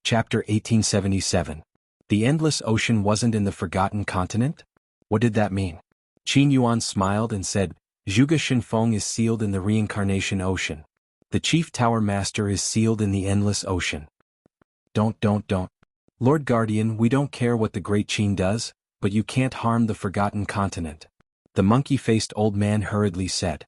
Chapter 1877. The Endless Ocean wasn't in the Forgotten Continent? What did that mean? Qin Yuan smiled and said, Zhuge Shenfeng is sealed in the Reincarnation Ocean. The Chief Tower Master is sealed in the Endless Ocean. Don't. Lord Guardian, we don't care what the Great Qin does, but you can't harm the Forgotten Continent. The monkey-faced old man hurriedly said.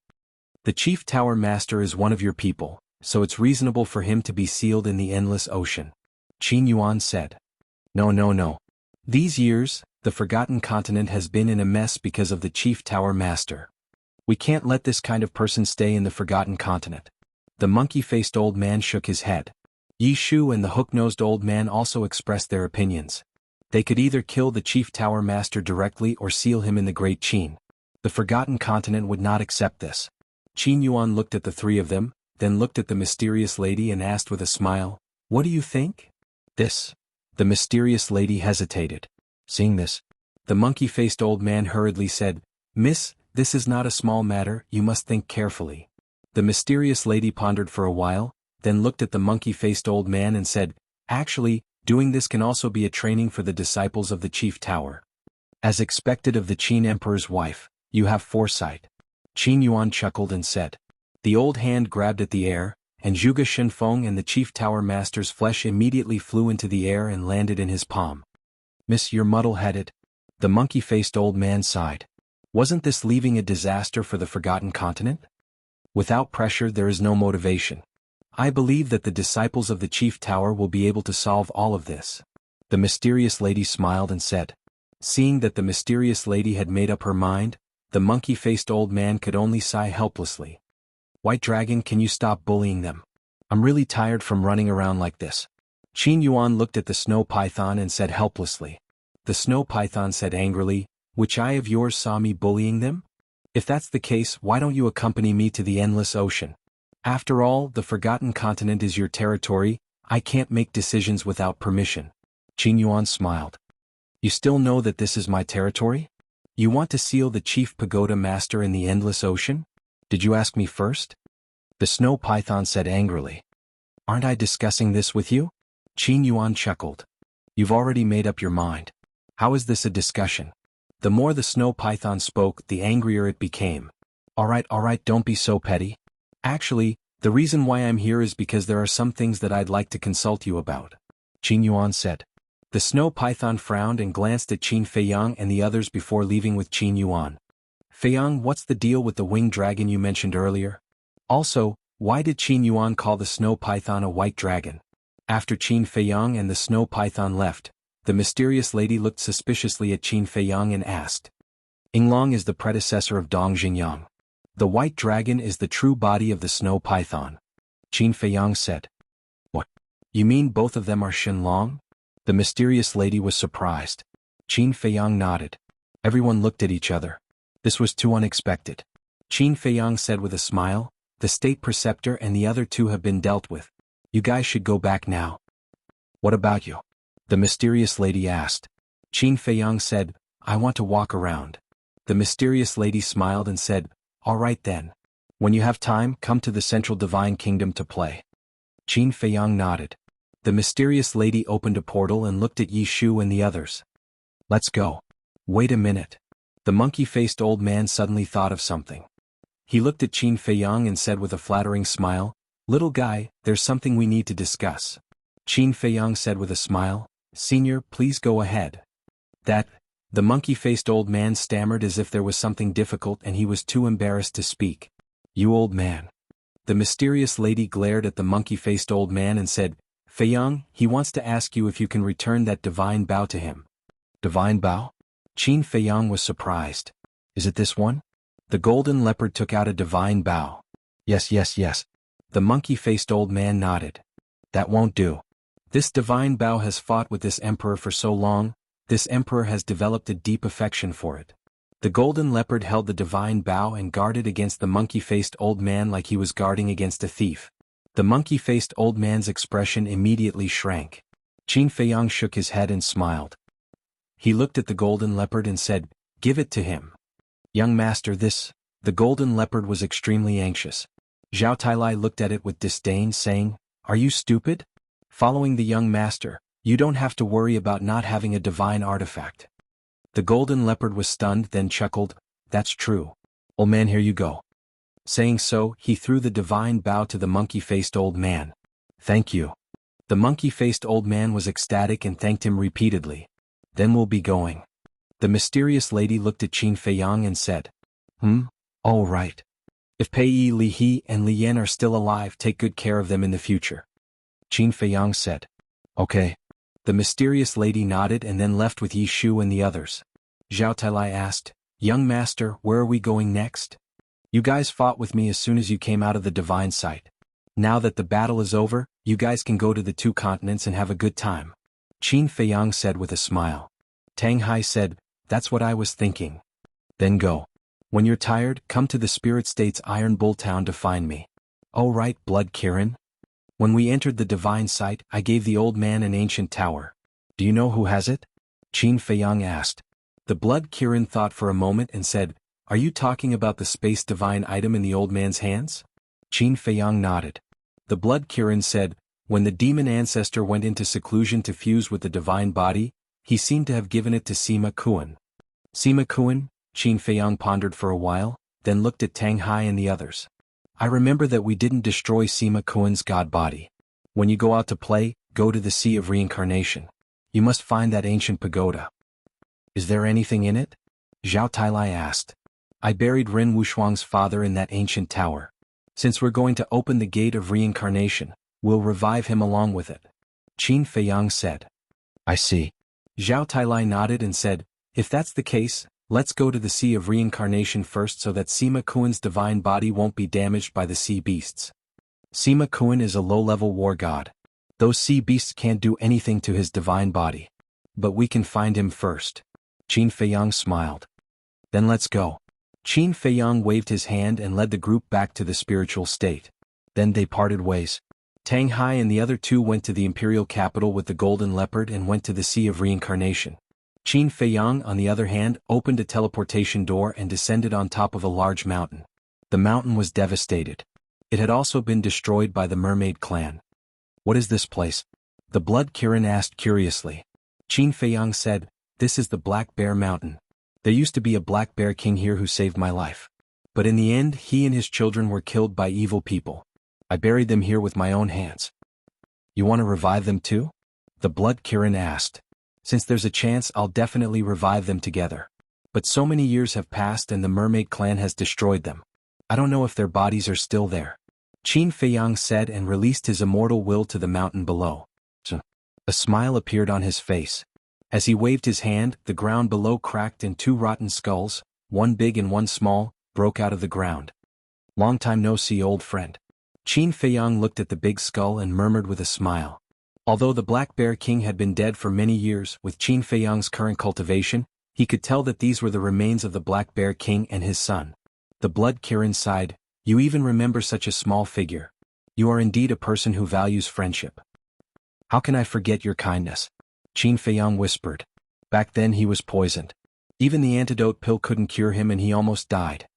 The Chief Tower Master is one of your people, so it's reasonable for him to be sealed in the Endless Ocean. Qin Yuan said. No. These years, the Forgotten Continent has been in a mess because of the Chief Tower Master. We can't let this kind of person stay in the Forgotten Continent. The monkey-faced old man shook his head. Yi Shu and the hook-nosed old man also expressed their opinions. They could either kill the Chief Tower Master directly or seal him in the Great Qin. The Forgotten Continent would not accept this. Qin Yuan looked at the three of them, then looked at the mysterious lady and asked with a smile, What do you think? This. The mysterious lady hesitated. Seeing this, the monkey-faced old man hurriedly said, Miss, this is not a small matter, you must think carefully. The mysterious lady pondered for a while, then looked at the monkey-faced old man and said, Actually, doing this can also be a training for the disciples of the Chief Tower. As expected of the Qin Emperor's wife, you have foresight. Qin Yuan chuckled and said. The old hand grabbed at the air, and Zhuge Shenfeng and the Chief Tower Master's flesh immediately flew into the air and landed in his palm. Miss, you're muddle-headed. The monkey-faced old man sighed. Wasn't this leaving a disaster for the Forgotten Continent? Without pressure there is no motivation. I believe that the disciples of the Chief Tower will be able to solve all of this. The mysterious lady smiled and said. Seeing that the mysterious lady had made up her mind, the monkey-faced old man could only sigh helplessly. White Dragon, can you stop bullying them? I'm really tired from running around like this. Qin Yuan looked at the snow python and said helplessly. The snow python said angrily, Which eye of yours saw me bullying them? If that's the case, why don't you accompany me to the Endless Ocean? After all, the Forgotten Continent is your territory, I can't make decisions without permission. Qin Yuan smiled. You still know that this is my territory? You want to seal the Chief Pagoda Master in the Endless Ocean? Did you ask me first? The snow python said angrily. Aren't I discussing this with you? Qin Yuan chuckled. You've already made up your mind. How is this a discussion? The more the snow python spoke, the angrier it became. All right, don't be so petty. Actually, the reason why I'm here is because there are some things that I'd like to consult you about. Qin Yuan said. The snow python frowned and glanced at Qin Feiyang and the others before leaving with Qin Yuan. Feiyang, what's the deal with the winged dragon you mentioned earlier? Also, why did Qin Yuan call the snow python a white dragon? After Qin Feiyang and the snow python left, the mysterious lady looked suspiciously at Qin Feiyang and asked. Yinglong is the predecessor of Dong Xingyang. The white dragon is the true body of the snow python. Qin Feiyang said. What? You mean both of them are Shenlong? The mysterious lady was surprised. Qin Feiyang nodded. Everyone looked at each other. This was too unexpected. Qin Feiyang said with a smile, The state preceptor and the other two have been dealt with. You guys should go back now. What about you? The mysterious lady asked. Qin Feiyang said, I want to walk around. The mysterious lady smiled and said, All right then. When you have time, come to the Central Divine Kingdom to play. Qin Feiyang nodded. The mysterious lady opened a portal and looked at Yi Shu and the others. Let's go. Wait a minute. The monkey-faced old man suddenly thought of something. He looked at Qin Feiyang and said with a flattering smile, Little guy, there's something we need to discuss. Qin Feiyang said with a smile, Senior, please go ahead. The monkey-faced old man stammered as if there was something difficult and he was too embarrassed to speak. You old man. The mysterious lady glared at the monkey-faced old man and said, Feiyang, he wants to ask you if you can return that divine bow to him. Divine bow? Qin Feiyang was surprised. Is it this one? The golden leopard took out a divine bow. Yes. The monkey-faced old man nodded. That won't do. This divine bow has fought with this emperor for so long, this emperor has developed a deep affection for it. The golden leopard held the divine bow and guarded against the monkey-faced old man like he was guarding against a thief. The monkey-faced old man's expression immediately shrank. Qin Feiyang shook his head and smiled. He looked at the golden leopard and said, Give it to him. Young master, this. The golden leopard was extremely anxious. Zhao Tailai looked at it with disdain, saying, Are you stupid? Following the young master, you don't have to worry about not having a divine artifact. The golden leopard was stunned, then chuckled, "That's true. Old man, here you go." Saying so, he threw the divine bow to the monkey-faced old man. "Thank you." The monkey-faced old man was ecstatic and thanked him repeatedly. "Then we'll be going." The mysterious lady looked at Qin Feiyang and said, All right. If Pei Li He and Li Yan are still alive, take good care of them in the future." Qin Feiyang said, "Okay." The mysterious lady nodded and then left with Yi Shu and the others. Zhao Tailai asked, "Young master, where are we going next? You guys fought with me as soon as you came out of the divine sight. Now that the battle is over, you guys can go to the 2 continents and have a good time." Qin Feiyang said with a smile. Tang Hai said, "That's what I was thinking." "Then go. When you're tired, come to the Spirit State's Iron Bull Town to find me." "Oh right, Blood Kirin." "When we entered the divine sight, I gave the old man an ancient tower. Do you know who has it?" Qin Feiyang asked. The Blood Kirin thought for a moment and said, "Are you talking about the space divine item in the old man's hands?" Qin Feiyang nodded. The Blood Kirin said, "When the demon ancestor went into seclusion to fuse with the divine body, he seemed to have given it to Sima Kuan." "Sima Kuan?" Qin Feiyang pondered for a while, then looked at Tang Hai and the others. "I remember that we didn't destroy Sima Kuan's god body. When you go out to play, go to the Sea of Reincarnation. You must find that ancient pagoda." "Is there anything in it?" Zhao Tailai asked. "I buried Ren Wushuang's father in that ancient tower. Since we're going to open the gate of reincarnation, we'll revive him along with it." Qin Feiyang said. "I see." Zhao Tailai nodded and said, "If that's the case, let's go to the Sea of Reincarnation first so that Sima Kuan's divine body won't be damaged by the sea beasts. Sima Kuan is a low-level war god. Those sea beasts can't do anything to his divine body. But we can find him first." Qin Feiyang smiled. "Then let's go." Qin Feiyang waved his hand and led the group back to the spiritual state. Then they parted ways. Tang Hai and the other 2 went to the imperial capital with the golden leopard and went to the Sea of Reincarnation. Qin Feiyang, on the other hand, opened a teleportation door and descended on top of a large mountain. The mountain was devastated. It had also been destroyed by the mermaid clan. "What is this place?" the Blood Kirin asked curiously. Qin Feiyang said, "This is the Black Bear Mountain. There used to be a Black Bear King here who saved my life. But in the end, he and his children were killed by evil people. I buried them here with my own hands." "You want to revive them too?" the Blood Kirin asked. "Since there's a chance, I'll definitely revive them together. But so many years have passed and the mermaid clan has destroyed them. I don't know if their bodies are still there." Qin Feiyang said and released his immortal will to the mountain below. A smile appeared on his face. As he waved his hand, the ground below cracked and 2 rotten skulls, one big and one small, broke out of the ground. "Long time no see, old friend." Qin Feiyang looked at the big skull and murmured with a smile. Although the Black Bear King had been dead for many years, with Qin Feiyang's current cultivation, he could tell that these were the remains of the Black Bear King and his son. The Blood Kirin sighed, "You even remember such a small figure. You are indeed a person who values friendship." "How can I forget your kindness?" Qin Feiyang whispered. "Back then he was poisoned. Even the antidote pill couldn't cure him and he almost died.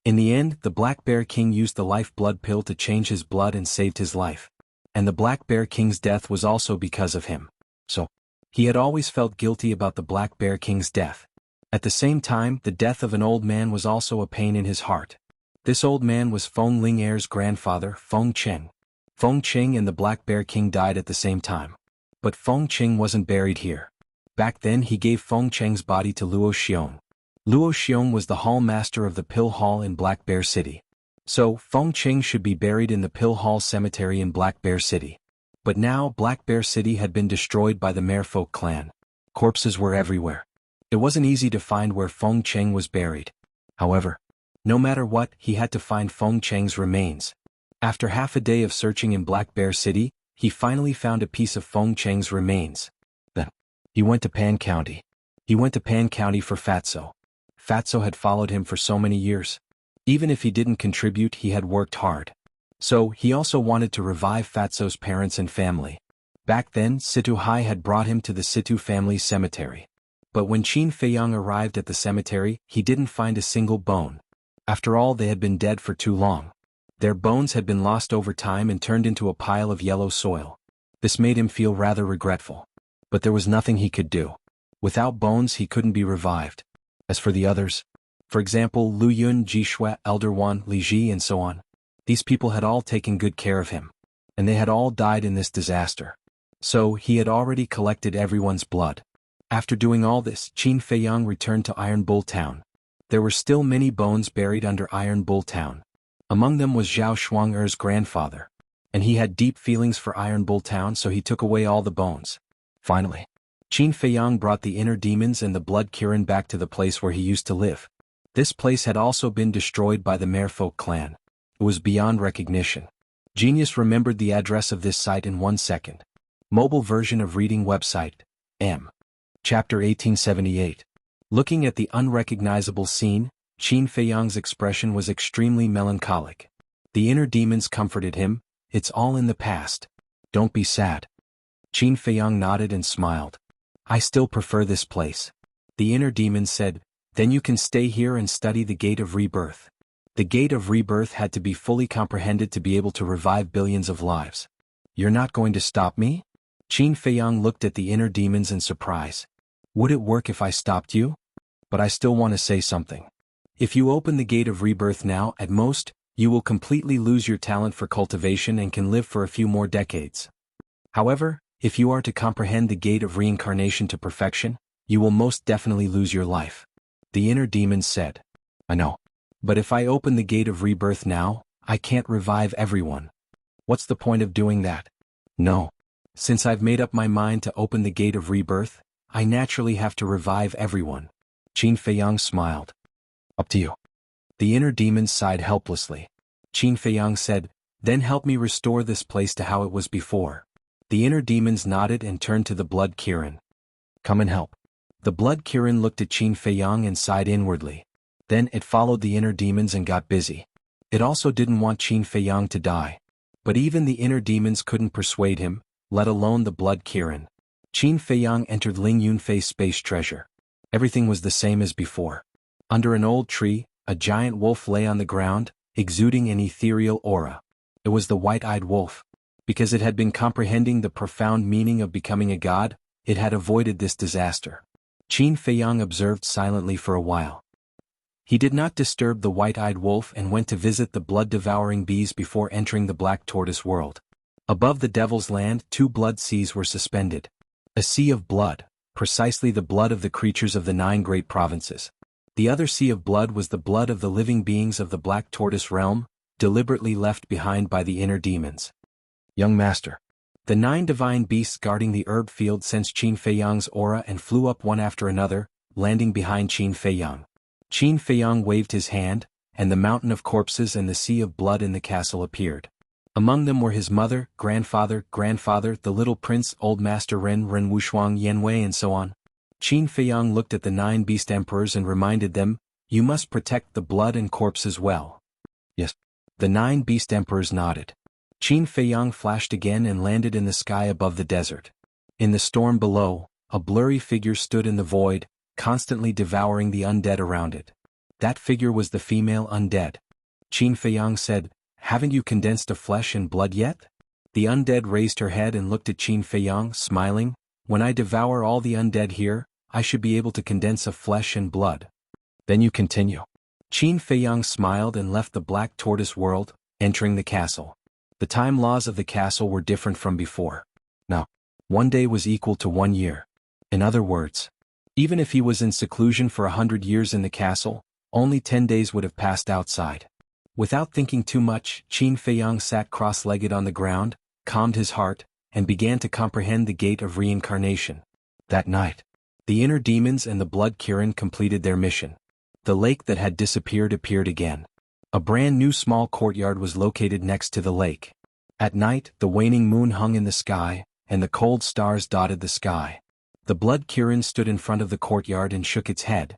In the end, the Black Bear King used the life blood pill to change his blood and saved his life. And the Black Bear King's death was also because of him. So, he had always felt guilty about the Black Bear King's death. At the same time, the death of an old man was also a pain in his heart. This old man was Feng Ling'er's grandfather, Feng Cheng. Feng Cheng and the Black Bear King died at the same time. But Feng Cheng wasn't buried here. Back then he gave Feng Cheng's body to Luo Xiong. Luo Xiong was the hall master of the Pill Hall in Black Bear City. So, Feng Cheng should be buried in the Pill Hall Cemetery in Black Bear City. But now Black Bear City had been destroyed by the Merfolk clan. Corpses were everywhere. It wasn't easy to find where Feng Cheng was buried. However, no matter what, he had to find Feng Cheng's remains. After half a day of searching in Black Bear City, he finally found a piece of Feng Cheng's remains. Then, he went to Pan County. He went to Pan County for Fatso. Fatso had followed him for so many years. Even if he didn't contribute, he had worked hard. So, he also wanted to revive Fatso's parents and family. Back then, Situ Hai had brought him to the Situ family's cemetery. But when Qin Feiyang arrived at the cemetery, he didn't find a single bone. After all, they had been dead for too long. Their bones had been lost over time and turned into a pile of yellow soil. This made him feel rather regretful. But there was nothing he could do. Without bones he couldn't be revived. As for the others, for example Lu Yun, Ji Shui, Elder Wan, Li Ji and so on, these people had all taken good care of him. And they had all died in this disaster. So he had already collected everyone's blood. After doing all this, Qin Feiyang returned to Iron Bull Town. There were still many bones buried under Iron Bull Town. Among them was Zhao Shuang-er's grandfather. And he had deep feelings for Iron Bull Town, so he took away all the bones. Finally, Qin Feiyang brought the inner demons and the blood Kirin back to the place where he used to live. This place had also been destroyed by the Merfolk clan. It was beyond recognition. Genius remembered the address of this site in 1 second. Mobile version of reading website, M. Chapter 1878. Looking at the unrecognizable scene, Qin Feiyang's expression was extremely melancholic. The inner demons comforted him. It's all in the past. Don't be sad. Qin Feiyang nodded and smiled. I still prefer this place. The inner demon said, then you can stay here and study the Gate of Rebirth. The Gate of Rebirth had to be fully comprehended to be able to revive billions of lives. You're not going to stop me? Qin Feiyang looked at the inner demons in surprise. Would it work if I stopped you? But I still want to say something. If you open the Gate of Rebirth now, at most, you will completely lose your talent for cultivation and can live for a few more decades. However, if you are to comprehend the Gate of Reincarnation to perfection, you will most definitely lose your life. The inner demon said. I know. But if I open the Gate of Rebirth now, I can't revive everyone. What's the point of doing that? No. Since I've made up my mind to open the Gate of Rebirth, I naturally have to revive everyone. Qin Feiyang smiled. Up to you. The inner demons sighed helplessly. Qin Feiyang said, then help me restore this place to how it was before. The inner demons nodded and turned to the blood Kirin. Come and help. The blood Kirin looked at Qin Feiyang and sighed inwardly. Then it followed the inner demons and got busy. It also didn't want Qin Feiyang to die. But even the inner demons couldn't persuade him, let alone the blood Kirin. Qin Feiyang entered Ling Yunfei's space treasure. Everything was the same as before. Under an old tree, a giant wolf lay on the ground, exuding an ethereal aura. It was the white-eyed wolf. Because it had been comprehending the profound meaning of becoming a god, it had avoided this disaster. Qin Feiyang observed silently for a while. He did not disturb the white-eyed wolf and went to visit the blood-devouring bees before entering the black tortoise world. Above the devil's land, 2 blood seas were suspended. A sea of blood, precisely the blood of the creatures of the 9 great provinces. The other sea of blood was the blood of the living beings of the black tortoise realm, deliberately left behind by the inner demons. Young master. The 9 divine beasts guarding the herb field sensed Qin Feiyang's aura and flew up one after another, landing behind Qin Feiyang. Qin Feiyang waved his hand, and the mountain of corpses and the sea of blood in the castle appeared. Among them were his mother, grandfather, the little prince, old master Ren Wuxia, Yanwei and so on. Qin Feiyang looked at the 9 beast emperors and reminded them, you must protect the blood and corpses well. Yes. The 9 beast emperors nodded. Qin Feiyang flashed again and landed in the sky above the desert. In the storm below, a blurry figure stood in the void, constantly devouring the undead around it. That figure was the female undead. Qin Feiyang said, haven't you condensed to flesh and blood yet? The undead raised her head and looked at Qin Feiyang, smiling. When I devour all the undead here, I should be able to condense of flesh and blood. Then you continue. Qin Feiyang smiled and left the black tortoise world, entering the castle. The time laws of the castle were different from before. Now, 1 day was equal to 1 year. In other words, even if he was in seclusion for 100 years in the castle, only 10 days would have passed outside. Without thinking too much, Qin Feiyang sat cross-legged on the ground, calmed his heart, and began to comprehend the Gate of Reincarnation. That night, the inner demons and the blood Kirin completed their mission. The lake that had disappeared appeared again. A brand new small courtyard was located next to the lake. At night, the waning moon hung in the sky, and the cold stars dotted the sky. The blood Kirin stood in front of the courtyard and shook its head.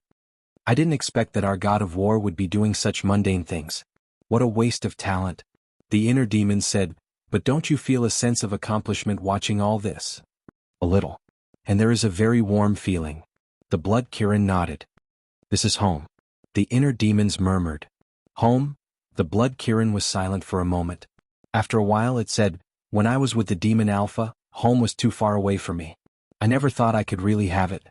I didn't expect that our god of war would be doing such mundane things. What a waste of talent. The inner demon said, but don't you feel a sense of accomplishment watching all this? A little. And there is a very warm feeling. The blood Kirin nodded. This is home. The inner demons murmured. Home? The blood Kirin was silent for a moment. After a while it said, when I was with the demon Alpha, Home was too far away for me. I never thought I could really have it.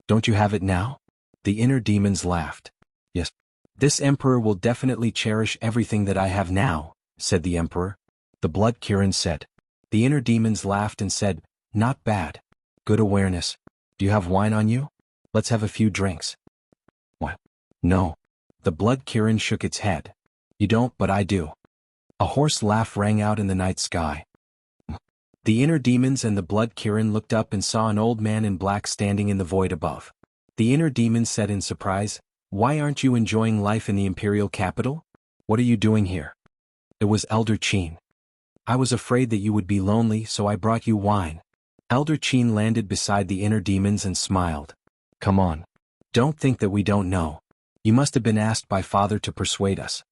Don't you have it now? The inner demons laughed. Yes. This emperor will definitely cherish everything that I have now, said the emperor. The blood Kirin said. The inner demons laughed and said, not bad. Good awareness. Do you have wine on you? Let's have a few drinks. What? No. The blood Kirin shook its head. You don't, but I do. A hoarse laugh rang out in the night sky. The inner demons and the blood Kirin looked up and saw an old man in black standing in the void above. The inner demons said in surprise, why aren't you enjoying life in the imperial capital? What are you doing here? It was Elder Qin. I was afraid that you would be lonely, so I brought you wine. Elder Qin landed beside the inner demons and smiled. Come on. Don't think that we don't know. You must have been asked by Father to persuade us.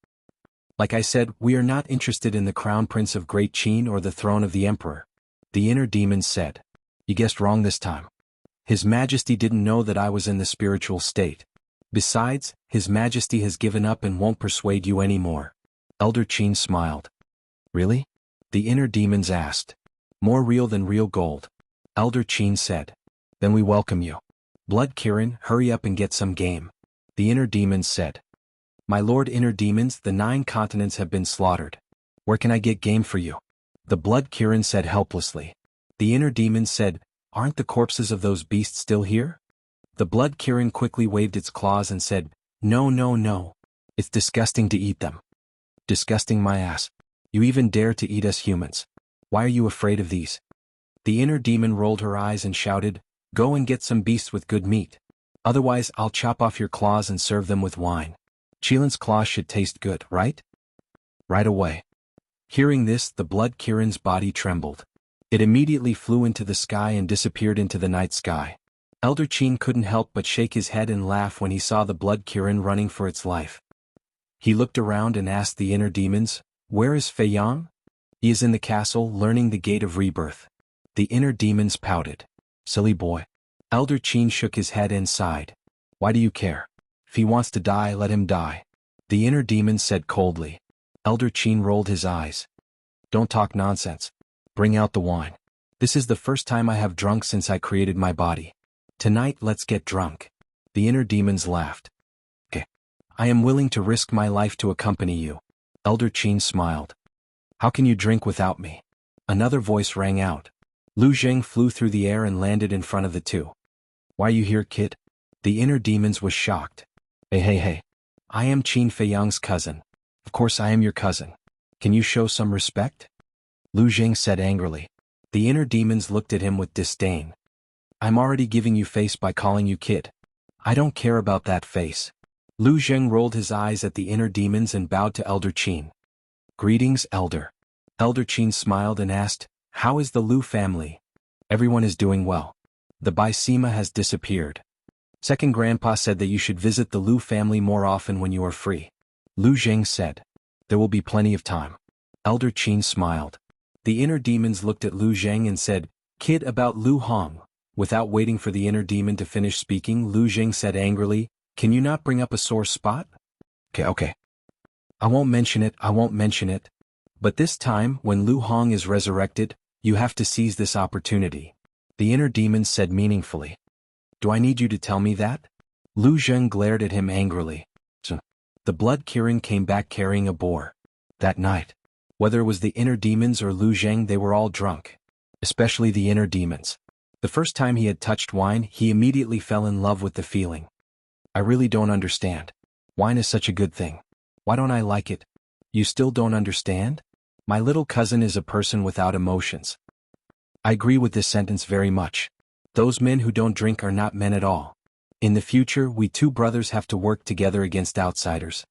Like I said, we are not interested in the crown prince of Great Qin or the throne of the emperor. The inner demons said. You guessed wrong this time. His Majesty didn't know that I was in the spiritual state. Besides, His Majesty has given up and won't persuade you anymore. Elder Qin smiled. Really? The inner demons asked. More real than real gold. Elder Qin said. Then we welcome you. Blood Kirin, hurry up and get some game. The inner demons said. My lord inner demons, the 9 continents have been slaughtered. Where can I get game for you? The blood Kirin said helplessly. The inner demons said, aren't the corpses of those beasts still here? The blood Kirin quickly waved its claws and said, no, no, no. It's disgusting to eat them. Disgusting my ass. You even dare to eat us humans. Why are you afraid of these? The inner demon rolled her eyes and shouted, go and get some beasts with good meat. Otherwise I'll chop off your claws and serve them with wine. Qilin's claws should taste good, right? Right away. Hearing this, the blood Kirin's body trembled. It immediately flew into the sky and disappeared into the night sky. Elder Qin couldn't help but shake his head and laugh when he saw the blood Kirin running for its life. He looked around and asked the inner demons, where is Fei Yang? He is in the castle, learning the gate of rebirth. The inner demons pouted. Silly boy. Elder Qin shook his head and sighed. Why do you care? If he wants to die, let him die. The inner demons said coldly. Elder Qin rolled his eyes. Don't talk nonsense. Bring out the wine. This is the first time I have drunk since I created my body. Tonight let's get drunk. The inner demons laughed. Okay. I am willing to risk my life to accompany you. Elder Qin smiled. How can you drink without me? Another voice rang out. Lu Zheng flew through the air and landed in front of the two. Why are you here, kid? The inner demons was shocked. Hey. I am Qin Fei Yang's cousin. Of course I am your cousin. Can you show some respect? Lu Zheng said angrily. The inner demons looked at him with disdain. I'm already giving you face by calling you kid. I don't care about that face. Lu Zheng rolled his eyes at the inner demons and bowed to Elder Qin. Greetings, Elder. Elder Qin smiled and asked, how is the Lu family? Everyone is doing well. The Bai Sima has disappeared. Second Grandpa said that you should visit the Lu family more often when you are free. Lu Zheng said. There will be plenty of time. Elder Qin smiled. The inner demons looked at Lu Zheng and said, kid, about Lu Hong. Without waiting for the inner demon to finish speaking, Lu Zheng said angrily, can you not bring up a sore spot? Okay. I won't mention it. But this time, when Lu Hong is resurrected, you have to seize this opportunity. The inner demon said meaningfully. Do I need you to tell me that? Lu Zheng glared at him angrily. The blood Kirin came back carrying a boar. That night, whether it was the inner demons or Lu Zheng, they were all drunk. Especially the inner demons. The first time he had touched wine, he immediately fell in love with the feeling. I really don't understand. Wine is such a good thing. Why don't I like it? You still don't understand? My little cousin is a person without emotions. I agree with this sentence very much. Those men who don't drink are not men at all. In the future, we two brothers have to work together against outsiders.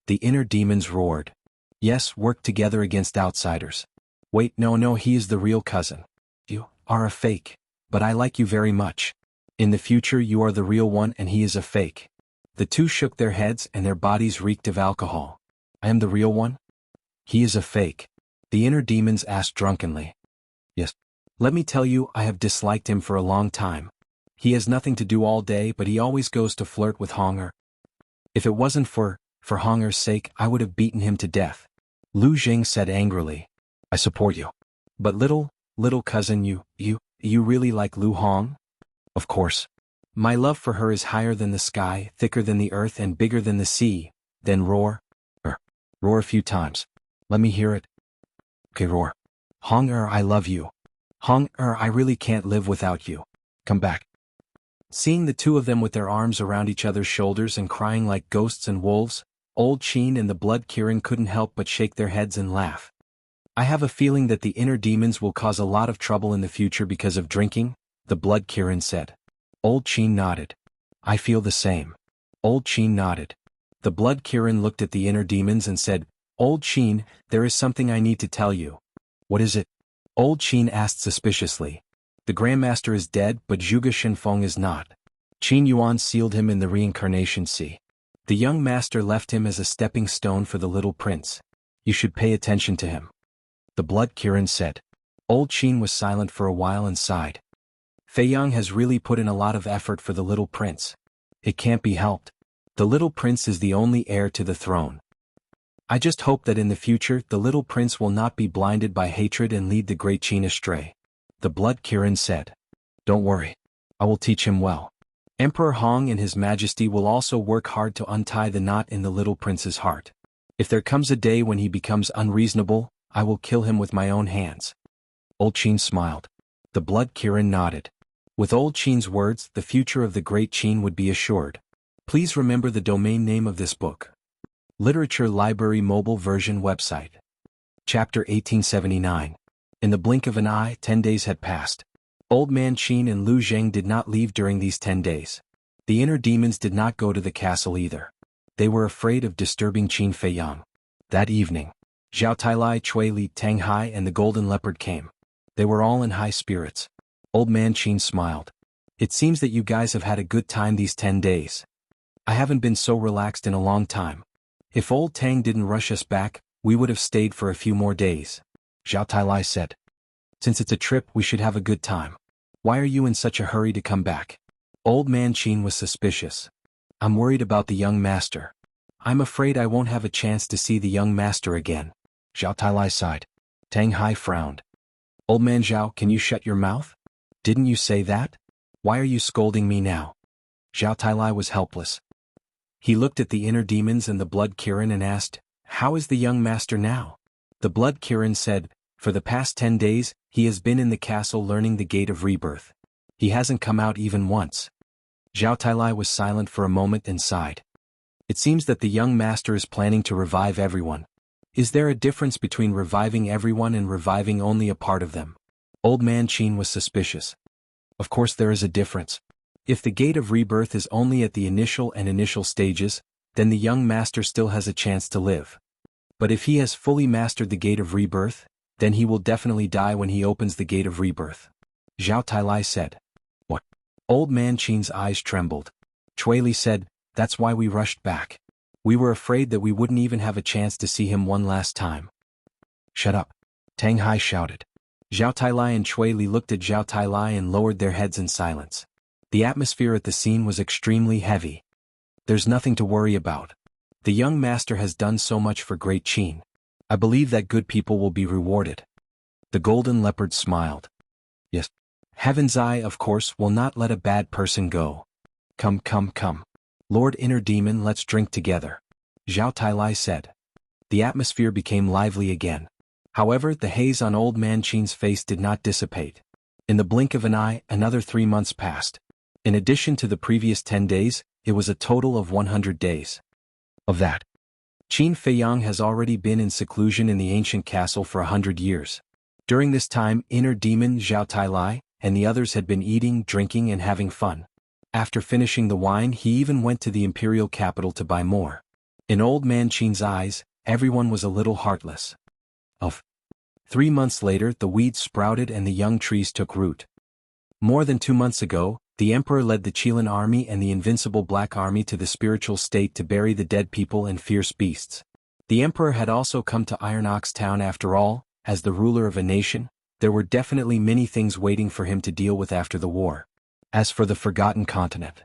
The inner demons roared. Yes, work together against outsiders. Wait, no, he is the real cousin. You are a fake. But I like you very much. In the future you are the real one and he is a fake. The two shook their heads and their bodies reeked of alcohol. I am the real one? He is a fake. The inner demons asked drunkenly. Yes. Let me tell you, I have disliked him for a long time. He has nothing to do all day, but he always goes to flirt with Honger. If it wasn't for Honger's sake, I would have beaten him to death. Lu Zheng said angrily. I support you. But little Little cousin, you really like Lu Hong? Of course. My love for her is higher than the sky, thicker than the earth and bigger than the sea. Then roar. Roar a few times. Let me hear it. Okay, roar. Hong I love you. Hong I really can't live without you. Come back. Seeing the two of them with their arms around each other's shoulders and crying like ghosts and wolves, old Qin and the Blood Kirin couldn't help but shake their heads and laugh. I have a feeling that the inner demons will cause a lot of trouble in the future because of drinking, the Blood Kirin said. Old Qin nodded. I feel the same. Old Qin nodded. The Blood Kirin looked at the inner demons and said, Old Qin, there is something I need to tell you. What is it? Old Qin asked suspiciously. The Grandmaster is dead, but Zhuge Shenfeng is not. Qin Yuan sealed him in the reincarnation sea. The young master left him as a stepping stone for the little prince. You should pay attention to him. The Blood Kirin said. Old Qin was silent for a while and sighed. Fei Yang has really put in a lot of effort for the little prince. It can't be helped. The little prince is the only heir to the throne. I just hope that in the future the little prince will not be blinded by hatred and lead the great Qin astray. The Blood Kirin said. Don't worry. I will teach him well. Emperor Hong and His Majesty will also work hard to untie the knot in the little prince's heart. If there comes a day when he becomes unreasonable, I will kill him with my own hands. Old Qin smiled. The Blood Kirin nodded. With Old Qin's words, the future of the great Qin would be assured. Please remember the domain name of this book. Literature Library Mobile Version Website. Chapter 1879. In the blink of an eye, 10 days had passed. Old Man Qin and Lu Zheng did not leave during these 10 days. The inner demons did not go to the castle either. They were afraid of disturbing Qin Fei Yang. That evening, Zhao Tailai, Cui Li, Tang Hai and the Golden Leopard came. They were all in high spirits. Old Man Qin smiled. It seems that you guys have had a good time these 10 days. I haven't been so relaxed in a long time. If old Tang didn't rush us back, we would have stayed for a few more days. Zhao Tailai said. Since it's a trip, we should have a good time. Why are you in such a hurry to come back? Old Man Qin was suspicious. I'm worried about the young master. I'm afraid I won't have a chance to see the young master again. Zhao Tailai sighed. Tang Hai frowned. Old man Zhao, can you shut your mouth? Didn't you say that? Why are you scolding me now? Zhao Tailai was helpless. He looked at the inner demons and the Blood Kirin and asked, How is the young master now? The Blood Kirin said, For the past 10 days, he has been in the castle learning the gate of rebirth. He hasn't come out even once. Zhao Tailai was silent for a moment and sighed. It seems that the young master is planning to revive everyone. Is there a difference between reviving everyone and reviving only a part of them? Old Man Qin was suspicious. Of course there is a difference. If the gate of rebirth is only at the initial stages, then the young master still has a chance to live. But if he has fully mastered the gate of rebirth, then he will definitely die when he opens the gate of rebirth. Zhao Tailai said. What? Old Man Qin's eyes trembled. Cui Li said, That's why we rushed back. We were afraid that we wouldn't even have a chance to see him one last time. Shut up. Tang Hai shouted. Zhao Tailai and Cui Li looked at Zhao Tailai and lowered their heads in silence. The atmosphere at the scene was extremely heavy. There's nothing to worry about. The young master has done so much for Great Qin. I believe that good people will be rewarded. The Golden Leopard smiled. Yes. Heaven's Eye, of course, will not let a bad person go. Come. Lord Inner Demon, let's drink together. Zhao Tailai said. The atmosphere became lively again. However, the haze on Old Man Qin's face did not dissipate. In the blink of an eye, another 3 months passed. In addition to the previous 10 days, it was a total of 100 days. Of that, Qin Fei Yang has already been in seclusion in the ancient castle for 100 years. During this time, Inner Demon Zhao Tailai and the others had been eating, drinking and having fun. After finishing the wine, he even went to the imperial capital to buy more. In Old Man Qin's eyes, everyone was a little heartless. 3 months later, the weeds sprouted and the young trees took root. More than 2 months ago, the emperor led the Qilin army and the invincible Black Army to the spiritual state to bury the dead people and fierce beasts. The emperor had also come to Iron Ox Town after all. As the ruler of a nation, there were definitely many things waiting for him to deal with after the war. As for the Forgotten Continent,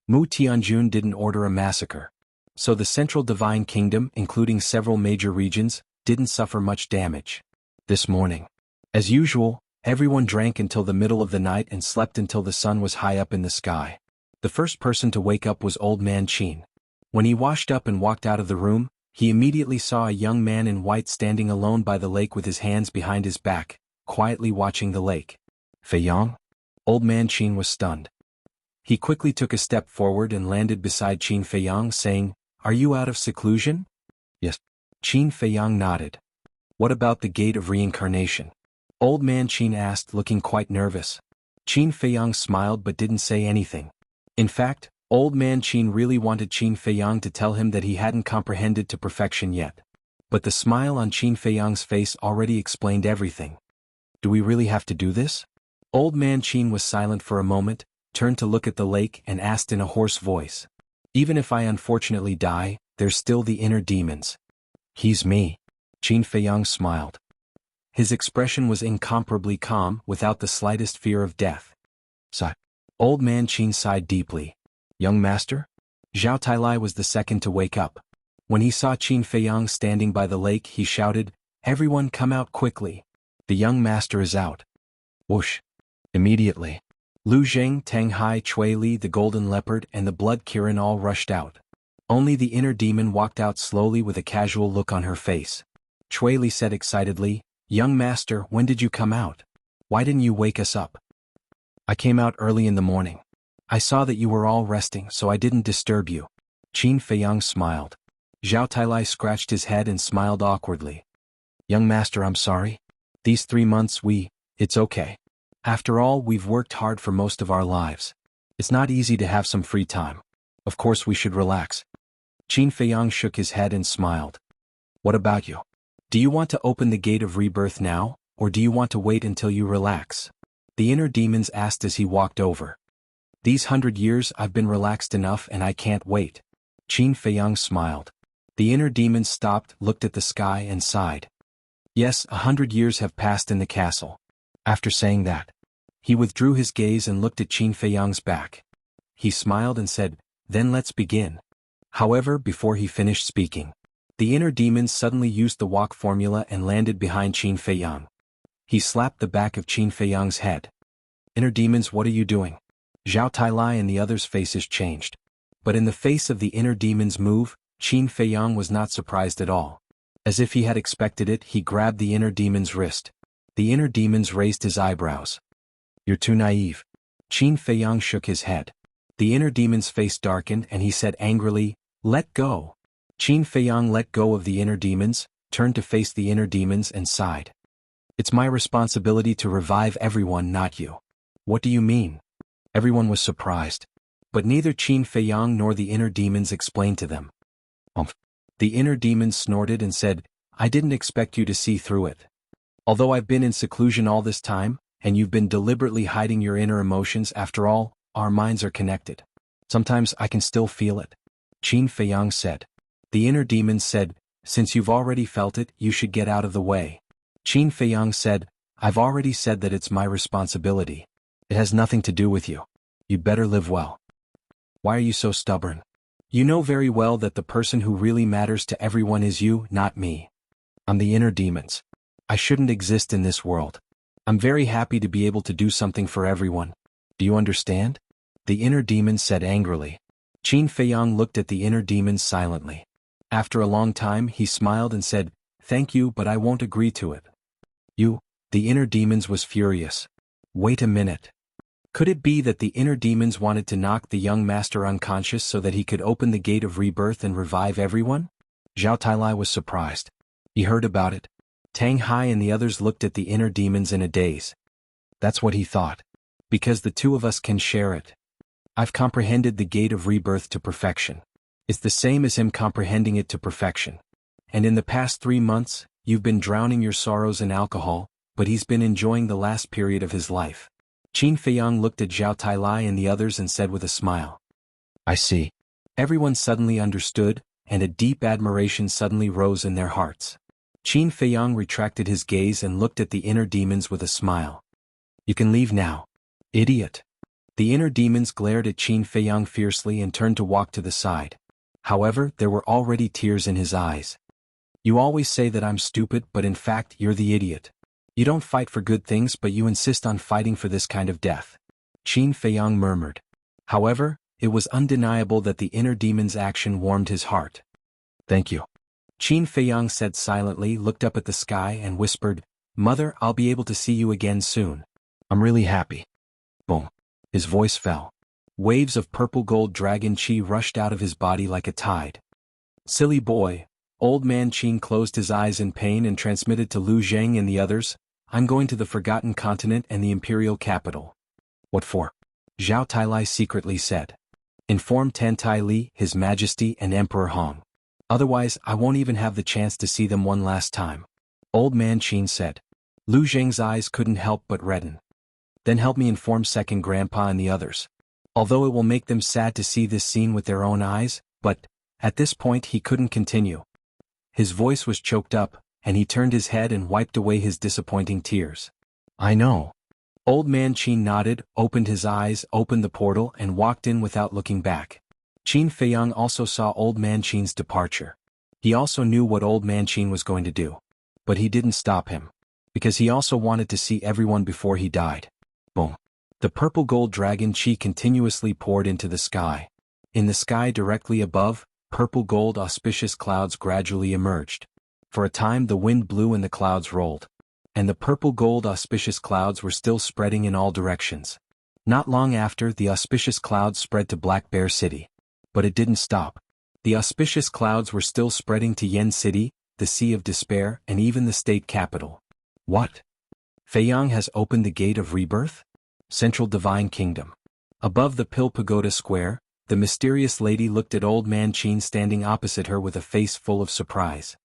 Mu Tianjun didn't order a massacre. So the Central Divine Kingdom, including several major regions, didn't suffer much damage. This morning, as usual, Everyone drank until the middle of the night and slept until the sun was high up in the sky. The first person to wake up was Old Man Qin. When he washed up and walked out of the room, he immediately saw a young man in white standing alone by the lake with his hands behind his back, quietly watching the lake. Fei Yang? Old Man Qin was stunned. He quickly took a step forward and landed beside Qin Fei Yang, saying, "Are you out of seclusion?" "Yes." Qin Fei Yang nodded. "What about the gate of reincarnation?" Old Man Qin asked, looking quite nervous. Qin Fei Yang smiled but didn't say anything. In fact, Old Man Qin really wanted Qin Fei Yang to tell him that he hadn't comprehended to perfection yet. But the smile on Qin Fei Yang's face already explained everything. "Do we really have to do this?" Old Man Qin was silent for a moment, turned to look at the lake and asked in a hoarse voice. "Even if I unfortunately die, there's still the inner demons." "He's me." Qin Fei Yang smiled. His expression was incomparably calm, without the slightest fear of death. Sigh. Old Man Qin sighed deeply. "Young master?" Zhao Tailai was the second to wake up. When he saw Qin Fei Yang standing by the lake, he shouted, "Everyone come out quickly. The young master is out." Whoosh. Immediately. Lu Zheng, Tang Hai, Chui Li, the Golden Leopard, and the Blood Kirin all rushed out. Only the inner demon walked out slowly with a casual look on her face. Chui Li said excitedly, "Young master, when did you come out? Why didn't you wake us up?" "I came out early in the morning. I saw that you were all resting, so I didn't disturb you." Qin Fei Yang smiled. Zhao Tailai scratched his head and smiled awkwardly. "Young master, I'm sorry. These 3 months it's okay. After all, we've worked hard for most of our lives. It's not easy to have some free time. Of course we should relax." Qin Fei Yang shook his head and smiled. "What about you? Do you want to open the gate of rebirth now, or do you want to wait until you relax?" The inner demons asked as he walked over. "These 100 years I've been relaxed enough and I can't wait." Qin Fei Yang smiled. The inner demons stopped, looked at the sky and sighed. "Yes, 100 years have passed in the castle." After saying that, he withdrew his gaze and looked at Qin Fei Yang's back. He smiled and said, "Then let's begin." However, before he finished speaking, the inner demons suddenly used the walk formula and landed behind Qin Fei Yang. He slapped the back of Qin Fei Yang's head. "Inner demons, what are you doing?" Zhao Tailai and the others' faces changed. But in the face of the inner demon's move, Qin Fei Yang was not surprised at all. As if he had expected it, he grabbed the inner demon's wrist. The inner demons raised his eyebrows. "You're too naive." Qin Fei Yang shook his head. The inner demon's face darkened and he said angrily, "Let go." Qin Fei Yang let go of the inner demons, turned to face the inner demons and sighed. "It's my responsibility to revive everyone, not you." "What do you mean?" Everyone was surprised. But neither Qin Fei Yang nor the inner demons explained to them. The inner demons snorted and said, "I didn't expect you to see through it. Although I've been in seclusion all this time, and you've been deliberately hiding your inner emotions, after all, our minds are connected. Sometimes I can still feel it." Qin Fei Yang said. The inner demons said, "Since you've already felt it, you should get out of the way." Qin Fei Yang said, "I've already said that it's my responsibility. It has nothing to do with you. You'd better live well." "Why are you so stubborn? You know very well that the person who really matters to everyone is you, not me. I'm the inner demons. I shouldn't exist in this world. I'm very happy to be able to do something for everyone. Do you understand?" The inner demons said angrily. Qin Fei Yang looked at the inner demons silently. After a long time he smiled and said, "Thank you, but I won't agree to it." "You?" The inner demons was furious. "Wait a minute. Could it be that the inner demons wanted to knock the young master unconscious so that he could open the gate of rebirth and revive everyone?" Zhao Tailai was surprised. He heard about it. Tang Hai and the others looked at the inner demons in a daze. That's what he thought. "Because the two of us can share it. I've comprehended the gate of rebirth to perfection. It's the same as him comprehending it to perfection. And in the past 3 months, you've been drowning your sorrows in alcohol, but he's been enjoying the last period of his life." Qin Fei Yang looked at Zhao Tailai and the others and said with a smile, "I see." Everyone suddenly understood, and a deep admiration suddenly rose in their hearts. Qin Fei Yang retracted his gaze and looked at the inner demons with a smile. "You can leave now. Idiot." The inner demons glared at Qin Fei Yang fiercely and turned to walk to the side. However, there were already tears in his eyes. "You always say that I'm stupid, but in fact you're the idiot. You don't fight for good things, but you insist on fighting for this kind of death. Qin Feiyang murmured. However, it was undeniable that the inner demon's action warmed his heart. Thank you. Qin Feiyang said silently, looked up at the sky and whispered, Mother, I'll be able to see you again soon. I'm really happy. Boom. His voice fell. Waves of purple gold dragon chi rushed out of his body like a tide. Silly boy. Old man Qin closed his eyes in pain and transmitted to Lu Zheng and the others, I'm going to the Forgotten Continent and the Imperial Capital. What for? Zhao Tailai secretly said. Inform Tantai Li, His Majesty and Emperor Hong. Otherwise, I won't even have the chance to see them one last time. Old man Qin said. Lu Zheng's eyes couldn't help but redden. Then help me inform Second Grandpa and the others. Although it will make them sad to see this scene with their own eyes, but, at this point he couldn't continue. His voice was choked up, and he turned his head and wiped away his disappointing tears. I know. Old man Qin nodded, opened his eyes, opened the portal and walked in without looking back. Qin Feiyang also saw Old man Qin's departure. He also knew what Old man Qin was going to do. But he didn't stop him. Because he also wanted to see everyone before he died. Boom. The purple gold dragon chi continuously poured into the sky. In the sky directly above, purple gold auspicious clouds gradually emerged. For a time the wind blew and the clouds rolled. And the purple gold auspicious clouds were still spreading in all directions. Not long after, the auspicious clouds spread to Black Bear City. But it didn't stop. The auspicious clouds were still spreading to Yen City, the Sea of Despair, and even the state capital. What? Feiyang has opened the Gate of Rebirth? Central Divine Kingdom. Above the Pill Pagoda Square, the mysterious lady looked at Old Man Qin standing opposite her with a face full of surprise.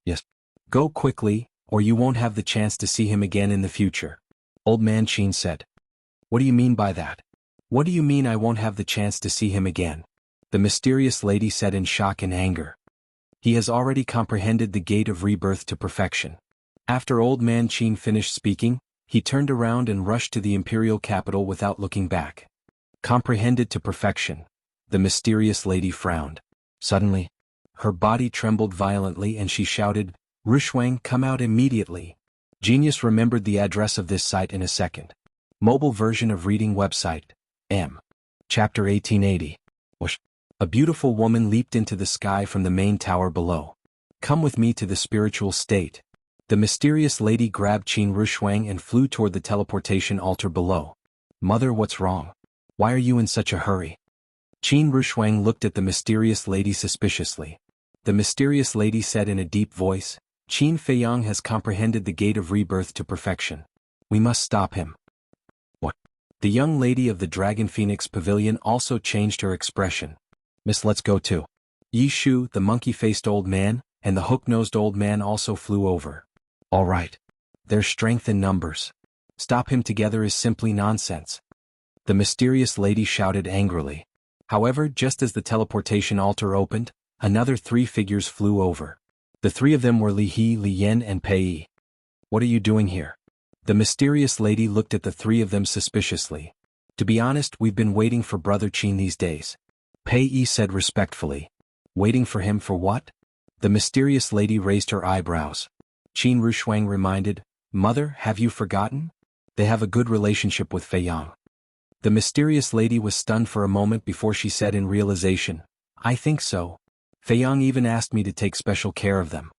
Yes. Go quickly, or you won't have the chance to see him again in the future. Old Man Qin said. What do you mean by that? What do you mean I won't have the chance to see him again? The mysterious lady said in shock and anger. He has already comprehended the Gate of Rebirth to perfection. After Old Man Qin finished speaking, he turned around and rushed to the imperial capital without looking back. Comprehended to perfection. The mysterious lady frowned. Suddenly, her body trembled violently and she shouted, Rushuang, come out immediately. Genius remembered the address of this site in a second. Mobile version of reading website. M. Chapter 1880. Whoosh. A beautiful woman leaped into the sky from the main tower below. Come with me to the spiritual state. The mysterious lady grabbed Qin Rushuang and flew toward the teleportation altar below. Mother, what's wrong? Why are you in such a hurry? Qin Rushuang looked at the mysterious lady suspiciously. The mysterious lady said in a deep voice, Qin Feiyang has comprehended the Gate of Rebirth to perfection. We must stop him. What? The young lady of the Dragon Phoenix Pavilion also changed her expression. Miss, let's go too. Yi Shu, the monkey-faced old man, and the hook-nosed old man also flew over. All right. There's strength in numbers. Stop him together is simply nonsense. The mysterious lady shouted angrily. However, just as the teleportation altar opened, another 3 figures flew over. The 3 of them were Li He, Li Yen and Pei Yi. What are you doing here? The mysterious lady looked at the 3 of them suspiciously. To be honest, we've been waiting for Brother Qin these days. Pei Yi said respectfully. Waiting for him for what? The mysterious lady raised her eyebrows. Qin Rushuang reminded, Mother, have you forgotten? They have a good relationship with Feiyang. The mysterious lady was stunned for a moment before she said in realization, I think so. Feiyang even asked me to take special care of them.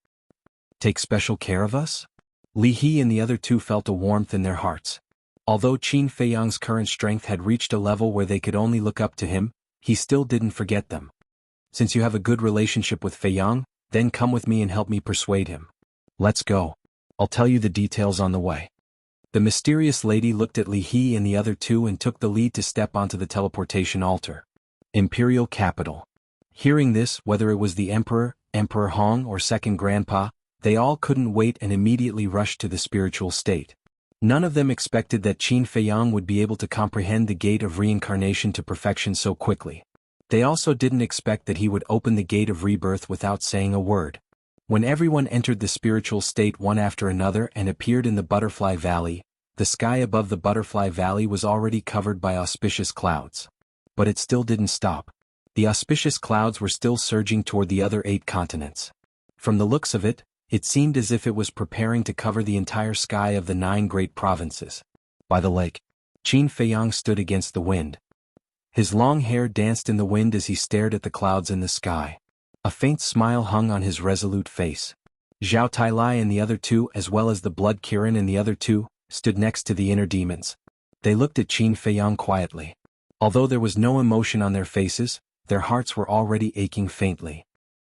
Take special care of us? Li He and the other 2 felt a warmth in their hearts. Although Qin Feiyang's current strength had reached a level where they could only look up to him, he still didn't forget them. Since you have a good relationship with Feiyang, then come with me and help me persuade him. Let's go. I'll tell you the details on the way. The mysterious lady looked at Li He and the other 2 and took the lead to step onto the teleportation altar. Imperial Capital. Hearing this, whether it was the Emperor, Emperor Hong or Second Grandpa, they all couldn't wait and immediately rushed to the spiritual state. None of them expected that Qin Feiyang would be able to comprehend the Gate of Reincarnation to perfection so quickly. They also didn't expect that he would open the Gate of Rebirth without saying a word. When everyone entered the spiritual state one after another and appeared in the Butterfly Valley, the sky above the Butterfly Valley was already covered by auspicious clouds. But it still didn't stop. The auspicious clouds were still surging toward the other 8 continents. From the looks of it, It seemed as if it was preparing to cover the entire sky of the 9 great provinces. By the lake, Qin Feiyang stood against the wind. His long hair danced in the wind as he stared at the clouds in the sky. A faint smile hung on his resolute face. Zhao Tailai and the other 2, as well as the Blood Kirin and the other 2, stood next to the inner demons. They looked at Qin Feiyang quietly. Although there was no emotion on their faces, their hearts were already aching faintly.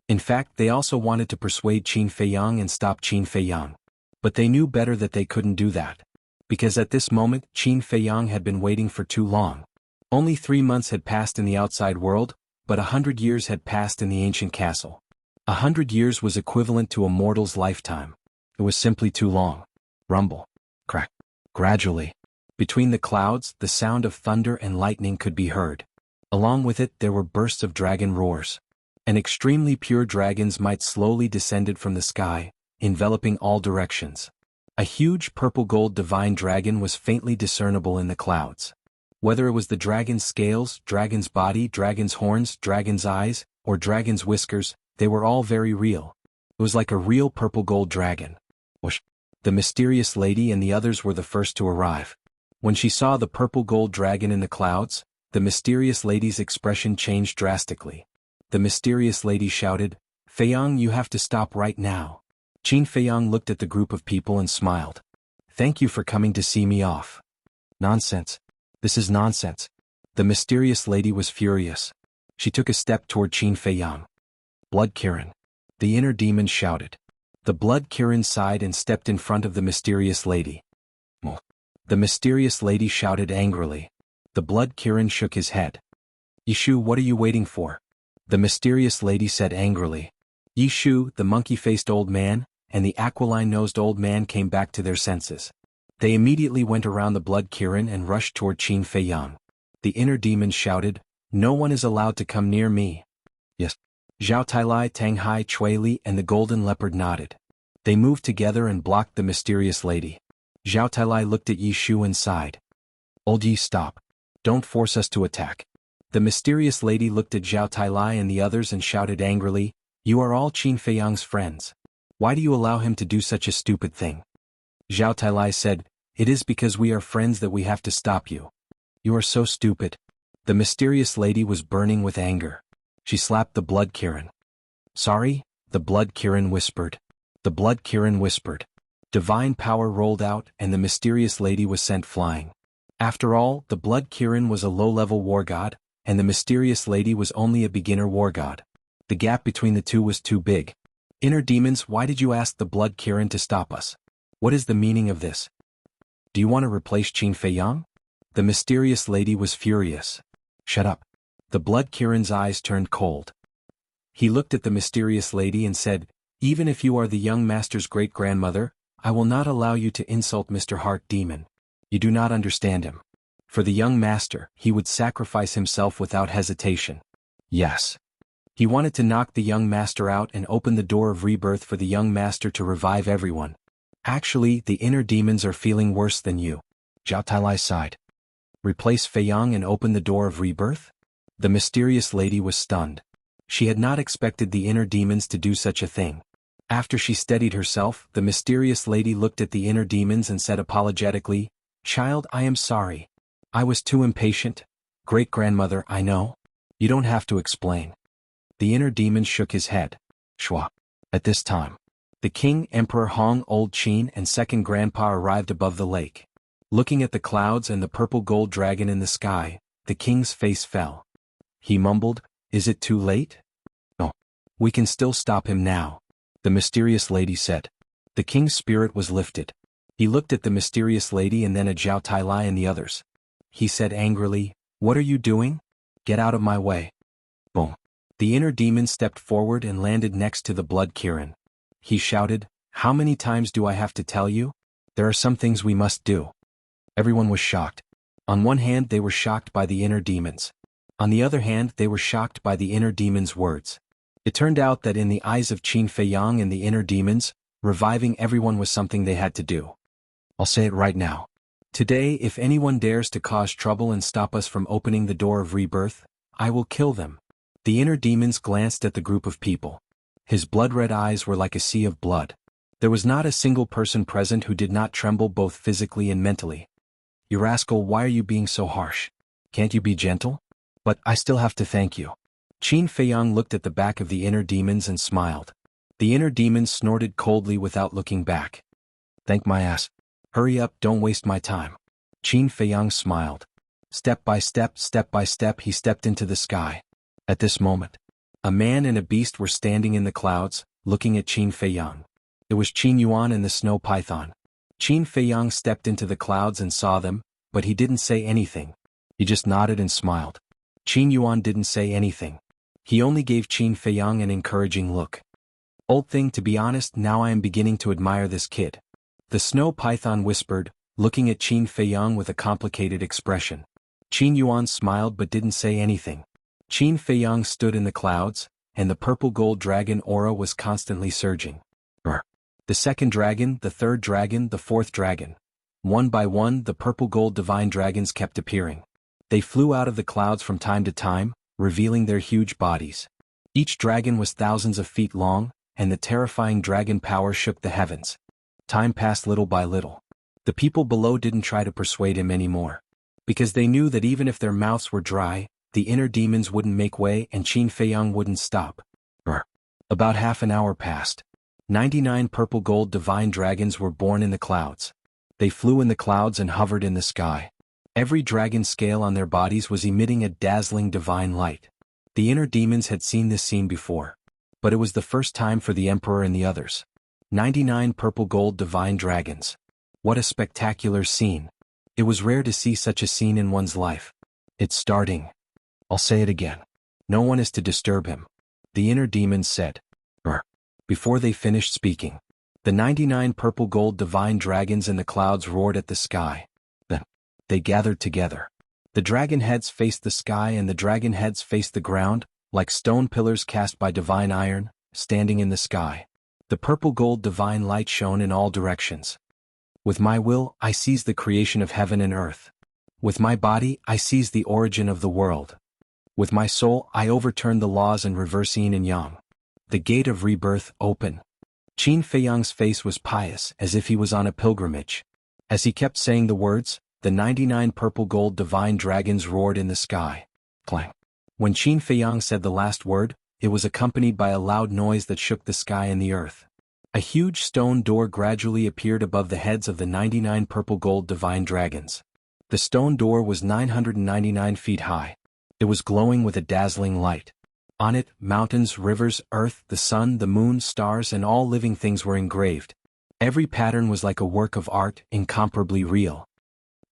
In fact, they also wanted to persuade Qin Feiyang and stop Qin Feiyang. But they knew better that they couldn't do that. Because at this moment, Qin Feiyang had been waiting for too long. Only 3 months had passed in the outside world, but 100 years had passed in the ancient castle. 100 years was equivalent to a mortal's lifetime. It was simply too long. Rumble. Crack. Gradually, between the clouds, the sound of thunder and lightning could be heard. Along with it, there were bursts of dragon roars. And extremely pure dragons might slowly descended from the sky, enveloping all directions. A huge purple-gold divine dragon was faintly discernible in the clouds. Whether it was the dragon's scales, dragon's body, dragon's horns, dragon's eyes, or dragon's whiskers, they were all very real. It was like a real purple-gold dragon. Whoosh! The mysterious lady and the others were the first to arrive. When she saw the purple-gold dragon in the clouds, the mysterious lady's expression changed drastically. The mysterious lady shouted, "Feiyang, you have to stop right now." Qin Feiyang looked at the group of people and smiled. "Thank you for coming to see me off." "Nonsense. This is nonsense." The mysterious lady was furious. She took a step toward Qin Feiyang. "Blood Kirin." The inner demon shouted. The Blood Kirin sighed and stepped in front of the mysterious lady. "Mo." The mysterious lady shouted angrily. The Blood Kirin shook his head. "Yishu, what are you waiting for?" The mysterious lady said angrily. Yishu, the monkey-faced old man, and the aquiline-nosed old man came back to their senses. They immediately went around the Blood Kirin and rushed toward Qin Feiyang. The inner demon shouted, "No one is allowed to come near me." "Yes." Zhao Tailai, Tang Hai, Cui Li, and the Golden Leopard nodded. They moved together and blocked the mysterious lady. Zhao Tailai looked at Yishu and sighed. "Old Yi, stop. Don't force us to attack." The mysterious lady looked at Zhao Tailai and the others and shouted angrily, "You are all Qin Feiyang's friends. Why do you allow him to do such a stupid thing?" Zhao Tailai said, "It is because we are friends that we have to stop you. You are so stupid." The mysterious lady was burning with anger. She slapped the Blood Kirin. "Sorry?" the Blood Kirin whispered. The Blood Kirin whispered. Divine power rolled out and the mysterious lady was sent flying. After all, the Blood Kirin was a low-level war god, and the mysterious lady was only a beginner war god. The gap between the two was too big. "Inner demons, why did you ask the Blood Kirin to stop us? What is the meaning of this? Do you want to replace Qin Feiyang?" The mysterious lady was furious. "Shut up." The Blood Kirin's eyes turned cold. He looked at the mysterious lady and said, "Even if you are the young master's great-grandmother, I will not allow you to insult Mr. Heart Demon. You do not understand him. For the young master, he would sacrifice himself without hesitation." Yes. He wanted to knock the young master out and open the door of rebirth for the young master to revive everyone. "Actually, the inner demons are feeling worse than you." Zhao Tailai sighed. "Replace Feiyang and open the door of rebirth?" The mysterious lady was stunned. She had not expected the inner demons to do such a thing. After she steadied herself, the mysterious lady looked at the inner demons and said apologetically, "Child, I am sorry. I was too impatient. Great-grandmother, I know. You don't have to explain." The inner demon shook his head. Shua. At this time, the king, Emperor Hong, Old Qin, and second grandpa arrived above the lake. Looking at the clouds and the purple gold dragon in the sky, the king's face fell. He mumbled, "Is it too late?" "No. We can still stop him now," the mysterious lady said. The king's spirit was lifted. He looked at the mysterious lady and then at Zhao Tailai and the others. He said angrily, "What are you doing? Get out of my way." Boom. The inner demon stepped forward and landed next to the Blood Kirin. He shouted, "How many times do I have to tell you? There are some things we must do." Everyone was shocked. On one hand, they were shocked by the inner demons. On the other hand, they were shocked by the inner demon's words. It turned out that in the eyes of Qin Feiyang and the inner demons, reviving everyone was something they had to do. I'll say it right now. Today, if anyone dares to cause trouble and stop us from opening the door of rebirth, I will kill them. The inner demons glanced at the group of people. His blood-red eyes were like a sea of blood. There was not a single person present who did not tremble both physically and mentally. "You rascal, why are you being so harsh? Can't you be gentle?" "But I still have to thank you." Qin Feiyang looked at the back of the inner demons and smiled. The inner demons snorted coldly without looking back. "Thank my ass. Hurry up, don't waste my time." Qin Feiyang smiled. Step by step, he stepped into the sky. At this moment, a man and a beast were standing in the clouds, looking at Qin Feiyang. It was Qin Yuan and the snow python. Qin Feiyang stepped into the clouds and saw them, but he didn't say anything. He just nodded and smiled. Qin Yuan didn't say anything. He only gave Qin Feiyang an encouraging look. "Old thing, to be honest, now I am beginning to admire this kid." The snow python whispered, looking at Qin Feiyang with a complicated expression. Qin Yuan smiled but didn't say anything. Qin Feiyang stood in the clouds, and the purple gold dragon aura was constantly surging. The second dragon, the third dragon, the fourth dragon. One by one, the purple gold divine dragons kept appearing. They flew out of the clouds from time to time, revealing their huge bodies. Each dragon was thousands of feet long, and the terrifying dragon power shook the heavens. Time passed little by little. The people below didn't try to persuade him anymore, because they knew that even if their mouths were dry, the inner demons wouldn't make way and Qin Feiyang wouldn't stop. About half an hour passed. 99 purple gold divine dragons were born in the clouds. They flew in the clouds and hovered in the sky. Every dragon scale on their bodies was emitting a dazzling divine light. The inner demons had seen this scene before, but it was the first time for the Emperor and the others. 99 purple gold divine dragons. What a spectacular scene. It was rare to see such a scene in one's life. "It's starting." "I'll say it again. No one is to disturb him," the inner demons said. Before they finished speaking, the 99 purple gold divine dragons in the clouds roared at the sky. Then, they gathered together. The dragon heads faced the sky and the dragon heads faced the ground, like stone pillars cast by divine iron, standing in the sky. The purple gold divine light shone in all directions. "With my will, I seize the creation of heaven and earth. With my body, I seize the origin of the world. With my soul, I overturn the laws and reverse yin and yang. The gate of rebirth, open." Qin Feiyang's face was pious, as if he was on a pilgrimage. As he kept saying the words, the 99 purple gold divine dragons roared in the sky. Clang. When Qin Feiyang said the last word, it was accompanied by a loud noise that shook the sky and the earth. A huge stone door gradually appeared above the heads of the 99 purple gold divine dragons. The stone door was 999 feet high. It was glowing with a dazzling light. On it, mountains, rivers, earth, the sun, the moon, stars, and all living things were engraved. Every pattern was like a work of art, incomparably real.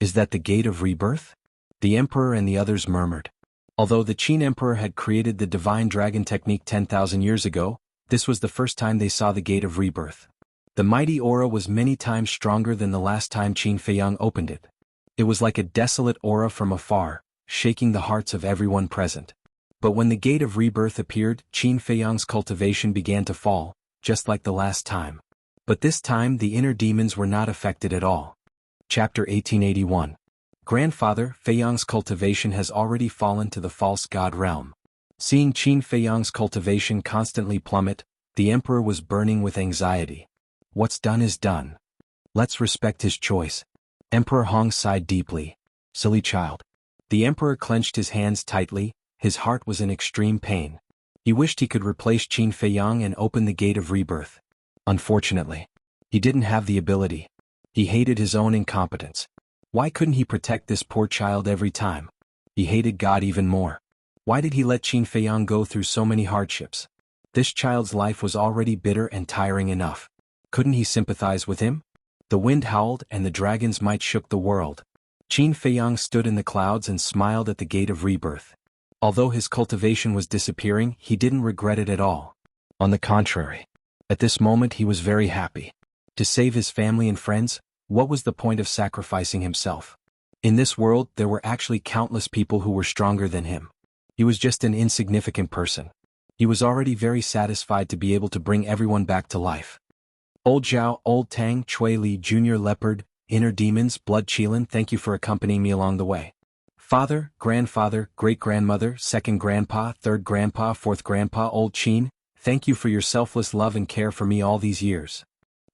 "Is that the gate of rebirth?" the Emperor and the others murmured. Although the Qin Emperor had created the divine dragon technique 10,000 years ago, this was the first time they saw the gate of rebirth. The mighty aura was many times stronger than the last time Qin Feiyang opened it. It was like a desolate aura from afar, shaking the hearts of everyone present. But when the gate of rebirth appeared, Qin Feiyang's cultivation began to fall, just like the last time. But this time the inner demons were not affected at all. Chapter 1881. Grandfather, Feiyang's cultivation has already fallen to the false god realm. Seeing Qin Feiyang's cultivation constantly plummet, the Emperor was burning with anxiety. What's done is done. Let's respect his choice. Emperor Hong sighed deeply. Silly child. The Emperor clenched his hands tightly. His heart was in extreme pain. He wished he could replace Qin Feiyang and open the gate of rebirth. Unfortunately, he didn't have the ability. He hated his own incompetence. Why couldn't he protect this poor child every time? He hated God even more. Why did he let Qin Feiyang go through so many hardships? This child's life was already bitter and tiring enough. Couldn't he sympathize with him? The wind howled and the dragon's might shook the world. Qin Feiyang stood in the clouds and smiled at the gate of rebirth. Although his cultivation was disappearing, he didn't regret it at all. On the contrary, at this moment he was very happy. To save his family and friends, what was the point of sacrificing himself? In this world, there were actually countless people who were stronger than him. He was just an insignificant person. He was already very satisfied to be able to bring everyone back to life. Old Zhao, Old Tang, Chui Li, Junior Leopard, Inner Demons, Blood Qilin, thank you for accompanying me along the way. Father, grandfather, great-grandmother, second grandpa, third grandpa, fourth grandpa, old Qin, thank you for your selfless love and care for me all these years.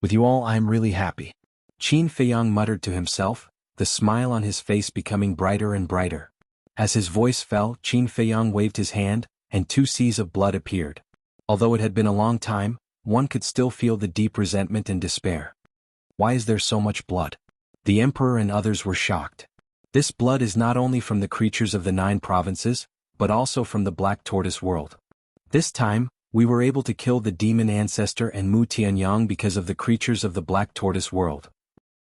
With you all I am really happy. Qin Feiyang muttered to himself, the smile on his face becoming brighter and brighter. As his voice fell, Qin Feiyang waved his hand, and 2 seas of blood appeared. Although it had been a long time, one could still feel the deep resentment and despair. Why is there so much blood? The emperor and others were shocked. This blood is not only from the creatures of the 9 provinces, but also from the Black Tortoise world. This time, we were able to kill the demon ancestor and Mu Tianyang because of the creatures of the Black Tortoise world.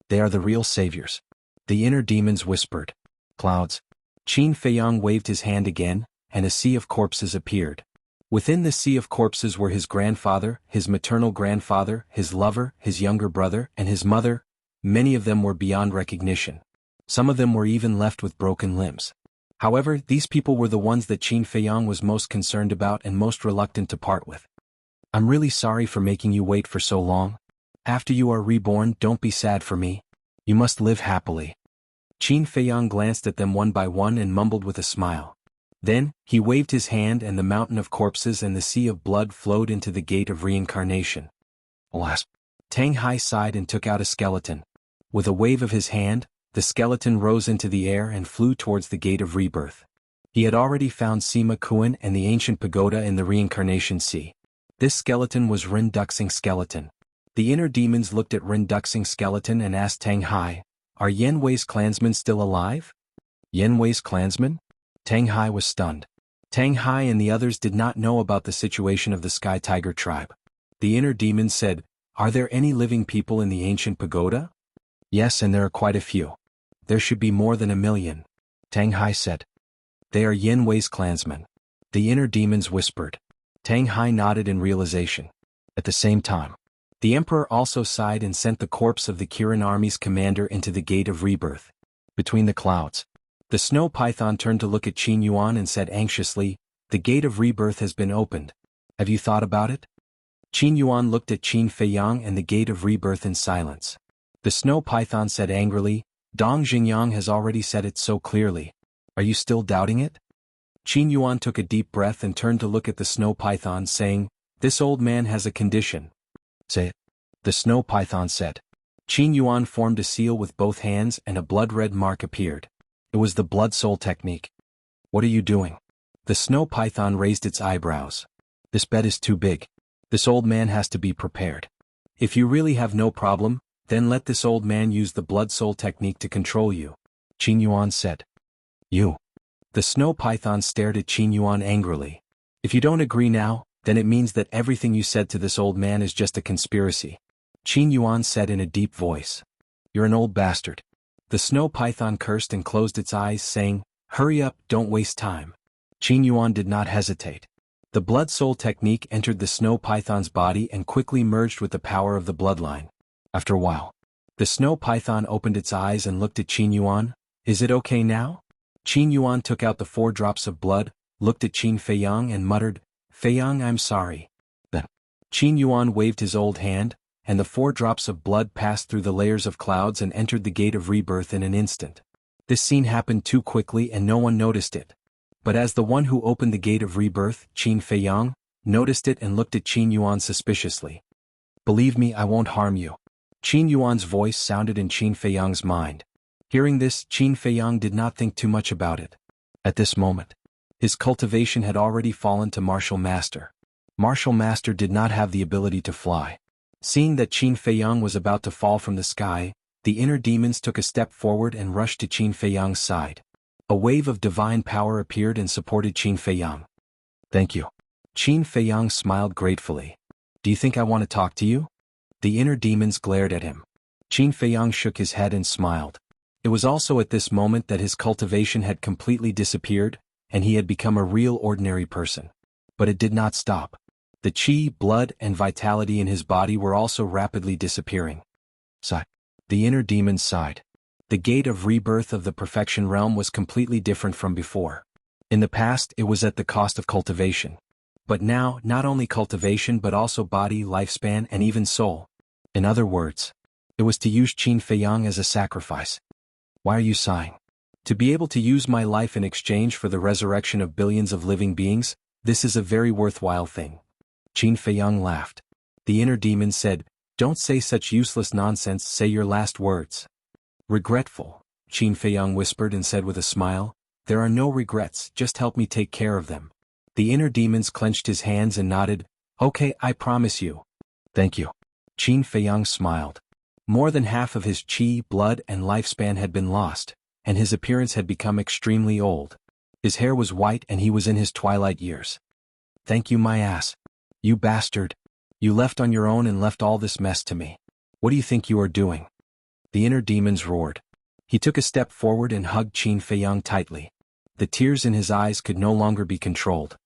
They are the real saviors. The inner demons whispered. Clouds. Qin Feiyang waved his hand again, and a sea of corpses appeared. Within the sea of corpses were his grandfather, his maternal grandfather, his lover, his younger brother, and his mother. Many of them were beyond recognition. Some of them were even left with broken limbs. However, these people were the ones that Qin Feiyang was most concerned about and most reluctant to part with. I'm really sorry for making you wait for so long. After you are reborn, don't be sad for me. You must live happily. Qin Feiyang glanced at them one by one and mumbled with a smile. Then, he waved his hand and the mountain of corpses and the sea of blood flowed into the gate of reincarnation. Alas! Tang Hai sighed and took out a skeleton. With a wave of his hand, the skeleton rose into the air and flew towards the gate of rebirth. He had already found Sima Kuan and the ancient pagoda in the reincarnation sea. This skeleton was Rin Duxing's skeleton. The inner demons looked at Rin Duxing's skeleton and asked Tang Hai, "Are Yen Wei's clansmen still alive?" Yen Wei's clansmen? Tang Hai was stunned. Tang Hai and the others did not know about the situation of the Sky Tiger tribe. The inner demons said, "Are there any living people in the ancient pagoda?" "Yes, and there are quite a few. There should be more than 1 million. Tang Hai said. "They are Yen Wei's clansmen." The inner demons whispered. Tang Hai nodded in realization. At the same time, the emperor also sighed and sent the corpse of the Kirin army's commander into the gate of rebirth. Between the clouds, the snow python turned to look at Qin Yuan and said anxiously, "The gate of rebirth has been opened. Have you thought about it?" Qin Yuan looked at Qin Feiyang and the gate of rebirth in silence. The snow python said angrily, "Dong Xingyang has already said it so clearly. Are you still doubting it?" Qin Yuan took a deep breath and turned to look at the snow python saying, "This old man has a condition." "Say it." The snow python said. Qin Yuan formed a seal with both hands and a blood-red mark appeared. It was the blood soul technique. "What are you doing?" The snow python raised its eyebrows. "This bed is too big. This old man has to be prepared. If you really have no problem, then let this old man use the blood soul technique to control you," Qin Yuan said. "You." The snow python stared at Qin Yuan angrily. "If you don't agree now, then it means that everything you said to this old man is just a conspiracy," Qin Yuan said in a deep voice. "You're an old bastard." The snow python cursed and closed its eyes saying, "Hurry up, don't waste time." Qin Yuan did not hesitate. The blood soul technique entered the snow python's body and quickly merged with the power of the bloodline. After a while, the snow python opened its eyes and looked at Qin Yuan. "Is it okay now?" Qin Yuan took out the 4 drops of blood, looked at Qin Feiyang and muttered, "Feiyang, I'm sorry." Then, Qin Yuan waved his old hand, and the 4 drops of blood passed through the layers of clouds and entered the gate of rebirth in an instant. This scene happened too quickly and no one noticed it. But as the one who opened the gate of rebirth, Qin Feiyang, noticed it and looked at Qin Yuan suspiciously. "Believe me, I won't harm you." Qin Yuan's voice sounded in Qin Feiyang's mind. Hearing this, Qin Feiyang did not think too much about it. At this moment, his cultivation had already fallen to Martial Master. Martial Master did not have the ability to fly. Seeing that Qin Feiyang was about to fall from the sky, the inner demons took a step forward and rushed to Qin Feiyang's side. A wave of divine power appeared and supported Qin Feiyang. "Thank you." Qin Feiyang smiled gratefully. "Do you think I want to talk to you?" The inner demons glared at him. Qin Feiyang shook his head and smiled. It was also at this moment that his cultivation had completely disappeared, and he had become a real ordinary person. But it did not stop. The qi, blood, and vitality in his body were also rapidly disappearing. Sigh. The inner demons sighed. The gate of rebirth of the perfection realm was completely different from before. In the past, it was at the cost of cultivation. But now, not only cultivation but also body, lifespan, and even soul. In other words, it was to use Qin Feiyang as a sacrifice. "Why are you sighing?" "To be able to use my life in exchange for the resurrection of billions of living beings, this is a very worthwhile thing." Qin Feiyang laughed. The inner demon said, Don't say such useless nonsense, say your last words. Regretful, Qin Feiyang whispered and said with a smile, there are no regrets, just help me take care of them. The inner demons clenched his hands and nodded, okay, I promise you. Thank you. Qin Feiyang smiled. More than half of his qi, blood and lifespan had been lost, and his appearance had become extremely old. His hair was white and he was in his twilight years. Thank you, my ass. You bastard. You left on your own and left all this mess to me. What do you think you are doing? The inner demons roared. He took a step forward and hugged Qin Feiyang tightly. The tears in his eyes could no longer be controlled.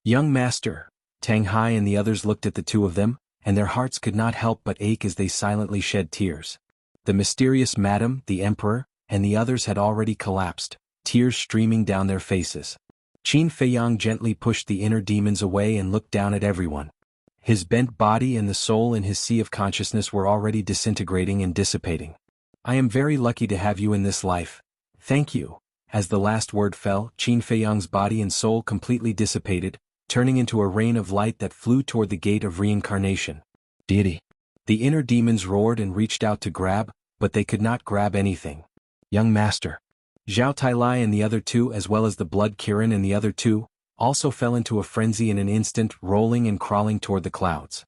Young master, Tang Hai and the others looked at the two of them, and their hearts could not help but ache as they silently shed tears. The mysterious madam, the emperor, and the others had already collapsed, tears streaming down their faces. Qin Feiyang gently pushed the inner demons away and looked down at everyone. His bent body and the soul in his sea of consciousness were already disintegrating and dissipating. I am very lucky to have you in this life. Thank you. As the last word fell, Qin Feiyang's body and soul completely dissipated, turning into a rain of light that flew toward the gate of reincarnation. Deity. The inner demons roared and reached out to grab, but they could not grab anything. Young master. Zhao Tailai and the other two, as well as the blood Kirin and the other two, also fell into a frenzy in an instant, rolling and crawling toward the clouds.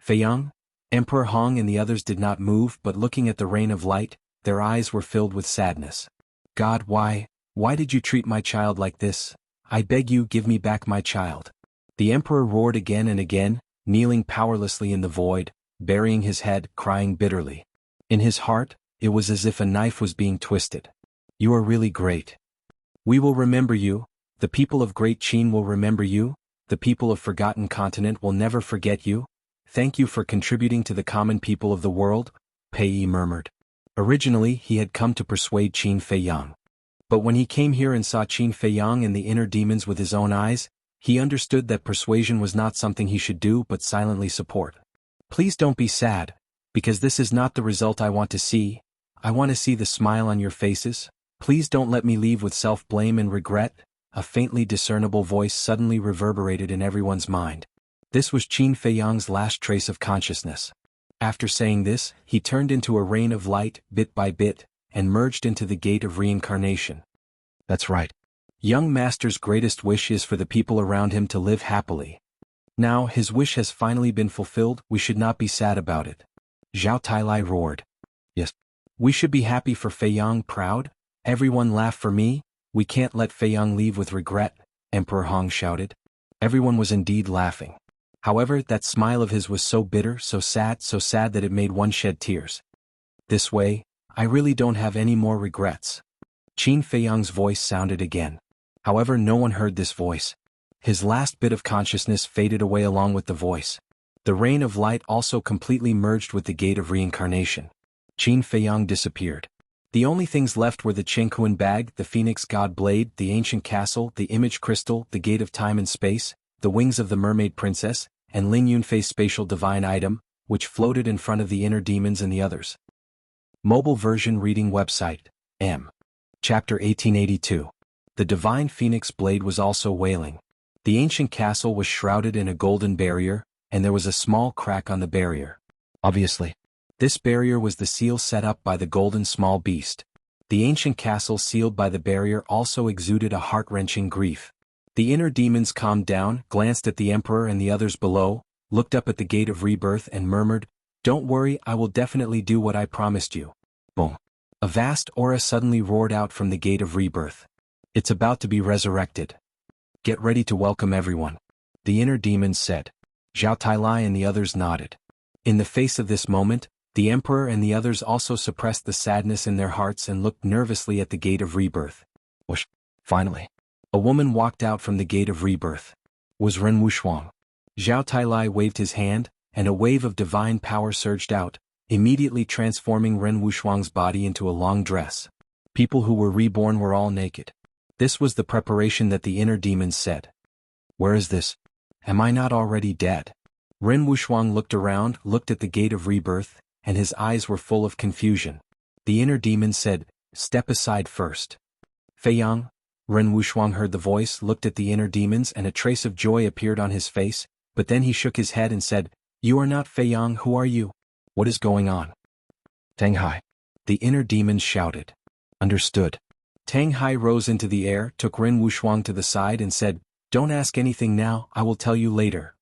Feiyang, Emperor Hong and the others did not move, but looking at the rain of light, their eyes were filled with sadness. God, why did you treat my child like this? I beg you, give me back my child. The emperor roared again and again, kneeling powerlessly in the void, burying his head, crying bitterly. In his heart, it was as if a knife was being twisted. You are really great. We will remember you, the people of Great Qin will remember you, the people of Forgotten Continent will never forget you. Thank you for contributing to the common people of the world, Pei Yi murmured. Originally he had come to persuade Qin Feiyang. But when he came here and saw Qin Feiyang and the inner demons with his own eyes, he understood that persuasion was not something he should do but silently support. Please don't be sad, because this is not the result I want to see. I want to see the smile on your faces. Please don't let me leave with self-blame and regret. A faintly discernible voice suddenly reverberated in everyone's mind. This was Qin Feiyang's last trace of consciousness. After saying this, he turned into a rain of light, bit by bit, and merged into the gate of reincarnation. That's right. Young master's greatest wish is for the people around him to live happily. Now his wish has finally been fulfilled, we should not be sad about it. Zhao Tailai roared. Yes. We should be happy for Feiyang, proud. Everyone laugh for me. We can't let Feiyang leave with regret, Emperor Hong shouted. Everyone was indeed laughing. However, that smile of his was so bitter, so sad that it made one shed tears. This way, I really don't have any more regrets. Qin Feiyang's voice sounded again. However, no one heard this voice. His last bit of consciousness faded away along with the voice. The rain of light also completely merged with the gate of reincarnation. Qin Feiyang disappeared. The only things left were the Chenghuan bag, the Phoenix God blade, the ancient castle, the image crystal, the gate of time and space, the wings of the mermaid princess, and Ling Yunfei's spatial divine item, which floated in front of the inner demons and the others. Mobile version reading website, M. Chapter 1882. The divine phoenix blade was also wailing. The ancient castle was shrouded in a golden barrier, and there was a small crack on the barrier. Obviously, this barrier was the seal set up by the golden small beast. The ancient castle sealed by the barrier also exuded a heart-wrenching grief. The inner demons calmed down, glanced at the emperor and the others below, looked up at the gate of rebirth and murmured, "Don't worry, I will definitely do what I promised you." Boom. A vast aura suddenly roared out from the gate of rebirth. It's about to be resurrected. Get ready to welcome everyone. The inner demons said. Zhao Tailai and the others nodded. In the face of this moment, the emperor and the others also suppressed the sadness in their hearts and looked nervously at the gate of rebirth. Whoosh. Finally, a woman walked out from the gate of rebirth. Was Ren Wushuang. Zhao Tailai waved his hand, and a wave of divine power surged out, immediately transforming Ren Wushuang's body into a long dress. People who were reborn were all naked. This was the preparation that the inner demons said. Where is this? Am I not already dead? Ren Wushuang looked around, looked at the gate of rebirth, and his eyes were full of confusion. The inner demon said, "Step aside first." Feiyang. Ren Wushuang heard the voice, looked at the inner demons, and a trace of joy appeared on his face, but then he shook his head and said, "You are not Feiyang, who are you?" What is going on? Tang Hai. The inner demons shouted. Understood. Tang Hai rose into the air, took Ren Wushuang to the side and said, "Don't ask anything now, I will tell you later."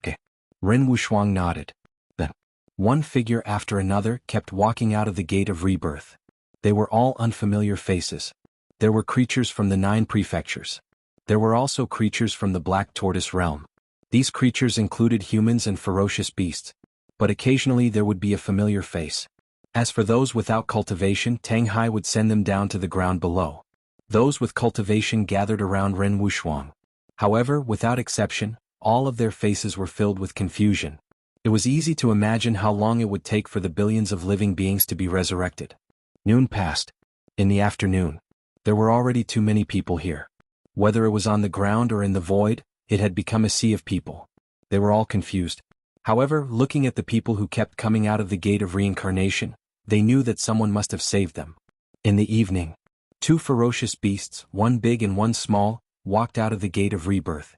Okay. Ren Wushuang nodded. Then, one figure after another kept walking out of the gate of rebirth. They were all unfamiliar faces. There were creatures from the 9 prefectures. There were also creatures from the Black Tortoise realm. These creatures included humans and ferocious beasts. But occasionally there would be a familiar face. As for those without cultivation, Tang Hai would send them down to the ground below. Those with cultivation gathered around Ren Wushuang. However, without exception, all of their faces were filled with confusion. It was easy to imagine how long it would take for the billions of living beings to be resurrected. Noon passed. In the afternoon, there were already too many people here. Whether it was on the ground or in the void, it had become a sea of people. They were all confused. However, looking at the people who kept coming out of the gate of reincarnation, they knew that someone must have saved them. In the evening, 2 ferocious beasts, one big and one small, walked out of the gate of rebirth.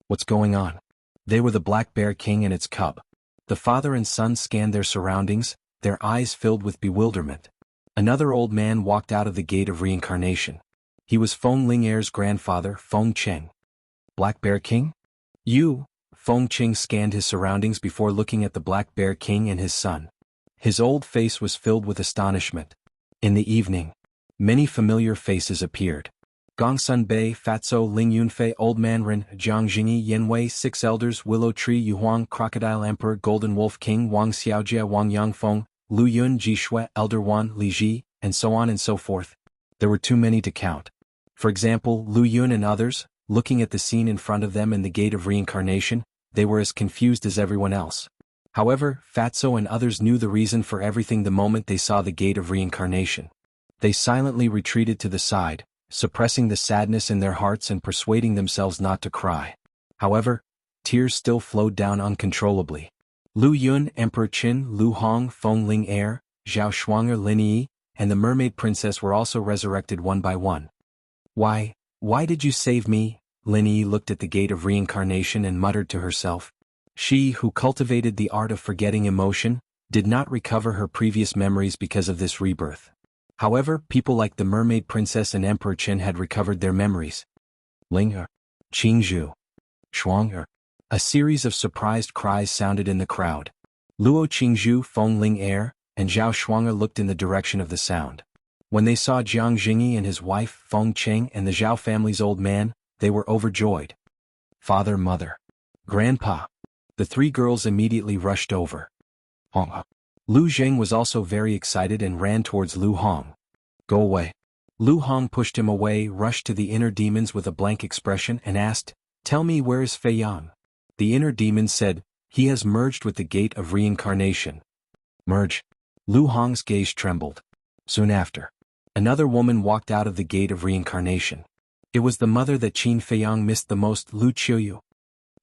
What's going on? They were the Black Bear King and its cub. The father and son scanned their surroundings, their eyes filled with bewilderment. Another old man walked out of the gate of reincarnation. He was Feng Ling'er's grandfather, Feng Cheng. Black Bear King? You? Feng Cheng scanned his surroundings before looking at the Black Bear King and his son. His old face was filled with astonishment. In the evening, many familiar faces appeared. Gongsun Bei, Fatso, Ling Yunfei, Old Man Ren, Jiang Jingyi, Yanwei, 6 Elders, Willow Tree, Yuhuang, Crocodile Emperor, Golden Wolf King, Wang Xiaojia, Wang Yangfeng, Lu Yun, Ji Shui, Elder Wan, Li Ji, and so on and so forth. There were too many to count. For example, Lu Yun and others, looking at the scene in front of them in the gate of reincarnation, they were as confused as everyone else. However, Fatso and others knew the reason for everything the moment they saw the gate of reincarnation. They silently retreated to the side, suppressing the sadness in their hearts and persuading themselves not to cry. However, tears still flowed down uncontrollably. Lu Yun, Emperor Qin, Lu Hong, Feng Ling'er, Zhao Shuanger, Lin Yi, and the Mermaid Princess were also resurrected one by one. Why did you save me? Lin Yi looked at the gate of reincarnation and muttered to herself. She, who cultivated the art of forgetting emotion, did not recover her previous memories because of this rebirth. However, people like the Mermaid Princess and Emperor Qin had recovered their memories. Ling Qingzhu, Shuang A series of surprised cries sounded in the crowd. Luo Qingzhu, Feng Ling'er, and Zhao Shuanger looked in the direction of the sound. When they saw Jiang Jingyi and his wife, Feng Cheng, and the Zhao family's old man, they were overjoyed. Father, mother, grandpa. The 3 girls immediately rushed over. Lu Zheng was also very excited and ran towards Lu Hong. Go away. Lu Hong pushed him away, rushed to the inner demons with a blank expression and asked, "Tell me, where is Fei Yang?" The inner demons said, "He has merged with the gate of reincarnation." Merge. Lu Hong's gaze trembled. Soon after, another woman walked out of the gate of reincarnation. It was the mother that Qin Fei Yang missed the most, Lu Qiuyu.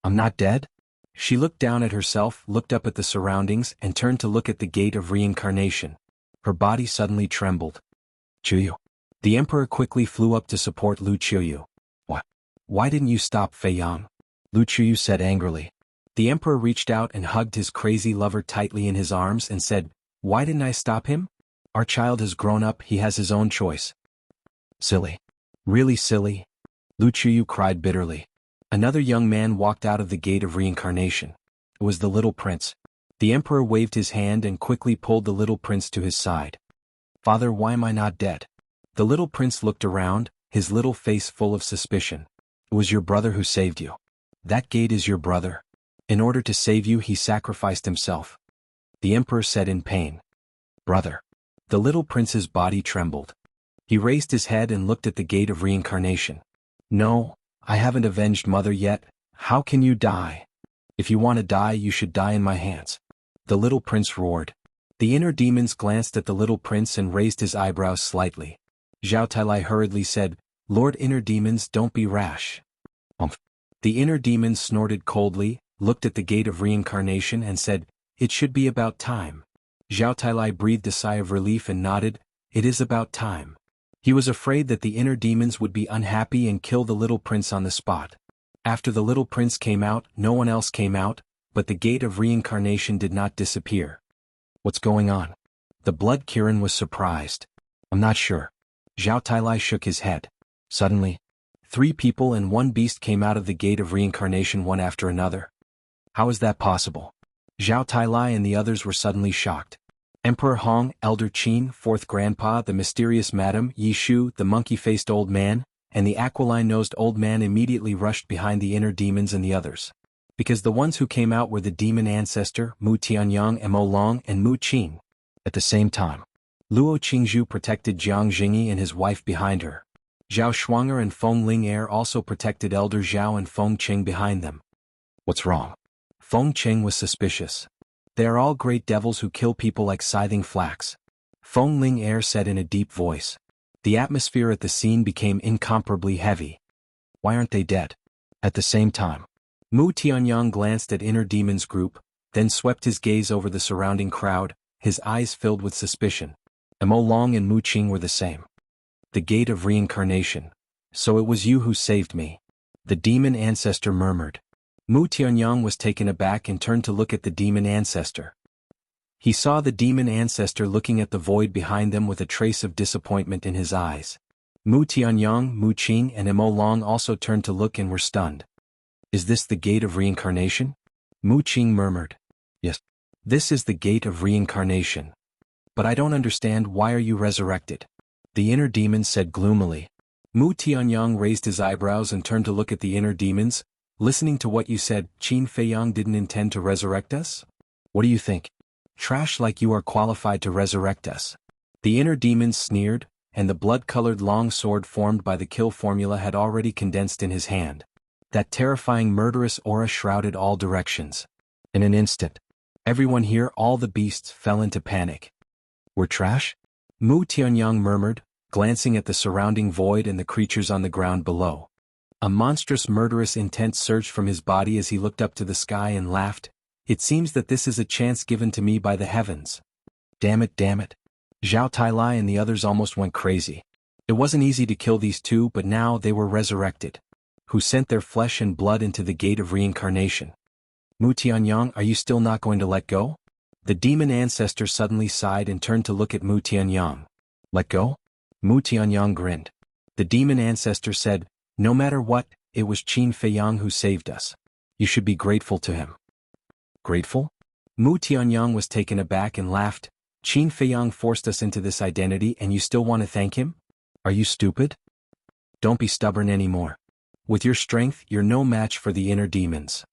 I'm not dead? She looked down at herself, looked up at the surroundings, and turned to look at the gate of reincarnation. Her body suddenly trembled. Qiuyu. The emperor quickly flew up to support Lu Qiuyu. What? Why didn't you stop Fei Yang? Lu Qiuyu said angrily. The emperor reached out and hugged his crazy lover tightly in his arms and said, "Why didn't I stop him? Our child has grown up, he has his own choice." Silly. Really silly. Lu Qiuyu cried bitterly. Another young man walked out of the gate of reincarnation. It was the little prince. The emperor waved his hand and quickly pulled the little prince to his side. Father, why am I not dead? The little prince looked around, his little face full of suspicion. It was your brother who saved you. That gate is your brother. In order to save you, he sacrificed himself. The emperor said in pain. Brother. The little prince's body trembled. He raised his head and looked at the gate of reincarnation. No, I haven't avenged mother yet. How can you die? If you want to die, you should die in my hands. The little prince roared. The inner demons glanced at the little prince and raised his eyebrows slightly. Zhao Tailai hurriedly said, Lord inner demons, don't be rash. The inner demons snorted coldly, looked at the gate of reincarnation and said, it should be about time. Zhao Tailai breathed a sigh of relief and nodded, it is about time. He was afraid that the inner demons would be unhappy and kill the little prince on the spot. After the little prince came out, no one else came out, but the gate of reincarnation did not disappear. What's going on? The blood Kirin was surprised. I'm not sure. Zhao Tailai shook his head. Suddenly, 3 people and 1 beast came out of the gate of reincarnation one after another. How is that possible? Zhao Tailai and the others were suddenly shocked. Emperor Hong, Elder Qin, 4th Grandpa, the mysterious Madam Yi Shu, the monkey-faced old man, and the aquiline-nosed old man immediately rushed behind the inner demons and the others. Because the ones who came out were the demon ancestor, Mu Tianyang, Mo Long, and Mu Qing. At the same time, Luo Qingzhu protected Jiang Jingyi and his wife behind her. Zhao Shuanger and Feng Ling'er also protected Elder Zhao and Feng Qing behind them. What's wrong? Feng Qing was suspicious. They are all great devils who kill people like scything flax. Feng Ling'er said in a deep voice. The atmosphere at the scene became incomparably heavy. Why aren't they dead? At the same time, Mu Tianyang glanced at Inner Demon's group, then swept his gaze over the surrounding crowd, his eyes filled with suspicion. Mo Long and Mu Qing were the same. The gate of reincarnation. So it was you who saved me. The demon ancestor murmured. Mu Tianyang was taken aback and turned to look at the demon ancestor. He saw the demon ancestor looking at the void behind them with a trace of disappointment in his eyes. Mu Tianyang, Mu Qing, and Mo Long also turned to look and were stunned. Is this the gate of reincarnation? Mu Qing murmured. Yes. This is the gate of reincarnation. But I don't understand, why are you resurrected? The inner demon said gloomily. Mu Tianyang raised his eyebrows and turned to look at the inner demons. Listening to what you said, Qin Feiyang didn't intend to resurrect us? What do you think? Trash like you are qualified to resurrect us. The inner demons sneered, and the blood-colored long sword formed by the kill formula had already condensed in his hand. That terrifying murderous aura shrouded all directions. In an instant, everyone here, all the beasts, fell into panic. We're trash? Mu Tianyang murmured, glancing at the surrounding void and the creatures on the ground below. A monstrous murderous intent surged from his body as he looked up to the sky and laughed. It seems that this is a chance given to me by the heavens. Damn it, damn it. Zhao Tailai and the others almost went crazy. It wasn't easy to kill these 2, but now they were resurrected. Who sent their flesh and blood into the gate of reincarnation? Mu Tianyang, are you still not going to let go? The demon ancestor suddenly sighed and turned to look at Mu Tianyang. Let go? Mu Tianyang grinned. The demon ancestor said, no matter what, it was Qin Feiyang who saved us. You should be grateful to him. Grateful? Mu Tianyang was taken aback and laughed. Qin Feiyang forced us into this identity and you still want to thank him? Are you stupid? Don't be stubborn anymore. With your strength, you're no match for the inner demons.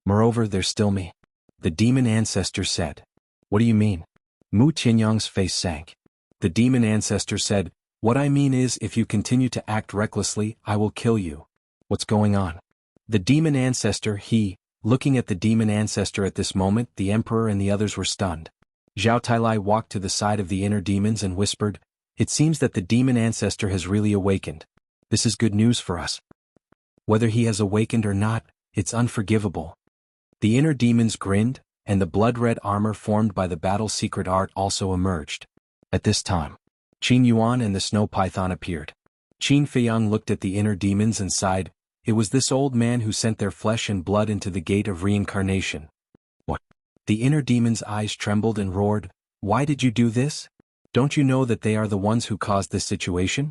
Moreover, there's still me. The demon ancestor said. What do you mean? Mu Tianyang's face sank. The demon ancestor said, what I mean is, if you continue to act recklessly, I will kill you. What's going on? The demon ancestor, looking at the demon ancestor at this moment, the emperor and the others were stunned. Zhao Tailai walked to the side of the inner demons and whispered, it seems that the demon ancestor has really awakened. This is good news for us. Whether he has awakened or not, it's unforgivable. The inner demons grinned, and the blood-red armor formed by the battle's secret art also emerged. At this time, Qin Yuan and the snow python appeared. Qin Feiyang looked at the inner demons and sighed. It was this old man who sent their flesh and blood into the gate of reincarnation. What? The inner demon's eyes trembled and roared, why did you do this? Don't you know that they are the ones who caused this situation?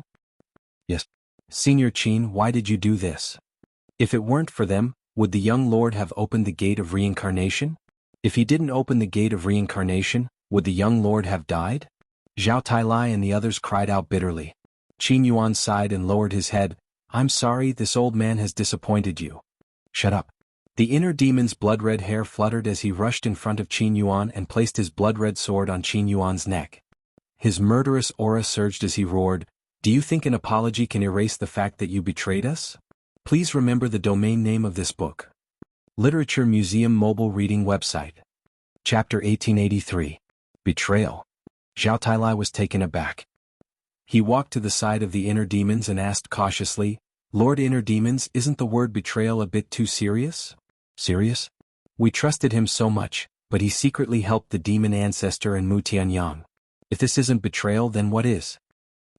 Yes. Senior Qin, why did you do this? If it weren't for them, would the young lord have opened the gate of reincarnation? If he didn't open the gate of reincarnation, would the young lord have died? Zhao Tailai and the others cried out bitterly. Qin Yuan sighed and lowered his head. I'm sorry, this old man has disappointed you. Shut up. The inner demon's blood-red hair fluttered as he rushed in front of Qin Yuan and placed his blood-red sword on Qin Yuan's neck. His murderous aura surged as he roared, do you think an apology can erase the fact that you betrayed us? Please remember the domain name of this book. Literature Museum Mobile Reading Website. Chapter 1883. Betrayal. Zhao Tailai was taken aback. He walked to the side of the inner demons and asked cautiously, Lord Inner Demons, isn't the word betrayal a bit too serious? Serious? We trusted him so much, but he secretly helped the demon ancestor and Mu Tianyang. If this isn't betrayal, then what is?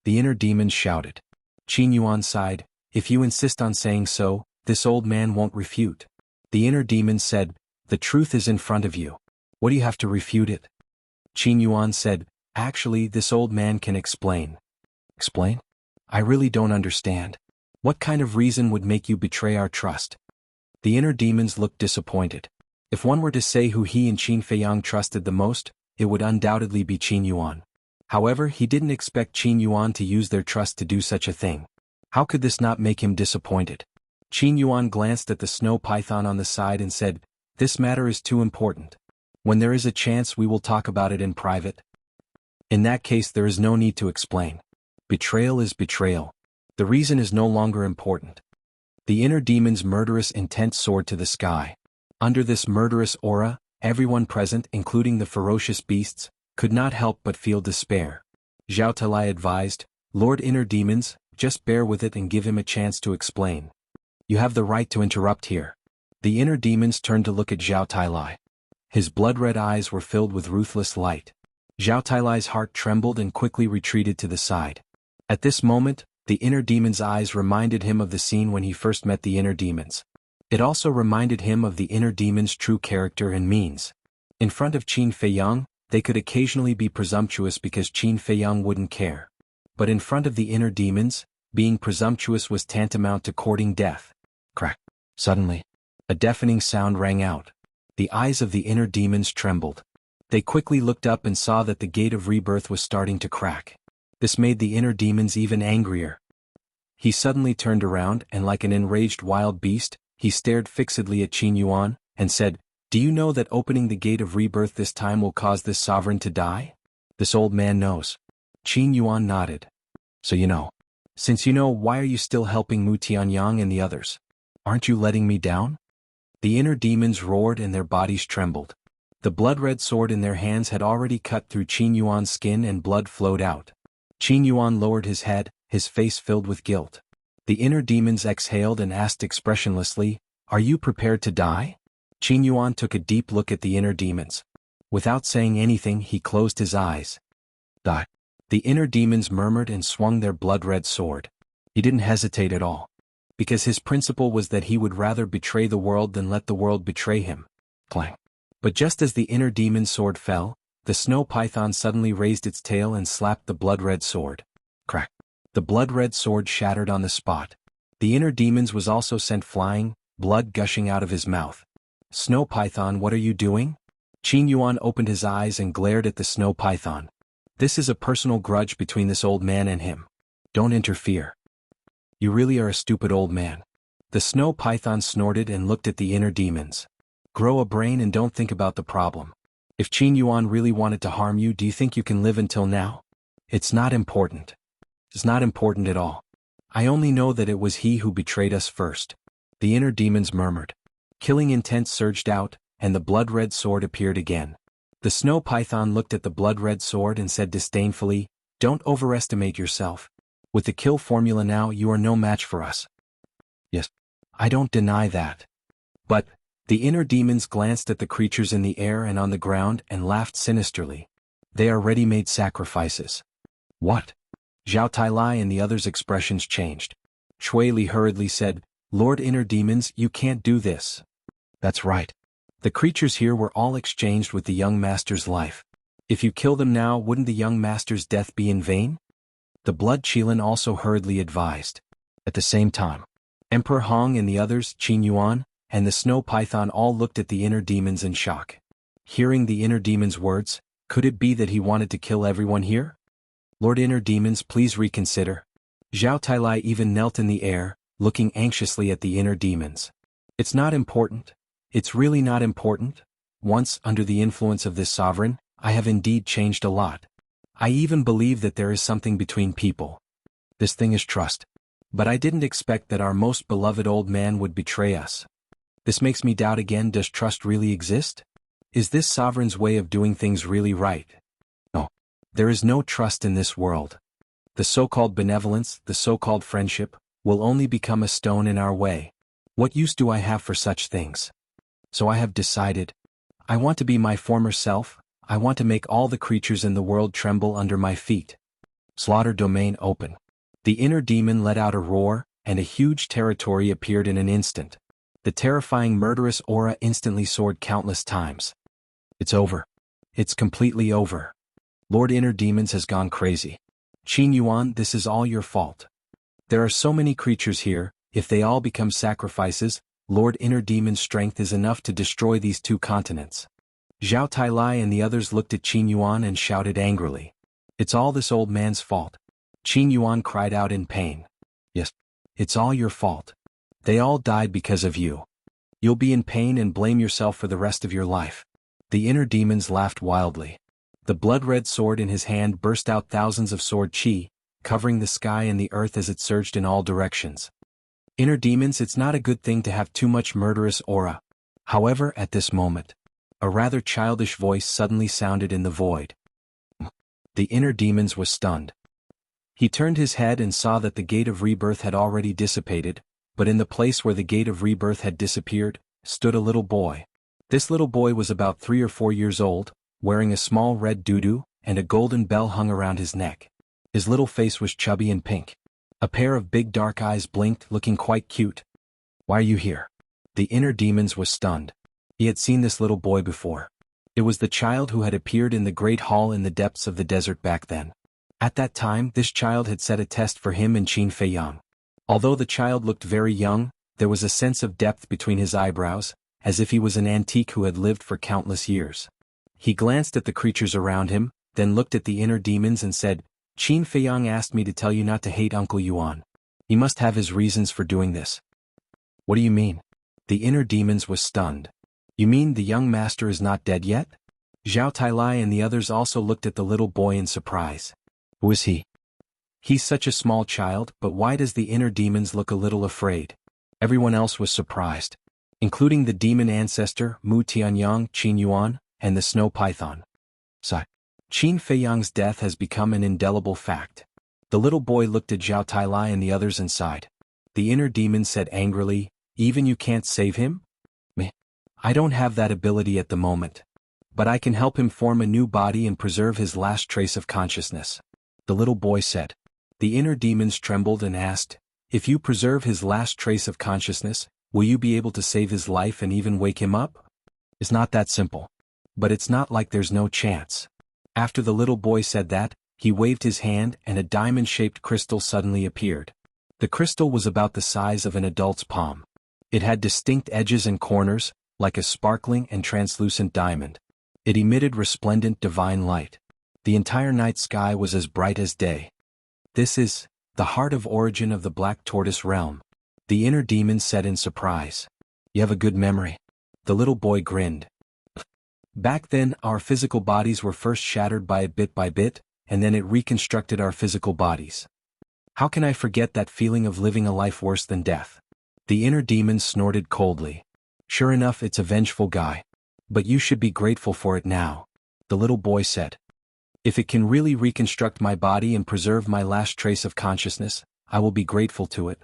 The inner demons shouted. Qin Yuan sighed, if you insist on saying so, this old man won't refute. The inner demons said, the truth is in front of you. What do you have to refute it? Qin Yuan said, actually, this old man can explain. Explain? I really don't understand. What kind of reason would make you betray our trust? The inner demons looked disappointed. If one were to say who he and Qin Feiyang trusted the most, it would undoubtedly be Qin Yuan. However, he didn't expect Qin Yuan to use their trust to do such a thing. How could this not make him disappointed? Qin Yuan glanced at the snow python on the side and said, this matter is too important. When there is a chance we will talk about it in private. In that case there is no need to explain. Betrayal is betrayal. The reason is no longer important. The inner demon's murderous intent soared to the sky. Under this murderous aura, everyone present, including the ferocious beasts, could not help but feel despair. Zhao Talai advised, Lord Inner Demons, just bear with it and give him a chance to explain. You have the right to interrupt here. The inner demons turned to look at Zhao Talai. His blood-red eyes were filled with ruthless light. Zhao Talai's heart trembled and quickly retreated to the side. At this moment, the inner demon's eyes reminded him of the scene when he first met the inner demons. It also reminded him of the inner demon's true character and means. In front of Qin Feiyang, they could occasionally be presumptuous because Qin Feiyang wouldn't care. But in front of the inner demons, being presumptuous was tantamount to courting death. Crack. Suddenly, a deafening sound rang out. The eyes of the inner demons trembled. They quickly looked up and saw that the gate of rebirth was starting to crack. This made the inner demons even angrier. He suddenly turned around and like an enraged wild beast, he stared fixedly at Qin Yuan, and said, do you know that opening the gate of rebirth this time will cause this sovereign to die? This old man knows. Qin Yuan nodded. So you know. Since you know, why are you still helping Mu Tianyang and the others? Aren't you letting me down? The inner demons roared and their bodies trembled. The blood-red sword in their hands had already cut through Qin Yuan's skin and blood flowed out. Qin Yuan lowered his head, his face filled with guilt. The inner demons exhaled and asked expressionlessly, are you prepared to die? Qin Yuan took a deep look at the inner demons. Without saying anything, he closed his eyes. Die. The inner demons murmured and swung their blood-red sword. He didn't hesitate at all. Because his principle was that he would rather betray the world than let the world betray him. Clang. But just as the inner demon's sword fell, the snow python suddenly raised its tail and slapped the blood-red sword. Crack. The blood-red sword shattered on the spot. The inner demons was also sent flying, blood gushing out of his mouth. Snow python, what are you doing? Qin Yuan opened his eyes and glared at the snow python. This is a personal grudge between this old man and him. Don't interfere. You really are a stupid old man. The snow python snorted and looked at the inner demons. Grow a brain and don't think about the problem. If Qin Yuan really wanted to harm you, do you think you can live until now? It's not important. It's not important at all. I only know that it was he who betrayed us first. The inner demons murmured. Killing intent surged out, and the blood-red sword appeared again. The snow python looked at the blood-red sword and said disdainfully, don't overestimate yourself. With the kill formula now, you are no match for us. Yes, I don't deny that. But, the inner demons glanced at the creatures in the air and on the ground and laughed sinisterly. They are ready-made sacrifices. What? Zhao Tailai and the others' expressions changed. Shui Li hurriedly said, Lord Inner Demons, you can't do this. That's right. The creatures here were all exchanged with the young master's life. If you kill them now, wouldn't the young master's death be in vain? The Blood Qilin also hurriedly advised. At the same time, Emperor Hong and the others, Qin Yuan, and the snow python all looked at the inner demons in shock. Hearing the inner demon's words, could it be that he wanted to kill everyone here? Lord Inner Demons, please reconsider. Zhao Tailai even knelt in the air, looking anxiously at the inner demons. It's not important. It's really not important. Once, under the influence of this sovereign, I have indeed changed a lot. I even believe that there is something between people. This thing is trust. But I didn't expect that our most beloved old man would betray us. This makes me doubt again, does trust really exist? Is this sovereign's way of doing things really right? No. There is no trust in this world. The so-called benevolence, the so-called friendship, will only become a stone in our way. What use do I have for such things? So I have decided. I want to be my former self. I want to make all the creatures in the world tremble under my feet. Slaughter domain open. The inner demon let out a roar, and a huge territory appeared in an instant. The terrifying murderous aura instantly soared countless times. It's over. It's completely over. Lord Inner Demons has gone crazy. Qin Yuan, this is all your fault. There are so many creatures here, if they all become sacrifices, Lord Inner Demon's strength is enough to destroy these 2 continents. Zhao Tailai and the others looked at Qin Yuan and shouted angrily. It's all this old man's fault. Qin Yuan cried out in pain. Yes, it's all your fault. They all died because of you. You'll be in pain and blame yourself for the rest of your life. The Inner Demons laughed wildly. The blood-red sword in his hand burst out thousands of sword chi, covering the sky and the earth as it surged in all directions. Inner Demons, it's not a good thing to have too much murderous aura. However, at this moment, a rather childish voice suddenly sounded in the void. The Inner Demons was stunned. He turned his head and saw that the Gate of Rebirth had already dissipated, but in the place where the Gate of Rebirth had disappeared, stood a little boy. This little boy was about 3 or 4 years old, wearing a small red doo-doo, and a golden bell hung around his neck. His little face was chubby and pink. A pair of big dark eyes blinked, looking quite cute. Why are you here? The Inner Demons was stunned. He had seen this little boy before. It was the child who had appeared in the great hall in the depths of the desert back then. At that time, this child had set a test for him and Qin Feiyang. Although the child looked very young, there was a sense of depth between his eyebrows, as if he was an antique who had lived for countless years. He glanced at the creatures around him, then looked at the Inner Demons and said, Qin Feiyang asked me to tell you not to hate Uncle Yuan. He must have his reasons for doing this. What do you mean? The Inner Demons was stunned. You mean the young master is not dead yet? Zhao Tailai and the others also looked at the little boy in surprise. Who is he? He's such a small child, but why does the Inner Demons look a little afraid? Everyone else was surprised, including the demon ancestor, Mu Tianyang, Qin Yuan, and the snow python. Sigh. Qin Feiyang's death has become an indelible fact. The little boy looked at Zhao Tailai and the others and sighed. The Inner Demon said angrily, even you can't save him? Meh. I don't have that ability at the moment. But I can help him form a new body and preserve his last trace of consciousness. The little boy said. The Inner Demons trembled and asked, if you preserve his last trace of consciousness, will you be able to save his life and even wake him up? It's not that simple. But it's not like there's no chance. After the little boy said that, he waved his hand and a diamond-shaped crystal suddenly appeared. The crystal was about the size of an adult's palm. It had distinct edges and corners, like a sparkling and translucent diamond. It emitted resplendent divine light. The entire night sky was as bright as day. This is the heart of origin of the Black Tortoise realm. The Inner Demon said in surprise. You have a good memory. The little boy grinned. Back then, our physical bodies were first shattered by bit, and then it reconstructed our physical bodies. How can I forget that feeling of living a life worse than death? The Inner Demon snorted coldly. Sure enough, it's a vengeful guy. But you should be grateful for it now. The little boy said. If it can really reconstruct my body and preserve my last trace of consciousness, I will be grateful to it.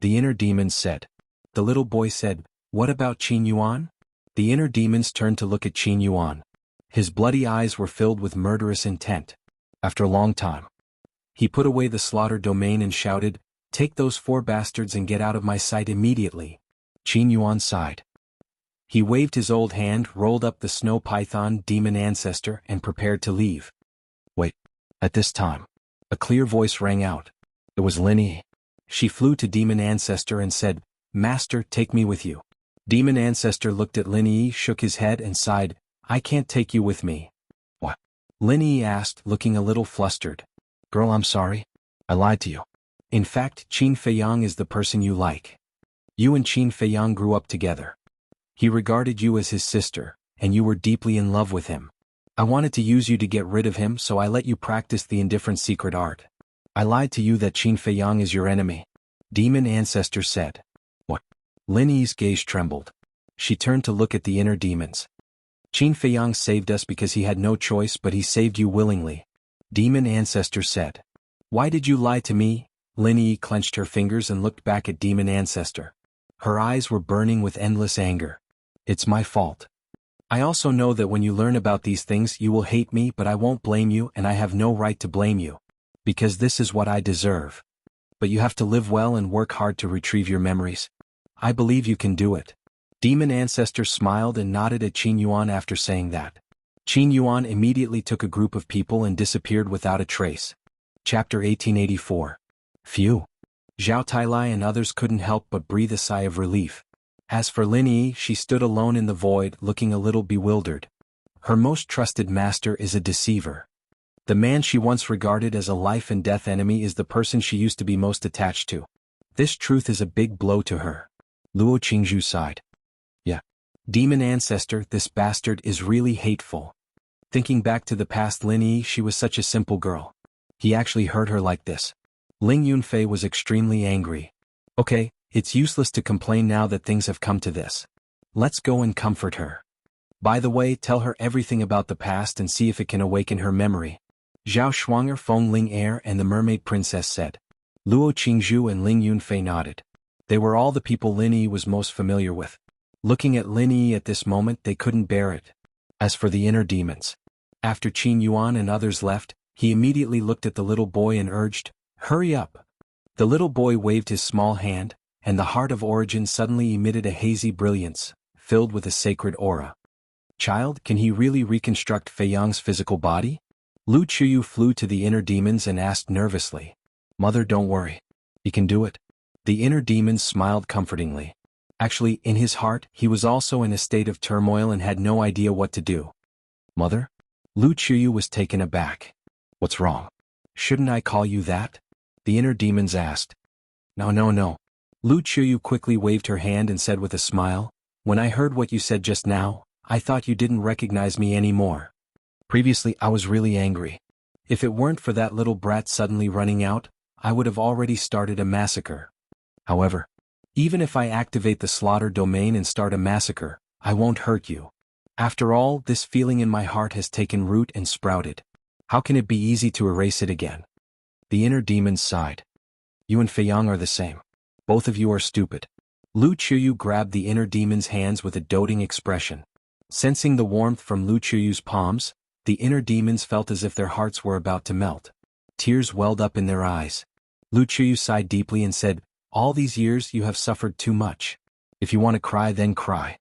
The Inner Demons said. The little boy said, what about Qin Yuan? The Inner Demons turned to look at Qin Yuan. His bloody eyes were filled with murderous intent. After a long time, he put away the slaughter domain and shouted, take those 4 bastards and get out of my sight immediately. Qin Yuan sighed. He waved his old hand, rolled up the snow python demon ancestor and prepared to leave. Wait. At this time, a clear voice rang out. It was Lin Yi. She flew to demon ancestor and said, Master, take me with you. Demon ancestor looked at Lin Yi, shook his head and sighed, I can't take you with me. What? Lin Yi asked, looking a little flustered. Girl, I'm sorry. I lied to you. In fact, Qin Feiyang is the person you like. You and Qin Feiyang grew up together. He regarded you as his sister, and you were deeply in love with him. I wanted to use you to get rid of him, so I let you practice the indifferent secret art. I lied to you that Qin Feiyang is your enemy. Demon ancestor said. What? Lin Yi's gaze trembled. She turned to look at the Inner Demons. Qin Feiyang saved us because he had no choice, but he saved you willingly. Demon ancestor said. Why did you lie to me? Lin Yi clenched her fingers and looked back at demon ancestor. Her eyes were burning with endless anger. It's my fault. I also know that when you learn about these things you will hate me, but I won't blame you and I have no right to blame you. Because this is what I deserve. But you have to live well and work hard to retrieve your memories. I believe you can do it. Demon ancestor smiled and nodded at Qin Yuan after saying that. Qin Yuan immediately took a group of people and disappeared without a trace. Chapter 1884. Phew. Zhao Tailai and others couldn't help but breathe a sigh of relief. As for Lin Yi, she stood alone in the void, looking a little bewildered. Her most trusted master is a deceiver. The man she once regarded as a life-and-death enemy is the person she used to be most attached to. This truth is a big blow to her. Luo Qingzhu sighed. Yeah. Demon ancestor, this bastard is really hateful. Thinking back to the past Lin Yi, she was such a simple girl. He actually hurt her like this. Ling Yunfei was extremely angry. Okay, it's useless to complain now that things have come to this. Let's go and comfort her. By the way, tell her everything about the past and see if it can awaken her memory. Zhao Shuanger, Feng Ling Heir and the Mermaid Princess said. Luo Qingzhu and Ling Yunfei nodded. They were all the people Lin Yi was most familiar with. Looking at Lin Yi at this moment, they couldn't bear it. As for the inner demons, after Qin Yuan and others left, he immediately looked at the little boy and urged, "Hurry up." The little boy waved his small hand, and the Heart of Origin suddenly emitted a hazy brilliance, filled with a sacred aura. Child, can he really reconstruct Fei Yang's physical body? Lu Chuyu flew to the inner demons and asked nervously. Mother, don't worry. He can do it. The inner demons smiled comfortingly. Actually, in his heart, he was also in a state of turmoil and had no idea what to do. Mother? Lu Chuyu was taken aback. What's wrong? Shouldn't I call you that? The inner demons asked. No. Lu Chuyu quickly waved her hand and said with a smile, when I heard what you said just now, I thought you didn't recognize me anymore. Previously I was really angry. If it weren't for that little brat suddenly running out, I would have already started a massacre. However, even if I activate the slaughter domain and start a massacre, I won't hurt you. After all, this feeling in my heart has taken root and sprouted. How can it be easy to erase it again? The inner demons sighed. You and Fei Yang are the same. Both of you are stupid. Lu Chuyu grabbed the inner demon's hands with a doting expression. Sensing the warmth from Lu Chuyu's palms, the inner demons felt as if their hearts were about to melt. Tears welled up in their eyes. Lu Chuyu sighed deeply and said, all these years you have suffered too much. If you want to cry, then cry.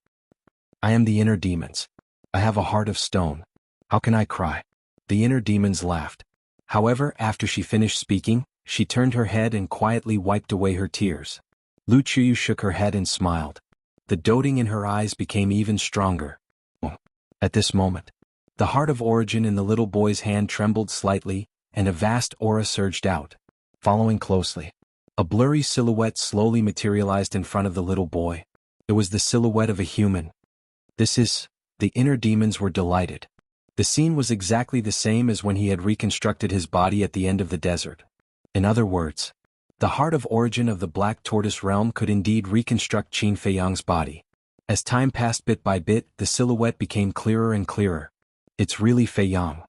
I am the inner demons. I have a heart of stone. How can I cry? The inner demons laughed. However, after she finished speaking, she turned her head and quietly wiped away her tears. Lu Chuyu shook her head and smiled. The doting in her eyes became even stronger. At this moment, the Heart of Origin in the little boy's hand trembled slightly, and a vast aura surged out. Following closely, a blurry silhouette slowly materialized in front of the little boy. It was the silhouette of a human. The inner demons were delighted. The scene was exactly the same as when he had reconstructed his body at the end of the desert. In other words, the Heart of Origin of the Black Tortoise realm could indeed reconstruct Qin Fei Yang's body. As time passed bit by bit, the silhouette became clearer and clearer. It's really Fei Yang.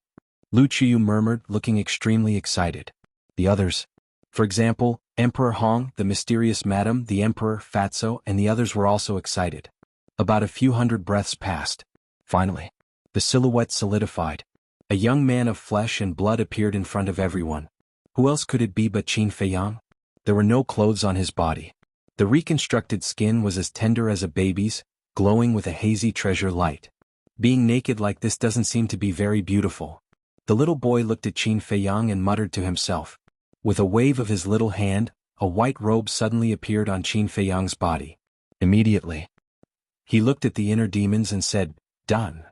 Lu Chuyu murmured, looking extremely excited. The others, for example, Emperor Hong, the mysterious Madam, the Emperor, Fatso, and the others were also excited. About a few hundred breaths passed. Finally, the silhouette solidified. A young man of flesh and blood appeared in front of everyone. Who else could it be but Qin Fei Yang? There were no clothes on his body. The reconstructed skin was as tender as a baby's, glowing with a hazy treasure light. Being naked like this doesn't seem to be very beautiful. The little boy looked at Qin Fei Yang and muttered to himself. With a wave of his little hand, a white robe suddenly appeared on Qin Fei Yang's body. Immediately, he looked at the inner demons and said, Done.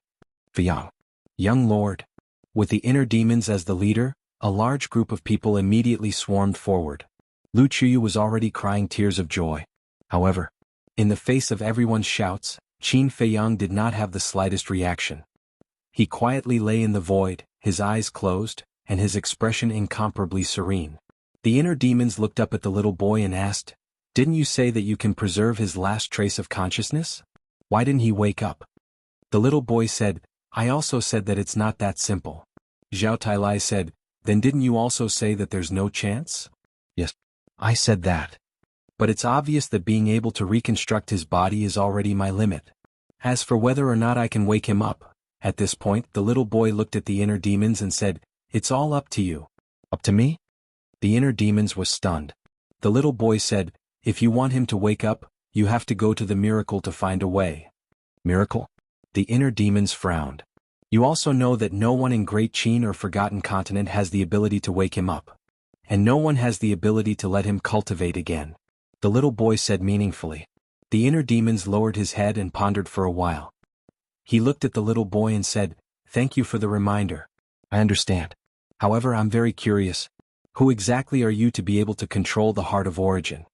Fei Yang. Young lord. With the inner demons as the leader, a large group of people immediately swarmed forward. Lu Chuyu was already crying tears of joy. However, in the face of everyone's shouts, Qin Fei Yang did not have the slightest reaction. He quietly lay in the void, his eyes closed, and his expression incomparably serene. The inner demons looked up at the little boy and asked, Didn't you say that you can preserve his last trace of consciousness? Why didn't he wake up? The little boy said, I also said that it's not that simple. Zhao Tailai said, Then didn't you also say that there's no chance? Yes, I said that. But it's obvious that being able to reconstruct his body is already my limit. As for whether or not I can wake him up, at this point the little boy looked at the inner demons and said, It's all up to you. Up to me? The inner demons was stunned. The little boy said, If you want him to wake up, you have to go to the miracle to find a way. Miracle? The inner demons frowned. You also know that no one in Great Qin or Forgotten Continent has the ability to wake him up. And no one has the ability to let him cultivate again. The little boy said meaningfully. The inner demons lowered his head and pondered for a while. He looked at the little boy and said, "Thank you for the reminder. I understand. However, I'm very curious. Who exactly are you to be able to control the heart of origin?"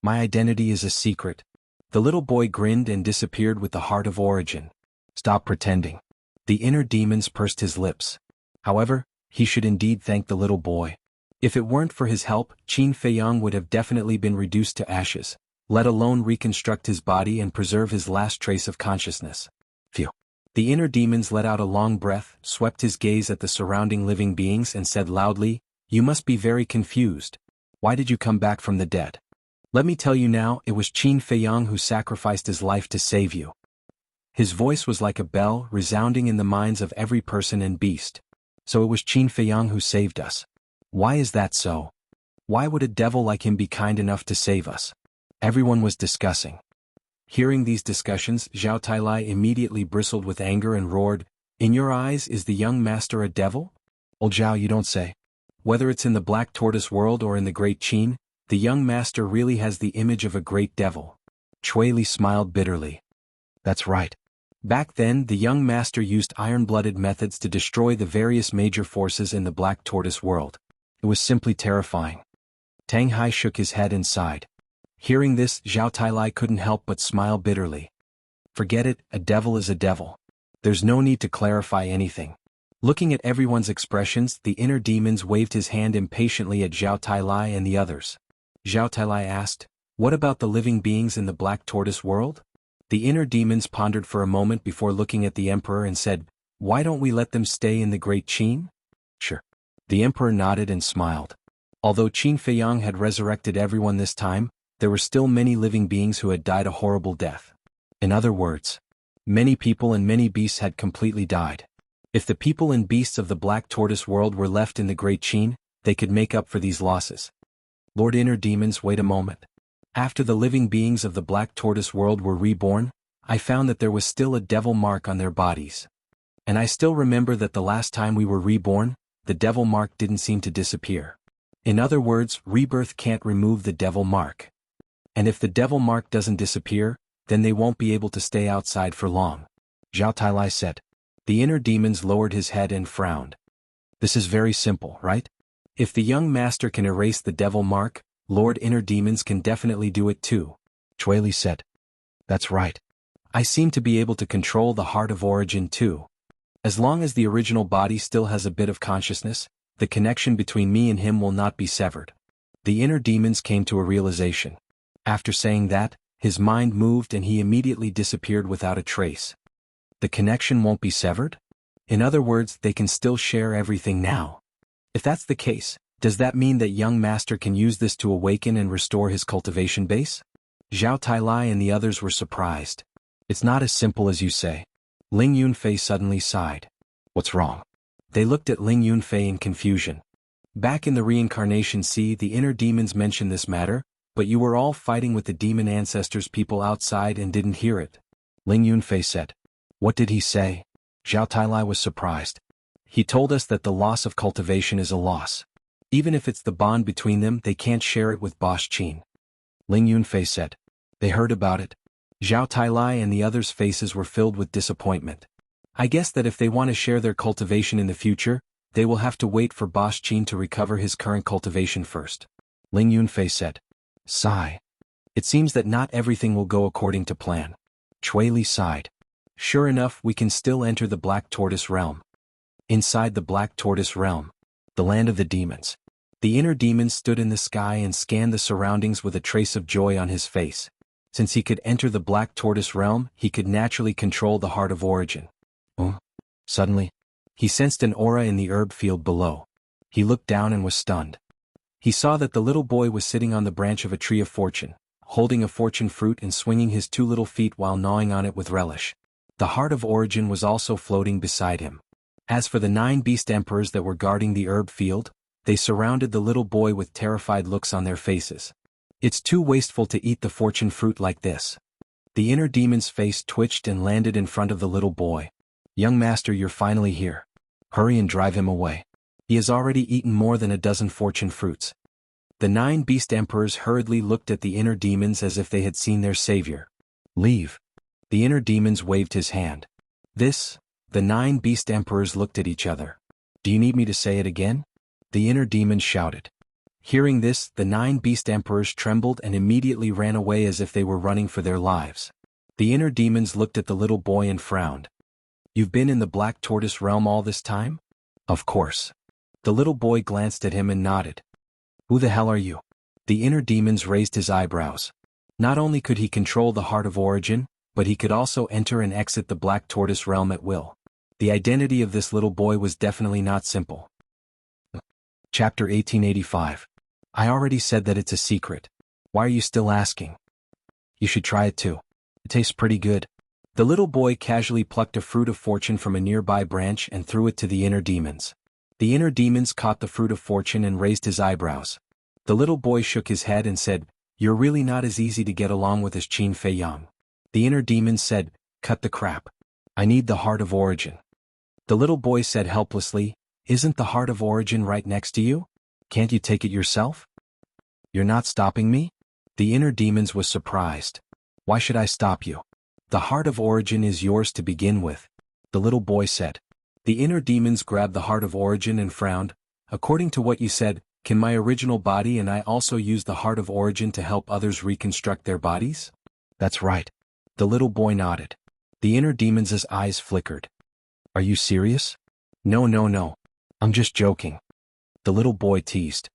"My identity is a secret." The little boy grinned and disappeared with the heart of origin. "Stop pretending." The inner demons pursed his lips. However, he should indeed thank the little boy. If it weren't for his help, Qin Feiyang would have definitely been reduced to ashes, let alone reconstruct his body and preserve his last trace of consciousness. Phew. The inner demons let out a long breath, swept his gaze at the surrounding living beings and said loudly, "You must be very confused. Why did you come back from the dead? Let me tell you now, it was Qin Feiyang who sacrificed his life to save you." His voice was like a bell, resounding in the minds of every person and beast. So it was Qin Feiyang who saved us. Why is that so? Why would a devil like him be kind enough to save us? Everyone was discussing. Hearing these discussions, Zhao Tailai immediately bristled with anger and roared, "In your eyes, is the young master a devil?" "Old Zhao, you don't say." "Whether it's in the Black Tortoise world or in the Great Qin, the young master really has the image of a great devil." Cui Li smiled bitterly. "That's right. Back then, the young master used iron-blooded methods to destroy the various major forces in the Black Tortoise world. It was simply terrifying." Tang Hai shook his head and sighed. Hearing this, Zhao Tailai couldn't help but smile bitterly. Forget it, a devil is a devil. There's no need to clarify anything. Looking at everyone's expressions, the inner demons waved his hand impatiently at Zhao Tailai and the others. Zhao Tailai asked, "What about the living beings in the Black Tortoise world?" The inner demons pondered for a moment before looking at the emperor and said, "Why don't we let them stay in the Great Qin?" "Sure." The emperor nodded and smiled. Although Qin Feiyang had resurrected everyone this time, there were still many living beings who had died a horrible death. In other words, many people and many beasts had completely died. If the people and beasts of the Black Tortoise world were left in the Great Qin, they could make up for these losses. "Lord Inner Demons, wait a moment. After the living beings of the Black Tortoise world were reborn, I found that there was still a devil mark on their bodies. And I still remember that the last time we were reborn, the devil mark didn't seem to disappear. In other words, rebirth can't remove the devil mark. And if the devil mark doesn't disappear, then they won't be able to stay outside for long," Zhao Tailai said. The inner demons lowered his head and frowned. "This is very simple, right? If the young master can erase the devil mark, Lord Inner Demons can definitely do it too," Cui Li said. "That's right. I seem to be able to control the heart of origin too. As long as the original body still has a bit of consciousness, the connection between me and him will not be severed." The inner demons came to a realization. After saying that, his mind moved and he immediately disappeared without a trace. The connection won't be severed? In other words, they can still share everything now. If that's the case, does that mean that young master can use this to awaken and restore his cultivation base? Zhao Tailai and the others were surprised. "It's not as simple as you say." Ling Yunfei suddenly sighed. "What's wrong?" They looked at Ling Yunfei in confusion. "Back in the reincarnation sea, the inner demons mentioned this matter, but you were all fighting with the demon ancestors people outside and didn't hear it," Ling Yunfei said. "What did he say?" Zhao Tailai was surprised. "He told us that the loss of cultivation is a loss. Even if it's the bond between them, they can't share it with Boss Qin," Ling Yunfei said. "They heard about it." Zhao Tailai and the others' faces were filled with disappointment. "I guess that if they want to share their cultivation in the future, they will have to wait for Boss Qin to recover his current cultivation first," Ling Yunfei said. Sigh. "It seems that not everything will go according to plan." Cui Li sighed. "Sure enough, we can still enter the Black Tortoise realm." Inside the Black Tortoise realm, the land of the demons. The inner demon stood in the sky and scanned the surroundings with a trace of joy on his face. Since he could enter the Black Tortoise realm, he could naturally control the heart of origin. Oh. Suddenly, he sensed an aura in the herb field below. He looked down and was stunned. He saw that the little boy was sitting on the branch of a tree of fortune, holding a fortune fruit and swinging his 2 little feet while gnawing on it with relish. The heart of origin was also floating beside him. As for the 9 beast emperors that were guarding the herb field, they surrounded the little boy with terrified looks on their faces. "It's too wasteful to eat the fortune fruit like this." The inner demon's face twitched and landed in front of the little boy. Young master, you're finally here. Hurry and drive him away. He has already eaten more than a dozen fortune fruits. The 9 beast emperors hurriedly looked at the inner demons as if they had seen their savior. Leave. The inner demons waved his hand. The 9 beast emperors looked at each other. Do you need me to say it again? The inner demons shouted. Hearing this, the 9 beast emperors trembled and immediately ran away as if they were running for their lives. The inner demons looked at the little boy and frowned. You've been in the Black Tortoise realm all this time? Of course. The little boy glanced at him and nodded. Who the hell are you? The inner demons raised his eyebrows. Not only could he control the Heart of Origin, but he could also enter and exit the Black Tortoise realm at will. The identity of this little boy was definitely not simple. Chapter 1885. I already said that it's a secret. Why are you still asking? You should try it too. It tastes pretty good. The little boy casually plucked a fruit of fortune from a nearby branch and threw it to the inner demons. The inner demons caught the fruit of fortune and raised his eyebrows. The little boy shook his head and said, You're really not as easy to get along with as Qin Fei Yang. The inner demons said, Cut the crap. I need the Heart of Origin. The little boy said helplessly, Isn't the Heart of Origin right next to you? Can't you take it yourself? You're not stopping me? The inner demons was surprised. Why should I stop you? The Heart of Origin is yours to begin with, the little boy said. The inner demons grabbed the Heart of Origin and frowned. According to what you said, can my original body and I also use the Heart of Origin to help others reconstruct their bodies? That's right. The little boy nodded. The inner demons' eyes flickered. Are you serious? No. I'm just joking. The little boy teased.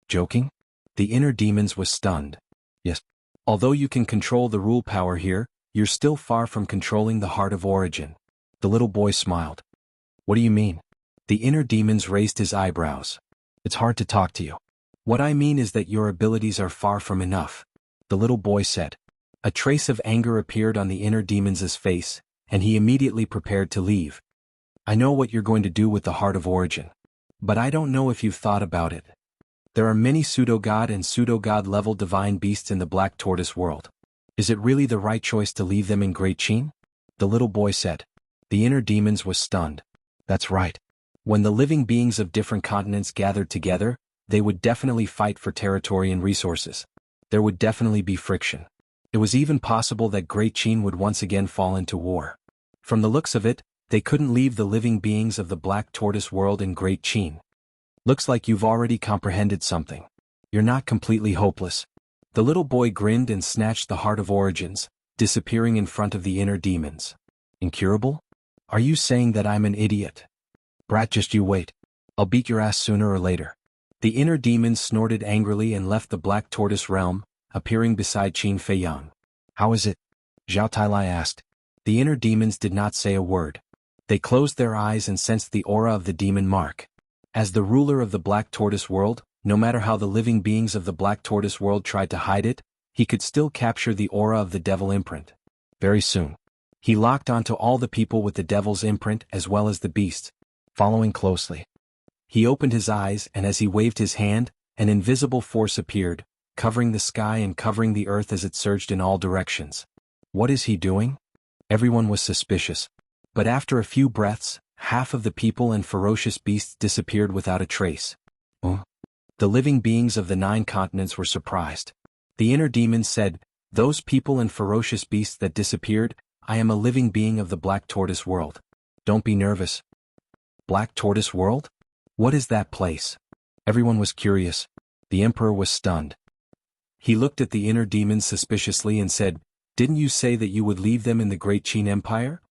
Joking? The inner demons was stunned. Yes. Although you can control the rule power here, you're still far from controlling the Heart of Origin. The little boy smiled. What do you mean? The inner demons raised his eyebrows. It's hard to talk to you. What I mean is that your abilities are far from enough, the little boy said. A trace of anger appeared on the inner demon's face, and he immediately prepared to leave. I know what you're going to do with the Heart of Origin. But I don't know if you've thought about it. There are many pseudo-god and pseudo-god level divine beasts in the Black Tortoise world. Is it really the right choice to leave them in Great Qin? The little boy said. The inner demons was stunned. That's right. When the living beings of different continents gathered together, they would definitely fight for territory and resources. There would definitely be friction. It was even possible that Great Qin would once again fall into war. From the looks of it, they couldn't leave the living beings of the Black Tortoise world in Great Qin. Looks like you've already comprehended something. You're not completely hopeless. The little boy grinned and snatched the Heart of Origins, disappearing in front of the inner demons. Incurable? Are you saying that I'm an idiot? Brat, just you wait. I'll beat your ass sooner or later. The inner demons snorted angrily and left the Black Tortoise realm, appearing beside Qin Fei Yang. How is it? Zhao Tailai asked. The inner demons did not say a word. They closed their eyes and sensed the aura of the demon mark. As the ruler of the Black Tortoise world, no matter how the living beings of the Black Tortoise world tried to hide it, he could still capture the aura of the devil imprint. Very soon, he locked onto all the people with the devil's imprint as well as the beasts, following closely. He opened his eyes and as he waved his hand, an invisible force appeared, covering the sky and covering the earth as it surged in all directions. What is he doing? Everyone was suspicious. But after a few breaths, half of the people and ferocious beasts disappeared without a trace. The living beings of the 9 continents were surprised. The inner demons said, Those people and ferocious beasts that disappeared, I am a living being of the Black Tortoise world. Don't be nervous. Black Tortoise world? What is that place? Everyone was curious. The emperor was stunned. He looked at the inner demons suspiciously and said, Didn't you say that you would leave them in the Great Qin Empire?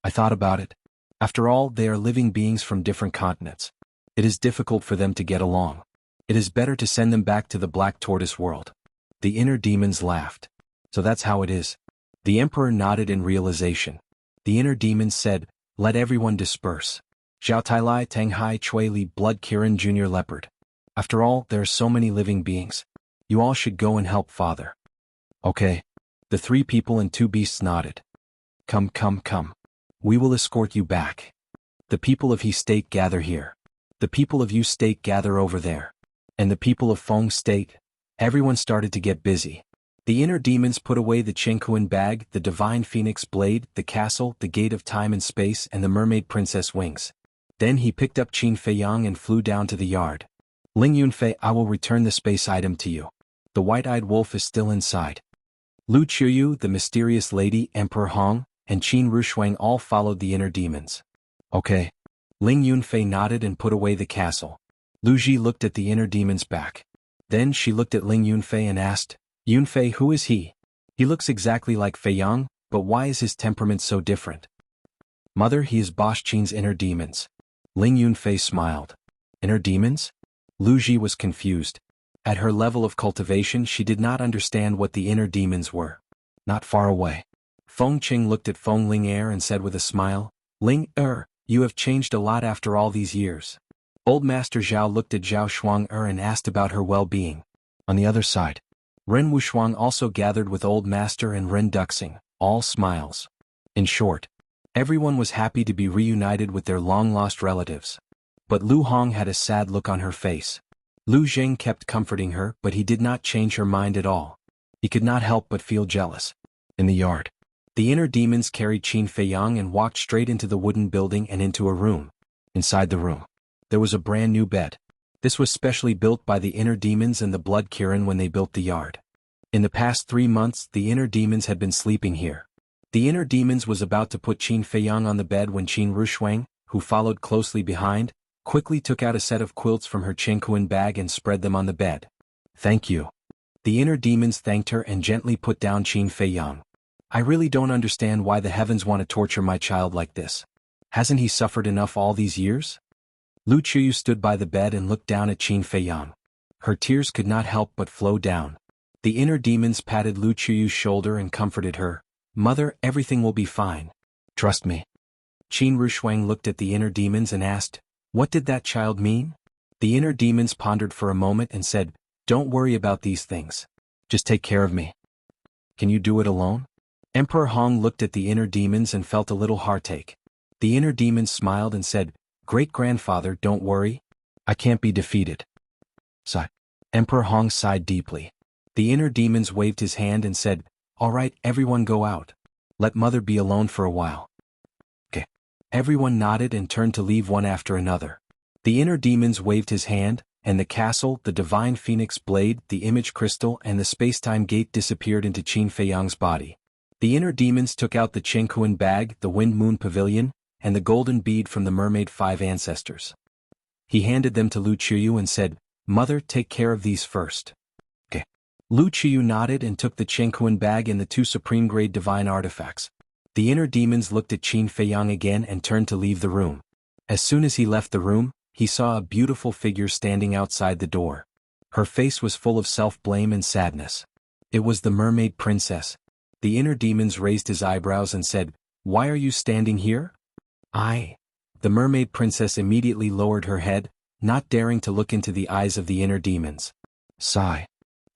I thought about it. After all, they are living beings from different continents. It is difficult for them to get along. It is better to send them back to the Black Tortoise world. The inner demons laughed. So that's how it is. The emperor nodded in realization. The inner demons said, Let everyone disperse. Zhao Tailai, Tang Hai, Chui Li, Blood Kirin, Junior Leopard. After all, there are so many living beings. You all should go and help Father. Okay. The 3 people and 2 beasts nodded. Come. We will escort you back. The people of He State gather here. The people of Yu State gather over there. And the people of Feng State. Everyone started to get busy. The inner demons put away the Chenkuan bag, the divine phoenix blade, the castle, the gate of time and space, and the mermaid princess wings. Then he picked up Qin Feiyang and flew down to the yard. Ling Yunfei, I will return the space item to you. The white-eyed wolf is still inside. Lu Qiuyu, the mysterious lady, Emperor Hong, and Qin Rushuang all followed the inner demons. Okay. Ling Yunfei nodded and put away the castle. Lu Ji looked at the inner demon's back. Then she looked at Ling Yunfei and asked, Yunfei, who is he? He looks exactly like Feiyang, but why is his temperament so different? Mother, he is Bosch Qin's inner demons. Ling Yunfei smiled. Inner demons? Lu Ji was confused. At her level of cultivation she did not understand what the inner demons were. Not far away. Feng Qing looked at Feng Ling and said with a smile, Ling you have changed a lot after all these years. Old Master Zhao looked at Zhao Shuang and asked about her well-being. On the other side, Ren Wushuang also gathered with Old Master and Ren Duxing, all smiles. In short, everyone was happy to be reunited with their long-lost relatives. But Lu Hong had a sad look on her face. Lu Zheng kept comforting her, but he did not change her mind at all. He could not help but feel jealous. In the yard, the inner demons carried Qin Feiyang and walked straight into the wooden building and into a room. Inside the room, there was a brand new bed. This was specially built by the inner demons and the blood Kirin when they built the yard. In the past 3 months, the inner demons had been sleeping here. The inner demons was about to put Qin Feiyang on the bed when Qin Rushuang, who followed closely behind, quickly took out a set of quilts from her Chenkuan bag and spread them on the bed. Thank you. The inner demons thanked her and gently put down Qin Feiyang. I really don't understand why the heavens want to torture my child like this. Hasn't he suffered enough all these years? Lu Qiuyu stood by the bed and looked down at Qin Feiyang. Her tears could not help but flow down. The inner demons patted Lu Qiuyu's shoulder and comforted her. Mother, everything will be fine. Trust me. Qin Rushuang looked at the inner demons and asked, what did that child mean? The inner demons pondered for a moment and said, don't worry about these things. Just take care of me. Can you do it alone? Emperor Hong looked at the inner demons and felt a little heartache. The inner demons smiled and said, Great-grandfather, don't worry. I can't be defeated. Sigh. Emperor Hong sighed deeply. The inner demons waved his hand and said, all right, everyone go out. Let mother be alone for a while. Okay. Everyone nodded and turned to leave one after another. The inner demons waved his hand, and the castle, the divine phoenix blade, the image crystal, and the space-time gate disappeared into Qin Feiyang's body. The inner demons took out the Chenkuan bag, the Wind Moon Pavilion, and the golden bead from the Mermaid 5 ancestors. He handed them to Lu Qiuyu and said, Mother, take care of these first. Okay. Lu Qiuyu nodded and took the Chenkuan bag and the 2 supreme-grade divine artifacts. The inner demons looked at Qin Feiyang again and turned to leave the room. As soon as he left the room, he saw a beautiful figure standing outside the door. Her face was full of self-blame and sadness. It was the mermaid princess. The inner demons raised his eyebrows and said, Why are you standing here? The mermaid princess immediately lowered her head, not daring to look into the eyes of the inner demons. Sigh.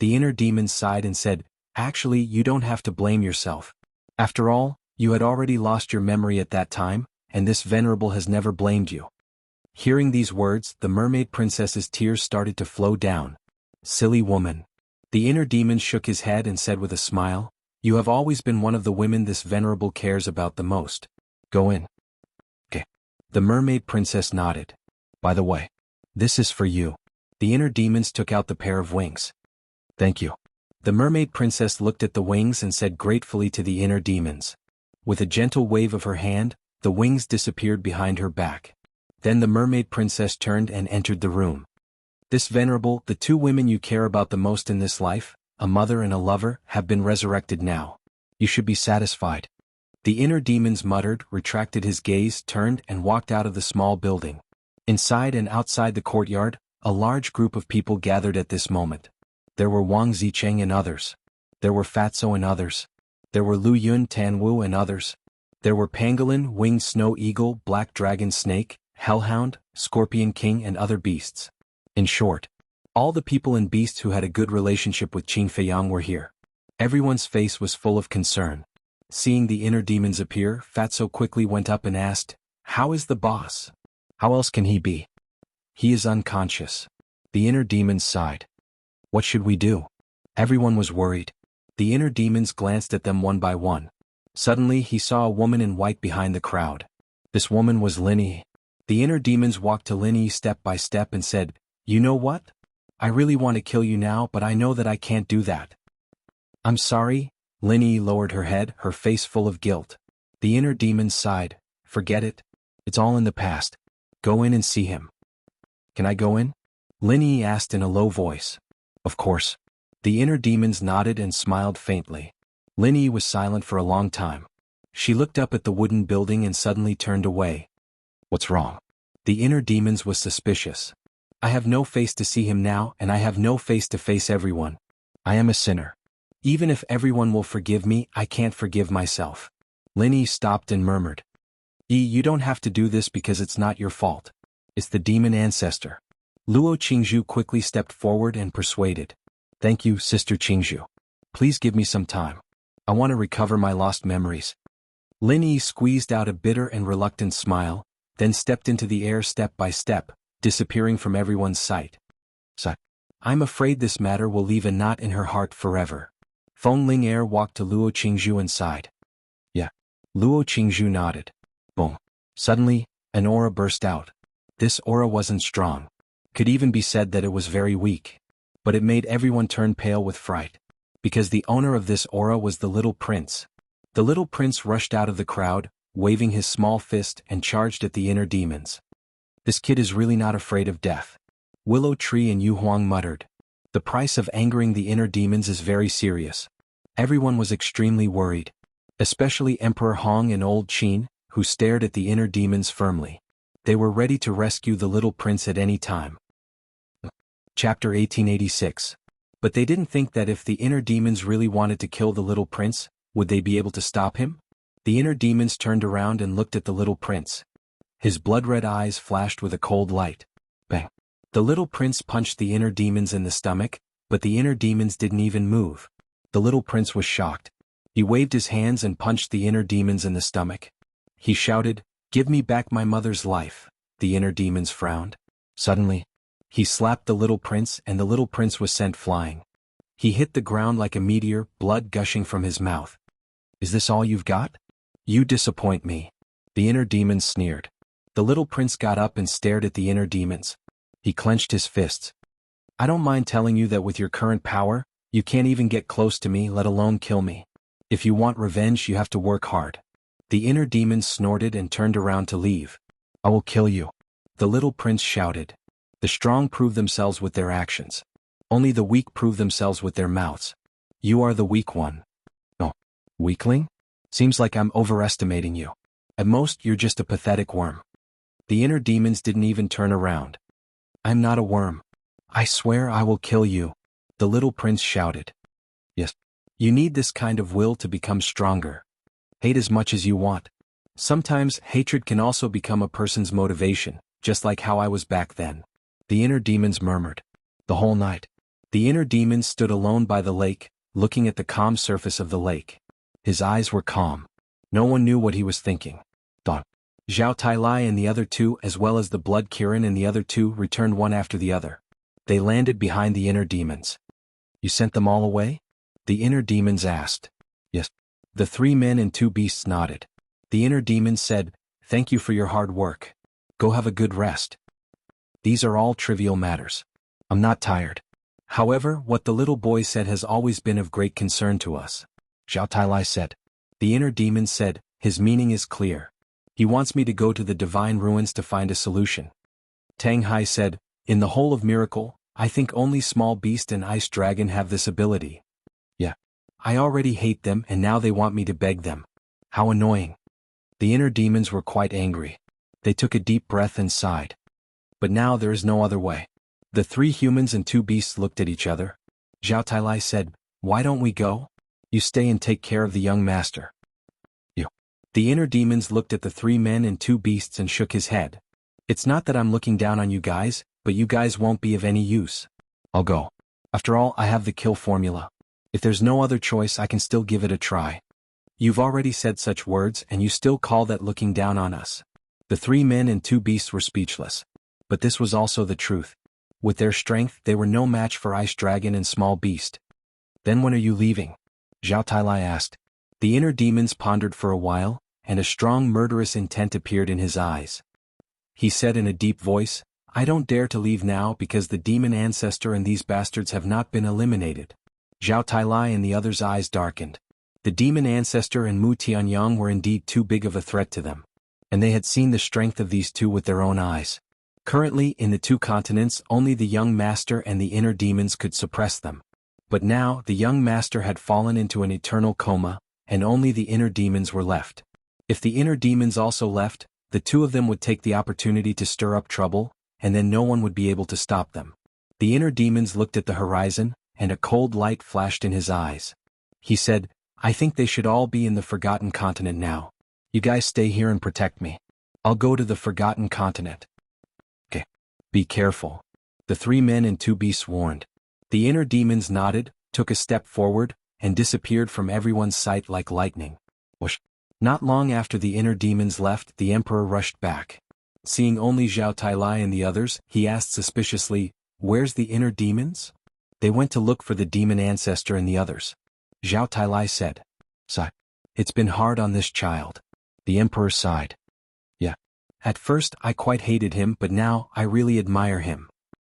The inner demons sighed and said, Actually, you don't have to blame yourself. After all, you had already lost your memory at that time, and this venerable has never blamed you. Hearing these words, the mermaid princess's tears started to flow down. Silly woman. The inner demon shook his head and said with a smile, You have always been one of the women this venerable cares about the most. Go in. Okay. The mermaid princess nodded. By the way, this is for you. The inner demons took out the pair of wings. Thank you. The mermaid princess looked at the wings and said gratefully to the inner demons. With a gentle wave of her hand, the wings disappeared behind her back. Then the mermaid princess turned and entered the room. This venerable, the 2 women you care about the most in this life, a mother and a lover, have been resurrected now. You should be satisfied. The inner demons muttered, retracted his gaze, turned and walked out of the small building. Inside and outside the courtyard, a large group of people gathered at this moment. There were Wang Zicheng and others. There were Fatso and others. There were Lu Yun Tanwu and others. There were Pangolin, Winged Snow Eagle, Black Dragon Snake, Hellhound, Scorpion King and other beasts. In short, all the people and beasts who had a good relationship with Qin Feiyang were here. Everyone's face was full of concern. Seeing the inner demons appear, Fatso quickly went up and asked, How is the boss? How else can he be? He is unconscious. The inner demons sighed. What should we do? Everyone was worried. The inner demons glanced at them one by one. Suddenly he saw a woman in white behind the crowd. This woman was Linny. The inner demons walked to Linny step by step and said, "You know what? I really want to kill you now, but I know that I can't do that." "I'm sorry." Linny lowered her head, her face full of guilt. The inner demons sighed. "Forget it. It's all in the past. Go in and see him." "Can I go in?" Linny asked in a low voice. "Of course." The inner demons nodded and smiled faintly. Linny was silent for a long time. She looked up at the wooden building and suddenly turned away. "What's wrong?" The inner demons was suspicious. "I have no face to see him now, and I have no face to face everyone. I am a sinner. Even if everyone will forgive me, I can't forgive myself." Linny stopped and murmured, You don't have to do this because it's not your fault. It's the demon ancestor." Luo Qingzhu quickly stepped forward and persuaded. "Thank you, Sister Qingzhu. Please give me some time. I want to recover my lost memories." Linny squeezed out a bitter and reluctant smile, then stepped into the air step by step, disappearing from everyone's sight. "I'm afraid this matter will leave a knot in her heart forever." Feng Ling walked to Luo Qingzhu and sighed. "Yeah." Luo Qingzhu nodded. Boom. Suddenly, an aura burst out. This aura wasn't strong. Could even be said that it was very weak. But it made everyone turn pale with fright. Because the owner of this aura was the little prince. The little prince rushed out of the crowd, waving his small fist, and charged at the inner demons. "This kid is really not afraid of death." Willow Tree and Yu Huang muttered. "The price of angering the inner demons is very serious." Everyone was extremely worried. Especially Emperor Hong and Old Qin, who stared at the inner demons firmly. They were ready to rescue the little prince at any time. Chapter 1886. But they didn't think that if the inner demons really wanted to kill the little prince, would they be able to stop him? The inner demons turned around and looked at the little prince. His blood-red eyes flashed with a cold light. Bang! The little prince punched the inner demons in the stomach, but the inner demons didn't even move. The little prince was shocked. He waved his hands and punched the inner demons in the stomach. He shouted, "Give me back my mother's life." The inner demons frowned. Suddenly, he slapped the little prince and the little prince was sent flying. He hit the ground like a meteor, blood gushing from his mouth. "Is this all you've got? You disappoint me." The inner demons sneered. The little prince got up and stared at the inner demons. He clenched his fists. "I don't mind telling you that with your current power, you can't even get close to me, let alone kill me. If you want revenge, you have to work hard." The inner demons snorted and turned around to leave. "I will kill you." The little prince shouted. The strong prove themselves with their actions. Only the weak prove themselves with their mouths. You are the weak one. "Oh, weakling? Seems like I'm overestimating you. At most, you're just a pathetic worm." The inner demons didn't even turn around. "I'm not a worm. I swear I will kill you," the little prince shouted. "Yes. You need this kind of will to become stronger. Hate as much as you want. Sometimes hatred can also become a person's motivation, just like how I was back then." The inner demons murmured. The whole night, the inner demon stood alone by the lake, looking at the calm surface of the lake. His eyes were calm. No one knew what he was thinking. Dawn. Zhao Tailai and the other two, as well as the Blood Kirin and the other two, returned one after the other. They landed behind the inner demons. "You sent them all away?" the inner demons asked. "Yes." The 3 men and 2 beasts nodded. The inner demons said, "Thank you for your hard work. Go have a good rest. These are all trivial matters. I'm not tired. However, what the little boy said has always been of great concern to us." Zhao Tailai said. The inner demons said, "His meaning is clear. He wants me to go to the divine ruins to find a solution." Tang Hai said, "In the whole of Miracle, I think only Small Beast and Ice Dragon have this ability. Yeah. I already hate them and now they want me to beg them. How annoying." The inner demons were quite angry. They took a deep breath and sighed. But now there is no other way. The 3 humans and 2 beasts looked at each other. Zhao Tailai said, "Why don't we go? You stay and take care of the young master." You. The inner demons looked at the 3 men and 2 beasts and shook his head. "It's not that I'm looking down on you guys, but you guys won't be of any use. I'll go. After all, I have the kill formula. If there's no other choice, I can still give it a try." "You've already said such words and you still call that looking down on us." The 3 men and 2 beasts were speechless. But this was also the truth. With their strength, they were no match for Ice Dragon and Small Beast. "Then when are you leaving?" Zhao Tailai asked. The inner demons pondered for a while, and a strong murderous intent appeared in his eyes. He said in a deep voice, I don't dare to leave now because the demon ancestor and these bastards have not been eliminated. Zhao Tailai and the others' eyes darkened. The demon ancestor and Mu Tianyang were indeed too big of a threat to them. And they had seen the strength of these two with their own eyes. Currently, in the two continents, only the young master and the inner demons could suppress them. But now, the young master had fallen into an eternal coma, and only the inner demons were left. If the inner demons also left, the two of them would take the opportunity to stir up trouble, and then no one would be able to stop them. The inner demons looked at the horizon, and a cold light flashed in his eyes. He said, I think they should all be in the Forgotten Continent now. You guys stay here and protect me. I'll go to the Forgotten Continent. Okay. Be careful. The 3 men and 2 beasts warned. The inner demons nodded, took a step forward, and disappeared from everyone's sight like lightning. Whoosh. Not long after the inner demons left, the emperor rushed back. Seeing only Zhao Tailai and the others, he asked suspiciously, Where's the inner demons? They went to look for the demon ancestor and the others. Zhao Tailai said. Sigh. It's been hard on this child. The emperor sighed. Yeah. At first I quite hated him, but now I really admire him.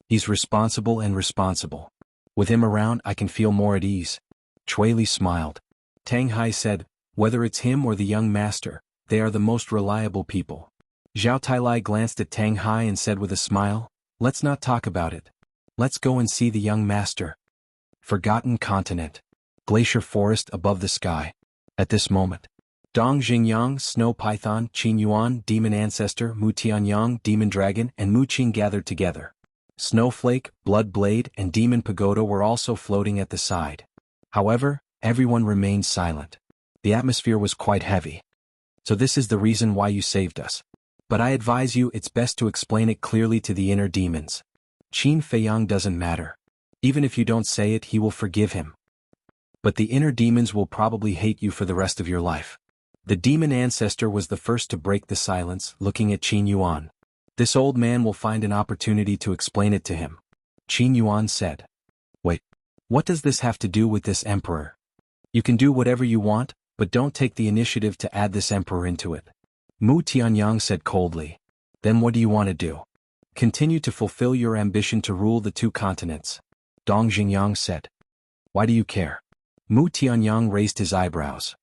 He's responsible and responsible. With him around I can feel more at ease. Chui Li smiled. Tang Hai said, Whether it's him or the young master, they are the most reliable people. Zhao Tailai glanced at Tang Hai and said with a smile, Let's not talk about it. Let's go and see the young master. Forgotten Continent. Glacier forest above the sky. At this moment, Dong Xingyang, Snow Python, Qin Yuan, Demon Ancestor, Mu Tianyang, Demon Dragon, and Mu Qing gathered together. Snowflake, Blood Blade, and Demon Pagoda were also floating at the side. However, everyone remained silent. The atmosphere was quite heavy. So this is the reason why you saved us. But I advise you it's best to explain it clearly to the inner demons. Qin Feiyang doesn't matter. Even if you don't say it, he will forgive him. But the inner demons will probably hate you for the rest of your life. The demon ancestor was the first to break the silence, looking at Qin Yuan. This old man will find an opportunity to explain it to him. Qin Yuan said. Wait, what does this have to do with this emperor? You can do whatever you want, but don't take the initiative to add this emperor into it. Mu Tianyang said coldly. Then what do you want to do? Continue to fulfill your ambition to rule the 2 continents. Dong Xingyang said. Why do you care? Mu Tianyang raised his eyebrows.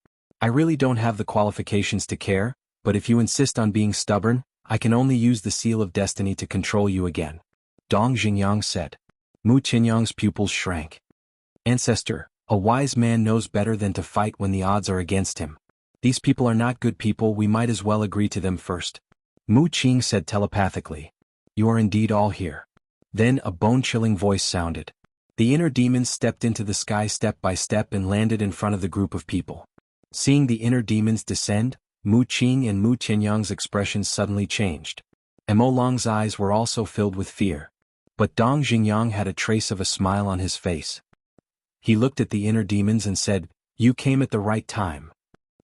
I really don't have the qualifications to care, but if you insist on being stubborn, I can only use the seal of destiny to control you again. Dong Xingyang said. Mu Tianyang's pupils shrank. Ancestor, a wise man knows better than to fight when the odds are against him. These people are not good people, we might as well agree to them first. Mu Qing said telepathically. You are indeed all here. Then a bone-chilling voice sounded. The inner demons stepped into the sky step by step and landed in front of the group of people. Seeing the inner demons descend, Mu Qing and Mu Tianyang's expressions suddenly changed. Mo Long's eyes were also filled with fear. But Dong Xingyang had a trace of a smile on his face. He looked at the inner demons and said, You came at the right time.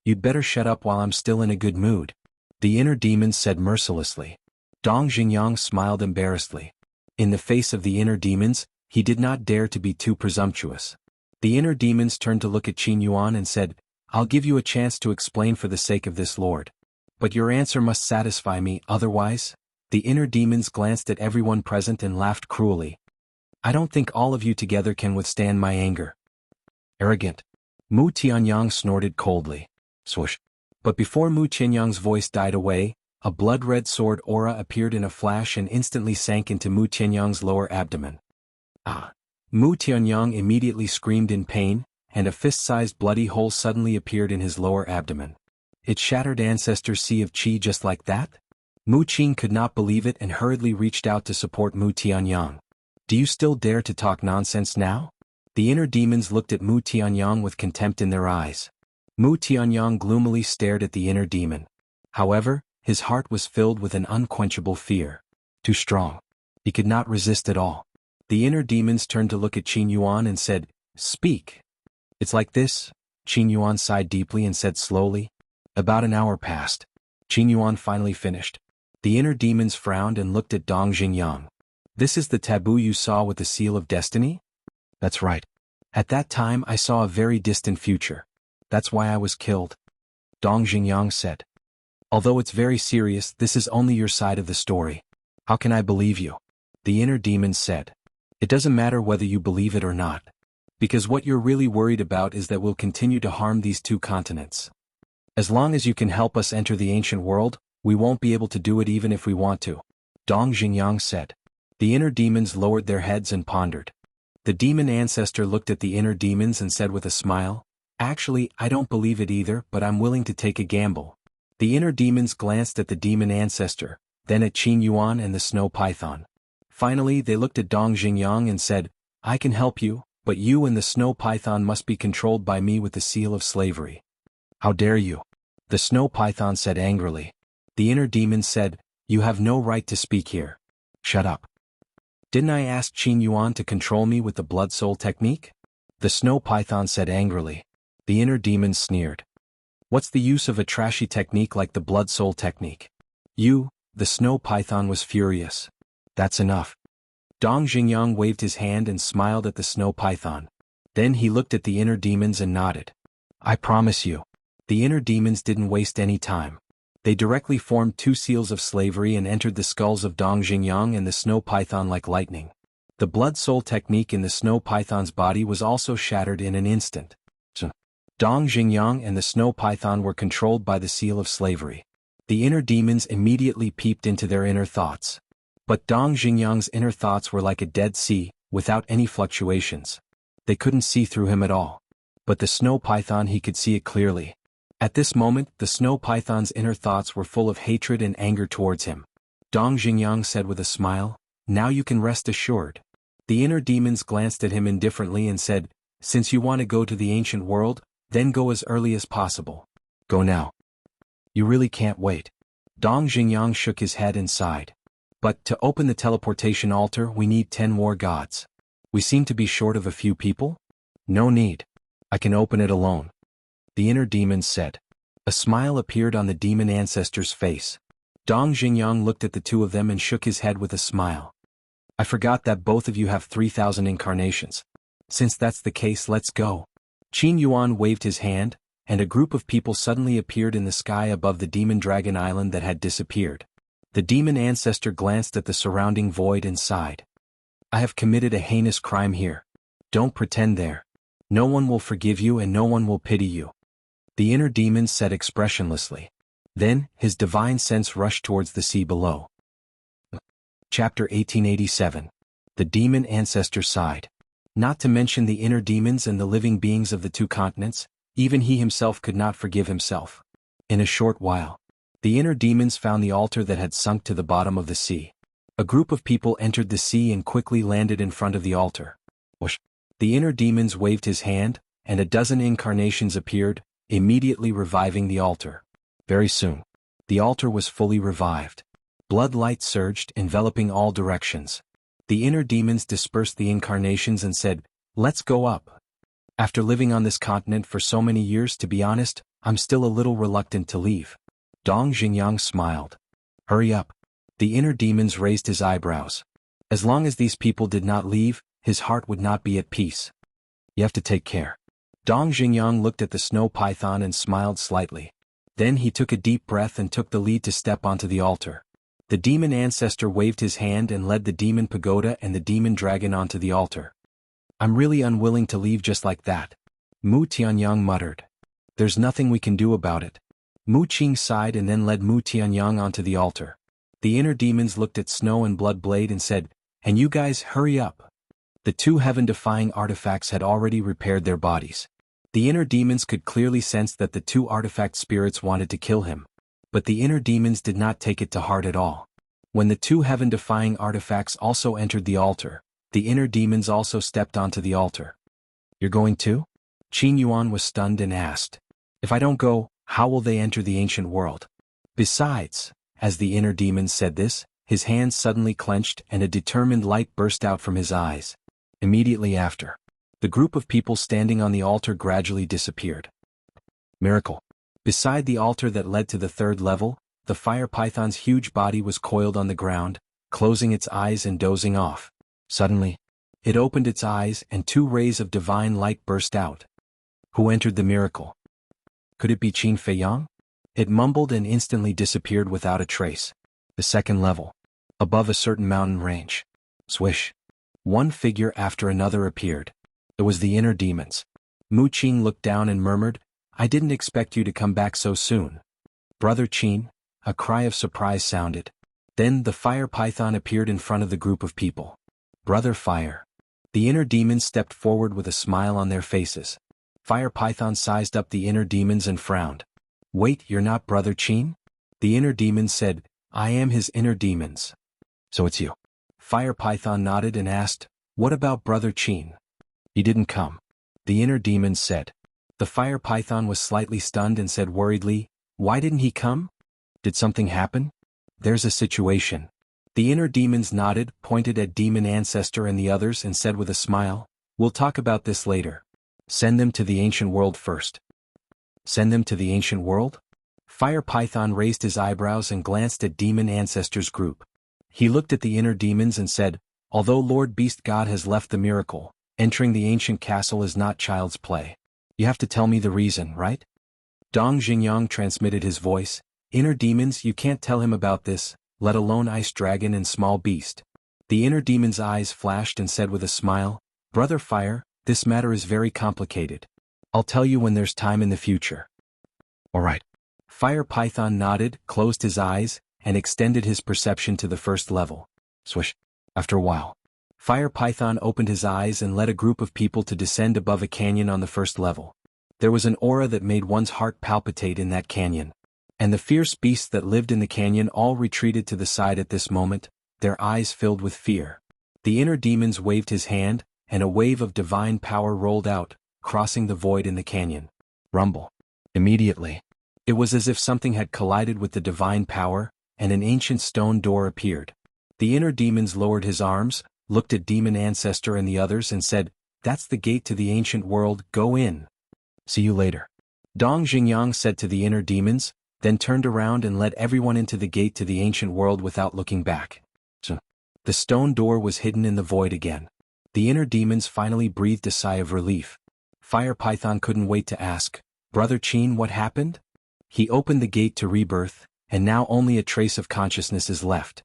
You'd better shut up while I'm still in a good mood. The inner demons said mercilessly. Dong Xingyang smiled embarrassedly. In the face of the inner demons, he did not dare to be too presumptuous. The inner demons turned to look at Qin Yuan and said, I'll give you a chance to explain for the sake of this lord. But your answer must satisfy me, otherwise. The inner demons glanced at everyone present and laughed cruelly. I don't think all of you together can withstand my anger. Arrogant. Mu Tianyang snorted coldly. Swoosh. But before Mu Tianyang's voice died away, a blood-red sword aura appeared in a flash and instantly sank into Mu Tianyang's lower abdomen. Ah! Mu Tianyang immediately screamed in pain, and a fist-sized bloody hole suddenly appeared in his lower abdomen. It shattered Ancestor's sea of qi just like that? Mu Qing could not believe it and hurriedly reached out to support Mu Tianyang. Do you still dare to talk nonsense now? The inner demons looked at Mu Tianyang with contempt in their eyes. Mu Tianyang gloomily stared at the inner demon. However, his heart was filled with an unquenchable fear. Too strong. He could not resist at all. The inner demons turned to look at Qin Yuan and said, Speak. It's like this. Qin Yuan sighed deeply and said slowly. About an hour passed. Qin Yuan finally finished. The inner demons frowned and looked at Dong Xingyang. This is the taboo you saw with the seal of destiny? That's right. At that time I saw a very distant future. That's why I was killed. Dong Xingyang said. Although it's very serious, this is only your side of the story. How can I believe you? The inner demon said. It doesn't matter whether you believe it or not. Because what you're really worried about is that we'll continue to harm these two continents. As long as you can help us enter the ancient world, we won't be able to do it even if we want to. Dong Xingyang said. The inner demons lowered their heads and pondered. The demon ancestor looked at the inner demons and said with a smile, Actually, I don't believe it either, but I'm willing to take a gamble. The inner demons glanced at the demon ancestor, then at Qin Yuan and the snow python. Finally they looked at Dong Xingyang and said, I can help you, but you and the snow python must be controlled by me with the seal of slavery. How dare you? The snow python said angrily. The inner demon said, You have no right to speak here. Shut up. Didn't I ask Qin Yuan to control me with the blood soul technique? The snow python said angrily. The inner demon sneered. What's the use of a trashy technique like the blood soul technique? You, the snow python was furious. That's enough. Dong Xingyang waved his hand and smiled at the snow python. Then he looked at the inner demons and nodded. I promise you. The inner demons didn't waste any time. They directly formed two seals of slavery and entered the skulls of Dong Xingyang and the snow python like lightning. The blood soul technique in the snow python's body was also shattered in an instant. Dong Xingyang and the snow python were controlled by the seal of slavery. The inner demons immediately peeped into their inner thoughts. But Dong Xingyang's inner thoughts were like a dead sea, without any fluctuations. They couldn't see through him at all. But the snow python, he could see it clearly. At this moment, the snow python's inner thoughts were full of hatred and anger towards him. Dong Xingyang said with a smile, Now you can rest assured. The inner demons glanced at him indifferently and said, Since you want to go to the ancient world, then go as early as possible. Go now. You really can't wait. Dong Xingyang shook his head and sighed. But to open the teleportation altar we need 10 more gods. We seem to be short of a few people? No need. I can open it alone. The inner demons said. A smile appeared on the demon ancestor's face. Dong Xingyang looked at the two of them and shook his head with a smile. I forgot that both of you have 3,000 incarnations. Since that's the case, let's go. Qin Yuan waved his hand, and a group of people suddenly appeared in the sky above the demon dragon island that had disappeared. The demon ancestor glanced at the surrounding void and sighed. I have committed a heinous crime here. Don't pretend there. No one will forgive you and no one will pity you. The inner demon said expressionlessly. Then, his divine sense rushed towards the sea below. Chapter 1887. The demon ancestor sighed. Not to mention the inner demons and the living beings of the two continents, even he himself could not forgive himself. In a short while, the inner demons found the altar that had sunk to the bottom of the sea. A group of people entered the sea and quickly landed in front of the altar. Whoosh! The inner demons waved his hand, and a dozen incarnations appeared, immediately reviving the altar. Very soon, the altar was fully revived. Blood light surged, enveloping all directions. The inner demons dispersed the incarnations and said, Let's go up. After living on this continent for so many years, to be honest, I'm still a little reluctant to leave. Dong Xingyang smiled. Hurry up. The inner demons raised his eyebrows. As long as these people did not leave, his heart would not be at peace. You have to take care. Dong Xingyang looked at the snow python and smiled slightly. Then he took a deep breath and took the lead to step onto the altar. The demon ancestor waved his hand and led the demon pagoda and the demon dragon onto the altar. I'm really unwilling to leave just like that. Mu Tianyang muttered. There's nothing we can do about it. Mu Qing sighed and then led Mu Tianyang onto the altar. The inner demons looked at Snow and Blood Blade and said, And you guys hurry up. The two heaven-defying artifacts had already repaired their bodies. The inner demons could clearly sense that the two artifact spirits wanted to kill him. But the inner demons did not take it to heart at all. When the two heaven-defying artifacts also entered the altar, the inner demons also stepped onto the altar. You're going too? Qin Yuan was stunned and asked. If I don't go, how will they enter the ancient world? Besides, as the inner demon said this, his hands suddenly clenched and a determined light burst out from his eyes. Immediately after, the group of people standing on the altar gradually disappeared. Miracle. Beside the altar that led to the third level, the fire python's huge body was coiled on the ground, closing its eyes and dozing off. Suddenly, It opened its eyes and 2 rays of divine light burst out. Who entered the miracle? Could it be Qin Feiyang? It mumbled and instantly disappeared without a trace. The second level. Above a certain mountain range. Swish. One figure after another appeared. It was the inner demons. Mu Qin looked down and murmured, "I didn't expect you to come back so soon." "Brother Qin," a cry of surprise sounded. Then the fire python appeared in front of the group of people. "Brother Fire." The inner demons stepped forward with a smile on their faces. Fire python sized up the inner demons and frowned. "Wait, you're not Brother Qin?" The inner demons said, "I am his inner demons." "So it's you." Fire python nodded and asked, "What about Brother Qin?" "He didn't come." The inner demons said. The fire python was slightly stunned and said worriedly, "Why didn't he come? Did something happen?" "There's a situation." The inner demons nodded, pointed at Demon Ancestor and the others and said with a smile, "We'll talk about this later. Send them to the ancient world first." "Send them to the ancient world?" Fire python raised his eyebrows and glanced at Demon Ancestor's group. He looked at the inner demons and said, "Although Lord Beast God has left the miracle, entering the ancient castle is not child's play. You have to tell me the reason, right?" Dong Xingyang transmitted his voice, "Inner demons, you can't tell him about this, let alone Ice Dragon and Small Beast." The inner demon's eyes flashed and said with a smile, "Brother Fire, this matter is very complicated. I'll tell you when there's time in the future." "All right." Fire Python nodded, closed his eyes, and extended his perception to the first level. Swish. After a while, Fire Python opened his eyes and led a group of people to descend above a canyon on the first level. There was an aura that made one's heart palpitate in that canyon. And the fierce beasts that lived in the canyon all retreated to the side at this moment, their eyes filled with fear. The inner demons waved his hand, and a wave of divine power rolled out, crossing the void in the canyon. Rumble. Immediately. It was as if something had collided with the divine power, and an ancient stone door appeared. The inner demons lowered his arms, looked at Demon Ancestor and the others and said, "That's the gate to the ancient world, go in. See you later." Dong Xingyang said to the inner demons, then turned around and led everyone into the gate to the ancient world without looking back. So, the stone door was hidden in the void again. The inner demons finally breathed a sigh of relief. Fire Python couldn't wait to ask, "Brother Qin, what happened?" He opened the gate to rebirth, and now only a trace of consciousness is left.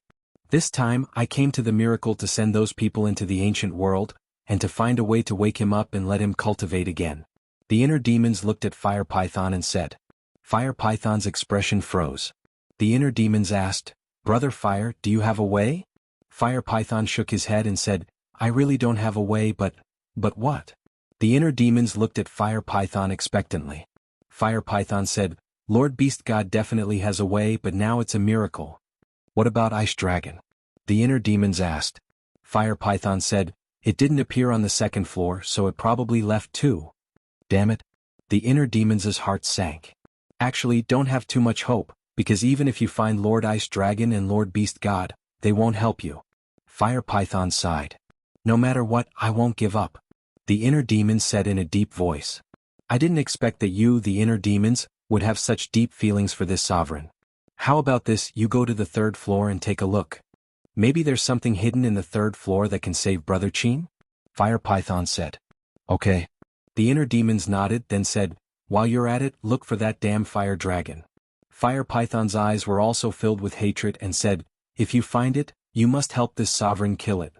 "This time, I came to the miracle to send those people into the ancient world, and to find a way to wake him up and let him cultivate again." The inner demons looked at Fire Python and said. Fire Python's expression froze. The inner demons asked, "Brother Fire, do you have a way?" Fire Python shook his head and said, "I really don't have a way, but what?" The inner demons looked at Fire Python expectantly. Fire Python said, "Lord Beast God definitely has a way, but now it's a miracle." "What about Ice Dragon?" The inner demons asked. Fire Python said, "It didn't appear on the second floor, so it probably left too." Damn it. The inner demons' hearts sank. Actually, don't have too much hope, because even if you find Lord Ice Dragon and Lord Beast God, they won't help you. Fire Python sighed. "No matter what, I won't give up." The inner demons said in a deep voice. "I didn't expect that you, the inner demons, would have such deep feelings for this sovereign. How about this, you go to the third floor and take a look. Maybe there's something hidden in the third floor that can save Brother Qin?" Fire Python said. "Okay." The inner demons nodded, then said, "While you're at it, look for that damn fire dragon." Fire Python's eyes were also filled with hatred and said, "If you find it, you must help this sovereign kill it.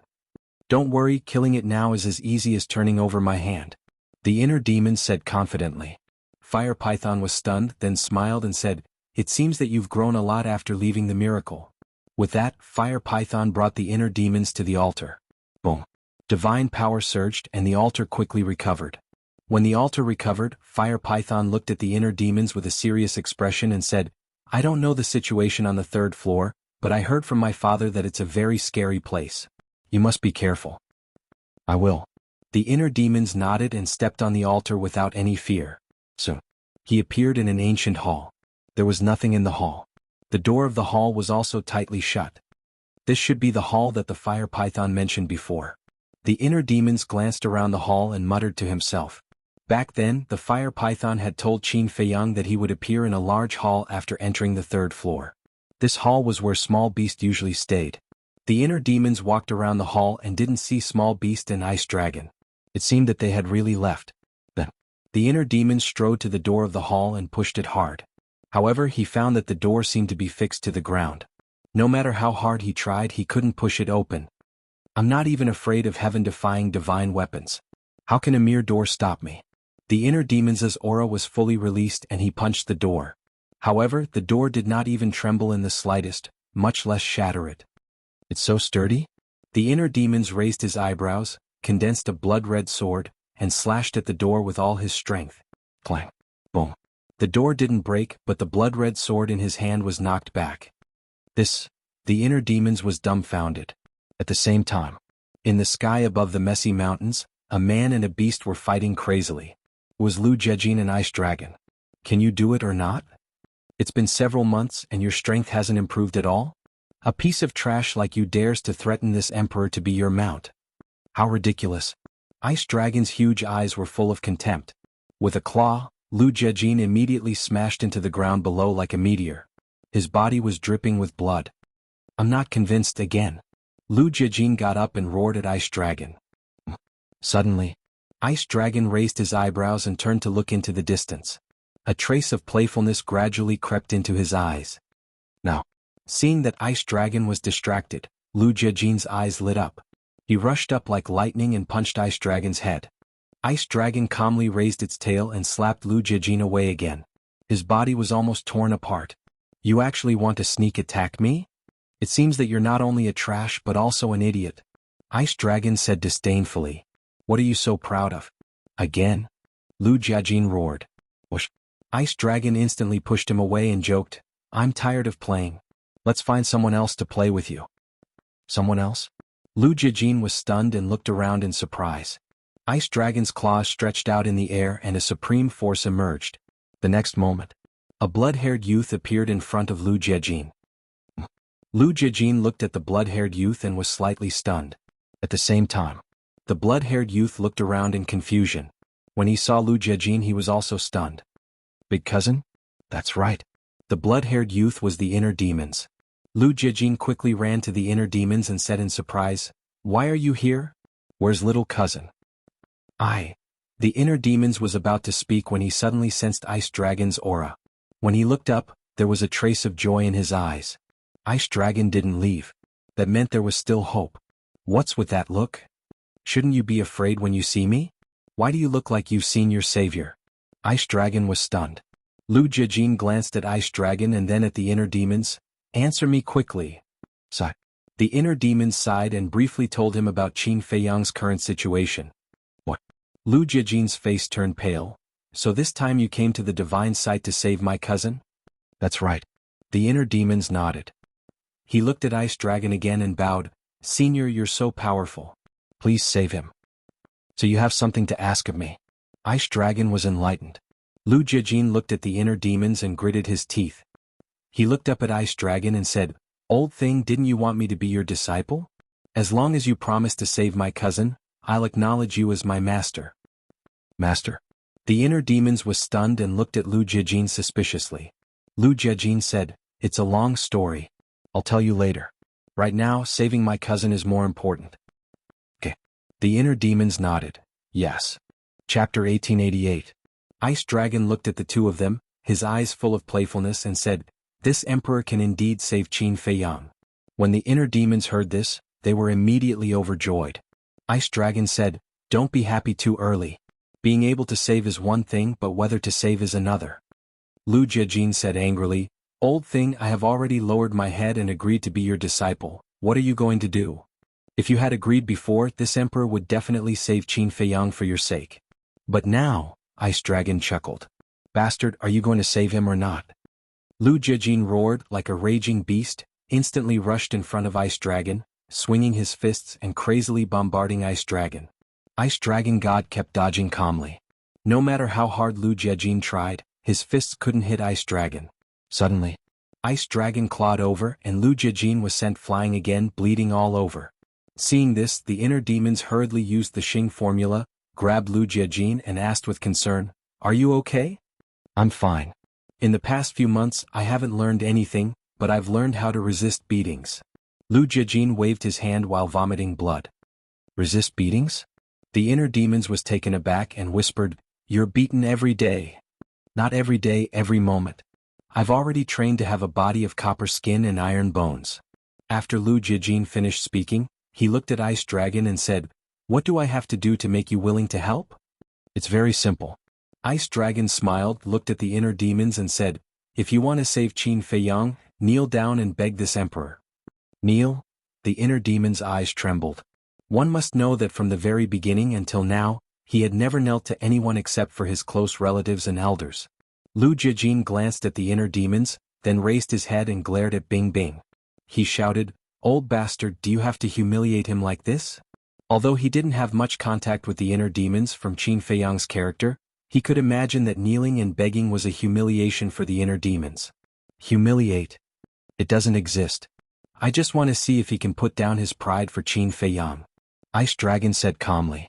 Don't worry, killing it now is as easy as turning over my hand." The inner demon said confidently. Fire Python was stunned, then smiled and said, "It seems that you've grown a lot after leaving the miracle." With that, Fire Python brought the inner demons to the altar. Boom. Divine power surged and the altar quickly recovered. When the altar recovered, Fire Python looked at the inner demons with a serious expression and said, "I don't know the situation on the third floor, but I heard from my father that it's a very scary place. You must be careful." "I will." The inner demons nodded and stepped on the altar without any fear. Soon, he appeared in an ancient hall. There was nothing in the hall. The door of the hall was also tightly shut. This should be the hall that the Fire Python mentioned before. The inner demons glanced around the hall and muttered to himself. Back then, the Fire Python had told Qin Feiyang that he would appear in a large hall after entering the third floor. This hall was where Small Beast usually stayed. The inner demons walked around the hall and didn't see Small Beast and Ice Dragon. It seemed that they had really left. Then, the inner demon strode to the door of the hall and pushed it hard. However, he found that the door seemed to be fixed to the ground. No matter how hard he tried, he couldn't push it open. I'm not even afraid of heaven-defying divine weapons. How can a mere door stop me? The inner demon's aura was fully released and he punched the door. However, the door did not even tremble in the slightest, much less shatter it. It's so sturdy? The inner demons raised his eyebrows, condensed a blood-red sword, and slashed at the door with all his strength. Clang. Boom. The door didn't break, but the blood-red sword in his hand was knocked back. The inner demons was dumbfounded. At the same time, in the sky above the messy mountains, a man and a beast were fighting crazily. It was Lu Jiejin and Ice Dragon. Can you do it or not? It's been several months and your strength hasn't improved at all? A piece of trash like you dares to threaten this emperor to be your mount. How ridiculous. Ice Dragon's huge eyes were full of contempt. With a claw, Lu Jiejin immediately smashed into the ground below like a meteor. His body was dripping with blood. I'm not convinced again. Lu Jiejin got up and roared at Ice Dragon. Suddenly, Ice Dragon raised his eyebrows and turned to look into the distance. A trace of playfulness gradually crept into his eyes. Now, seeing that Ice Dragon was distracted, Lu Jiejin's eyes lit up. He rushed up like lightning and punched Ice Dragon's head. Ice Dragon calmly raised its tail and slapped Lu Jiejin away again. His body was almost torn apart. You actually want to sneak attack me? It seems that you're not only a trash but also an idiot. Ice Dragon said disdainfully. What are you so proud of? Again? Lu Jiejin roared. Whoosh. Ice Dragon instantly pushed him away and joked, I'm tired of playing. Let's find someone else to play with you. Someone else? Lu Jiejin was stunned and looked around in surprise. Ice Dragon's claws stretched out in the air and a supreme force emerged. The next moment, a blood-haired youth appeared in front of Lu Jiejin. Lu Jiejin looked at the blood-haired youth and was slightly stunned. At the same time, the blood-haired youth looked around in confusion. When he saw Lu Jiejin, he was also stunned. Big cousin? That's right. The blood-haired youth was the inner demons. Lu Jiejin quickly ran to the inner demons and said in surprise, Why are you here? Where's little cousin? The inner demons was about to speak when he suddenly sensed Ice Dragon's aura. When he looked up, there was a trace of joy in his eyes. Ice Dragon didn't leave. That meant there was still hope. What's with that look? Shouldn't you be afraid when you see me? Why do you look like you've seen your savior? Ice Dragon was stunned. Lu Jiejin glanced at Ice Dragon and then at the inner demons. Answer me quickly. Sigh. The inner demons sighed and briefly told him about Qin Feiyang's current situation. What? Lu Jiejin's face turned pale. So this time you came to the divine site to save my cousin? That's right. The inner demons nodded. He looked at Ice Dragon again and bowed. Senior, you're so powerful. Please save him. So you have something to ask of me. Ice Dragon was enlightened. Lu Jiejin looked at the inner demons and gritted his teeth. He looked up at Ice Dragon and said, Old thing, didn't you want me to be your disciple? As long as you promise to save my cousin, I'll acknowledge you as my master. Master? The inner demons was stunned and looked at Lu Jiejin suspiciously. Lu Jiejin said, It's a long story. I'll tell you later. Right now, saving my cousin is more important. Okay. The inner demons nodded. Yes. Chapter 1888. Ice Dragon looked at the two of them, his eyes full of playfulness, and said, This emperor can indeed save Qin Feiyang. When the inner demons heard this, they were immediately overjoyed. Ice Dragon said, Don't be happy too early. Being able to save is one thing, but whether to save is another. Lu Jiejin said angrily, Old thing, I have already lowered my head and agreed to be your disciple. What are you going to do? If you had agreed before, this emperor would definitely save Qin Feiyang for your sake. But now, Ice Dragon chuckled. Bastard, are you going to save him or not? Lu Jiejin roared like a raging beast, instantly rushed in front of Ice Dragon, swinging his fists and crazily bombarding Ice Dragon. Ice Dragon God kept dodging calmly. No matter how hard Lu Jiejin tried, his fists couldn't hit Ice Dragon. Suddenly, Ice Dragon clawed over and Lu Jiejin was sent flying again, bleeding all over. Seeing this, the inner demons hurriedly used the Xing formula, grabbed Lu Jiejin and asked with concern, Are you okay? I'm fine. In the past few months, I haven't learned anything, but I've learned how to resist beatings. Lu Jiajin waved his hand while vomiting blood. Resist beatings? The inner demons was taken aback and whispered, "You're beaten every day." Not every day, every moment. I've already trained to have a body of copper skin and iron bones. After Lu Jiajin finished speaking, he looked at Ice Dragon and said, "What do I have to do to make you willing to help?" "It's very simple." Ice Dragon smiled, looked at the inner demons and said, "If you want to save Qin Feiyang, kneel down and beg this emperor." Kneel? The inner demon's eyes trembled. One must know that from the very beginning until now, he had never knelt to anyone except for his close relatives and elders. Lu Jiajin glanced at the inner demons, then raised his head and glared at Bing Bing. He shouted, "Old bastard, do you have to humiliate him like this?" Although he didn't have much contact with the inner demons from Qin Feiyang's character, he could imagine that kneeling and begging was a humiliation for the inner demons. Humiliate? It doesn't exist. I just want to see if he can put down his pride for Qin Feiyang. Ice Dragon said calmly.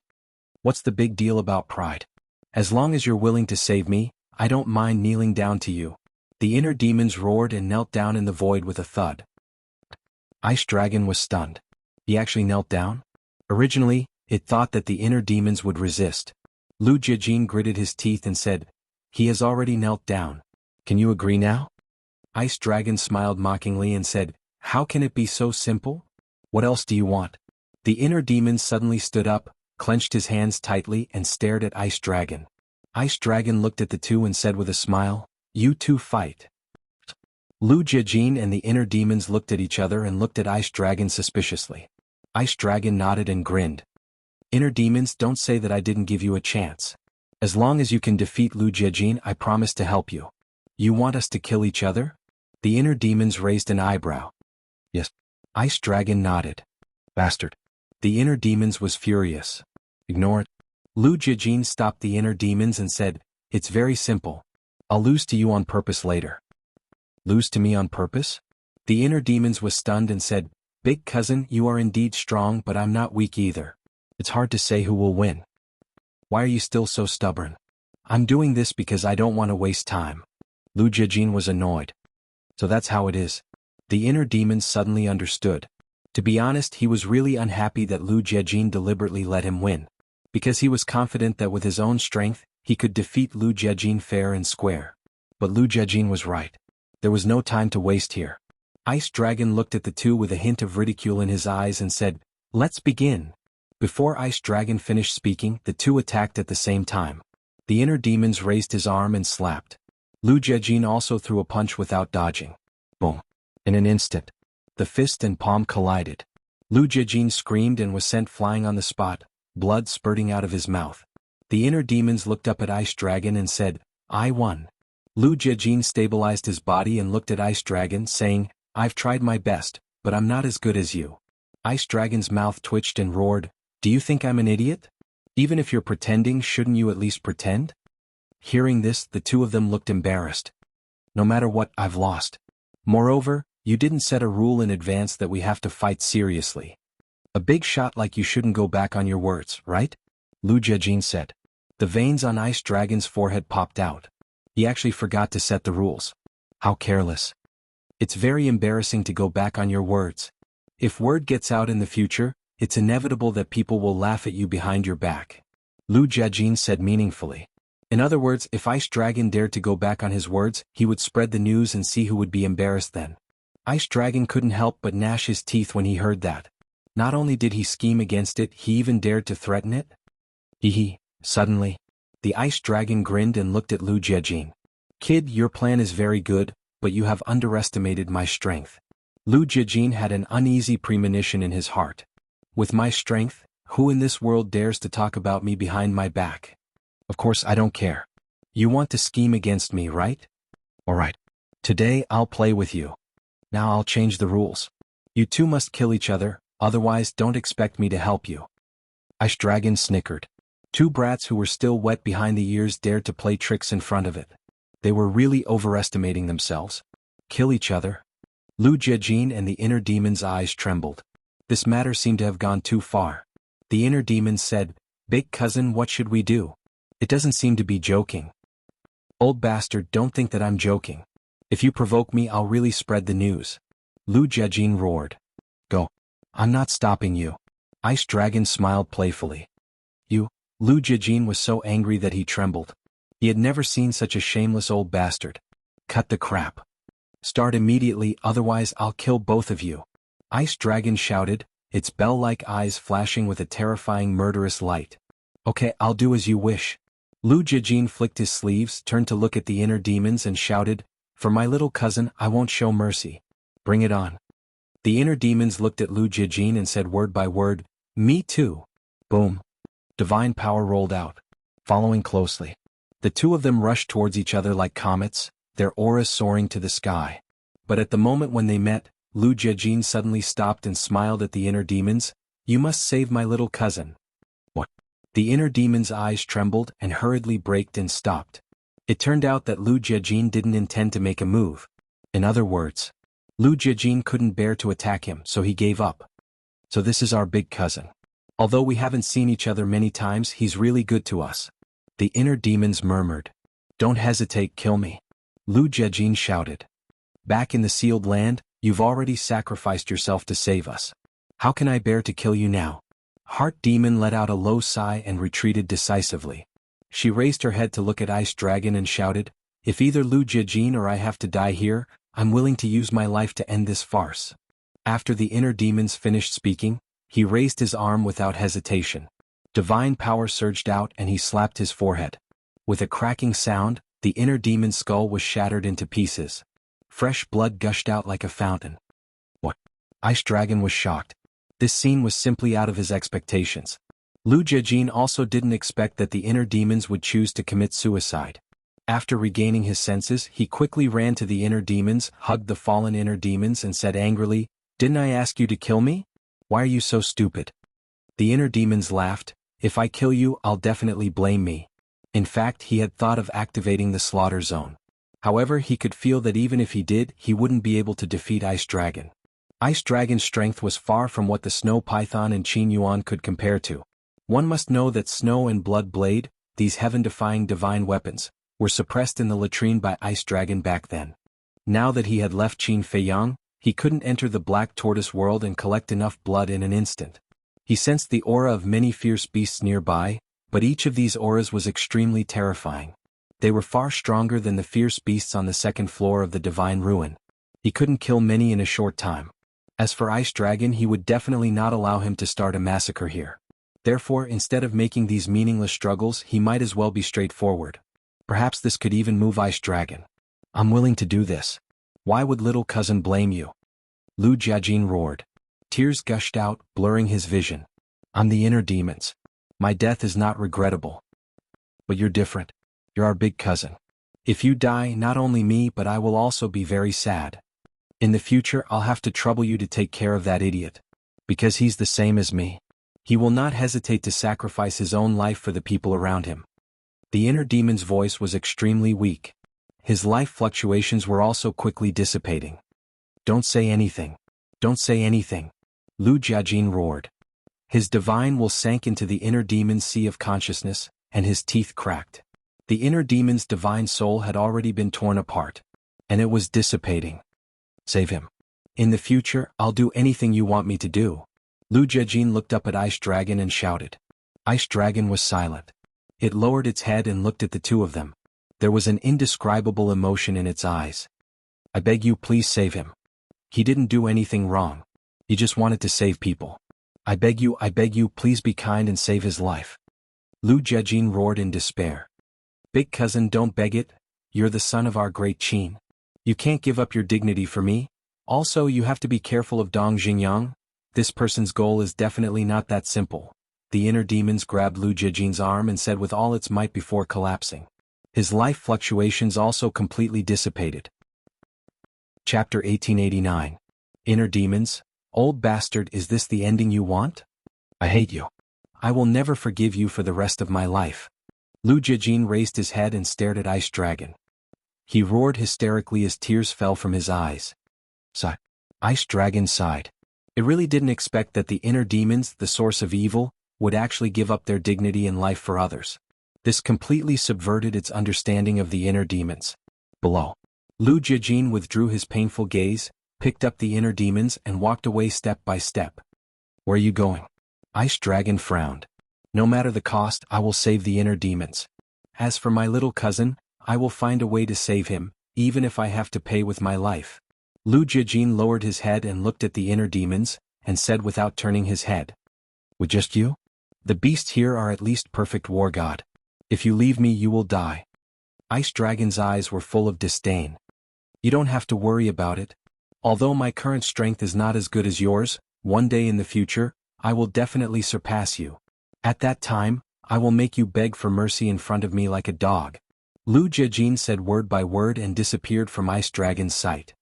What's the big deal about pride? As long as you're willing to save me, I don't mind kneeling down to you. The inner demons roared and knelt down in the void with a thud. Ice Dragon was stunned. He actually knelt down? Originally, it thought that the inner demons would resist. Lu Jiajin gritted his teeth and said, "He has already knelt down. Can you agree now?" Ice Dragon smiled mockingly and said, "How can it be so simple? What else do you want?" The inner demon suddenly stood up, clenched his hands tightly and stared at Ice Dragon. Ice Dragon looked at the two and said with a smile, "You two fight." Lu Jiajin and the inner demons looked at each other and looked at Ice Dragon suspiciously. Ice Dragon nodded and grinned. "Inner demons, don't say that I didn't give you a chance. As long as you can defeat Lu Jiajin, I promise to help you. You want us to kill each other?" The inner demons raised an eyebrow. "Yes." Ice Dragon nodded. "Bastard." The inner demons was furious. "Ignore it." Lu Jiajin stopped the inner demons and said, "It's very simple. I'll lose to you on purpose later." "Lose to me on purpose?" The inner demons was stunned and said, "Big cousin, you are indeed strong, but I'm not weak either. It's hard to say who will win. Why are you still so stubborn?" "I'm doing this because I don't want to waste time." Lu Jiajin was annoyed. "So that's how it is." The inner demons suddenly understood. To be honest, he was really unhappy that Lu Jiajin deliberately let him win. Because he was confident that with his own strength, he could defeat Lu Jiajin fair and square. But Lu Jiajin was right. There was no time to waste here. Ice Dragon looked at the two with a hint of ridicule in his eyes and said, "Let's begin." Before Ice Dragon finished speaking, the two attacked at the same time. The inner demons raised his arm and slapped. Lu Jiajin also threw a punch without dodging. Boom. In an instant, the fist and palm collided. Lu Jiajin screamed and was sent flying on the spot, blood spurting out of his mouth. The inner demons looked up at Ice Dragon and said, "I won." Lu Jiajin stabilized his body and looked at Ice Dragon, saying, "I've tried my best, but I'm not as good as you." Ice Dragon's mouth twitched and roared, "Do you think I'm an idiot? Even if you're pretending, shouldn't you at least pretend?" Hearing this, the two of them looked embarrassed. "No matter what, I've lost. Moreover, you didn't set a rule in advance that we have to fight seriously. A big shot like you shouldn't go back on your words, right?" Lu Jiajin said. The veins on Ice Dragon's forehead popped out. He actually forgot to set the rules. How careless. It's very embarrassing to go back on your words. If word gets out in the future, it's inevitable that people will laugh at you behind your back. Lu Jiajin said meaningfully. In other words, if Ice Dragon dared to go back on his words, he would spread the news and see who would be embarrassed then. Ice Dragon couldn't help but gnash his teeth when he heard that. Not only did he scheme against it, he even dared to threaten it? Hee. Suddenly, the Ice Dragon grinned and looked at Lu Jiajin. "Kid, your plan is very good, but you have underestimated my strength." Lu Jiajin had an uneasy premonition in his heart. "With my strength, who in this world dares to talk about me behind my back? Of course I don't care. You want to scheme against me, right? Alright. Today I'll play with you. Now I'll change the rules. You two must kill each other, otherwise don't expect me to help you." Ice Dragon snickered. Two brats who were still wet behind the ears dared to play tricks in front of it. They were really overestimating themselves. Kill each other? Lu Jiajin and the inner demon's eyes trembled. This matter seemed to have gone too far. The inner demon said, "Big cousin, what should we do? It doesn't seem to be joking." "Old bastard, don't think that I'm joking. If you provoke me, I'll really spread the news." Lu Jiajin roared. "Go." I'm not stopping you. Ice Dragon smiled playfully. You? Lu Jijin was so angry that he trembled. He had never seen such a shameless old bastard. Cut the crap. Start immediately, otherwise I'll kill both of you. Ice Dragon shouted, its bell-like eyes flashing with a terrifying murderous light. Okay, I'll do as you wish. Lu Jijin flicked his sleeves, turned to look at the inner demons and shouted, for my little cousin I won't show mercy. Bring it on. The inner demons looked at Lu Jijin and said word by word, me too. Boom. Divine power rolled out. Following closely. The two of them rushed towards each other like comets, their auras soaring to the sky. But at the moment when they met, Lu Jijin suddenly stopped and smiled at the inner demons. You must save my little cousin. What? The inner demon's eyes trembled and hurriedly braked and stopped. It turned out that Lu Jijin didn't intend to make a move. In other words, Lu Jijin couldn't bear to attack him, so he gave up. So this is our big cousin. Although we haven't seen each other many times, he's really good to us. The inner demons murmured. Don't hesitate, kill me. Lu Jijin shouted. Back in the sealed land, you've already sacrificed yourself to save us. How can I bear to kill you now? Heart Demon let out a low sigh and retreated decisively. She raised her head to look at Ice Dragon and shouted, if either Lu Jijin or I have to die here, I'm willing to use my life to end this farce. After the inner demons finished speaking, he raised his arm without hesitation. Divine power surged out and he slapped his forehead. With a cracking sound, the inner demon's skull was shattered into pieces. Fresh blood gushed out like a fountain. What? Ice Dragon was shocked. This scene was simply out of his expectations. Lu Jijin also didn't expect that the inner demons would choose to commit suicide. After regaining his senses, he quickly ran to the inner demons, hugged the fallen inner demons and said angrily, didn't I ask you to kill me? Why are you so stupid? The inner demons laughed, if I kill you, I'll definitely blame me. In fact, he had thought of activating the slaughter zone. However, he could feel that even if he did, he wouldn't be able to defeat Ice Dragon. Ice Dragon's strength was far from what the Snow Python and Qin Yuan could compare to. One must know that Snow and Blood Blade, these heaven-defying divine weapons, were suppressed in the latrine by Ice Dragon back then. Now that he had left Qin Feiyang, he couldn't enter the Black Tortoise world and collect enough blood in an instant. He sensed the aura of many fierce beasts nearby, but each of these auras was extremely terrifying. They were far stronger than the fierce beasts on the second floor of the Divine Ruin. He couldn't kill many in a short time. As for Ice Dragon, he would definitely not allow him to start a massacre here. Therefore, instead of making these meaningless struggles, he might as well be straightforward. Perhaps this could even move Ice Dragon. I'm willing to do this. Why would little cousin blame you? Lu Jijin roared. Tears gushed out, blurring his vision. I'm the inner demons. My death is not regrettable. But you're different. You're our big cousin. If you die, not only me but I will also be very sad. In the future I'll have to trouble you to take care of that idiot. Because he's the same as me. He will not hesitate to sacrifice his own life for the people around him. The inner demon's voice was extremely weak. His life fluctuations were also quickly dissipating. Don't say anything. Don't say anything. Lu Jijin roared. His divine will sank into the inner demon's sea of consciousness, and his teeth cracked. The inner demon's divine soul had already been torn apart. And it was dissipating. Save him. In the future, I'll do anything you want me to do. Lu Jijin looked up at Ice Dragon and shouted. Ice Dragon was silent. It lowered its head and looked at the two of them. There was an indescribable emotion in its eyes. I beg you, please save him. He didn't do anything wrong. He just wanted to save people. I beg you, please be kind and save his life. Lu Jijin roared in despair. Big cousin, don't beg it. You're the son of our great Qin. You can't give up your dignity for me. Also, you have to be careful of Dong Xingyang. This person's goal is definitely not that simple. The inner demons grabbed Lu Jijin's arm and said with all its might before collapsing. His life fluctuations also completely dissipated. Chapter 1889. Inner Demons. Old bastard, is this the ending you want? I hate you. I will never forgive you for the rest of my life. Lu Jijin raised his head and stared at Ice Dragon. He roared hysterically as tears fell from his eyes. Sigh. Ice Dragon sighed. It really didn't expect that the inner demons, the source of evil, would actually give up their dignity and life for others. This completely subverted its understanding of the inner demons. Below. Lu Jijin withdrew his painful gaze, picked up the inner demons and walked away step by step. Where are you going? Ice Dragon frowned. No matter the cost, I will save the inner demons. As for my little cousin, I will find a way to save him, even if I have to pay with my life. Lu Jiajin lowered his head and looked at the inner demons, and said without turning his head. With just you? The beasts here are at least perfect war god. If you leave me you will die. Ice Dragon's eyes were full of disdain. You don't have to worry about it. Although my current strength is not as good as yours, one day in the future, I will definitely surpass you. At that time, I will make you beg for mercy in front of me like a dog. Lu Jiajin said word by word and disappeared from Ice Dragon's sight.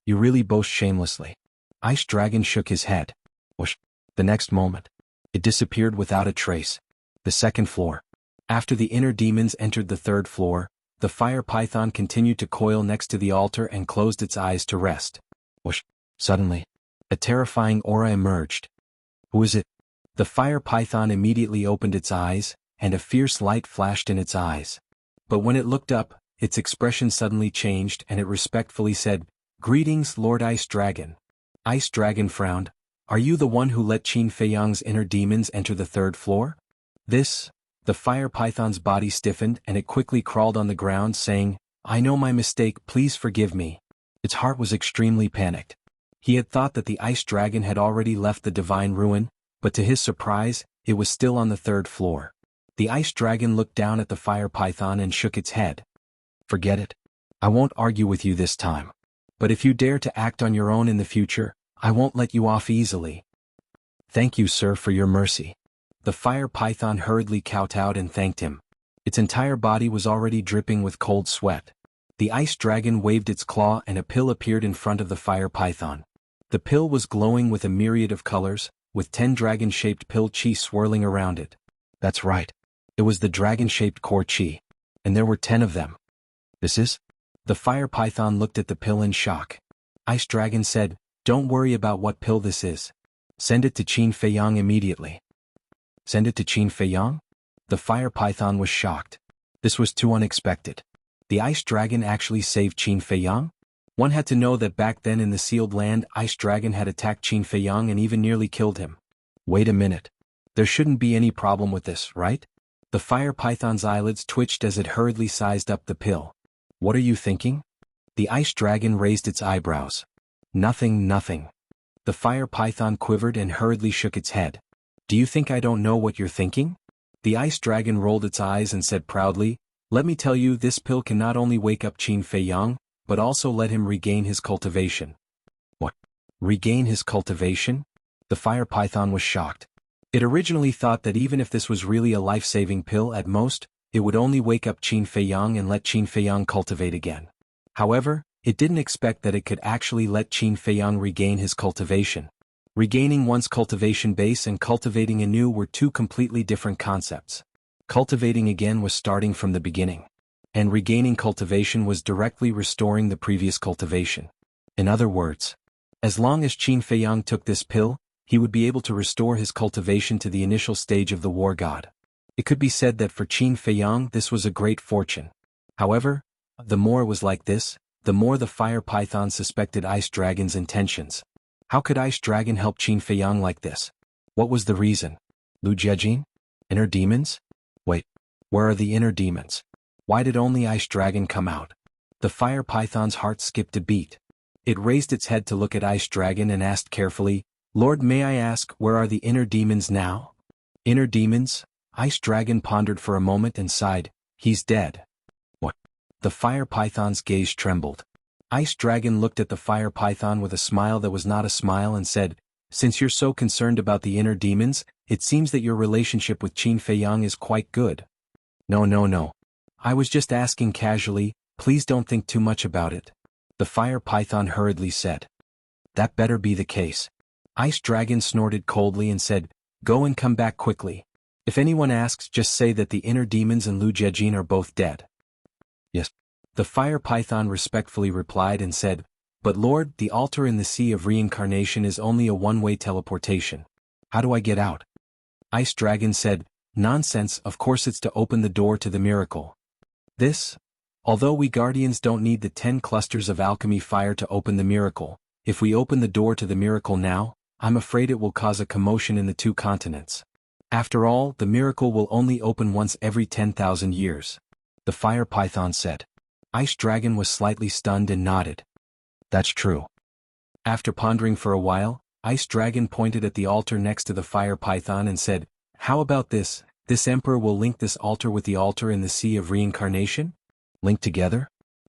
You really boast shamelessly. Ice Dragon shook his head. Whoosh. The next moment, it disappeared without a trace. The second floor. After the inner demons entered the third floor, the fire python continued to coil next to the altar and closed its eyes to rest. Whoosh. Suddenly, a terrifying aura emerged. Who is it? The fire python immediately opened its eyes, and a fierce light flashed in its eyes. But when it looked up, its expression suddenly changed and it respectfully said, Greetings, Lord Ice Dragon. Ice Dragon frowned. Are you the one who let Qin Feiyang's inner demons enter the third floor? The fire python's body stiffened and it quickly crawled on the ground saying, I know my mistake, please forgive me. Its heart was extremely panicked. He had thought that the ice dragon had already left the divine ruin, but to his surprise, it was still on the third floor. The ice dragon looked down at the fire python and shook its head. Forget it. I won't argue with you this time. But if you dare to act on your own in the future, I won't let you off easily. Thank you, sir, for your mercy. The fire python hurriedly kowtowed and thanked him. Its entire body was already dripping with cold sweat. The ice dragon waved its claw and a pill appeared in front of the fire python. The pill was glowing with a myriad of colors, with 10 dragon-shaped pill chi swirling around it. That's right. It was the dragon-shaped core chi. And there were 10 of them. This is? The fire python looked at the pill in shock. Ice Dragon said, Don't worry about what pill this is. Send it to Qin Feiyang immediately. Send it to Qin Feiyang? The fire python was shocked. This was too unexpected. The ice dragon actually saved Qin Feiyang? One had to know that back then in the sealed land, Ice Dragon had attacked Qin Feiyang and even nearly killed him. Wait a minute. There shouldn't be any problem with this, right? The fire python's eyelids twitched as it hurriedly sized up the pill. What are you thinking? The ice dragon raised its eyebrows. Nothing. The fire python quivered and hurriedly shook its head. Do you think I don't know what you're thinking? The ice dragon rolled its eyes and said proudly, Let me tell you, this pill can not only wake up Qin Feiyang, but also let him regain his cultivation. What? Regain his cultivation? The fire python was shocked. It originally thought that even if this was really a life-saving pill at most, it would only wake up Qin Feiyang and let Qin Feiyang cultivate again. However, it didn't expect that it could actually let Qin Feiyang regain his cultivation. Regaining one's cultivation base and cultivating anew were two completely different concepts. Cultivating again was starting from the beginning. And regaining cultivation was directly restoring the previous cultivation. In other words, as long as Qin Feiyang took this pill, he would be able to restore his cultivation to the initial stage of the war god. It could be said that for Qin Feiyang this was a great fortune. However, the more it was like this, the more the fire python suspected Ice Dragon's intentions. How could Ice Dragon help Qin Feiyang like this? What was the reason? Lu Jiajin? Inner demons? Wait, where are the inner demons? Why did only Ice Dragon come out? The fire python's heart skipped a beat. It raised its head to look at Ice Dragon and asked carefully, Lord, may I ask, where are the inner demons now? Inner demons? Ice Dragon pondered for a moment and sighed, He's dead. What? The fire python's gaze trembled. Ice Dragon looked at the fire python with a smile that was not a smile and said, Since you're so concerned about the inner demons, it seems that your relationship with Qin Feiyang is quite good. No. I was just asking casually, please don't think too much about it. The fire python hurriedly said. That better be the case. Ice Dragon snorted coldly and said, Go and come back quickly. If anyone asks, just say that the inner demons and Lu Jiajin are both dead. Yes. The fire python respectfully replied and said, But Lord, the altar in the Sea of Reincarnation is only a one-way teleportation. How do I get out? Ice Dragon said, Nonsense, of course it's to open the door to the miracle. Although we guardians don't need the 10 clusters of alchemy fire to open the miracle, if we open the door to the miracle now, I'm afraid it will cause a commotion in the two continents. After all, the miracle will only open once every 10,000 years. The fire python said. Ice Dragon was slightly stunned and nodded. That's true. After pondering for a while, Ice Dragon pointed at the altar next to the fire python and said, "How about this? This emperor will link this altar with the altar in the Sea of Reincarnation? Link together?"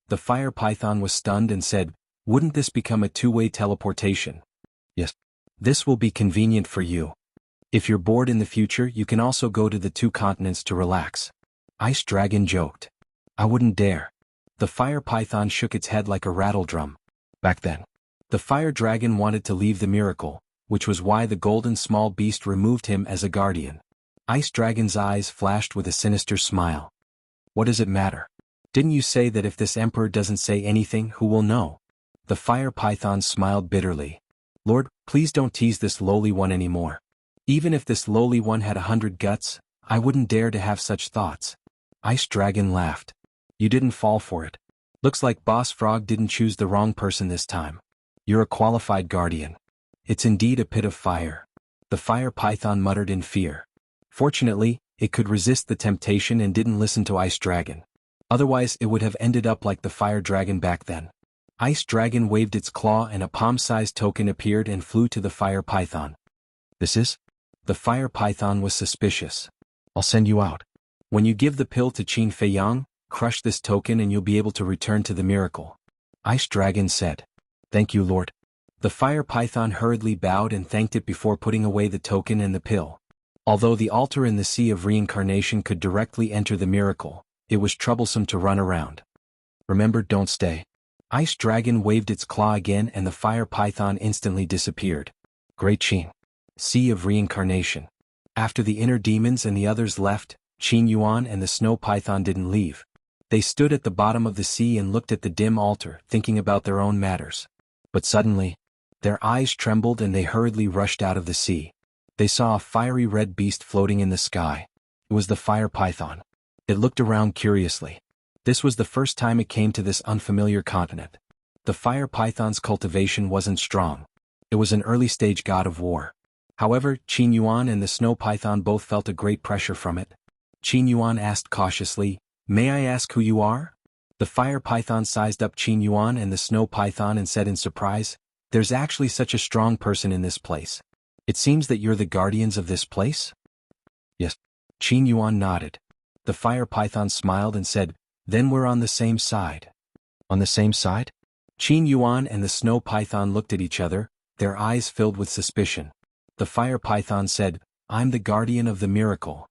The fire python was stunned and said, "Wouldn't this become a two-way teleportation?" "Yes. This will be convenient for you. If you're bored in the future, you can also go to the two continents to relax." Ice Dragon joked. "I wouldn't dare." The fire python shook its head like a rattle drum. Back then, the fire dragon wanted to leave the miracle, which was why the golden small beast removed him as a guardian. Ice Dragon's eyes flashed with a sinister smile. "What does it matter? Didn't you say that if this emperor doesn't say anything, who will know?" The fire python smiled bitterly. "Lord, please don't tease this lowly one anymore. Even if this lowly one had 100 guts, I wouldn't dare to have such thoughts." Ice Dragon laughed. "You didn't fall for it. Looks like Boss Frog didn't choose the wrong person this time. You're a qualified guardian. It's indeed a pit of fire." The fire python muttered in fear. Fortunately, it could resist the temptation and didn't listen to Ice Dragon. Otherwise it would have ended up like the fire dragon back then. Ice Dragon waved its claw and a palm-sized token appeared and flew to the fire python. "This is?" The fire python was suspicious. "I'll send you out. When you give the pill to Qin Fei Yang, crush this token and you'll be able to return to the miracle." Ice Dragon said. "Thank you, Lord." The fire python hurriedly bowed and thanked it before putting away the token and the pill. Although the altar in the Sea of Reincarnation could directly enter the miracle, it was troublesome to run around. "Remember, don't stay." Ice Dragon waved its claw again and the fire python instantly disappeared. Great Qin. Sea of Reincarnation. After the inner demons and the others left, Qin Yuan and the snow python didn't leave. They stood at the bottom of the sea and looked at the dim altar, thinking about their own matters. But suddenly, their eyes trembled and they hurriedly rushed out of the sea. They saw a fiery red beast floating in the sky. It was the fire python. It looked around curiously. This was the first time it came to this unfamiliar continent. The fire python's cultivation wasn't strong. It was an early-stage god of war. However, Qin Yuan and the snow python both felt a great pressure from it. Qin Yuan asked cautiously, "May I ask who you are?" The fire python sized up Qin Yuan and the snow python and said in surprise, "There's actually such a strong person in this place. It seems that you're the guardians of this place?" "Yes." Qin Yuan nodded. The fire python smiled and said, "Then we're on the same side." "On the same side?" Qin Yuan and the snow python looked at each other, their eyes filled with suspicion. The fire python said, "I'm the guardian of the miracle."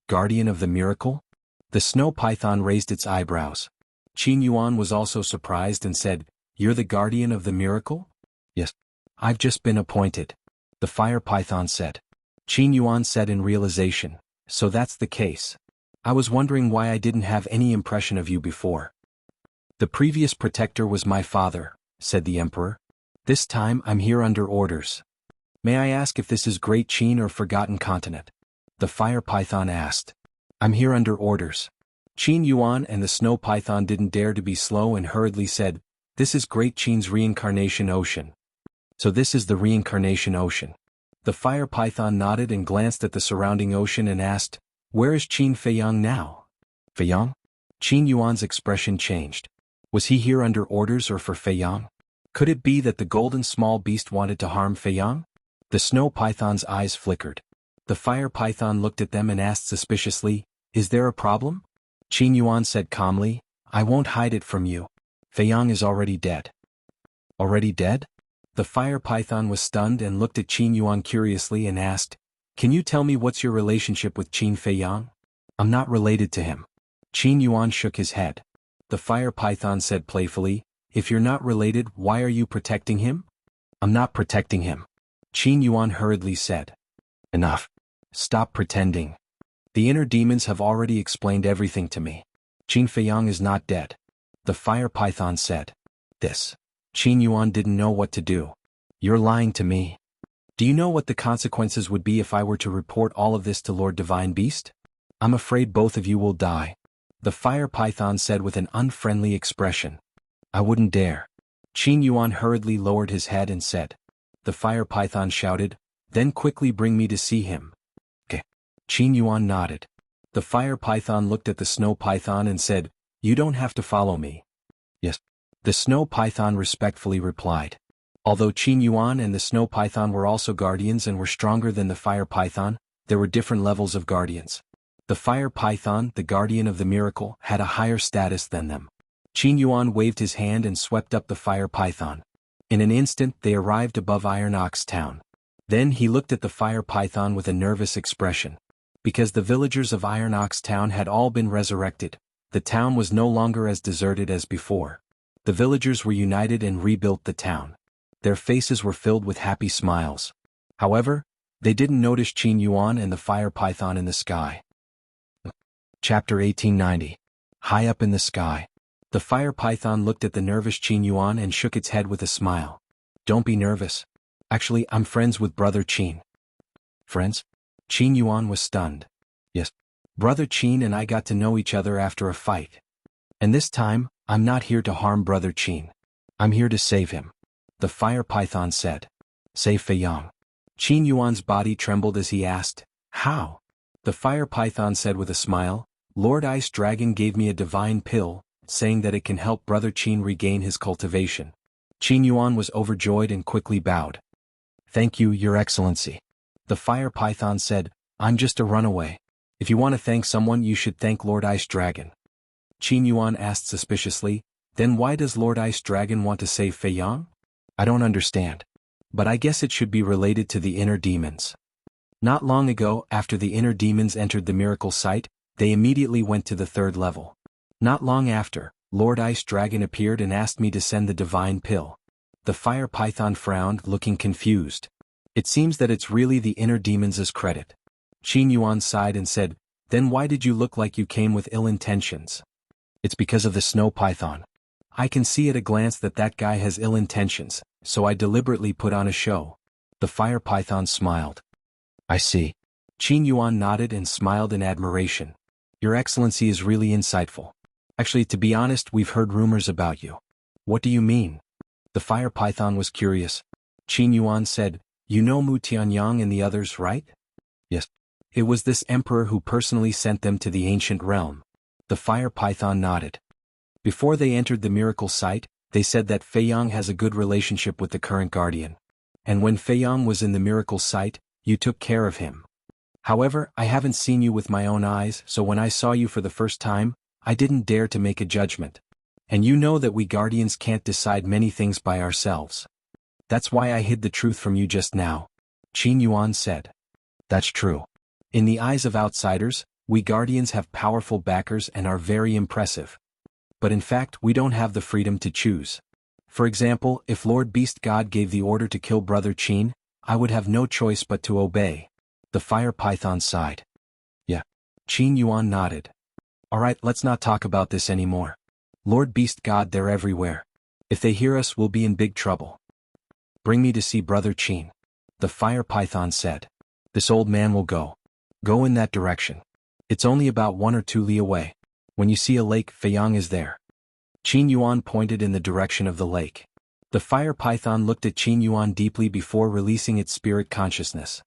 "Guardian of the miracle?" The snow python raised its eyebrows. Qin Yuan was also surprised and said, "You're the guardian of the miracle?" "Yes. I've just been appointed." The fire python said. Qin Yuan said in realization, "So that's the case. I was wondering why I didn't have any impression of you before." "The previous protector was my father," said the emperor. "This time I'm here under orders." "May I ask if this is Great Qin or Forgotten Continent?" The fire python asked. "I'm here under orders." Qin Yuan and the snow python didn't dare to be slow and hurriedly said, "This is Great Qin's Reincarnation Ocean." "So this is the Reincarnation Ocean." The fire python nodded and glanced at the surrounding ocean and asked, "Where is Qin Fei Yang now?" "Fei Yang?" Qin Yuan's expression changed. Was he here under orders or for Fei Yang? Could it be that the golden small beast wanted to harm Fei Yang? The snow python's eyes flickered. The fire python looked at them and asked suspiciously, "Is there a problem?" Qin Yuan said calmly, "I won't hide it from you. Fei Yang is already dead." "Already dead?" The fire python was stunned and looked at Qin Yuan curiously and asked, "Can you tell me what's your relationship with Qin Fei Yang?" "I'm not related to him." Qin Yuan shook his head. The fire python said playfully, "If you're not related, why are you protecting him?" "I'm not protecting him." Qin Yuan hurriedly said. "Enough. Stop pretending. The inner demons have already explained everything to me. Qin Fei Yang is not dead." The fire python said. This. Qin Yuan didn't know what to do. "You're lying to me. Do you know what the consequences would be if I were to report all of this to Lord Divine Beast? I'm afraid both of you will die." The fire python said with an unfriendly expression. "I wouldn't dare." Qin Yuan hurriedly lowered his head and said. the fire python shouted, then quickly bring me to see him. Okay. Qin Yuan nodded. The fire python looked at the snow python and said, you don't have to follow me. Yes. The snow python respectfully replied. Although Qin Yuan and the snow python were also guardians and were stronger than the fire python, there were different levels of guardians. The fire python, the guardian of the miracle, had a higher status than them. Qin Yuan waved his hand and swept up the fire python. In an instant they arrived above Iron Ox Town. Then he looked at the fire python with a nervous expression. Because the villagers of Iron Ox Town had all been resurrected, the town was no longer as deserted as before. The villagers were united and rebuilt the town. Their faces were filled with happy smiles. However, they didn't notice Qin Yuan and the fire python in the sky. Chapter 1890. High up in the sky. The fire python looked at the nervous Qin Yuan and shook its head with a smile. Don't be nervous. Actually, I'm friends with Brother Qin. Friends? Qin Yuan was stunned. Yes. Brother Qin and I got to know each other after a fight. And this time, I'm not here to harm Brother Qin. I'm here to save him. The fire python said. Save Fei Yang. Qin Yuan's body trembled as he asked, how? The fire python said with a smile, Lord Ice Dragon gave me a divine pill, saying that it can help Brother Qin regain his cultivation. Qin Yuan was overjoyed and quickly bowed. Thank you, Your Excellency. The fire python said, I'm just a runaway. If you want to thank someone, you should thank Lord Ice Dragon. Qin Yuan asked suspiciously, then why does Lord Ice Dragon want to save Fei Yang? I don't understand. But I guess it should be related to the inner demons. Not long ago, after the inner demons entered the miracle site, they immediately went to the third level. Not long after, Lord Ice Dragon appeared and asked me to send the divine pill. The fire python frowned, looking confused. It seems that it's really the inner demons' credit. Qin Yuan sighed and said, then why did you look like you came with ill intentions? It's because of the snow python. I can see at a glance that that guy has ill intentions, so I deliberately put on a show. The fire python smiled. I see. Qin Yuan nodded and smiled in admiration. Your Excellency is really insightful. Actually, to be honest, we've heard rumors about you. What do you mean? The fire python was curious. Qin Yuan said, you know Mu Tianyang and the others, right? Yes. It was this emperor who personally sent them to the ancient realm. The fire python nodded. Before they entered the miracle site, they said that Fei Yang has a good relationship with the current guardian. And when Fei Yang was in the miracle site, you took care of him. However, I haven't seen you with my own eyes, so when I saw you for the first time, I didn't dare to make a judgment. And you know that we guardians can't decide many things by ourselves. That's why I hid the truth from you just now. Qin Yuan said. That's true. In the eyes of outsiders, we guardians have powerful backers and are very impressive. But in fact, we don't have the freedom to choose. For example, if Lord Beast God gave the order to kill Brother Qin, I would have no choice but to obey. The fire python sighed. Yeah. Qin Yuan nodded. Alright, let's not talk about this anymore. Lord Beast God, they're everywhere. If they hear us, we'll be in big trouble. Bring me to see Brother Qin. The fire python said. This old man will go. Go in that direction. It's only about 1 or 2 li away. When you see a lake, Fei Yang is there. Qin Yuan pointed in the direction of the lake. The fire python looked at Qin Yuan deeply before releasing its spirit consciousness.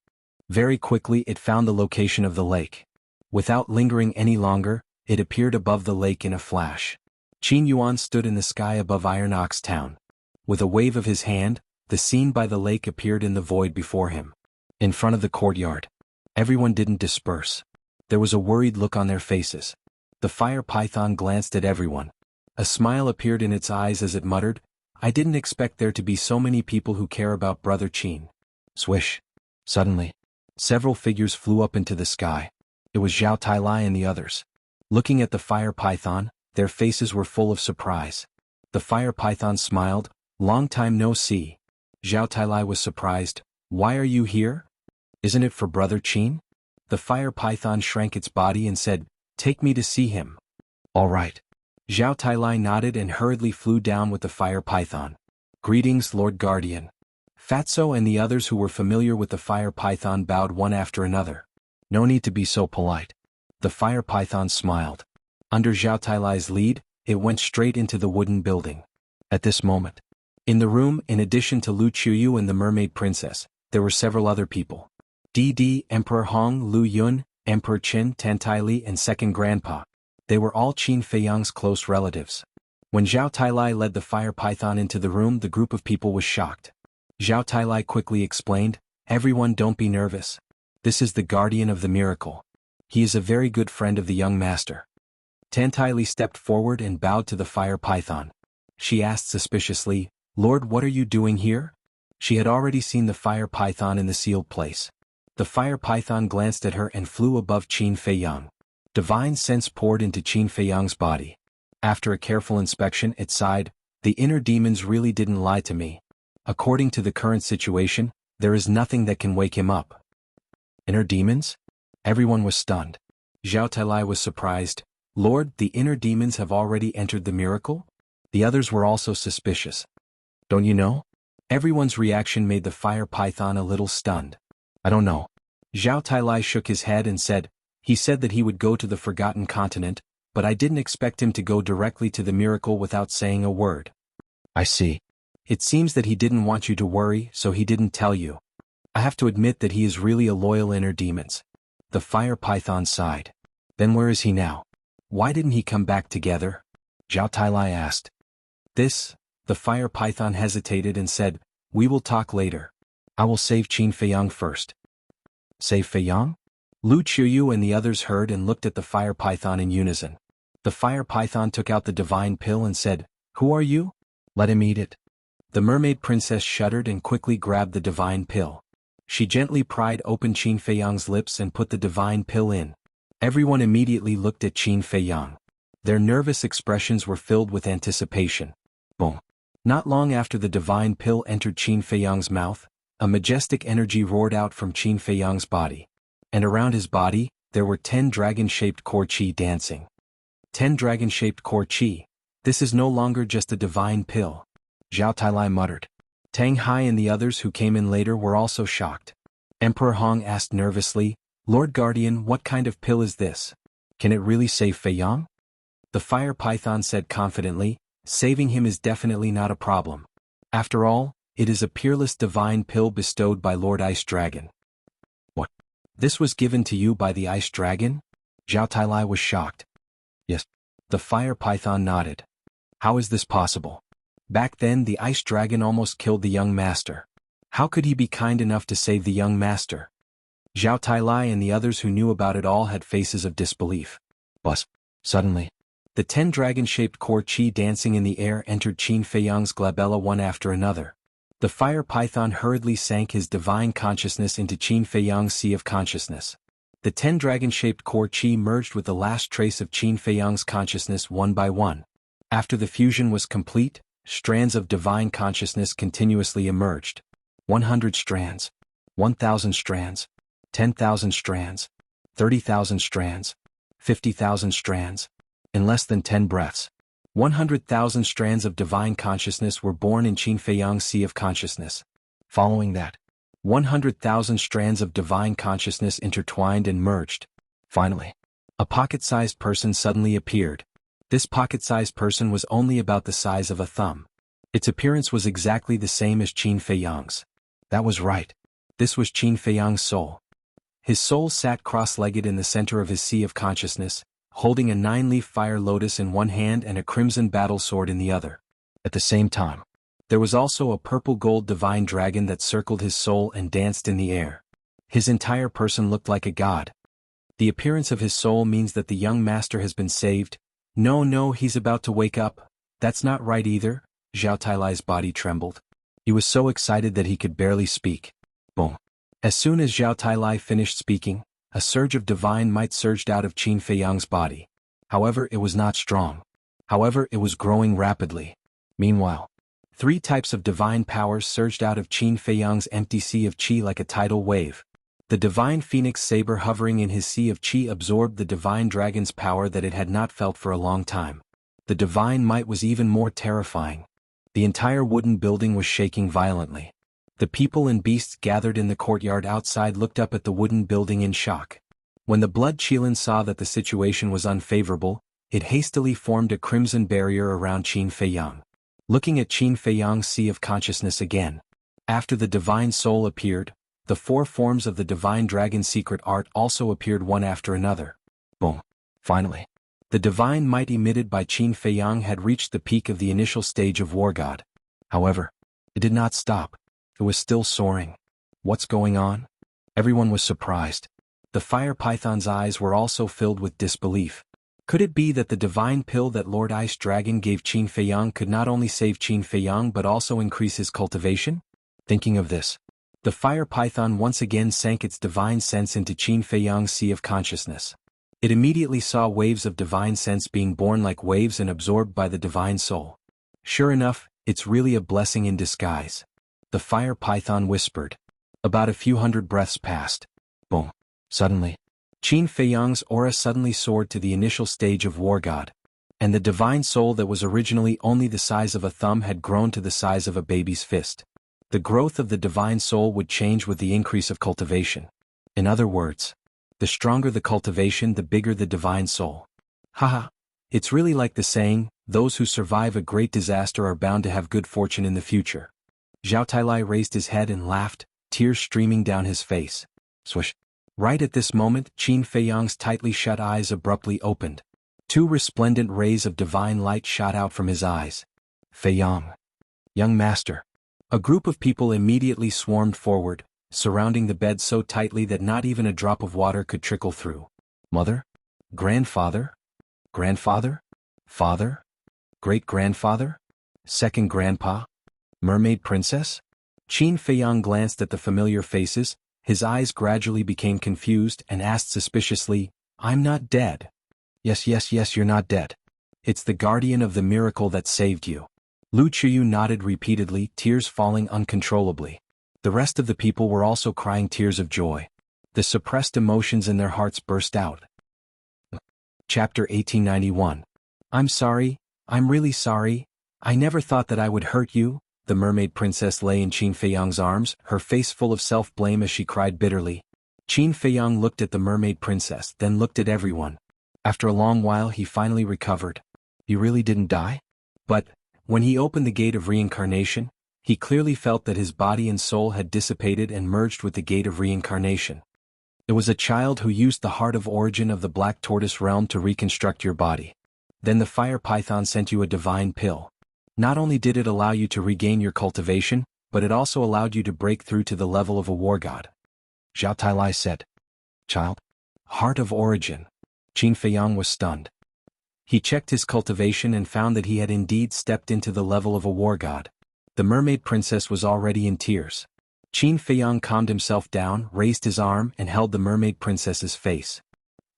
Very quickly it found the location of the lake. Without lingering any longer, it appeared above the lake in a flash. Qin Yuan stood in the sky above Iron Ox Town. With a wave of his hand, the scene by the lake appeared in the void before him. In front of the courtyard. Everyone didn't disperse. There was a worried look on their faces. The fire python glanced at everyone. A smile appeared in its eyes as it muttered, I didn't expect there to be so many people who care about Brother Qin. Swish. Suddenly, several figures flew up into the sky. It was Zhao Tailai and the others. Looking at the fire python, their faces were full of surprise. The fire python smiled, long time no see. Zhao Tailai was surprised, why are you here? Isn't it for Brother Qin? The fire python shrank its body and said, take me to see him. All right. Zhao Tailai nodded and hurriedly flew down with the fire python. Greetings, Lord Guardian. Fatso and the others who were familiar with the fire python bowed one after another. No need to be so polite. The fire python smiled. Under Zhao Tailai's lead, it went straight into the wooden building. At this moment, In the room, in addition to Lu Chuyu and the Mermaid Princess, there were several other people. DD, Emperor Hong, Lu Yun, Emperor Qin, Tantai and Second Grandpa. They were all Qin Feiyang's close relatives. When Zhao Tailai led the fire python into the room, the group of people was shocked. Zhao Tailai quickly explained, "Everyone, don't be nervous. This is the guardian of the miracle. He is a very good friend of the young master." Tantai stepped forward and bowed to the fire python. She asked suspiciously, "Lord, what are you doing here?" She had already seen the fire python in the sealed place. The fire python glanced at her and flew above Qin Feiyang. Divine sense poured into Qin Feiyang's body. After a careful inspection, it sighed, "The inner demons really didn't lie to me. According to the current situation, there is nothing that can wake him up." Inner demons? Everyone was stunned. Zhao Tailai was surprised. "Lord, the inner demons have already entered the miracle?" The others were also suspicious. "Don't you know?" Everyone's reaction made the fire python a little stunned. "I don't know." Zhao Tailai shook his head and said, "He said that he would go to the Forgotten Continent, but I didn't expect him to go directly to the miracle without saying a word." "I see. It seems that he didn't want you to worry, so he didn't tell you. I have to admit that he is really a loyal inner demons." The fire python sighed. "Then where is he now? Why didn't he come back together?" Zhao Tailai asked. The fire python hesitated and said, "We will talk later. I will save Qin Feiyang first." "Save Feiyang?" Lu Chuyu and the others heard and looked at the fire python in unison. The fire python took out the divine pill and said, "Who are you? Let him eat it." The mermaid princess shuddered and quickly grabbed the divine pill. She gently pried open Qin Feiyang's lips and put the divine pill in. Everyone immediately looked at Qin Feiyang. Their nervous expressions were filled with anticipation. Boom. Not long after the divine pill entered Qin Feiyang's mouth, a majestic energy roared out from Qin Feiyang's body. And around his body, there were 10 dragon-shaped core qi dancing. 10 dragon-shaped core qi. This is no longer just a divine pill. Zhao Tailai muttered. Tang Hai and the others who came in later were also shocked. Emperor Hong asked nervously, "Lord Guardian, what kind of pill is this? Can it really save Feiyang?" The fire python said confidently, "Saving him is definitely not a problem. After all, it is a peerless divine pill bestowed by Lord Ice Dragon." "What? This was given to you by the Ice Dragon?" Zhao Tailai was shocked. "Yes." The fire python nodded. "How is this possible? Back then the Ice Dragon almost killed the young master. How could he be kind enough to save the young master?" Zhao Tailai and the others who knew about it all had faces of disbelief. But suddenly, the 10 dragon-shaped core qi dancing in the air entered Qin Feiyang's glabella one after another. The fire python hurriedly sank his divine consciousness into Qin Feiyang's sea of consciousness. The 10 dragon-shaped core qi merged with the last trace of Qin Feiyang's consciousness one by one. After the fusion was complete, strands of divine consciousness continuously emerged. 100 strands. 1,000 strands. 10,000 strands. 30,000 strands. 50,000 strands. In less than 10 breaths, 100,000 strands of divine consciousness were born in Qin Feiyang's sea of consciousness. Following that, 100,000 strands of divine consciousness intertwined and merged. Finally, a pocket-sized person suddenly appeared. This pocket-sized person was only about the size of a thumb. Its appearance was exactly the same as Qin Feiyang's. That was right. This was Qin Feiyang's soul. His soul sat cross-legged in the center of his sea of consciousness, holding a 9-leaf fire lotus in one hand and a crimson battle sword in the other. At the same time, there was also a purple-gold divine dragon that circled his soul and danced in the air. His entire person looked like a god. The appearance of his soul means that the young master has been saved. No, he's about to wake up. That's not right either. Zhao Tailai's body trembled. He was so excited that he could barely speak. Boom. As soon as Zhao Tailai finished speaking, a surge of divine might surged out of Qin Feiyang's body. However, it was not strong. However, it was growing rapidly. Meanwhile, 3 types of divine powers surged out of Qin Feiyang's empty sea of qi like a tidal wave. The divine phoenix saber hovering in his sea of qi absorbed the divine dragon's power that it had not felt for a long time. The divine might was even more terrifying. The entire wooden building was shaking violently. The people and beasts gathered in the courtyard outside looked up at the wooden building in shock. When the blood Qilin saw that the situation was unfavorable, it hastily formed a crimson barrier around Qin Feiyang. looking at Qin Feiyang's sea of consciousness again. After the divine soul appeared, the 4 forms of the divine dragon secret art also appeared one after another. Boom. Finally, the divine might emitted by Qin Feiyang had reached the peak of the initial stage of War God. However, it did not stop. It was still soaring. What's going on? Everyone was surprised. The fire python's eyes were also filled with disbelief. Could it be that the divine pill that Lord Ice Dragon gave Qin Feiyang could not only save Qin Feiyang but also increase his cultivation? Thinking of this, the fire python once again sank its divine sense into Qin Feiyang's sea of consciousness. It immediately saw waves of divine sense being born like waves and absorbed by the divine soul. Sure enough, it's really a blessing in disguise. The fire python whispered. About a few hundred breaths passed. Boom. Suddenly, Qin Feiyang's aura suddenly soared to the initial stage of War God, and the divine soul that was originally only the size of a thumb had grown to the size of a baby's fist. The growth of the divine soul would change with the increase of cultivation. In other words, the stronger the cultivation, the bigger the divine soul. Haha. It's really like the saying, those who survive a great disaster are bound to have good fortune in the future. Zhao Tailai raised his head and laughed, tears streaming down his face. Swish. Right at this moment, Qin Feiyang's tightly shut eyes abruptly opened. 2 resplendent rays of divine light shot out from his eyes. Feiyang. Young master. A group of people immediately swarmed forward, surrounding the bed so tightly that not even a drop of water could trickle through. Mother? Grandfather? Grandfather? Father? Great-grandfather? Second grandpa? Mermaid princess? Qin Feiyang glanced at the familiar faces. His eyes gradually became confused and asked suspiciously, I'm not dead. Yes, you're not dead. It's the guardian of the miracle that saved you. Lu Chuyu nodded repeatedly, tears falling uncontrollably. The rest of the people were also crying tears of joy. The suppressed emotions in their hearts burst out. Chapter 1891. I'm sorry, I'm really sorry. I never thought that I would hurt you. The mermaid princess lay in Qin Feiyang's arms, her face full of self-blame as she cried bitterly. Qin Feiyang looked at the mermaid princess, then looked at everyone. After a long while he finally recovered. You really didn't die? But, when he opened the gate of reincarnation, he clearly felt that his body and soul had dissipated and merged with the gate of reincarnation. It was a child who used the heart of origin of the black tortoise realm to reconstruct your body. Then the fire python sent you a divine pill. Not only did it allow you to regain your cultivation, but it also allowed you to break through to the level of a war god. Zhao Tailai said. Child? Heart of origin. Qin Feiyang was stunned. He checked his cultivation and found that he had indeed stepped into the level of a war god. The mermaid princess was already in tears. Qin Feiyang calmed himself down, raised his arm and held the mermaid princess's face.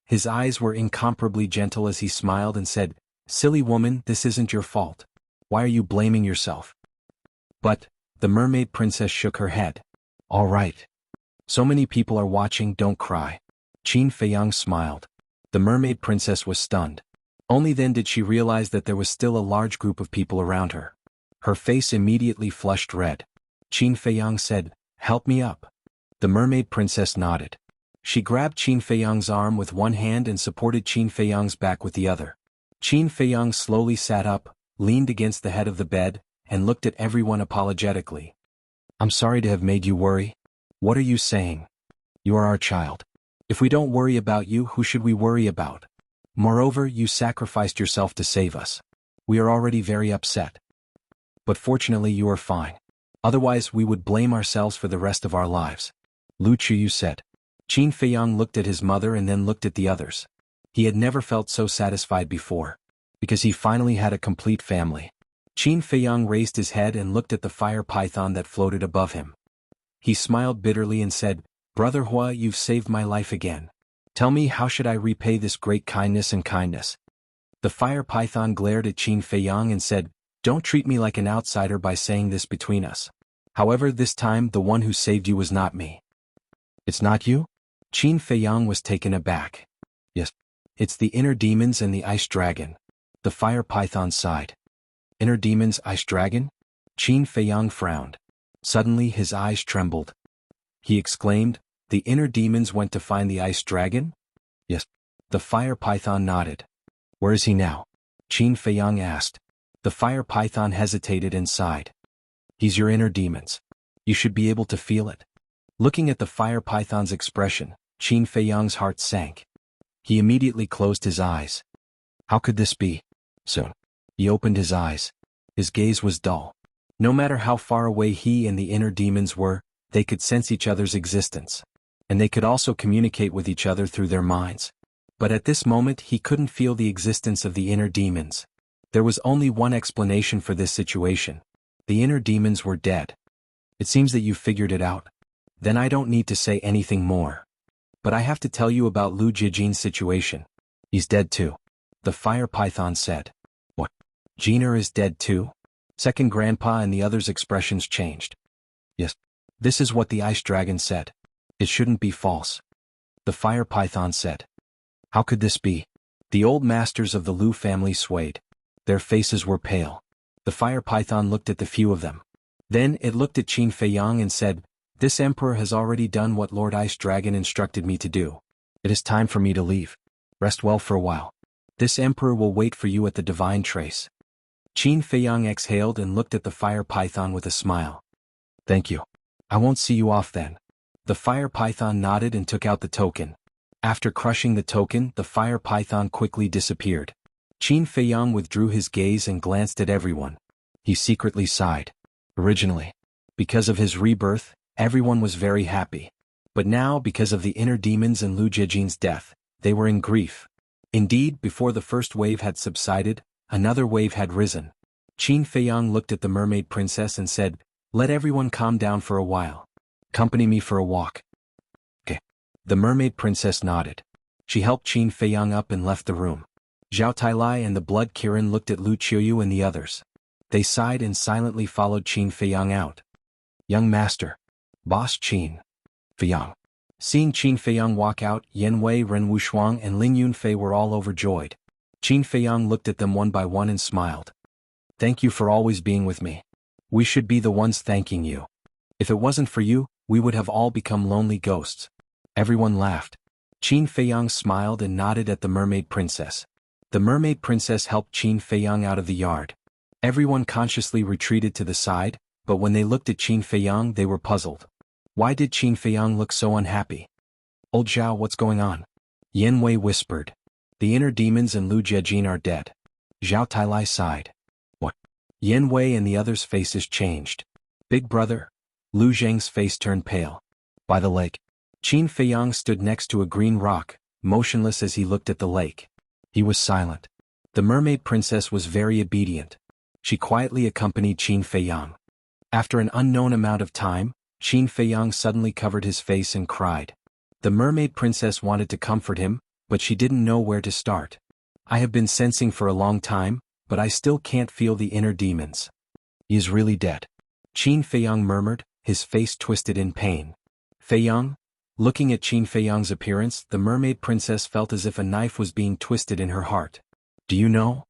His eyes were incomparably gentle as he smiled and said, Silly woman, this isn't your fault. Why are you blaming yourself? But, the mermaid princess shook her head. All right. So many people are watching, don't cry. Qin Feiyang smiled. The mermaid princess was stunned. Only then did she realize that there was still a large group of people around her. Her face immediately flushed red. Qin Feiyang said, Help me up. The mermaid princess nodded. She grabbed Qin Feiyang's arm with one hand and supported Qin Feiyang's back with the other. Qin Feiyang slowly sat up, leaned against the head of the bed, and looked at everyone apologetically. I'm sorry to have made you worry. What are you saying? You are our child. If we don't worry about you, who should we worry about? Moreover, you sacrificed yourself to save us. We are already very upset. But fortunately you are fine. Otherwise we would blame ourselves for the rest of our lives. Lu Chuyu said. Qin Feiyang looked at his mother and then looked at the others. He had never felt so satisfied before. Because he finally had a complete family. Qin Feiyang raised his head and looked at the fire python that floated above him. He smiled bitterly and said, Brother Hua, you've saved my life again. Tell me, how should I repay this great kindness and kindness? The fire python glared at Qin Feiyang and said, Don't treat me like an outsider by saying this between us. However, this time the one who saved you was not me. It's not you? Qin Feiyang was taken aback. Yes. It's the inner demons and the ice dragon. The fire python sighed. Inner demons, ice dragon? Qin Feiyang frowned. Suddenly his eyes trembled. He exclaimed, The inner demons went to find the ice dragon? Yes. The fire python nodded. Where is he now? Qin Feiyang asked. The fire python hesitated and sighed. He's your inner demons. You should be able to feel it. Looking at the fire python's expression, Qin Feiyang's heart sank. He immediately closed his eyes. How could this be? Soon. He opened his eyes. His gaze was dull. No matter how far away he and the inner demons were, they could sense each other's existence. And they could also communicate with each other through their minds. But at this moment he couldn't feel the existence of the inner demons. There was only one explanation for this situation. The inner demons were dead. It seems that you figured it out. Then I don't need to say anything more. But I have to tell you about Lu Jiejin's situation. He's dead too. The fire python said. What? Jiner is dead too? Second Grandpa and the others' expressions changed. Yes. This is what the ice dragon said. It shouldn't be false. The fire python said. How could this be? The old masters of the Lu family swayed. Their faces were pale. The fire python looked at the few of them. Then it looked at Qin Feiyang and said, This emperor has already done what Lord Ice Dragon instructed me to do. It is time for me to leave. Rest well for a while. This emperor will wait for you at the divine trace. Qin Feiyang exhaled and looked at the fire python with a smile. Thank you. I won't see you off then. The fire python nodded and took out the token. After crushing the token, the fire python quickly disappeared. Qin Feiyang withdrew his gaze and glanced at everyone. He secretly sighed. Originally, because of his rebirth, everyone was very happy. But now, because of the inner demons and Lu Jiejin's death, they were in grief. Indeed, before the first wave had subsided, another wave had risen. Qin Feiyang looked at the mermaid princess and said, Let everyone calm down for a while. Accompany me for a walk. Okay. The mermaid princess nodded. She helped Qin Feiyang up and left the room. Zhao Tailai and the blood Kirin looked at Lu Qiuyu and the others. They sighed and silently followed Qin Feiyang out. Young master. Boss Qin Feiyang. Seeing Qin Feiyang walk out, Yan Wei, Ren Wushuang and Ling Yunfei were all overjoyed. Qin Feiyang looked at them one by one and smiled. Thank you for always being with me. We should be the ones thanking you. If it wasn't for you, we would have all become lonely ghosts. Everyone laughed. Qin Feiyang smiled and nodded at the mermaid princess. The mermaid princess helped Qin Feiyang out of the yard. Everyone consciously retreated to the side, but when they looked at Qin Feiyang they were puzzled. Why did Qin Feiyang look so unhappy? Old Zhao, what's going on? Yan Wei whispered. The inner demons and Lu Jiejin are dead. Zhao Tailai sighed. What? Yan Wei and the others' faces changed. Big brother? Lu Zheng's face turned pale. By the lake. Qin Feiyang stood next to a green rock, motionless as he looked at the lake. He was silent. The mermaid princess was very obedient. She quietly accompanied Qin Feiyang. After an unknown amount of time, Qin Feiyang suddenly covered his face and cried. The mermaid princess wanted to comfort him, but she didn't know where to start. I have been sensing for a long time, but I still can't feel the inner demons. He is really dead. Qin Feiyang murmured, his face twisted in pain. Feiyang? Looking at Qin Feiyang's appearance, the mermaid princess felt as if a knife was being twisted in her heart. Do you know?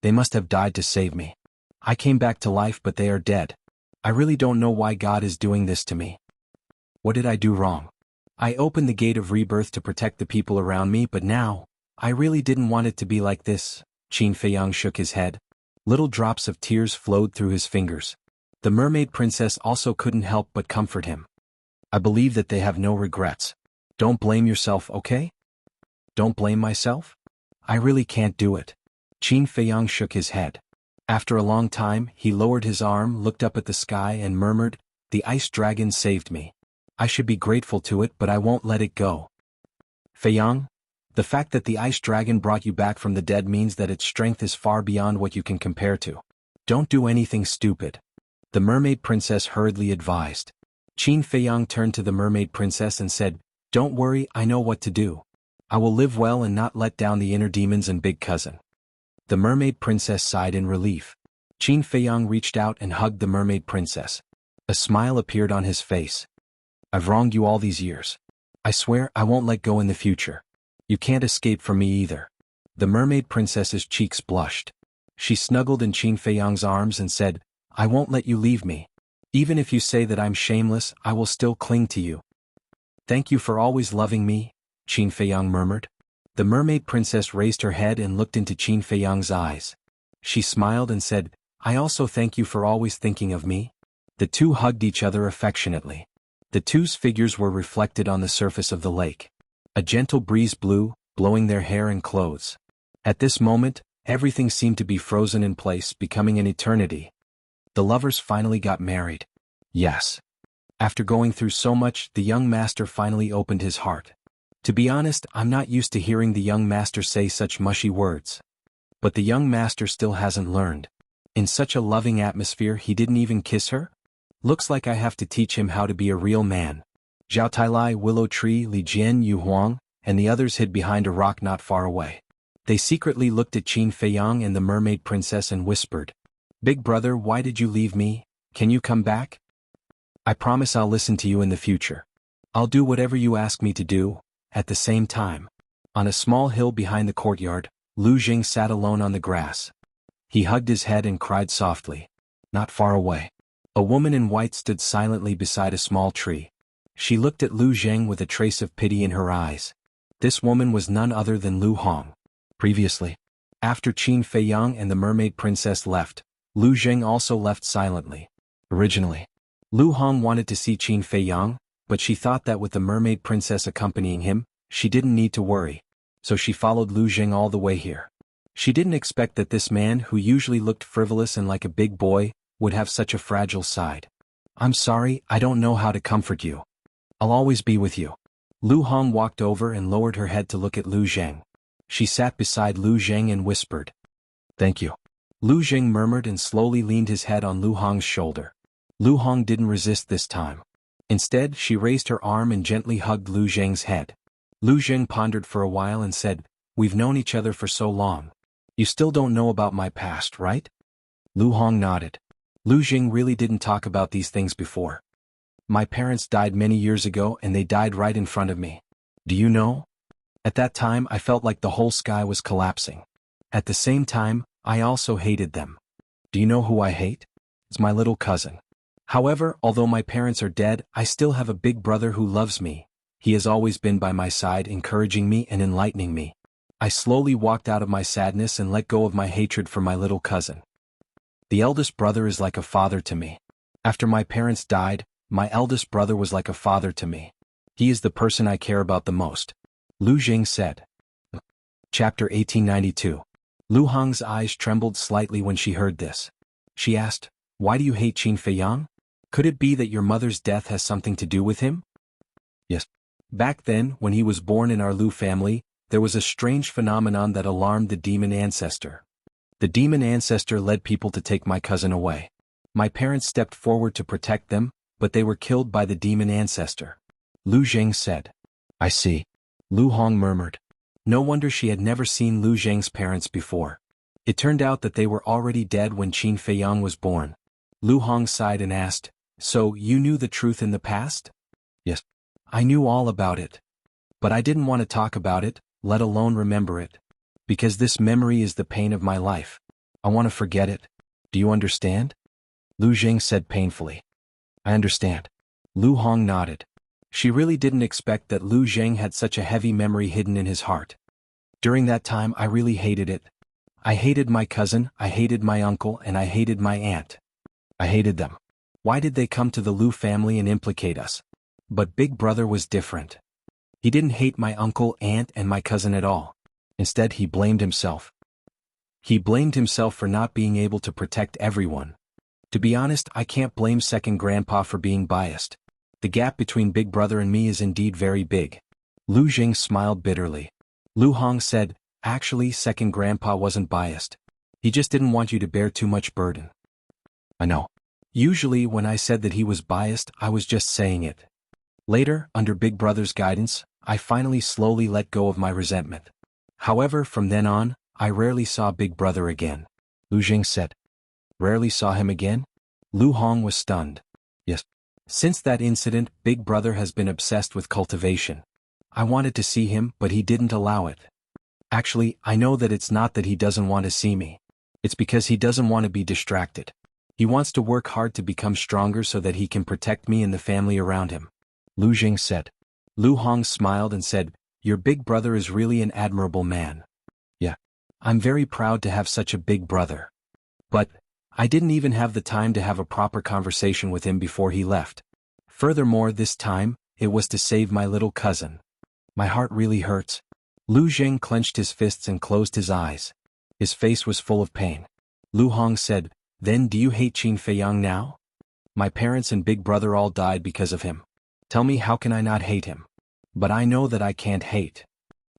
They must have died to save me. I came back to life but they are dead. I really don't know why God is doing this to me. What did I do wrong? I opened the gate of rebirth to protect the people around me, but now, I really didn't want it to be like this. Qin Feiyang shook his head. Little drops of tears flowed through his fingers. The mermaid princess also couldn't help but comfort him. I believe that they have no regrets. Don't blame yourself, okay? Don't blame myself? I really can't do it. Qin Feiyang shook his head. After a long time, he lowered his arm, looked up at the sky and murmured, The ice dragon saved me. I should be grateful to it, but I won't let it go. Feiyang, the fact that the ice dragon brought you back from the dead means that its strength is far beyond what you can compare to. Don't do anything stupid. The mermaid princess hurriedly advised. Qin Feiyang turned to the mermaid princess and said, Don't worry, I know what to do. I will live well and not let down the inner demons and big cousin. The mermaid princess sighed in relief. Qin Feiyang reached out and hugged the mermaid princess. A smile appeared on his face. I've wronged you all these years. I swear I won't let go in the future. You can't escape from me either. The mermaid princess's cheeks blushed. She snuggled in Qin Feiyang's arms and said, I won't let you leave me. Even if you say that I'm shameless, I will still cling to you. Thank you for always loving me, Qin Feiyang murmured. The mermaid princess raised her head and looked into Qin Feiyang's eyes. She smiled and said, I also thank you for always thinking of me. The two hugged each other affectionately. The two's figures were reflected on the surface of the lake. A gentle breeze blew, blowing their hair and clothes. At this moment, everything seemed to be frozen in place, becoming an eternity. The lovers finally got married. Yes. After going through so much, the young master finally opened his heart. To be honest, I'm not used to hearing the young master say such mushy words. But the young master still hasn't learned. In such a loving atmosphere, he didn't even kiss her? Looks like I have to teach him how to be a real man. Zhao Tailai, Willow Tree, Li Jian, Yu Huang, and the others hid behind a rock not far away. They secretly looked at Qin Feiyang and the mermaid princess and whispered, Big brother, why did you leave me? Can you come back? I promise I'll listen to you in the future. I'll do whatever you ask me to do. At the same time, on a small hill behind the courtyard, Lu Jing sat alone on the grass. He hugged his head and cried softly. Not far away, a woman in white stood silently beside a small tree. She looked at Lu Jing with a trace of pity in her eyes. This woman was none other than Lu Hong. Previously, after Qin Feiyang and the mermaid princess left, Lu Jing also left silently. Originally, Lu Hong wanted to see Qin Feiyang, but she thought that with the mermaid princess accompanying him, she didn't need to worry. So she followed Lu Jing all the way here. She didn't expect that this man, who usually looked frivolous and like a big boy, would have such a fragile side. I'm sorry, I don't know how to comfort you. I'll always be with you. Lu Hong walked over and lowered her head to look at Lu Jing. She sat beside Lu Jing and whispered, Thank you. Lu Jing murmured and slowly leaned his head on Lu Hong's shoulder. Lu Hong didn't resist this time. Instead, she raised her arm and gently hugged Lu Jing's head. Lu Jing pondered for a while and said, We've known each other for so long. You still don't know about my past, right? Lu Hong nodded. Lu Jing really didn't talk about these things before. My parents died many years ago and they died right in front of me. Do you know? At that time I felt like the whole sky was collapsing. At the same time, I also hated them. Do you know who I hate? It's my little cousin. However, although my parents are dead, I still have a big brother who loves me. He has always been by my side, encouraging me and enlightening me. I slowly walked out of my sadness and let go of my hatred for my little cousin. The eldest brother is like a father to me. After my parents died, my eldest brother was like a father to me. He is the person I care about the most. Lu Jing said. Chapter 1892. Lu Hong's eyes trembled slightly when she heard this. She asked, Why do you hate Qin Feiyang? Could it be that your mother's death has something to do with him? Yes. Back then, when he was born in our Lu family, there was a strange phenomenon that alarmed the demon ancestor. The demon ancestor led people to take my cousin away. My parents stepped forward to protect them, but they were killed by the demon ancestor. Lu Jing said. I see. Lu Hong murmured. No wonder she had never seen Lu Jing's parents before. It turned out that they were already dead when Qin Feiyang was born. Lu Hong sighed and asked, So you knew the truth in the past? Yes. I knew all about it. But I didn't want to talk about it, let alone remember it. Because this memory is the pain of my life. I want to forget it. Do you understand? Lu Jing said painfully. I understand. Lu Hong nodded. She really didn't expect that Lu Jing had such a heavy memory hidden in his heart. During that time I really hated it. I hated my cousin, I hated my uncle, and I hated my aunt. I hated them. Why did they come to the Lu family and implicate us? But Big Brother was different. He didn't hate my uncle, aunt, and my cousin at all. Instead, he blamed himself. He blamed himself for not being able to protect everyone. To be honest, I can't blame second grandpa for being biased. The gap between Big Brother and me is indeed very big. Lu Jing smiled bitterly. Lu Hong said, Actually, second grandpa wasn't biased. He just didn't want you to bear too much burden. I know. Usually when I said that he was biased, I was just saying it. Later, under Big Brother's guidance, I finally slowly let go of my resentment. However, from then on, I rarely saw Big Brother again. Lu Jing said. Rarely saw him again? Lu Hong was stunned. Yes. Since that incident, Big Brother has been obsessed with cultivation. I wanted to see him, but he didn't allow it. Actually, I know that it's not that he doesn't want to see me. It's because he doesn't want to be distracted. He wants to work hard to become stronger so that he can protect me and the family around him. Lu Jing said. Lu Hong smiled and said, Your big brother is really an admirable man. Yeah. I'm very proud to have such a big brother. But I didn't even have the time to have a proper conversation with him before he left. Furthermore, this time, it was to save my little cousin. My heart really hurts. Lu Zheng clenched his fists and closed his eyes. His face was full of pain. Lu Hong said, "Then do you hate Qin Feiyang now? My parents and big brother all died because of him. Tell me, how can I not hate him? But I know that I can't hate.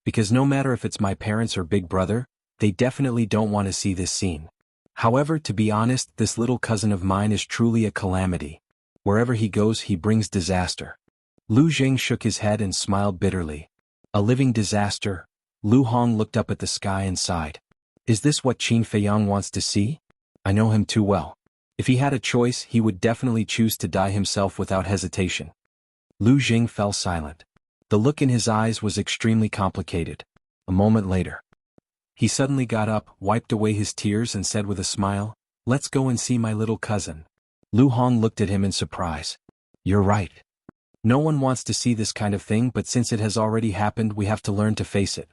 Because no matter if it's my parents or big brother, they definitely don't want to see this scene. However, to be honest, this little cousin of mine is truly a calamity. Wherever he goes, he brings disaster." Lu Zheng shook his head and smiled bitterly. "A living disaster?" Lu Hong looked up at the sky and sighed. "Is this what Qin Feiyang wants to see? I know him too well. If he had a choice, he would definitely choose to die himself without hesitation." Lu Zheng fell silent. The look in his eyes was extremely complicated. A moment later, he suddenly got up, wiped away his tears and said with a smile, "Let's go and see my little cousin." Lu Hong looked at him in surprise. "You're right. No one wants to see this kind of thing, but since it has already happened, we have to learn to face it.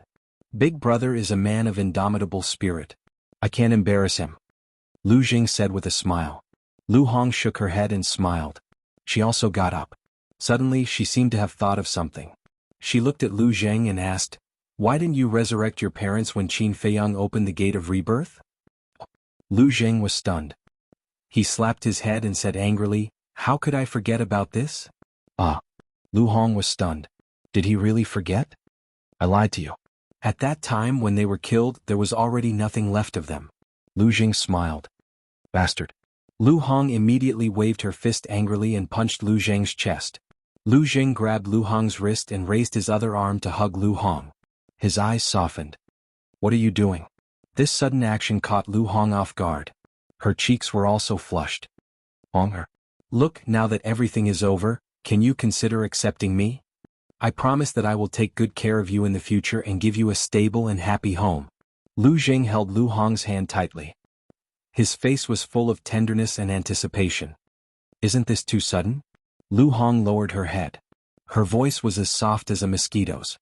Big brother is a man of indomitable spirit. I can't embarrass him," Lu Zheng said with a smile. Lu Hong shook her head and smiled. She also got up. Suddenly, she seemed to have thought of something. She looked at Lu Zheng and asked, "Why didn't you resurrect your parents when Qin Feiyang opened the gate of rebirth?" Lu Zheng was stunned. He slapped his head and said angrily, "How could I forget about this?" "Ah." Lu Hong was stunned. "Did he really forget?" "I lied to you. At that time when they were killed, there was already nothing left of them." Lu Zheng smiled. "Bastard." Lu Hong immediately waved her fist angrily and punched Lu Zheng's chest. Lu Zheng grabbed Lu Hong's wrist and raised his other arm to hug Lu Hong. His eyes softened. "What are you doing?" This sudden action caught Lu Hong off guard. Her cheeks were also flushed. "Honger. Look, now that everything is over, can you consider accepting me? I promise that I will take good care of you in the future and give you a stable and happy home." Lu Zheng held Lu Hong's hand tightly. His face was full of tenderness and anticipation. "Isn't this too sudden?" Lu Hong lowered her head. Her voice was as soft as a mosquito's.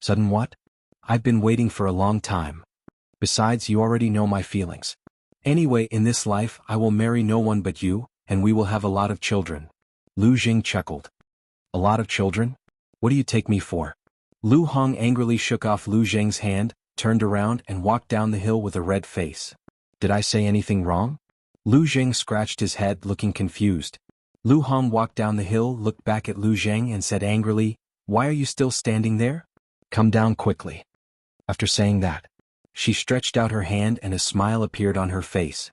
"Sudden what? I've been waiting for a long time. Besides, you already know my feelings. Anyway, in this life, I will marry no one but you, and we will have a lot of children." Lu Zheng chuckled. "A lot of children? What do you take me for?" Lu Hong angrily shook off Lu Zheng's hand, turned around and walked down the hill with a red face. "Did I say anything wrong?" Lu Zheng scratched his head, looking confused. Lu Hong walked down the hill, looked back at Lu Zheng and said angrily, "Why are you still standing there? Come down quickly." After saying that, she stretched out her hand and a smile appeared on her face.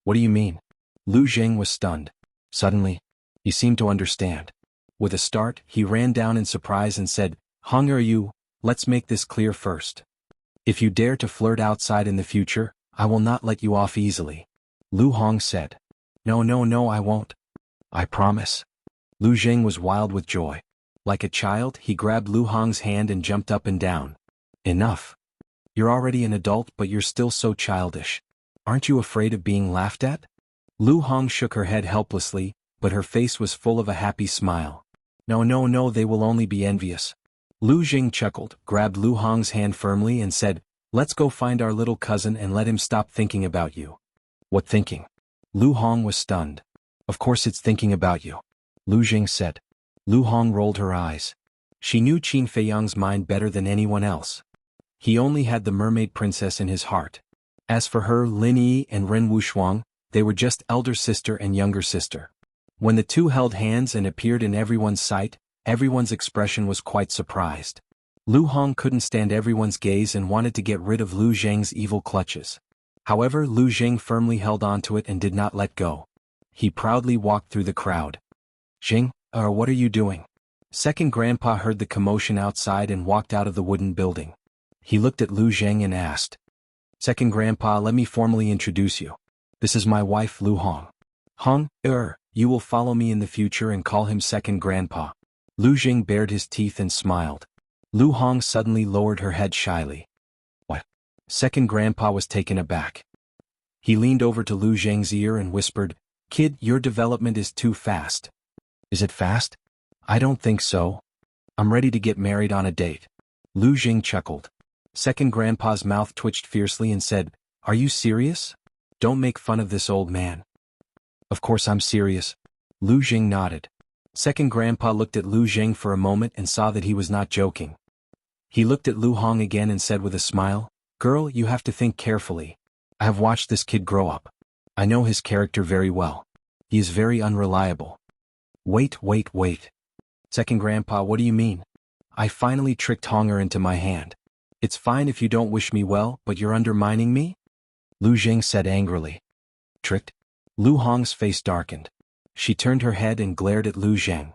"What do you mean?" Lu Zheng was stunned. Suddenly, he seemed to understand. With a start, he ran down in surprise and said, "Hong, are you? Let's make this clear first. If you dare to flirt outside in the future, I will not let you off easily." Lu Hong said. No, I won't. I promise." Lu Zheng was wild with joy. Like a child, he grabbed Lu Hong's hand and jumped up and down. "Enough. You're already an adult, but you're still so childish. Aren't you afraid of being laughed at?" Lu Hong shook her head helplessly, but her face was full of a happy smile. No, they will only be envious." Lu Zheng chuckled, grabbed Lu Hong's hand firmly and said, "Let's go find our little cousin and let him stop thinking about you." "What thinking?" Lu Hong was stunned. "Of course it's thinking about you," Lu Zheng said. Lu Hong rolled her eyes. She knew Qin Feiyang's mind better than anyone else. He only had the mermaid princess in his heart. As for her, Lin Yi and Ren Wushuang, they were just elder sister and younger sister. When the two held hands and appeared in everyone's sight, everyone's expression was quite surprised. Lu Hong couldn't stand everyone's gaze and wanted to get rid of Lu Zheng's evil clutches. However, Lu Zheng firmly held onto it and did not let go. He proudly walked through the crowd. "Zheng, what are you doing?" Second grandpa heard the commotion outside and walked out of the wooden building. He looked at Lu Zheng and asked, "Second grandpa, let me formally introduce you. This is my wife Lu Hong. Hong, you will follow me in the future and call him second grandpa." Lu Zheng bared his teeth and smiled. Lu Hong suddenly lowered her head shyly. "What?" Second grandpa was taken aback. He leaned over to Lu Zheng's ear and whispered, "Kid, your development is too fast." "Is it fast?" "I don't think so. I'm ready to get married on a date." Lu Zheng chuckled. Second grandpa's mouth twitched fiercely and said, "Are you serious?" Don't make fun of this old man. Of course I'm serious. Lu Jing nodded. Second grandpa looked at Lu Jing for a moment and saw that he was not joking. He looked at Lu Hong again and said with a smile, "Girl, you have to think carefully. I have watched this kid grow up. I know his character very well. He is very unreliable." Wait. Second grandpa, what do you mean? I finally tricked Honger into my hand. It's fine if you don't wish me well, but you're undermining me? Lu Jing said angrily. Tricked? Lu Hong's face darkened. She turned her head and glared at Lu Zheng.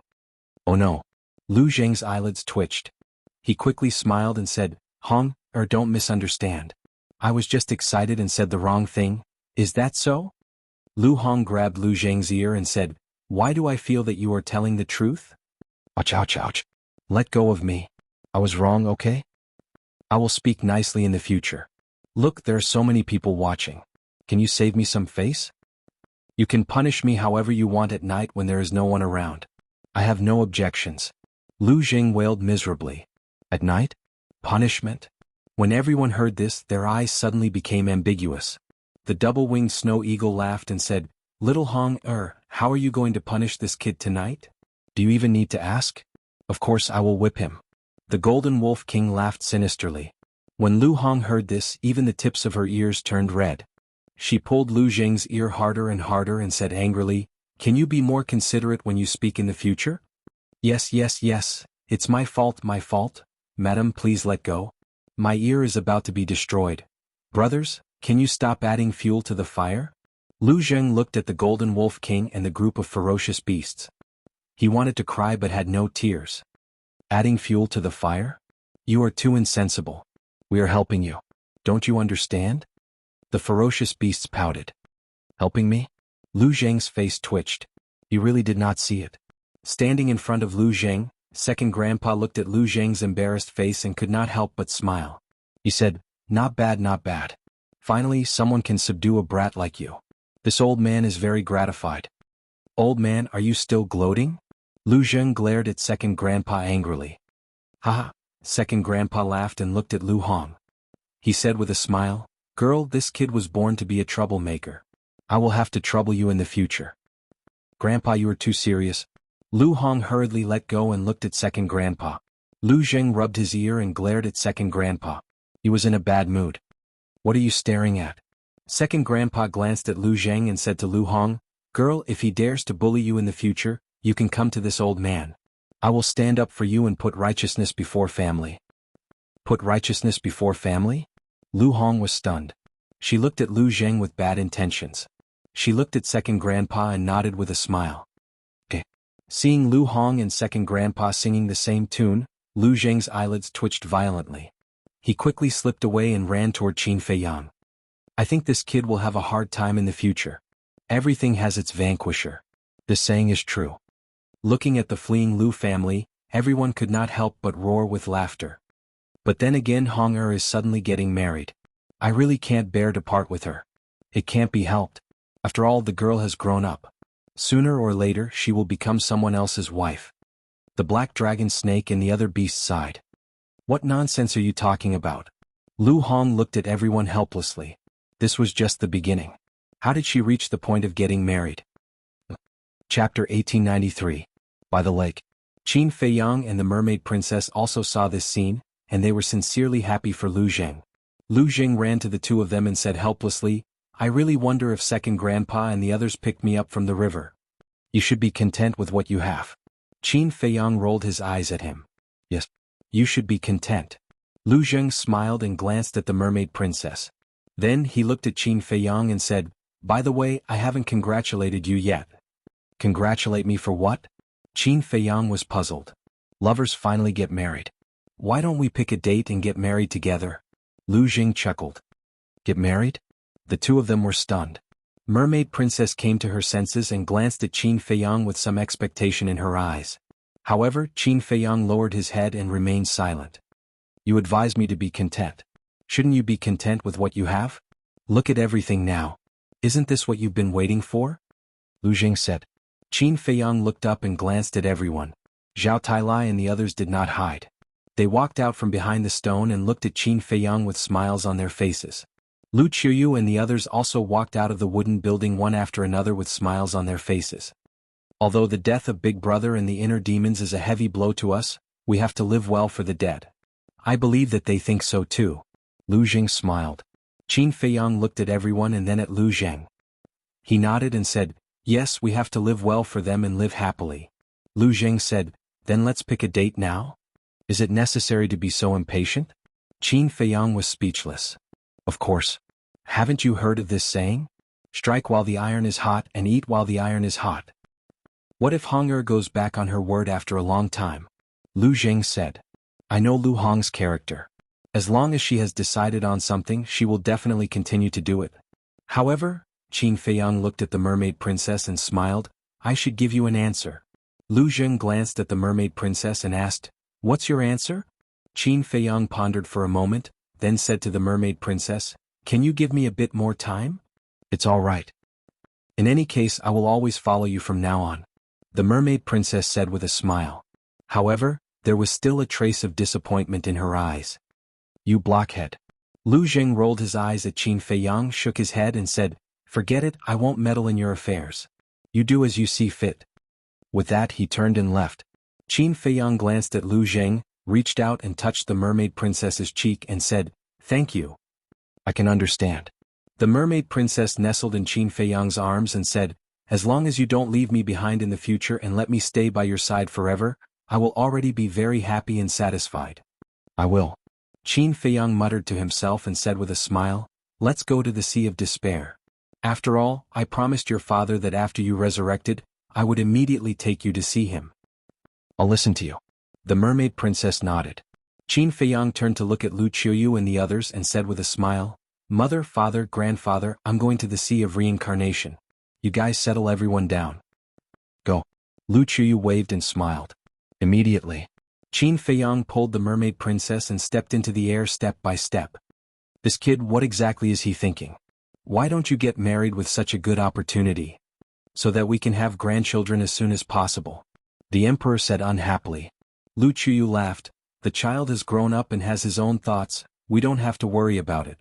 Oh no. Lu Zheng's eyelids twitched. He quickly smiled and said, Hong, don't misunderstand. I was just excited and said the wrong thing. Is that so? Lu Hong grabbed Lu Zheng's ear and said, Why do I feel that you are telling the truth? Ouch. Let go of me. I was wrong, okay? I will speak nicely in the future. Look, there are so many people watching. Can you save me some face? You can punish me however you want at night when there is no one around. I have no objections. Lu Jing wailed miserably. At night? Punishment? When everyone heard this, their eyes suddenly became ambiguous. The double-winged snow eagle laughed and said, Little Hong, how are you going to punish this kid tonight? Do you even need to ask? Of course I will whip him. The Golden Wolf King laughed sinisterly. When Lu Hong heard this, even the tips of her ears turned red. She pulled Lu Jing's ear harder and said angrily, Can you be more considerate when you speak in the future? Yes. It's my fault. Madam, please let go. My ear is about to be destroyed. Brothers, can you stop adding fuel to the fire? Lu Zheng looked at the Golden Wolf King and the group of ferocious beasts. He wanted to cry but had no tears. Adding fuel to the fire? You are too insensible. We are helping you. Don't you understand? The ferocious beasts pouted. Helping me? Lu Zheng's face twitched. He really did not see it. Standing in front of Lu Zheng, second grandpa looked at Lu Zheng's embarrassed face and could not help but smile. He said, Not bad. Finally, someone can subdue a brat like you. This old man is very gratified. Old man, are you still gloating? Lu Zheng glared at second grandpa angrily. Haha, second grandpa laughed and looked at Lu Hong. He said with a smile, Girl, this kid was born to be a troublemaker. I will have to trouble you in the future. Grandpa, you are too serious. Lu Hong hurriedly let go and looked at second grandpa. Lu Zheng rubbed his ear and glared at second grandpa. He was in a bad mood. What are you staring at? Second grandpa glanced at Lu Zheng and said to Lu Hong, Girl, if he dares to bully you in the future, you can come to this old man. I will stand up for you and put righteousness before family. Put righteousness before family? Lu Hong was stunned. She looked at Lu Zheng with bad intentions. She looked at second grandpa and nodded with a smile. Okay. Seeing Lu Hong and second grandpa singing the same tune, Lu Zheng's eyelids twitched violently. He quickly slipped away and ran toward Qin Feiyang. I think this kid will have a hard time in the future. Everything has its vanquisher. This saying is true. Looking at the fleeing Lu family, everyone could not help but roar with laughter. But then again, Hong is suddenly getting married. I really can't bear to part with her. It can't be helped. After all, the girl has grown up. Sooner or later, she will become someone else's wife. The black dragon snake and the other beasts sighed. What nonsense are you talking about? Lu Hong looked at everyone helplessly. This was just the beginning. How did she reach the point of getting married? Chapter 1893. By the lake. Qin Feiyang and the mermaid princess also saw this scene, and they were sincerely happy for Lu Zheng. Lu Jing ran to the two of them and said helplessly, I really wonder if second grandpa and the others picked me up from the river. You should be content with what you have. Qin Feiyang rolled his eyes at him. Yes, you should be content. Lu Zheng smiled and glanced at the mermaid princess. Then he looked at Qin Feiyang and said, By the way, I haven't congratulated you yet. Congratulate me for what? Qin Feiyang was puzzled. Lovers finally get married. Why don't we pick a date and get married together? Lu Jing chuckled. Get married? The two of them were stunned. Mermaid Princess came to her senses and glanced at Qin Feiyang with some expectation in her eyes. However, Qin Feiyang lowered his head and remained silent. You advise me to be content. Shouldn't you be content with what you have? Look at everything now. Isn't this what you've been waiting for? Lu Jing said. Qin Feiyang looked up and glanced at everyone. Zhao Tailai and the others did not hide. They walked out from behind the stone and looked at Qin Feiyang with smiles on their faces. Lu Qiyu and the others also walked out of the wooden building one after another with smiles on their faces. Although the death of Big Brother and the inner demons is a heavy blow to us, we have to live well for the dead. I believe that they think so too. Lu Jing smiled. Qin Feiyang looked at everyone and then at Lu Zheng. He nodded and said, yes, we have to live well for them and live happily. Lu Zheng said, then let's pick a date now? Is it necessary to be so impatient? Qin Feiyang was speechless. Of course. Haven't you heard of this saying? Strike while the iron is hot and eat while the iron is hot. What if Hong Er goes back on her word after a long time? Lu Zheng said. I know Lu Hong's character. As long as she has decided on something, she will definitely continue to do it. However, Qin Feiyang looked at the mermaid princess and smiled, I should give you an answer. Lu Zheng glanced at the mermaid princess and asked, what's your answer? Qin Feiyang pondered for a moment, then said to the mermaid princess, can you give me a bit more time? It's all right. In any case, I will always follow you from now on. The mermaid princess said with a smile. However, there was still a trace of disappointment in her eyes. You blockhead. Lu Zheng rolled his eyes at Qin Feiyang, shook his head and said, forget it, I won't meddle in your affairs. You do as you see fit. With that he turned and left. Qin Feiyang glanced at Lu Zheng, reached out and touched the mermaid princess's cheek and said, thank you. I can understand. The mermaid princess nestled in Qin Feiyang's arms and said, as long as you don't leave me behind in the future and let me stay by your side forever, I will already be very happy and satisfied. I will. Qin Feiyang muttered to himself and said with a smile, let's go to the Sea of Despair. After all, I promised your father that after you resurrected, I would immediately take you to see him. I'll listen to you. The mermaid princess nodded. Qin Feiyang turned to look at Lu Qiyu and the others and said with a smile, mother, father, grandfather, I'm going to the Sea of Reincarnation. You guys settle everyone down. Go. Lu Qiyu waved and smiled. Immediately, Qin Feiyang pulled the mermaid princess and stepped into the air step by step. This kid, what exactly is he thinking? Why don't you get married with such a good opportunity? So that we can have grandchildren as soon as possible. The emperor said unhappily. Lu Qiyu laughed. The child has grown up and has his own thoughts, we don't have to worry about it.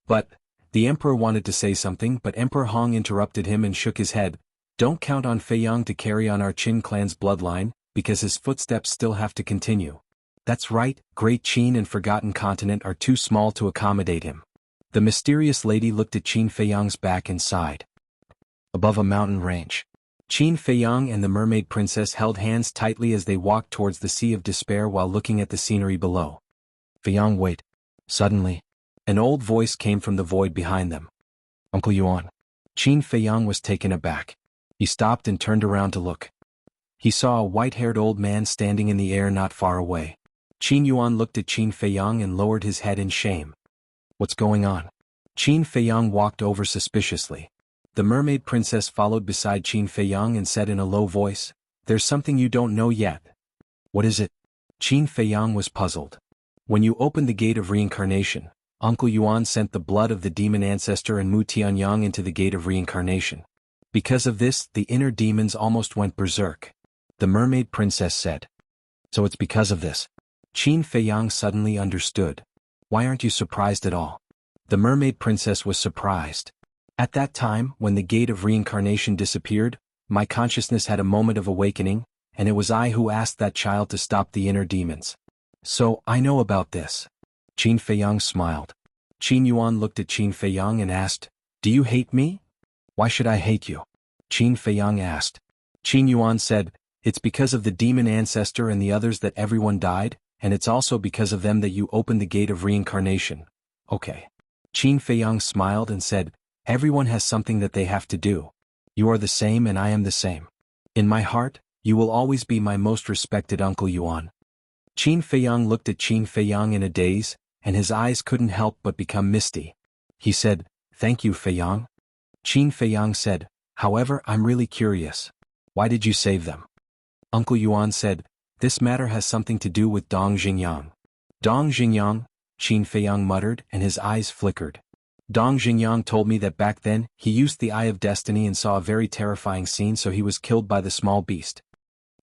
But, the emperor wanted to say something but Emperor Hong interrupted him and shook his head. Don't count on Feiyang to carry on our Qin clan's bloodline, because his footsteps still have to continue. That's right, Great Qin and Forgotten Continent are too small to accommodate him. The mysterious lady looked at Qin Feiyang's back and sighed. Above a mountain range. Qin Feiyang and the mermaid princess held hands tightly as they walked towards the Sea of Despair while looking at the scenery below. Feiyang, wait. Suddenly, an old voice came from the void behind them. Uncle Yuan. Qin Feiyang was taken aback. He stopped and turned around to look. He saw a white-haired old man standing in the air not far away. Qin Yuan looked at Qin Feiyang and lowered his head in shame. What's going on? Qin Feiyang walked over suspiciously. The mermaid princess followed beside Qin Feiyang and said in a low voice, there's something you don't know yet. What is it? Qin Feiyang was puzzled. When you opened the gate of reincarnation, Uncle Yuan sent the blood of the demon ancestor and Mu Tianyang into the gate of reincarnation. Because of this, the inner demons almost went berserk. The mermaid princess said. So it's because of this. Qin Feiyang suddenly understood. Why aren't you surprised at all? The mermaid princess was surprised. At that time, when the gate of reincarnation disappeared, my consciousness had a moment of awakening, and it was I who asked that child to stop the inner demons. So, I know about this. Qin Feiyang smiled. Qin Yuan looked at Qin Feiyang and asked, do you hate me? Why should I hate you? Qin Feiyang asked. Qin Yuan said, it's because of the demon ancestor and the others that everyone died, and it's also because of them that you opened the gate of reincarnation. Okay. Qin Feiyang smiled and said, everyone has something that they have to do. You are the same and I am the same. In my heart, you will always be my most respected Uncle Yuan. Qin Feiyang looked at Qin Feiyang in a daze, and his eyes couldn't help but become misty. He said, thank you, Feiyang. Qin Feiyang said, however, I'm really curious. Why did you save them? Uncle Yuan said, this matter has something to do with Dong Xingyang. Dong Xingyang, Qin Feiyang muttered and his eyes flickered. Dong Xingyang told me that back then, he used the Eye of Destiny and saw a very terrifying scene so he was killed by the small beast.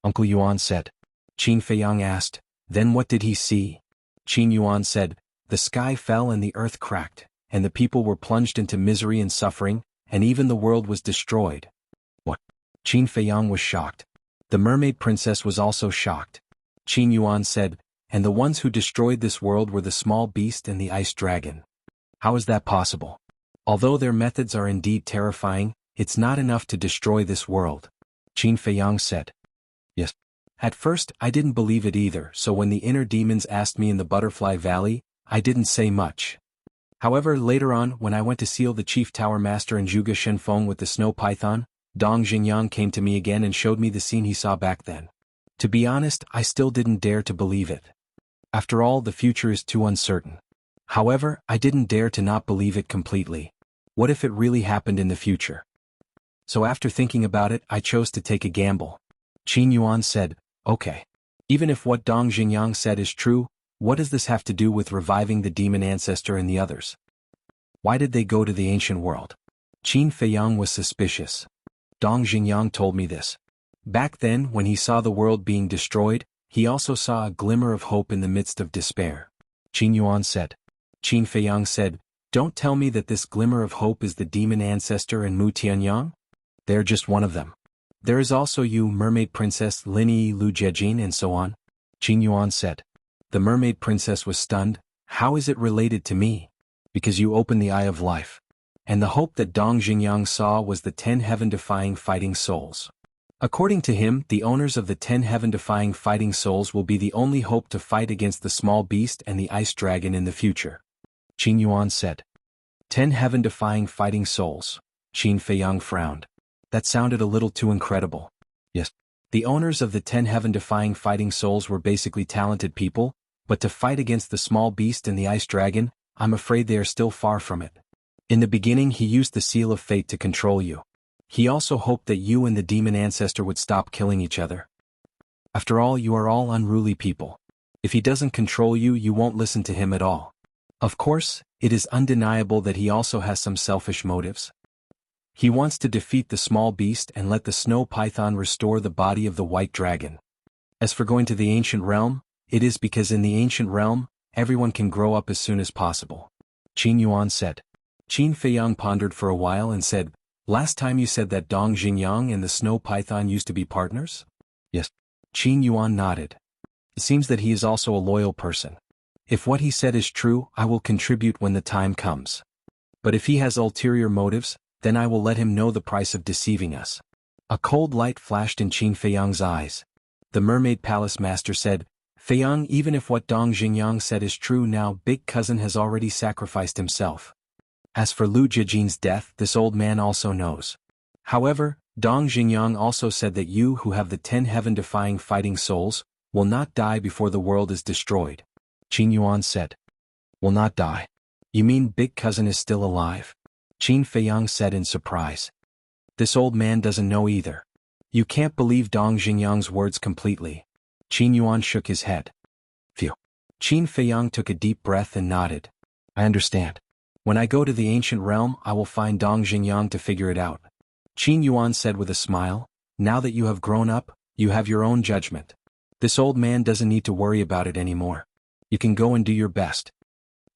Uncle Yuan said. Qin Feiyang asked, then what did he see? Qin Yuan said, the sky fell and the earth cracked, and the people were plunged into misery and suffering, and even the world was destroyed. What? Qin Feiyang was shocked. The mermaid princess was also shocked. Qin Yuan said, and the ones who destroyed this world were the small beast and the ice dragon. How is that possible? Although their methods are indeed terrifying, it's not enough to destroy this world. Qin Feiyang said. Yes. At first, I didn't believe it either, so when the inner demons asked me in the Butterfly Valley, I didn't say much. However, later on, when I went to seal the Chief Tower Master and Zhuge Shenfeng with the snow python, Dong Xingyang came to me again and showed me the scene he saw back then. To be honest, I still didn't dare to believe it. After all, the future is too uncertain. However, I didn't dare to not believe it completely. What if it really happened in the future? So after thinking about it, I chose to take a gamble. Qin Yuan said, okay. Even if what Dong Xingyang said is true, what does this have to do with reviving the demon ancestor and the others? Why did they go to the ancient world? Qin Feiyang was suspicious. Dong Xingyang told me this. Back then, when he saw the world being destroyed, he also saw a glimmer of hope in the midst of despair. Qin Yuan said. Qin Feiyang said, don't tell me that this glimmer of hope is the demon ancestor and Mu Tianyang? They're just one of them. There is also you, mermaid princess Lin Yi Lu Jiejin, and so on. Qin Yuan said. The mermaid princess was stunned. How is it related to me? Because you opened the eye of life. And the hope that Dong Xingyang saw was the 10 heaven-defying fighting souls. According to him, the owners of the 10 heaven-defying fighting souls will be the only hope to fight against the small beast and the ice dragon in the future. Qin Yuan said. 10 heaven-defying fighting souls. Qin Feiyang frowned. That sounded a little too incredible. Yes. The owners of the 10 heaven-defying fighting souls were basically talented people, but to fight against the small beast and the ice dragon, I'm afraid they are still far from it. In the beginning he used the seal of fate to control you. He also hoped that you and the demon ancestor would stop killing each other. After all, you are all unruly people. If he doesn't control you, you won't listen to him at all. Of course, it is undeniable that he also has some selfish motives. He wants to defeat the small beast and let the snow python restore the body of the white dragon. As for going to the ancient realm, it is because in the ancient realm, everyone can grow up as soon as possible. Qin Yuan said. Qin Feiyang pondered for a while and said, last time you said that Dong Xingyang and the snow python used to be partners? Yes. Qin Yuan nodded. It seems that he is also a loyal person. If what he said is true, I will contribute when the time comes. But if he has ulterior motives, then I will let him know the price of deceiving us. A cold light flashed in Qin Feiyang's eyes. The mermaid palace master said, Feiyang, even if what Dong Xingyang said is true now, big cousin has already sacrificed himself. As for Lu Jiejin's death, this old man also knows. However, Dong Xingyang also said that you who have the 10 heaven-defying fighting souls, will not die before the world is destroyed. Qin Yuan said. Will not die? You mean big cousin is still alive? Qin Feiyang said in surprise. This old man doesn't know either. You can't believe Dong Xingyang's words completely. Qin Yuan shook his head. Phew. Qin Feiyang took a deep breath and nodded. I understand. When I go to the ancient realm, I will find Dong Xingyang to figure it out. Qin Yuan said with a smile, now that you have grown up, you have your own judgment. This old man doesn't need to worry about it anymore. You can go and do your best.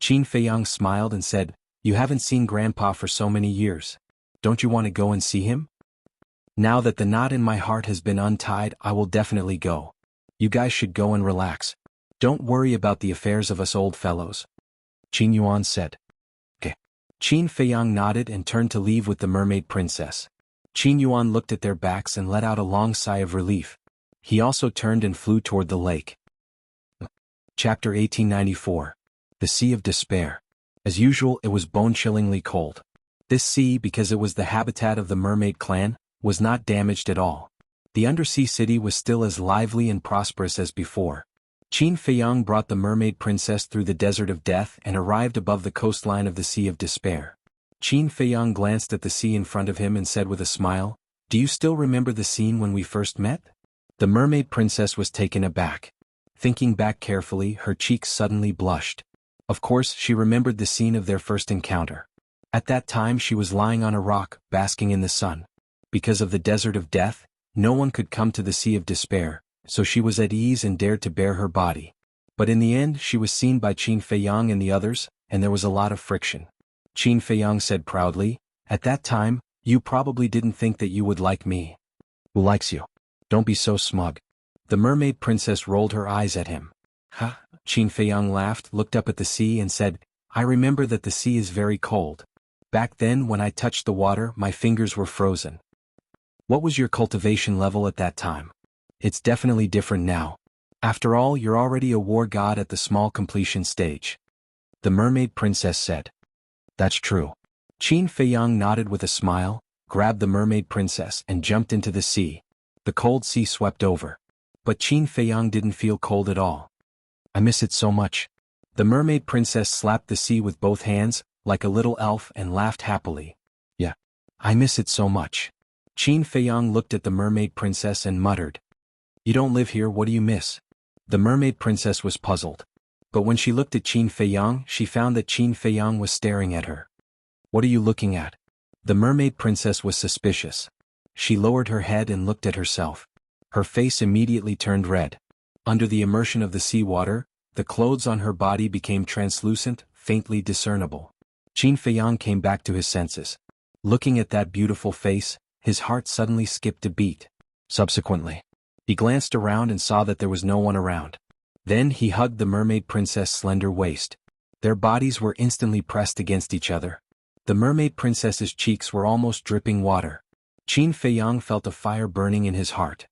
Qin Feiyang smiled and said, you haven't seen Grandpa for so many years. Don't you want to go and see him? Now that the knot in my heart has been untied, I will definitely go. You guys should go and relax. Don't worry about the affairs of us old fellows. Qin Yuan said. Okay. Qin Feiyang nodded and turned to leave with the mermaid princess. Qin Yuan looked at their backs and let out a long sigh of relief. He also turned and flew toward the lake. Chapter 1894. The Sea of Despair. As usual, it was bone-chillingly cold. This sea, because it was the habitat of the mermaid clan, was not damaged at all. The undersea city was still as lively and prosperous as before. Qin Feiyang brought the mermaid princess through the desert of death and arrived above the coastline of the Sea of Despair. Qin Feiyang glanced at the sea in front of him and said with a smile, do you still remember the scene when we first met? The mermaid princess was taken aback. Thinking back carefully, her cheeks suddenly blushed. Of course, she remembered the scene of their first encounter. At that time she was lying on a rock, basking in the sun. Because of the desert of death, no one could come to the Sea of Despair, so she was at ease and dared to bare her body. But in the end she was seen by Qin Feiyang and the others, and there was a lot of friction. Qin Feiyang said proudly. At that time, you probably didn't think that you would like me. Who likes you? Don't be so smug. The mermaid princess rolled her eyes at him. Ha! Qin Feiyang laughed, looked up at the sea and said, I remember that the sea is very cold. Back then when I touched the water, my fingers were frozen. What was your cultivation level at that time? It's definitely different now. After all, you're already a war god at the small completion stage. The mermaid princess said. That's true. Qin Feiyang nodded with a smile, grabbed the mermaid princess and jumped into the sea. The cold sea swept over. But Qin Feiyang didn't feel cold at all. I miss it so much. The mermaid princess slapped the sea with both hands, like a little elf, and laughed happily. Yeah. I miss it so much. Qin Feiyang looked at the mermaid princess and muttered. You don't live here, what do you miss? The mermaid princess was puzzled. But when she looked at Qin Feiyang, she found that Qin Feiyang was staring at her. What are you looking at? The mermaid princess was suspicious. She lowered her head and looked at herself. Her face immediately turned red. Under the immersion of the seawater, the clothes on her body became translucent, faintly discernible. Qin Feiyang came back to his senses. Looking at that beautiful face, his heart suddenly skipped a beat. Subsequently, he glanced around and saw that there was no one around. Then he hugged the mermaid princess' slender waist. Their bodies were instantly pressed against each other. The mermaid princess's cheeks were almost dripping water. Qin Feiyang felt a fire burning in his heart.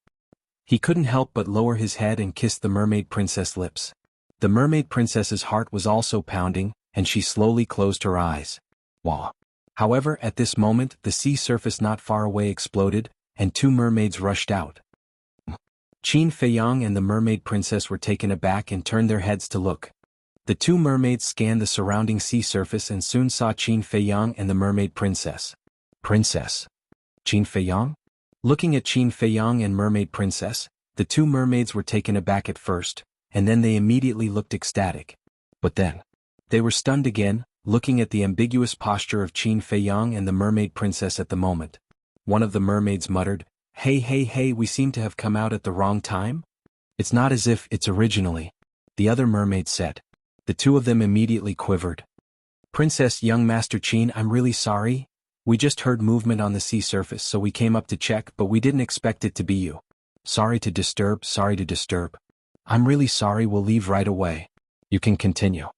He couldn't help but lower his head and kiss the mermaid princess' lips. The mermaid princess's heart was also pounding, and she slowly closed her eyes. Wah! However, at this moment, the sea surface not far away exploded, and two mermaids rushed out. Qin Feiyang and the mermaid princess were taken aback and turned their heads to look. The two mermaids scanned the surrounding sea surface and soon saw Qin Feiyang and the mermaid princess. Princess? Qin Feiyang? Looking at Qin Feiyang and mermaid princess, the two mermaids were taken aback at first, and then they immediately looked ecstatic. But then, they were stunned again, looking at the ambiguous posture of Qin Feiyang and the mermaid princess at the moment. One of the mermaids muttered, Hey, we seem to have come out at the wrong time? It's not as if it's originally. The other mermaid said. The two of them immediately quivered. Princess, young Master Qin, I'm really sorry. We just heard movement on the sea surface, so we came up to check, but we didn't expect it to be you. Sorry to disturb. I'm really sorry, we'll leave right away. You can continue.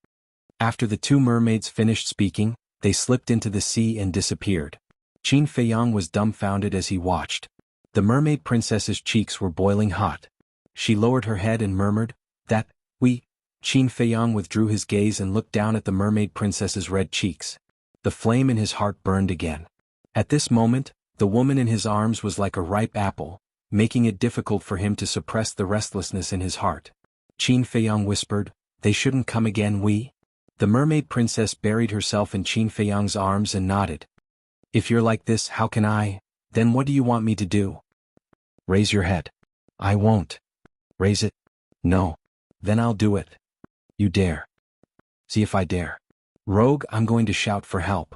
After the two mermaids finished speaking, they slipped into the sea and disappeared. Qin Feiyang was dumbfounded as he watched. The mermaid princess's cheeks were boiling hot. She lowered her head and murmured, Qin Feiyang withdrew his gaze and looked down at the mermaid princess's red cheeks. The flame in his heart burned again. At this moment, the woman in his arms was like a ripe apple, making it difficult for him to suppress the restlessness in his heart. Qin Feiyang whispered, They shouldn't come again, The mermaid princess buried herself in Qin Feiyang's arms and nodded. If you're like this, how can I? Then what do you want me to do? Raise your head. I won't. Raise it? No. Then I'll do it. You dare. See if I dare. Rogue, I'm going to shout for help.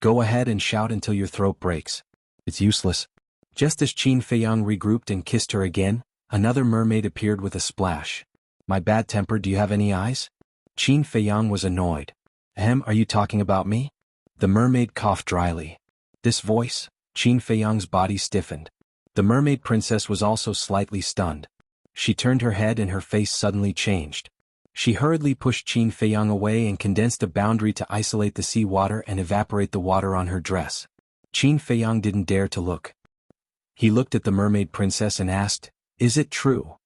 Go ahead and shout until your throat breaks. It's useless. Just as Qin Feiyang regrouped and kissed her again, another mermaid appeared with a splash. My bad temper, do you have any eyes? Qin Feiyang was annoyed. Are you talking about me? The mermaid coughed dryly. This voice? Qin Feiyang's body stiffened. The mermaid princess was also slightly stunned. She turned her head and her face suddenly changed. She hurriedly pushed Qin Feiyang away and condensed a boundary to isolate the sea water and evaporate the water on her dress. Qin Feiyang didn't dare to look. He looked at the mermaid princess and asked, Is it true?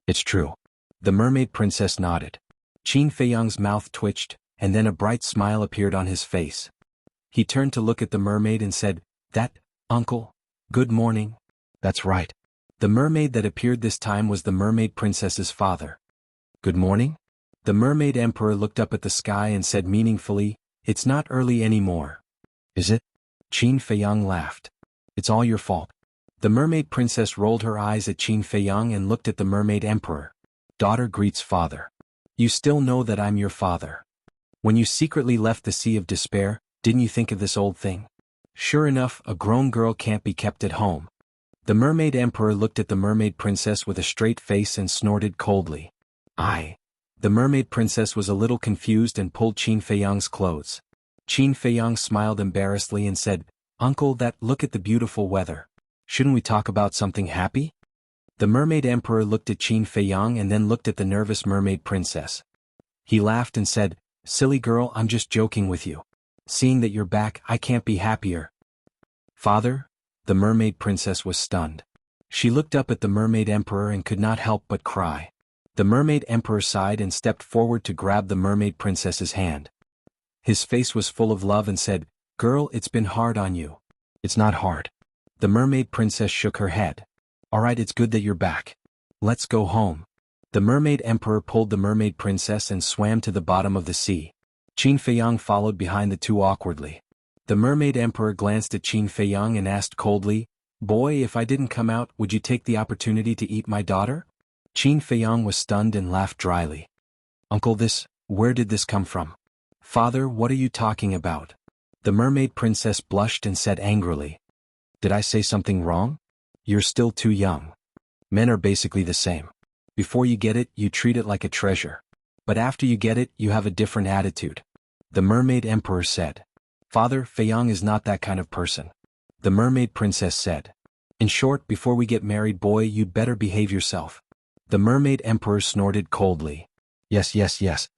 It's true. The mermaid princess nodded. Qin Feiyang's mouth twitched, and then a bright smile appeared on his face. He turned to look at the mermaid and said, Uncle, good morning. That's right. The mermaid that appeared this time was the mermaid princess's father. Good morning? The mermaid emperor looked up at the sky and said meaningfully, It's not early anymore. Is it? Qin Feiyang laughed. It's all your fault. The mermaid princess rolled her eyes at Qin Feiyang and looked at the mermaid emperor. Daughter greets father. You still know that I'm your father. When you secretly left the Sea of Despair, didn't you think of this old thing? Sure enough, a grown girl can't be kept at home. The mermaid emperor looked at the mermaid princess with a straight face and snorted coldly. The mermaid princess was a little confused and pulled Qin Feiyang's clothes. Qin Feiyang smiled embarrassedly and said, Uncle, look at the beautiful weather. Shouldn't we talk about something happy? The mermaid emperor looked at Qin Feiyang and then looked at the nervous mermaid princess. He laughed and said, Silly girl, I'm just joking with you. Seeing that you're back, I can't be happier. Father? The mermaid princess was stunned. She looked up at the mermaid emperor and could not help but cry. The mermaid emperor sighed and stepped forward to grab the mermaid princess's hand. His face was full of love and said, Girl, it's been hard on you. It's not hard. The mermaid princess shook her head. Alright, it's good that you're back. Let's go home. The mermaid emperor pulled the mermaid princess and swam to the bottom of the sea. Qin Feiyang followed behind the two awkwardly. The mermaid emperor glanced at Qin Feiyang and asked coldly, Boy, if I didn't come out, would you take the opportunity to eat my daughter? Qin Feiyang was stunned and laughed dryly. Uncle, where did this come from? Father, what are you talking about? The mermaid princess blushed and said angrily. Did I say something wrong? You're still too young. Men are basically the same. Before you get it, you treat it like a treasure. But after you get it, you have a different attitude. The mermaid emperor said. Father, Feiyang is not that kind of person. The mermaid princess said. In short, before we get married, boy, you'd better behave yourself. The mermaid emperor snorted coldly. Yes. Qin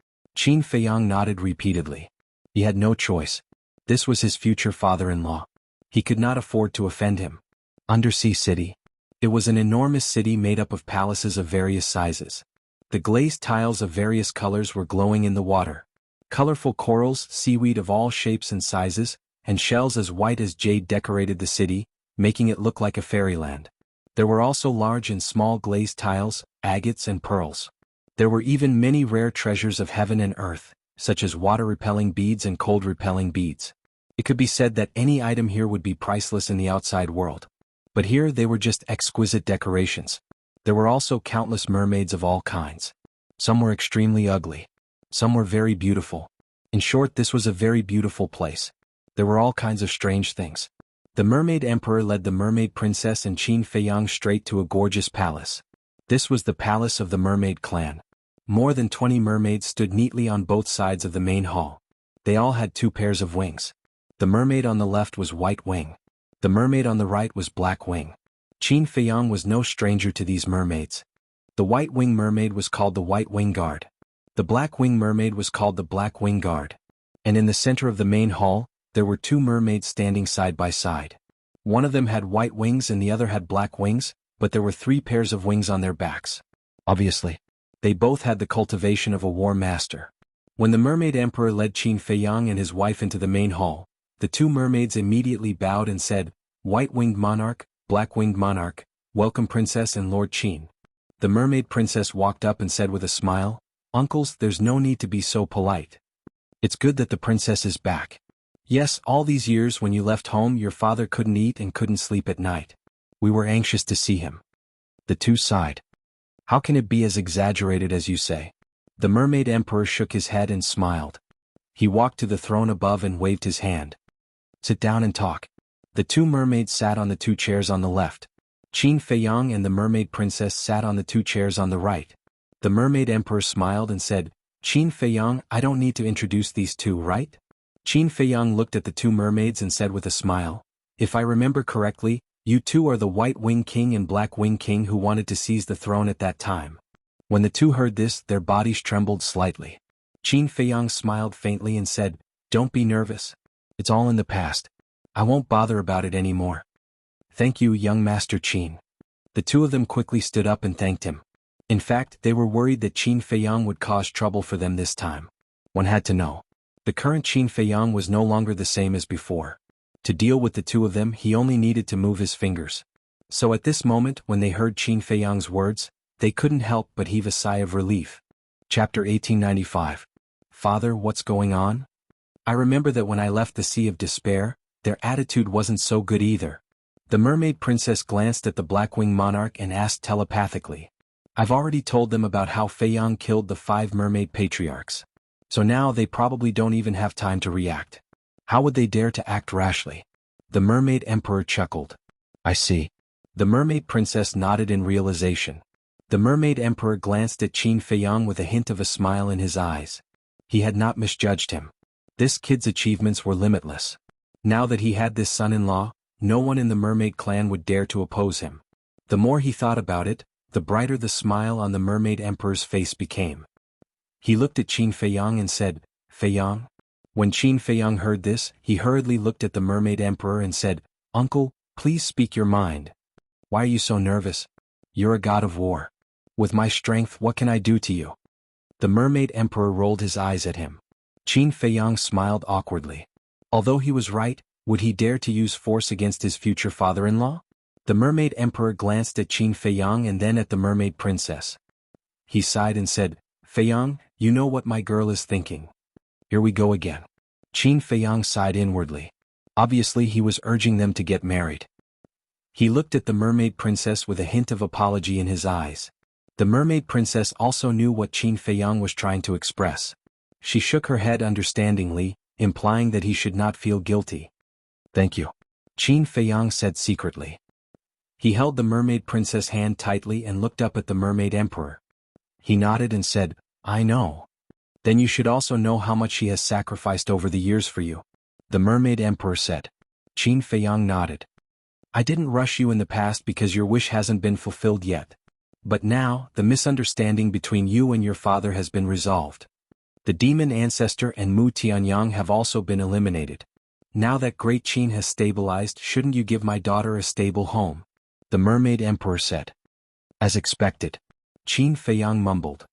Feiyang nodded repeatedly. He had no choice. This was his future father-in-law. He could not afford to offend him. Undersea City. It was an enormous city made up of palaces of various sizes. The glazed tiles of various colors were glowing in the water. Colorful corals, seaweed of all shapes and sizes, and shells as white as jade decorated the city, making it look like a fairyland. There were also large and small glazed tiles, agates and pearls. There were even many rare treasures of heaven and earth, such as water-repelling beads and cold-repelling beads. It could be said that any item here would be priceless in the outside world. But here they were just exquisite decorations. There were also countless mermaids of all kinds. Some were extremely ugly. Some were very beautiful. In short, this was a very beautiful place. There were all kinds of strange things. The mermaid emperor led the mermaid princess and Qin Feiyang straight to a gorgeous palace. This was the palace of the mermaid clan. More than 20 mermaids stood neatly on both sides of the main hall. They all had 2 pairs of wings. The mermaid on the left was White Wing. The mermaid on the right was Black Wing. Qin Feiyang was no stranger to these mermaids. The White Wing mermaid was called the White Wing Guard. The Black Wing mermaid was called the Black Wing Guard. And in the center of the main hall, there were 2 mermaids standing side by side. One of them had white wings and the other had black wings, but there were 3 pairs of wings on their backs. Obviously, they both had the cultivation of a war master. When the mermaid emperor led Qin Feiyang and his wife into the main hall, the 2 mermaids immediately bowed and said, White-winged monarch, black-winged monarch, welcome princess and Lord Qin. The mermaid princess walked up and said with a smile, Uncles, there's no need to be so polite. It's good that the princess is back. Yes, all these years when you left home your father couldn't eat and couldn't sleep at night. We were anxious to see him. The 2 sighed. How can it be as exaggerated as you say? The mermaid emperor shook his head and smiled. He walked to the throne above and waved his hand. Sit down and talk. The 2 mermaids sat on the 2 chairs on the left. Qin Feiyang and the mermaid princess sat on the 2 chairs on the right. The mermaid emperor smiled and said, Qin Feiyang, I don't need to introduce these 2, right? Qin Feiyang looked at the 2 mermaids and said with a smile, If I remember correctly, you 2 are the White Wing King and Black Wing King who wanted to seize the throne at that time. When the 2 heard this, their bodies trembled slightly. Qin Feiyang smiled faintly and said, Don't be nervous. It's all in the past. I won't bother about it anymore. Thank you, young Master Qin. The 2 of them quickly stood up and thanked him. In fact, they were worried that Qin Feiyang would cause trouble for them this time. One had to know. The current Qin Feiyang was no longer the same as before. To deal with the 2 of them, he only needed to move his fingers. So at this moment, when they heard Qin Feiyang's words, they couldn't help but heave a sigh of relief. Chapter 1895. Father, what's going on? I remember that when I left the Sea of Despair, their attitude wasn't so good either. The mermaid princess glanced at the Blackwing monarch and asked telepathically. I've already told them about how Feiyang killed the 5 mermaid patriarchs. So now they probably don't even have time to react. How would they dare to act rashly? The mermaid emperor chuckled. I see. The mermaid princess nodded in realization. The mermaid emperor glanced at Qin Feiyang with a hint of a smile in his eyes. He had not misjudged him. This kid's achievements were limitless. Now that he had this son-in-law, no one in the mermaid clan would dare to oppose him. The more he thought about it, the brighter the smile on the mermaid emperor's face became. He looked at Qin Feiyang and said, "Feiyang?" When Qin Feiyang heard this, he hurriedly looked at the mermaid emperor and said, "Uncle, please speak your mind. Why are you so nervous? You're a god of war. With my strength, what can I do to you?" The mermaid emperor rolled his eyes at him. Qin Feiyang smiled awkwardly. Although he was right, would he dare to use force against his future father-in-law? The mermaid emperor glanced at Qin Feiyang and then at the mermaid princess. He sighed and said, "Feiyang, you know what my girl is thinking. Here we go again." Qin Feiyang sighed inwardly. Obviously he was urging them to get married. He looked at the mermaid princess with a hint of apology in his eyes. The mermaid princess also knew what Qin Feiyang was trying to express. She shook her head understandingly, implying that he should not feel guilty. "Thank you," Qin Feiyang said secretly. He held the mermaid princess' hand tightly and looked up at the mermaid emperor. He nodded and said, "I know. Then you should also know how much she has sacrificed over the years for you," the mermaid emperor said. Qin Feiyang nodded. "I didn't rush you in the past because your wish hasn't been fulfilled yet. But now, the misunderstanding between you and your father has been resolved. The demon ancestor and Mu Tianyang have also been eliminated. Now that Great Qin has stabilized, shouldn't you give my daughter a stable home?" the mermaid emperor said. As expected. Qin Feiyang mumbled.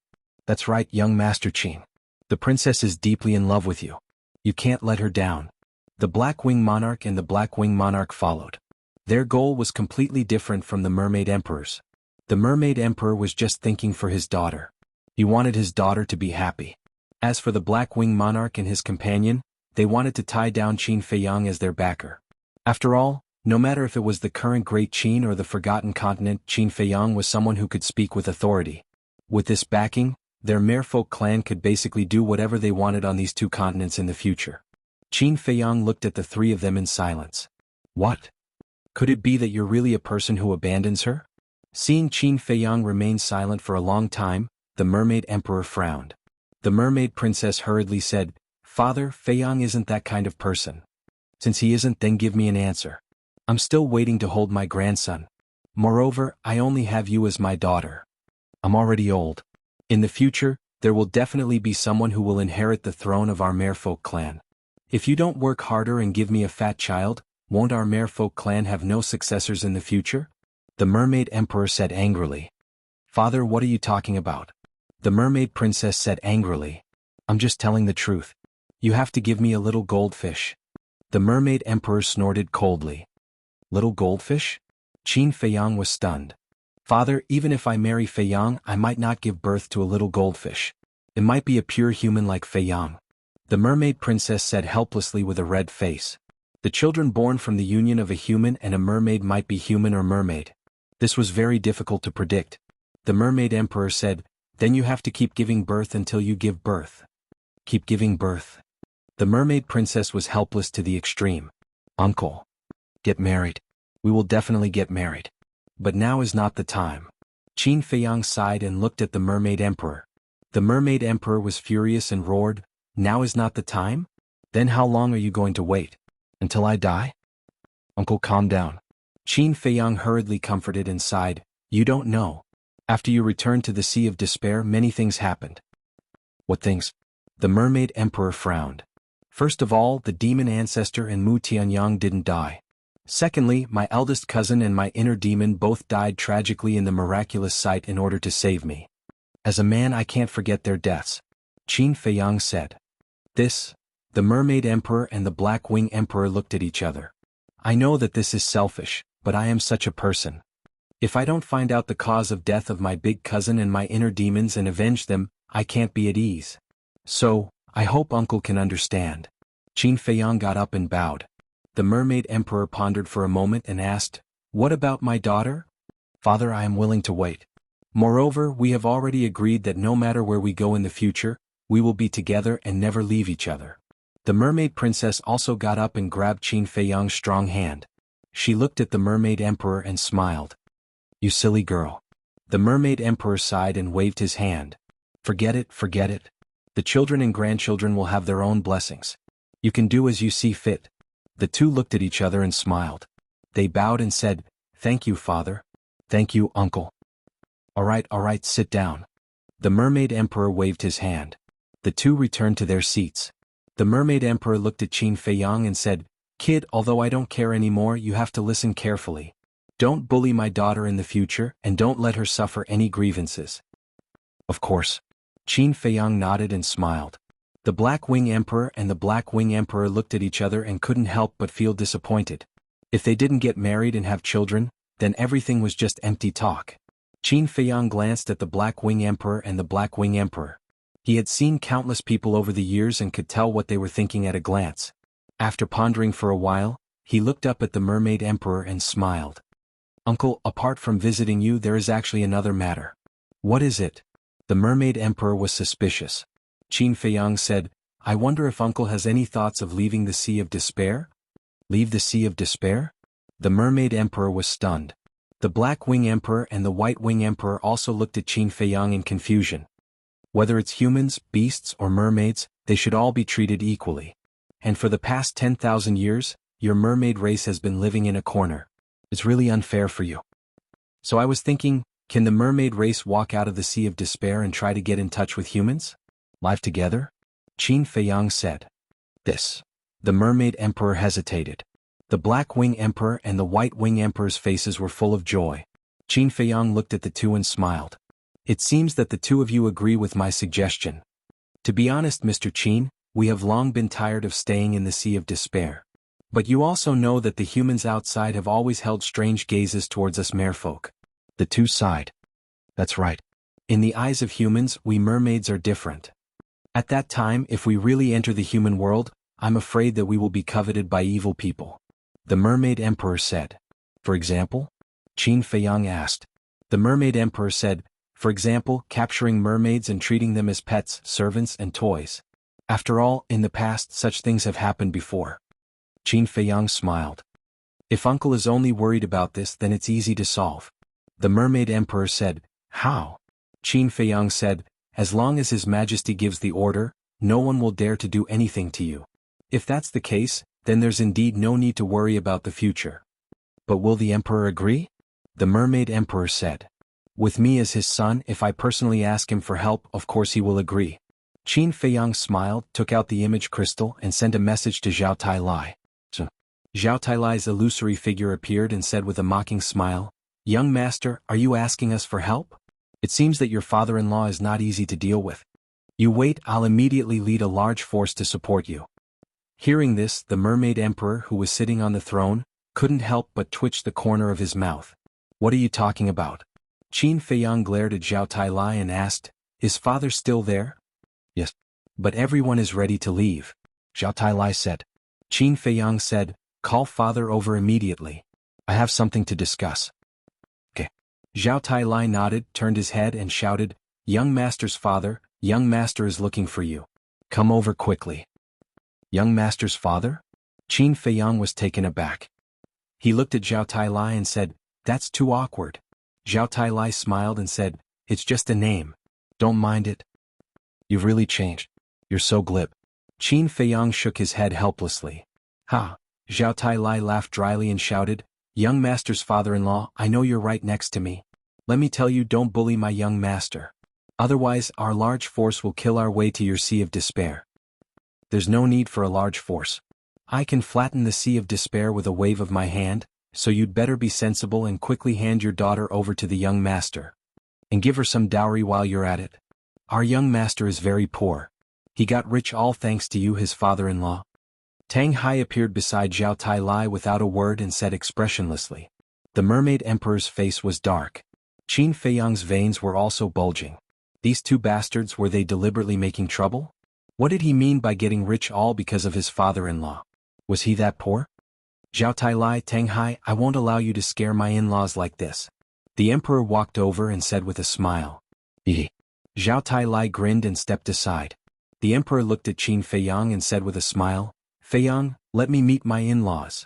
"That's right, young Master Qin. The princess is deeply in love with you. You can't let her down." The Black Wing Monarch and the Black Wing Monarch followed. Their goal was completely different from the mermaid emperor's. The mermaid emperor was just thinking for his daughter. He wanted his daughter to be happy. As for the Black Wing Monarch and his companion, they wanted to tie down Qin Feiyang as their backer. After all, no matter if it was the current Great Qin or the Forgotten Continent, Qin Feiyang was someone who could speak with authority. With this backing, their merfolk clan could basically do whatever they wanted on these two continents in the future. Qin Feiyang looked at the three of them in silence. "What? Could it be that you're really a person who abandons her?" Seeing Qin Feiyang remain silent for a long time, the mermaid emperor frowned. The mermaid princess hurriedly said, "Father, Feiyang isn't that kind of person. Since he isn't, then give me an answer. I'm still waiting to hold my grandson. Moreover, I only have you as my daughter. I'm already old. In the future, there will definitely be someone who will inherit the throne of our merfolk clan. If you don't work harder and give me a fat child, won't our merfolk clan have no successors in the future?" the mermaid emperor said angrily. "Father, what are you talking about?" the mermaid princess said angrily. "I'm just telling the truth. You have to give me a little goldfish." The mermaid emperor snorted coldly. "Little goldfish?" Qin Feiyang was stunned. "Father, even if I marry Feiyang, I might not give birth to a little goldfish. It might be a pure human like Feiyang," the mermaid princess said helplessly with a red face. The children born from the union of a human and a mermaid might be human or mermaid. This was very difficult to predict. The mermaid emperor said, "Then you have to keep giving birth until you give birth." "Keep giving birth?" The mermaid princess was helpless to the extreme. "Uncle. Get married. We will definitely get married. But now is not the time." Qin Feiyang sighed and looked at the mermaid emperor. The mermaid emperor was furious and roared, "Now is not the time? Then how long are you going to wait? Until I die?" "Uncle, calm down." Qin Feiyang hurriedly comforted and sighed, "You don't know. After you returned to the Sea of Despair, many things happened." "What things?" The mermaid emperor frowned. "First of all, the demon ancestor and Mu Tianyang didn't die. Secondly, my eldest cousin and my inner demon both died tragically in the miraculous sight in order to save me. As a man, I can't forget their deaths," Qin Feiyang said. The mermaid emperor and the Black Wing Emperor looked at each other. "I know that this is selfish, but I am such a person. If I don't find out the cause of death of my big cousin and my inner demons and avenge them, I can't be at ease. So, I hope Uncle can understand." Qin Feiyang got up and bowed. The mermaid emperor pondered for a moment and asked, "What about my daughter?" "Father, I am willing to wait. Moreover, we have already agreed that no matter where we go in the future, we will be together and never leave each other." The mermaid princess also got up and grabbed Qin Feiyang's strong hand. She looked at the mermaid emperor and smiled. "You silly girl." The mermaid emperor sighed and waved his hand. Forget it, forget it. The children and grandchildren will have their own blessings. You can do as you see fit. The two looked at each other and smiled. They bowed and said, "Thank you, father." "Thank you, uncle." All right, sit down." The Mermaid Emperor waved his hand. The two returned to their seats. The Mermaid Emperor looked at Qin Feiyang and said, "Kid, although I don't care anymore, you have to listen carefully. Don't bully my daughter in the future, and don't let her suffer any grievances." "Of course." Qin Feiyang nodded and smiled. The Black Wing Emperor and the Black Wing Emperor looked at each other and couldn't help but feel disappointed. If they didn't get married and have children, then everything was just empty talk. Qin Feiyang glanced at the Black Wing Emperor and the Black Wing Emperor. He had seen countless people over the years and could tell what they were thinking at a glance. After pondering for a while, he looked up at the Mermaid Emperor and smiled. "Uncle, apart from visiting you, there is actually another matter." "What is it?" The Mermaid Emperor was suspicious. Qin Feiyang said, "I wonder if Uncle has any thoughts of leaving the Sea of Despair?" "Leave the Sea of Despair?" The Mermaid Emperor was stunned. The Black Wing Emperor and the White Wing Emperor also looked at Qin Feiyang in confusion. Whether it's humans, beasts, or mermaids, they should all be treated equally. And for the past 10,000 years, your mermaid race has been living in a corner. It's really unfair for you. So I was thinking, can the mermaid race walk out of the Sea of Despair and try to get in touch with humans? Live together? Qin Feiyang said. The Mermaid Emperor hesitated. The Black Wing Emperor and the White Wing Emperor's faces were full of joy. Qin Feiyang looked at the two and smiled. "It seems that the two of you agree with my suggestion. To be honest, Mr. Qin, we have long been tired of staying in the Sea of Despair. But you also know that the humans outside have always held strange gazes towards us merfolk." The two sighed. "That's right. In the eyes of humans, we mermaids are different. At that time, if we really enter the human world, I'm afraid that we will be coveted by evil people." The Mermaid Emperor said. "For example?" Qin Feiyang asked. The Mermaid Emperor said, "For example, capturing mermaids and treating them as pets, servants, and toys. After all, in the past such things have happened before." Qin Feiyang smiled. "If Uncle is only worried about this, then it's easy to solve." The Mermaid Emperor said, "How?" Qin Feiyang said, "As long as His Majesty gives the order, no one will dare to do anything to you. If that's the case, then there's indeed no need to worry about the future." "But will the Emperor agree?" The Mermaid Emperor said. "With me as his son, if I personally ask him for help, of course he will agree." Qin Feiyang smiled, took out the image crystal, and sent a message to Zhao Tai. Zhao Tai's illusory figure appeared and said with a mocking smile, "Young master, are you asking us for help? It seems that your father-in-law is not easy to deal with. You wait, I'll immediately lead a large force to support you." Hearing this, the Mermaid Emperor, who was sitting on the throne, couldn't help but twitch the corner of his mouth. "What are you talking about?" Qin Feiyang glared at Zhao Tai and asked, "Is father still there?" "Yes. But everyone is ready to leave," Zhao Tai said. Qin Feiyang said, "Call father over immediately. I have something to discuss." "Okay." Zhao Tai nodded, turned his head and shouted, "Young master's father, young master is looking for you. Come over quickly." "Young master's father?" Qin Feiyang was taken aback. He looked at Zhao Tai and said, "That's too awkward." Zhao Tai smiled and said, "It's just a name. Don't mind it." "You've really changed. You're so glib." Qin Feiyang shook his head helplessly. "Ha!" Zhao Tai laughed dryly and shouted, "Young master's father-in-law, I know you're right next to me. Let me tell you, don't bully my young master. Otherwise, our large force will kill our way to your Sea of Despair." "There's no need for a large force. I can flatten the Sea of Despair with a wave of my hand, so you'd better be sensible and quickly hand your daughter over to the young master. And give her some dowry while you're at it. Our young master is very poor. He got rich all thanks to you, his father-in-law." Tang Hai appeared beside Zhao Tai without a word and said expressionlessly. The Mermaid Emperor's face was dark. Qin Feiyang's veins were also bulging. These two bastards, were they deliberately making trouble? What did he mean by getting rich all because of his father-in-law? Was he that poor? "Zhao Tai, Tang Hai, I won't allow you to scare my in-laws like this." The Emperor walked over and said with a smile. "Ehe." Zhao Tai grinned and stepped aside. The Emperor looked at Qin Feiyang and said with a smile, "Feiyang, let me meet my in-laws."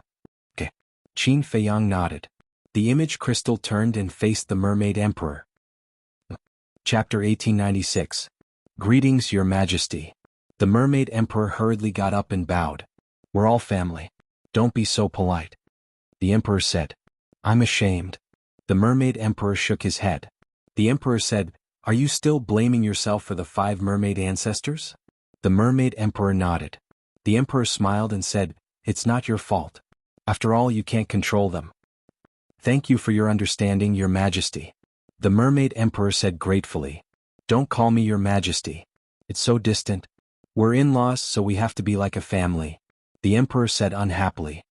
"Okay." Qin Feiyang nodded. The image crystal turned and faced the Mermaid Emperor. Chapter 1896. Greetings, Your Majesty. The mermaid emperor hurriedly got up and bowed. We're all family. Don't be so polite. The emperor said. I'm ashamed. The mermaid emperor shook his head. The emperor said, Are you still blaming yourself for the 5 mermaid ancestors? The mermaid emperor nodded. The emperor smiled and said, It's not your fault. After all, you can't control them. Thank you for your understanding, Your Majesty. The mermaid emperor said gratefully. Don't call me Your Majesty. It's so distant. We're in-laws, so we have to be like a family. The emperor said unhappily.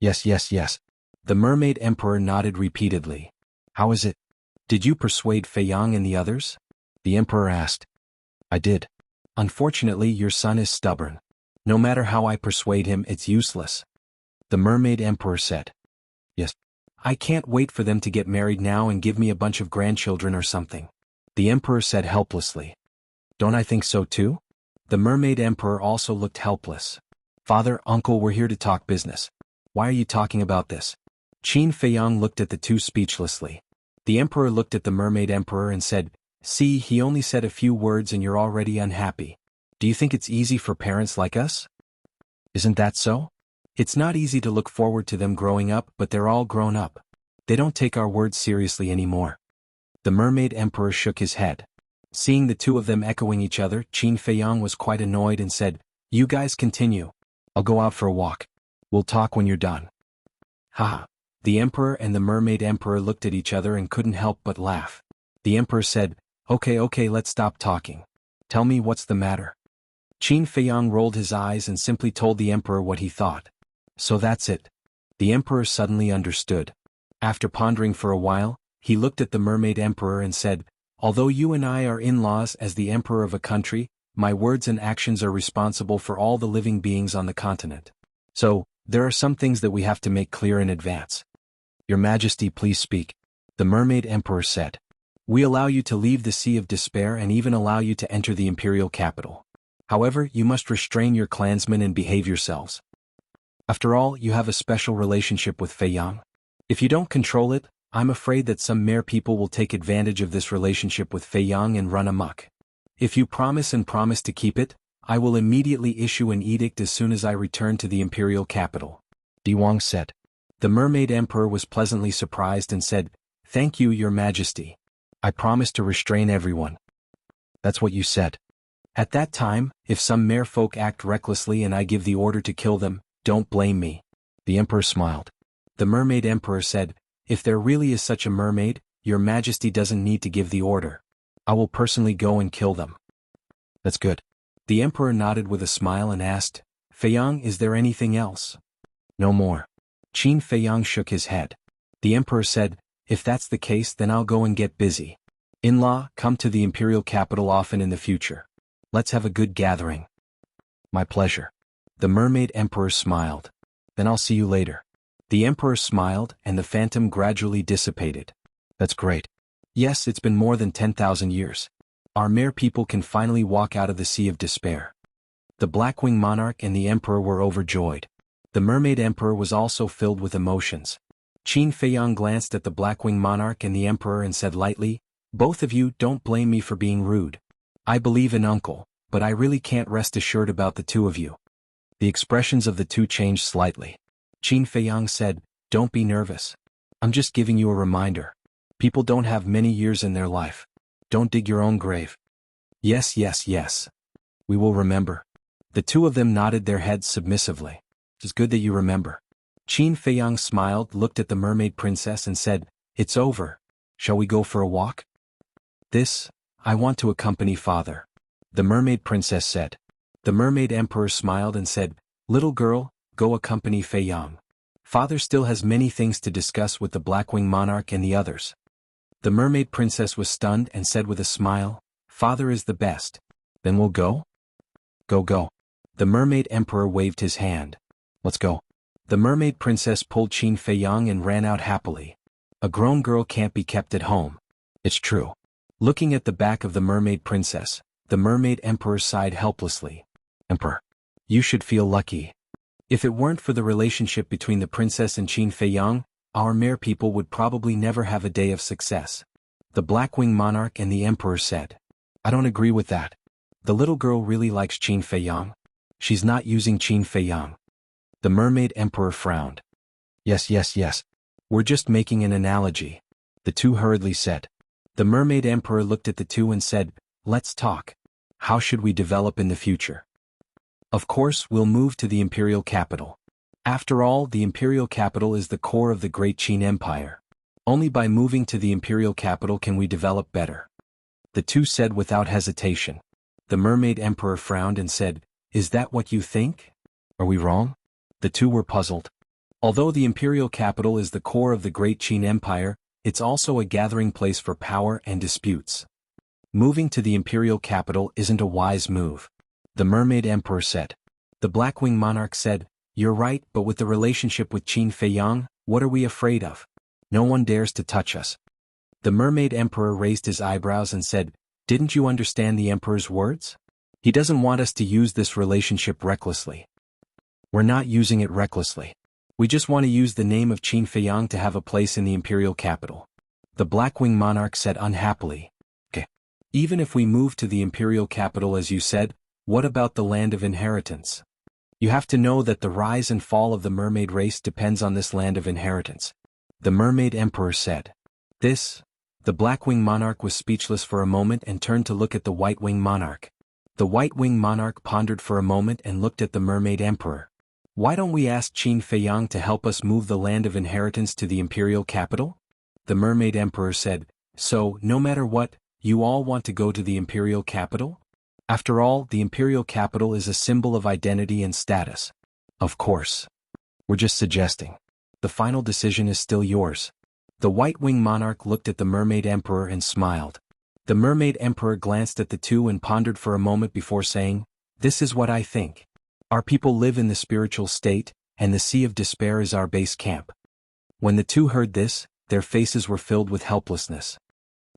Yes, yes, yes. The mermaid emperor nodded repeatedly. How is it? Did you persuade Fei Yang and the others? The emperor asked. I did. Unfortunately, your son is stubborn. No matter how I persuade him, it's useless. The mermaid emperor said. Yes. I can't wait for them to get married now and give me a bunch of grandchildren or something. The emperor said helplessly. Don't I think so too? The mermaid emperor also looked helpless. Father, uncle, we're here to talk business. Why are you talking about this? Qin Feiyang looked at the two speechlessly. The emperor looked at the mermaid emperor and said, See, he only said a few words and you're already unhappy. Do you think it's easy for parents like us? Isn't that so? It's not easy to look forward to them growing up, but they're all grown up. They don't take our words seriously anymore. The mermaid emperor shook his head. Seeing the two of them echoing each other, Qin Feiyang was quite annoyed and said, You guys continue. I'll go out for a walk. We'll talk when you're done. Ha! The emperor and the mermaid emperor looked at each other and couldn't help but laugh. The emperor said, Okay, let's stop talking. Tell me what's the matter. Qin Feiyang rolled his eyes and simply told the emperor what he thought. So that's it. The emperor suddenly understood. After pondering for a while, he looked at the mermaid emperor and said, Although you and I are in-laws as the emperor of a country, my words and actions are responsible for all the living beings on the continent. So, there are some things that we have to make clear in advance. Your Majesty, please speak. The mermaid emperor said. We allow you to leave the Sea of Despair and even allow you to enter the imperial capital. However, you must restrain your clansmen and behave yourselves. After all, you have a special relationship with Fei Yang. If you don't control it, I'm afraid that some mere people will take advantage of this relationship with Fei Yang and run amok. If you promise to keep it, I will immediately issue an edict as soon as I return to the imperial capital. Di Wang said. The mermaid emperor was pleasantly surprised and said, Thank you, Your Majesty. I promise to restrain everyone. That's what you said. At that time, if some mere folk act recklessly and I give the order to kill them, don't blame me. The emperor smiled. The mermaid emperor said, If there really is such a mermaid, Your Majesty doesn't need to give the order. I will personally go and kill them. That's good. The emperor nodded with a smile and asked, Fei Yang, is there anything else? No more. Qin Feiyang shook his head. The emperor said, If that's the case, then I'll go and get busy. In-law, come to the imperial capital often in the future. Let's have a good gathering. My pleasure. The mermaid emperor smiled. Then I'll see you later. The emperor smiled and the phantom gradually dissipated. That's great. Yes, it's been more than 10,000 years. Our mere people can finally walk out of the Sea of Despair. The Blackwing monarch and the emperor were overjoyed. The mermaid emperor was also filled with emotions. Qin Feiyang glanced at the Blackwing monarch and the emperor and said lightly, Both of you don't blame me for being rude. I believe in uncle, but I really can't rest assured about the two of you. The expressions of the two changed slightly. Qin Feiyang said, Don't be nervous. I'm just giving you a reminder. People don't have many years in their life. Don't dig your own grave. Yes. We will remember. The two of them nodded their heads submissively. It's good that you remember. Qin Feiyang smiled, looked at the mermaid princess and said, It's over. Shall we go for a walk? I want to accompany father. The mermaid princess said. The mermaid emperor smiled and said, Little girl, go accompany Fei Yang. Father still has many things to discuss with the Blackwing monarch and the others. The mermaid princess was stunned and said with a smile, Father is the best. Then we'll go? Go. The mermaid emperor waved his hand. Let's go. The mermaid princess pulled Qin Feiyang and ran out happily. A grown girl can't be kept at home. It's true. Looking at the back of the mermaid princess, the mermaid emperor sighed helplessly. Emperor, you should feel lucky. If it weren't for the relationship between the princess and Qin Feiyang, our mere people would probably never have a day of success. The Blackwing monarch and the emperor said. I don't agree with that. The little girl really likes Qin Feiyang. She's not using Qin Feiyang. The Mermaid Emperor frowned. Yes, yes, yes. We're just making an analogy. The two hurriedly said. The Mermaid Emperor looked at the two and said, let's talk. How should we develop in the future? Of course, we'll move to the imperial capital. After all, the imperial capital is the core of the great Qin Empire. Only by moving to the imperial capital can we develop better. The two said without hesitation. The Mermaid Emperor frowned and said, is that what you think? Are we wrong? The two were puzzled. Although the imperial capital is the core of the great Qin Empire, it's also a gathering place for power and disputes. Moving to the imperial capital isn't a wise move. The Mermaid Emperor said. The Blackwing Monarch said, you're right, but with the relationship with Qin Feiyang, what are we afraid of? No one dares to touch us. The Mermaid Emperor raised his eyebrows and said, didn't you understand the Emperor's words? He doesn't want us to use this relationship recklessly. We're not using it recklessly. We just want to use the name of Qin Feiyang to have a place in the imperial capital. The Blackwing Monarch said unhappily. Okay. Even if we move to the imperial capital as you said, what about the land of inheritance? You have to know that the rise and fall of the mermaid race depends on this land of inheritance. The Mermaid Emperor said. The Blackwing Monarch was speechless for a moment and turned to look at the White-Wing Monarch. The White-Wing Monarch pondered for a moment and looked at the Mermaid Emperor. Why don't we ask Qin Feiyang to help us move the land of inheritance to the imperial capital? The Mermaid Emperor said, so, no matter what, you all want to go to the imperial capital? After all, the imperial capital is a symbol of identity and status. Of course. We're just suggesting. The final decision is still yours. The White-Wing Monarch looked at the Mermaid Emperor and smiled. The Mermaid Emperor glanced at the two and pondered for a moment before saying, this is what I think. Our people live in the spiritual state, and the Sea of Despair is our base camp. When the two heard this, their faces were filled with helplessness.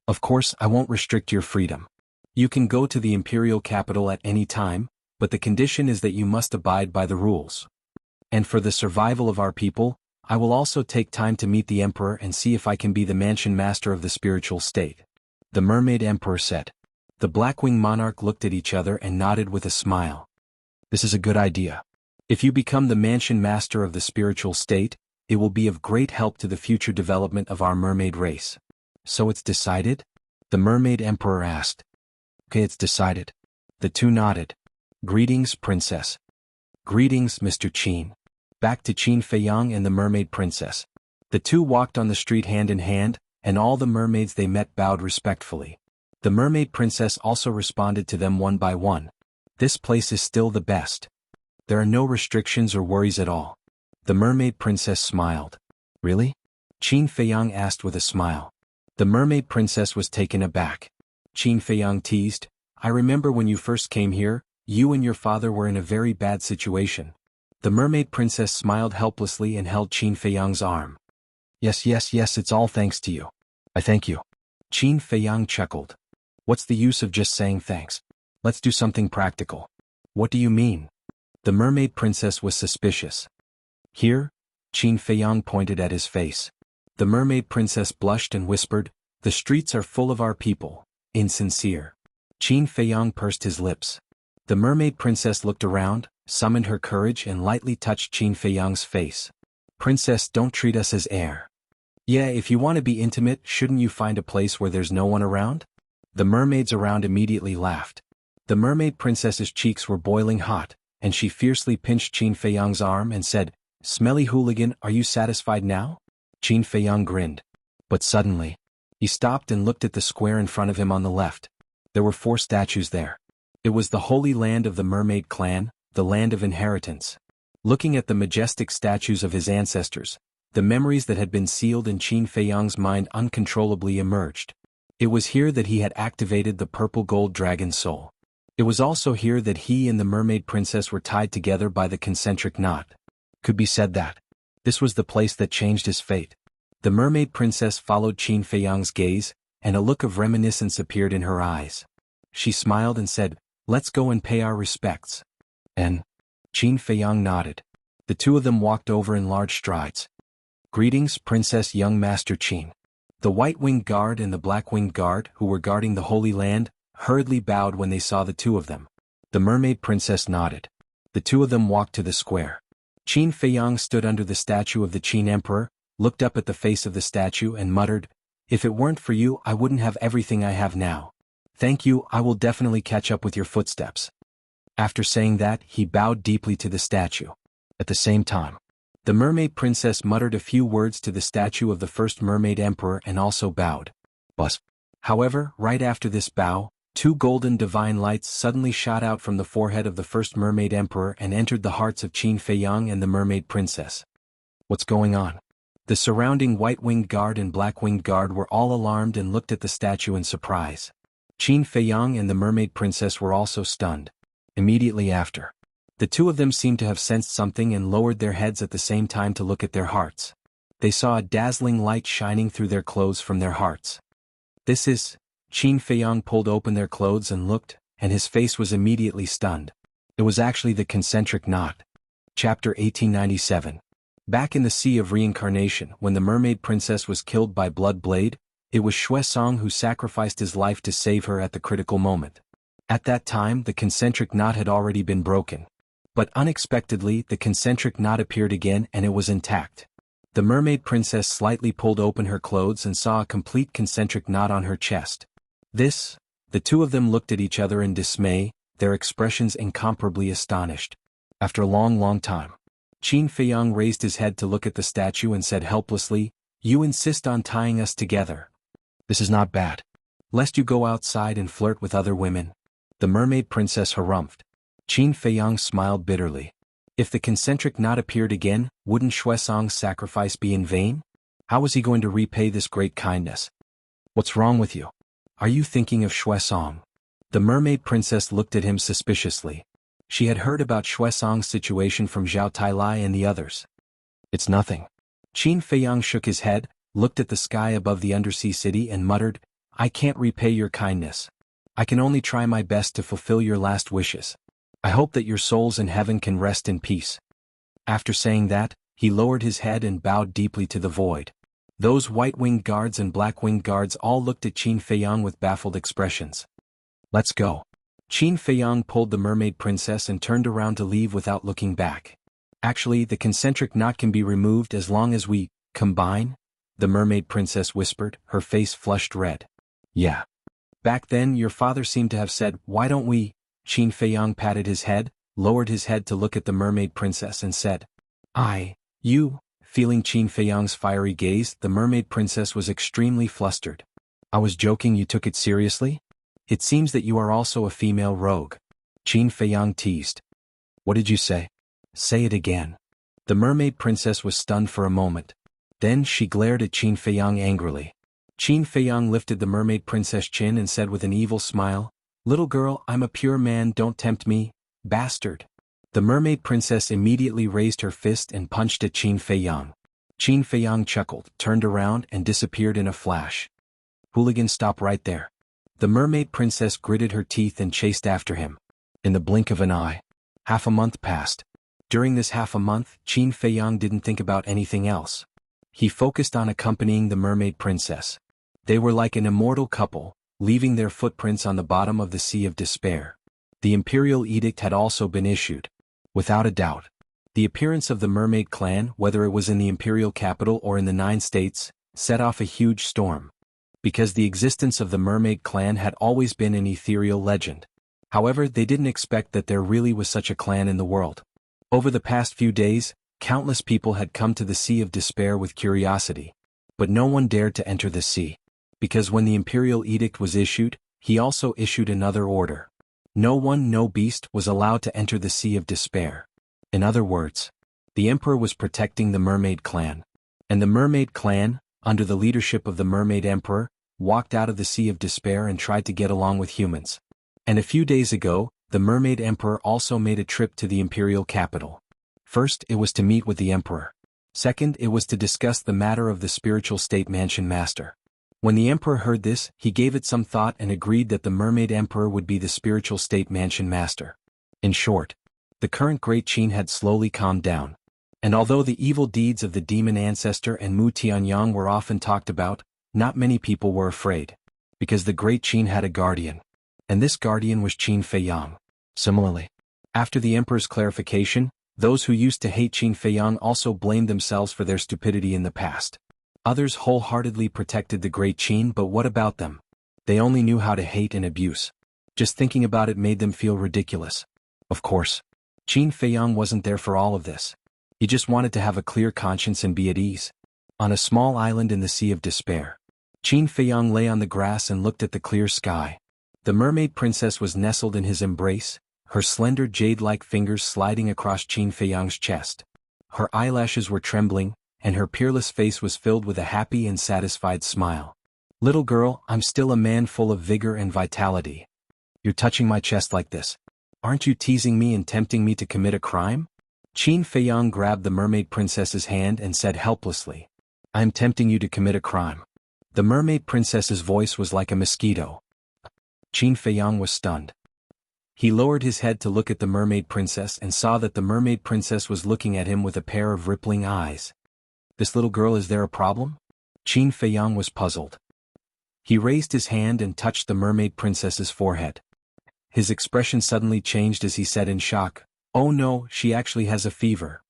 Of course, I won't restrict your freedom. You can go to the imperial capital at any time, but the condition is that you must abide by the rules. And for the survival of our people, I will also take time to meet the Emperor and see if I can be the mansion master of the spiritual state. The Mermaid Emperor said. The Blackwing Monarch looked at each other and nodded with a smile. This is a good idea. If you become the mansion master of the spiritual state, it will be of great help to the future development of our mermaid race. So it's decided? The Mermaid Emperor asked. Okay, it's decided. The two nodded. Greetings, Princess. Greetings, Mr. Qin. Back to Qin Feiyang and the Mermaid Princess. The two walked on the street hand in hand, and all the mermaids they met bowed respectfully. The Mermaid Princess also responded to them one by one. This place is still the best. There are no restrictions or worries at all. The Mermaid Princess smiled. Really? Qin Feiyang asked with a smile. The Mermaid Princess was taken aback. Qin Feiyang teased, I remember when you first came here, you and your father were in a very bad situation. The Mermaid Princess smiled helplessly and held Qin Feiyang's arm. Yes, yes, yes, it's all thanks to you. I thank you. Qin Feiyang chuckled. What's the use of just saying thanks? Let's do something practical. What do you mean? The Mermaid Princess was suspicious. Here? Qin Feiyang pointed at his face. The Mermaid Princess blushed and whispered, the streets are full of our people, insincere. Qin Feiyang pursed his lips. The Mermaid Princess looked around, summoned her courage and lightly touched Qin Feiyang's face. Princess, don't treat us as air. Yeah, if you want to be intimate, shouldn't you find a place where there's no one around? The mermaids around immediately laughed. The Mermaid Princess's cheeks were boiling hot, and she fiercely pinched Qin Feiyang's arm and said, Smelly hooligan, are you satisfied now? Qin Feiyang grinned. But suddenly, he stopped and looked at the square in front of him on the left. There were 4 statues there. It was the holy land of the mermaid clan, the land of inheritance. Looking at the majestic statues of his ancestors, the memories that had been sealed in Qin Feiyang's mind uncontrollably emerged. It was here that he had activated the purple gold dragon soul. It was also here that he and the Mermaid Princess were tied together by the concentric knot. Could be said that this was the place that changed his fate. The Mermaid Princess followed Qin Feiyang's gaze, and a look of reminiscence appeared in her eyes. She smiled and said, Let's go and pay our respects. And Qin Feiyang nodded. The two of them walked over in large strides. Greetings, Princess Young Master Qin. The White-Winged Guard and the Black-Winged Guard, who were guarding the Holy Land, hurriedly bowed when they saw the two of them. The mermaid princess nodded. The two of them walked to the square. Qin Feiyang stood under the statue of the Qin Emperor, looked up at the face of the statue and muttered, "If it weren't for you, I wouldn't have everything I have now. Thank you, I will definitely catch up with your footsteps." After saying that, he bowed deeply to the statue. At the same time, the mermaid princess muttered a few words to the statue of the first mermaid emperor and also bowed. However, right after this bow, two golden divine lights suddenly shot out from the forehead of the first mermaid emperor and entered the hearts of Qin Feiyang and the mermaid princess. What's going on? The surrounding white-winged guard and black-winged guard were all alarmed and looked at the statue in surprise. Qin Feiyang and the mermaid princess were also stunned. Immediately after, the two of them seemed to have sensed something and lowered their heads at the same time to look at their hearts. They saw a dazzling light shining through their clothes from their hearts. This is... Qin Feiyang pulled open their clothes and looked, and his face was immediately stunned. It was actually the concentric knot. Chapter 1897. Back in the Sea of Reincarnation, when the mermaid princess was killed by Blood Blade, it was Xuesong who sacrificed his life to save her at the critical moment. At that time, the concentric knot had already been broken. But unexpectedly, the concentric knot appeared again and it was intact. The mermaid princess slightly pulled open her clothes and saw a complete concentric knot on her chest. The two of them looked at each other in dismay, their expressions incomparably astonished. After a long time, Qin Feiyang raised his head to look at the statue and said helplessly, "You insist on tying us together. This is not bad. Lest you go outside and flirt with other women." The mermaid princess harumphed. Qin Feiyang smiled bitterly. If the concentric knot appeared again, wouldn't Xuesong's sacrifice be in vain? How was he going to repay this great kindness? "What's wrong with you? Are you thinking of Xuesong?" The mermaid princess looked at him suspiciously. She had heard about Xuesong's situation from Zhao Tailai and the others. "It's nothing." Qin Feiyang shook his head, looked at the sky above the undersea city and muttered, "I can't repay your kindness. I can only try my best to fulfill your last wishes. I hope that your souls in heaven can rest in peace." After saying that, he lowered his head and bowed deeply to the void. Those white-winged guards and black-winged guards all looked at Qin Feiyang with baffled expressions. "Let's go." Qin Feiyang pulled the mermaid princess and turned around to leave without looking back. "Actually, the concentric knot can be removed as long as we combine," the mermaid princess whispered, her face flushed red. "Yeah. Back then your father seemed to have said, 'Why don't we?'" Qin Feiyang patted his head, lowered his head to look at the mermaid princess and said, "You." Feeling Qin Feiyang's fiery gaze, the mermaid princess was extremely flustered. "I was joking, you took it seriously? It seems that you are also a female rogue." Qin Feiyang teased. "What did you say? Say it again." The mermaid princess was stunned for a moment. Then she glared at Qin Feiyang angrily. Qin Feiyang lifted the mermaid princess' chin and said with an evil smile, "Little girl, I'm a pure man, don't tempt me, bastard." The mermaid princess immediately raised her fist and punched at Qin Feiyang. Qin Feiyang chuckled, turned around and disappeared in a flash. "Hooligan, stop right there." The mermaid princess gritted her teeth and chased after him. In the blink of an eye, half a month passed. During this half a month, Qin Feiyang didn't think about anything else. He focused on accompanying the mermaid princess. They were like an immortal couple, leaving their footprints on the bottom of the Sea of Despair. The imperial edict had also been issued. Without a doubt, the appearance of the mermaid clan, whether it was in the imperial capital or in the 9 states, set off a huge storm. Because the existence of the mermaid clan had always been an ethereal legend. However, they didn't expect that there really was such a clan in the world. Over the past few days, countless people had come to the Sea of Despair with curiosity. But no one dared to enter the sea. Because when the imperial edict was issued, he also issued another order. No one, no beast, was allowed to enter the Sea of Despair. In other words, the emperor was protecting the mermaid clan. And the mermaid clan, under the leadership of the mermaid emperor, walked out of the Sea of Despair and tried to get along with humans. And a few days ago, the mermaid emperor also made a trip to the imperial capital. First, it was to meet with the emperor. Second, it was to discuss the matter of the spiritual state mansion master. When the emperor heard this, he gave it some thought and agreed that the mermaid emperor would be the spiritual state mansion master. In short, the current Great Qin had slowly calmed down. And although the evil deeds of the demon ancestor and Mu Tianyang were often talked about, not many people were afraid. Because the Great Qin had a guardian. And this guardian was Qin Feiyang. Similarly, after the emperor's clarification, those who used to hate Qin Feiyang also blamed themselves for their stupidity in the past. Others wholeheartedly protected the great Qin, but what about them? They only knew how to hate and abuse. Just thinking about it made them feel ridiculous. Of course, Qin Feiyang wasn't there for all of this. He just wanted to have a clear conscience and be at ease. On a small island in the Sea of Despair, Qin Feiyang lay on the grass and looked at the clear sky. The mermaid princess was nestled in his embrace, her slender jade-like fingers sliding across Qin Feiyang's chest. Her eyelashes were trembling, and her peerless face was filled with a happy and satisfied smile. "Little girl, I'm still a man full of vigor and vitality. You're touching my chest like this. Aren't you teasing me and tempting me to commit a crime?" Qin Feiyang grabbed the mermaid princess's hand and said helplessly, "I am tempting you to commit a crime." The mermaid princess's voice was like a mosquito. Qin Feiyang was stunned. He lowered his head to look at the mermaid princess and saw that the mermaid princess was looking at him with a pair of rippling eyes. "This little girl, is there a problem?" Qin Feiyang was puzzled. He raised his hand and touched the mermaid princess's forehead. His expression suddenly changed as he said in shock, "Oh no, she actually has a fever."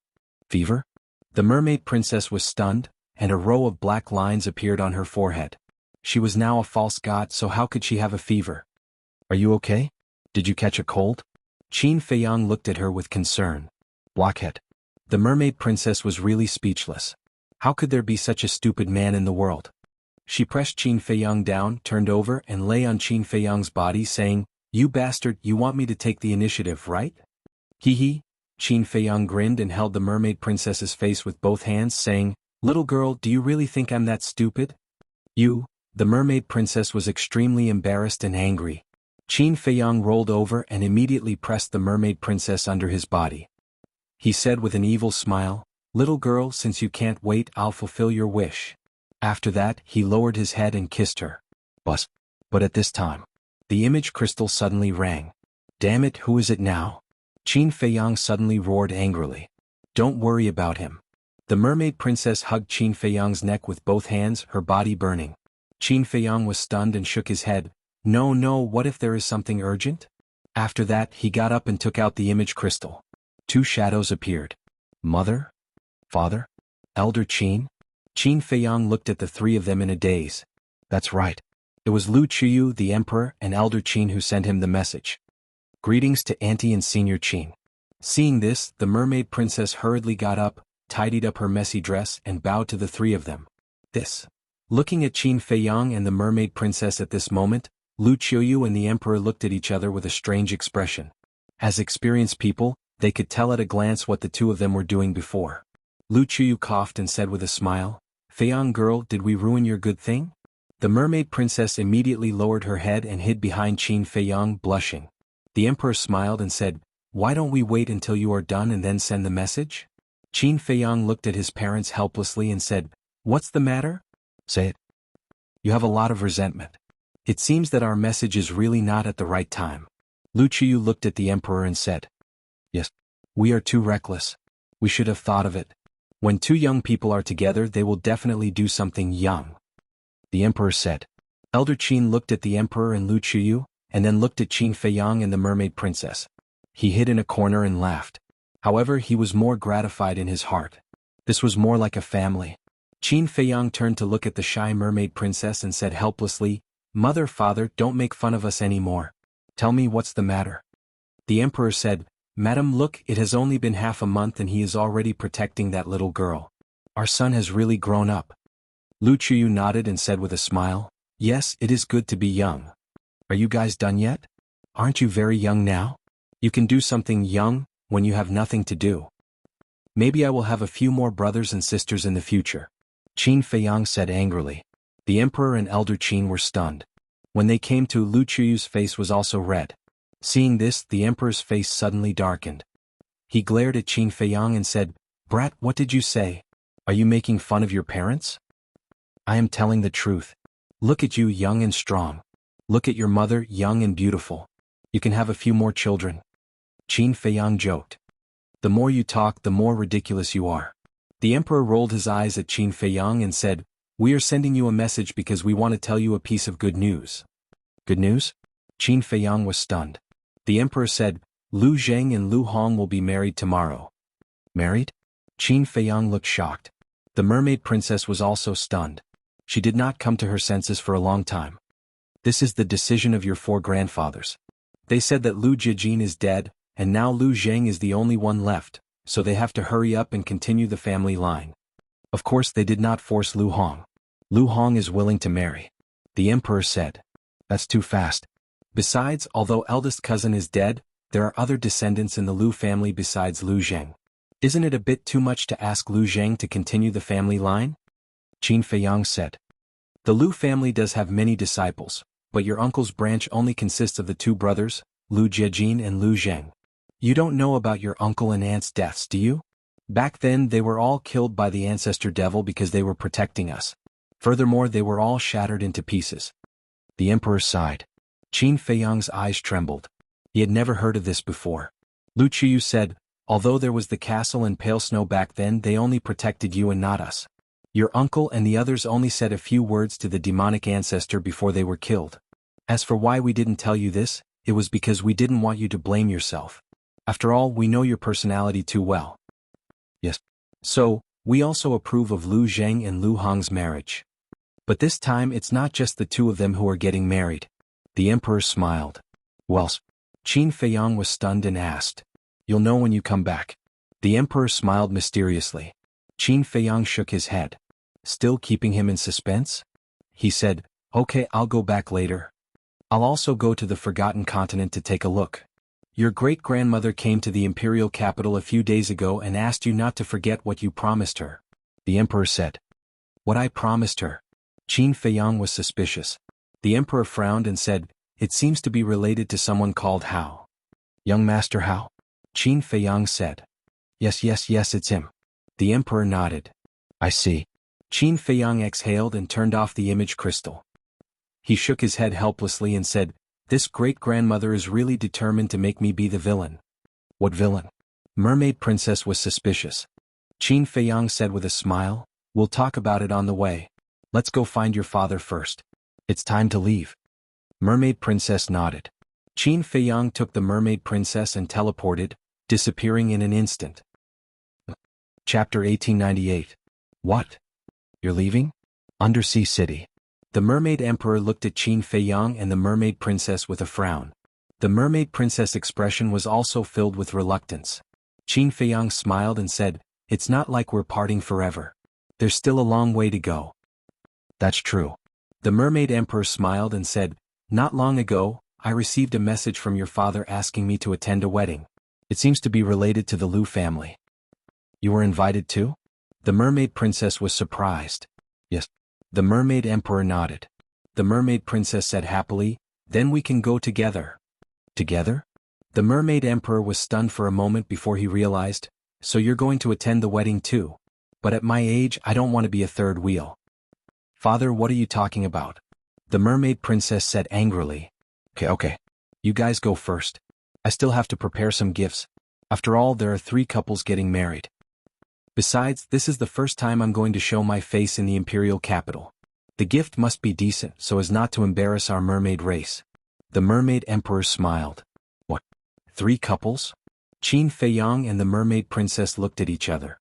"Fever?" The mermaid princess was stunned, and a row of black lines appeared on her forehead. She was now a false god, so how could she have a fever? "Are you okay? Did you catch a cold?" Qin Feiyang looked at her with concern. Blockhead. The mermaid princess was really speechless. How could there be such a stupid man in the world? She pressed Qin Feiyang down, turned over, and lay on Qin Feiyang's body, saying, "You bastard, you want me to take the initiative, right?" "Hee hee." Qin Feiyang grinned and held the mermaid princess's face with both hands, saying, "Little girl, do you really think I'm that stupid?" "You." The mermaid princess was extremely embarrassed and angry. Qin Feiyang rolled over and immediately pressed the mermaid princess under his body. He said with an evil smile, "Little girl, since you can't wait, I'll fulfill your wish." After that, he lowered his head and kissed her. But at this time, the image crystal suddenly rang. "Damn it, who is it now?" Qin Feiyang suddenly roared angrily. "Don't worry about him." The mermaid princess hugged Qin Feiyang's neck with both hands, her body burning. Qin Feiyang was stunned and shook his head. No, what if there is something urgent?" After that, he got up and took out the image crystal. Two shadows appeared. Mother? Father? Elder Qin? Qin Feiyang looked at the three of them in a daze. That's right. It was Lu Qiyu, the emperor, and Elder Qin who sent him the message. "Greetings to Auntie and Senior Qin." Seeing this, the mermaid princess hurriedly got up, tidied up her messy dress, and bowed to the three of them. Looking at Qin Feiyang and the mermaid princess at this moment, Lu Qiyu and the emperor looked at each other with a strange expression. As experienced people, they could tell at a glance what the two of them were doing before. Lu Qiyu coughed and said with a smile, "Feiyang girl, did we ruin your good thing?" The mermaid princess immediately lowered her head and hid behind Qin Feiyang, blushing. The emperor smiled and said, "Why don't we wait until you are done and then send the message?" Qin Feiyang looked at his parents helplessly and said, "What's the matter? Say it. You have a lot of resentment. It seems that our message is really not at the right time." Lu Qiyu looked at the emperor and said, "Yes. We are too reckless. We should have thought of it. When two young people are together, they will definitely do something young." The emperor said. Elder Qin looked at the emperor and Lu Qiyu, and then looked at Qin Feiyang and the mermaid princess. He hid in a corner and laughed. However, he was more gratified in his heart. This was more like a family. Qin Feiyang turned to look at the shy mermaid princess and said helplessly, "Mother, father, don't make fun of us anymore. Tell me what's the matter." The emperor said, "Madam, look, it has only been half a month and he is already protecting that little girl. Our son has really grown up." Lu Qiyu nodded and said with a smile, "Yes, it is good to be young. Are you guys done yet? Aren't you very young now? You can do something young, when you have nothing to do. Maybe I will have a few more brothers and sisters in the future." Qin Feiyang said angrily. The emperor and Elder Qin were stunned. When they came to, Lu Qiyu's face was also red. Seeing this, the emperor's face suddenly darkened. He glared at Qin Feiyang and said, "Brat, what did you say? Are you making fun of your parents?" "I am telling the truth. Look at you, young and strong. Look at your mother, young and beautiful. You can have a few more children." Qin Feiyang joked. "The more you talk, the more ridiculous you are." The emperor rolled his eyes at Qin Feiyang and said, "We are sending you a message because we want to tell you a piece of good news." "Good news?" Qin Feiyang was stunned. The emperor said, Lu Zheng and Lu Hong will be married tomorrow. Married? Qin Feiyang looked shocked. The mermaid princess was also stunned. She did not come to her senses for a long time. This is the decision of your 4 grandfathers. They said that Lu Jijin is dead, and now Lu Zheng is the only one left, so they have to hurry up and continue the family line. Of course they did not force Lu Hong. Lu Hong is willing to marry. The emperor said. That's too fast. Besides, although eldest cousin is dead, there are other descendants in the Lu family besides Lu Zheng. Isn't it a bit too much to ask Lu Zheng to continue the family line? Qin Feiyang said. The Lu family does have many disciples, but your uncle's branch only consists of the 2 brothers, Lu Jiejin and Lu Zheng. You don't know about your uncle and aunt's deaths, do you? Back then they were all killed by the ancestor devil because they were protecting us. Furthermore, they were all shattered into pieces. The emperor sighed. Qin Feiyang's eyes trembled. He had never heard of this before. Lu Qiyu said, although there was the castle and pale snow back then, they only protected you and not us. Your uncle and the others only said a few words to the demonic ancestor before they were killed. As for why we didn't tell you this, it was because we didn't want you to blame yourself. After all, we know your personality too well. Yes. So, we also approve of Lu Zheng and Lu Hong's marriage. But this time it's not just the 2 of them who are getting married. The emperor smiled. Well, Qin Feiyang was stunned and asked. You'll know when you come back. The emperor smiled mysteriously. Qin Feiyang shook his head. Still keeping him in suspense? He said, okay, I'll go back later. I'll also go to the Forgotten Continent to take a look. Your great-grandmother came to the imperial capital a few days ago and asked you not to forget what you promised her. The emperor said. What I promised her? Qin Feiyang was suspicious. The emperor frowned and said, it seems to be related to someone called Hao. Young Master Hao? Qin Feiyang said. Yes, it's him. The emperor nodded. I see. Qin Feiyang exhaled and turned off the image crystal. He shook his head helplessly and said, this great-grandmother is really determined to make me be the villain. What villain? Mermaid Princess was suspicious. Qin Feiyang said with a smile, we'll talk about it on the way. Let's go find your father first. It's time to leave. Mermaid Princess nodded. Qin Feiyang took the Mermaid Princess and teleported, disappearing in an instant. Chapter 1898. What? You're leaving? Undersea City. The Mermaid Emperor looked at Qin Feiyang and the Mermaid Princess with a frown. The Mermaid Princess' expression was also filled with reluctance. Qin Feiyang smiled and said, it's not like we're parting forever. There's still a long way to go. That's true. The Mermaid Emperor smiled and said, not long ago, I received a message from your father asking me to attend a wedding. It seems to be related to the Lu family. You were invited too? The Mermaid Princess was surprised. Yes. The Mermaid Emperor nodded. The Mermaid Princess said happily, then we can go together. Together? The Mermaid Emperor was stunned for a moment before he realized, so you're going to attend the wedding too. But at my age I don't want to be a third wheel. Father, what are you talking about? The Mermaid Princess said angrily. Okay. You guys go first. I still have to prepare some gifts. After all, there are 3 couples getting married. Besides, this is the first time I'm going to show my face in the imperial capital. The gift must be decent so as not to embarrass our mermaid race. The Mermaid Emperor smiled. What? 3 couples? Qin Feiyang and the Mermaid Princess looked at each other.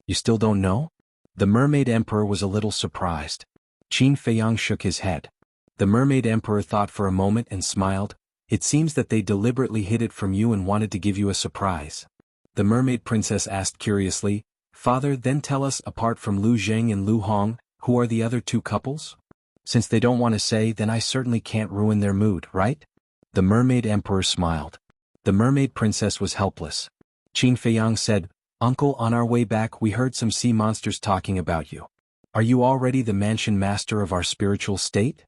You still don't know? The Mermaid Emperor was a little surprised. Qin Feiyang shook his head. The Mermaid Emperor thought for a moment and smiled. It seems that they deliberately hid it from you and wanted to give you a surprise. The Mermaid Princess asked curiously, Father, then tell us, apart from Lu Zheng and Lu Hong, who are the other 2 couples? Since they don't want to say, then I certainly can't ruin their mood, right? The Mermaid Emperor smiled. The Mermaid Princess was helpless. Qin Feiyang said, Uncle, on our way back we heard some sea monsters talking about you. Are you already the mansion master of our spiritual state?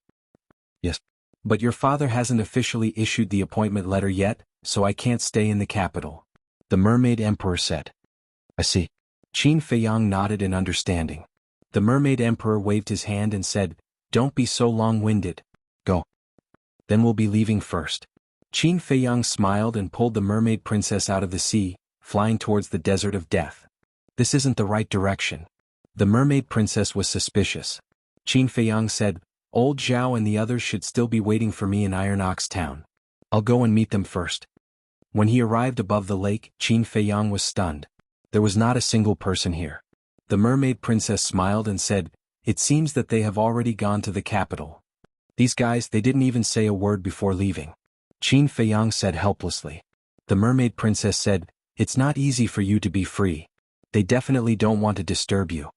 Yes. But your father hasn't officially issued the appointment letter yet, so I can't stay in the capital. The Mermaid Emperor said. I see. Qin Feiyang nodded in understanding. The Mermaid Emperor waved his hand and said, Don't be so long-winded. Go. Then we'll be leaving first. Qin Feiyang smiled and pulled the Mermaid Princess out of the sea, flying towards the desert of death. This isn't the right direction. The Mermaid Princess was suspicious. Qin Feiyang said, Old Zhao and the others should still be waiting for me in Iron Ox Town. I'll go and meet them first. When he arrived above the lake, Qin Feiyang was stunned. There was not a single person here. The mermaid princess smiled and said, "It seems that they have already gone to the capital. These guys, they didn't even say a word before leaving." Qin Feiyang said helplessly. The mermaid princess said, "It's not easy for you to be free. They definitely don't want to disturb you."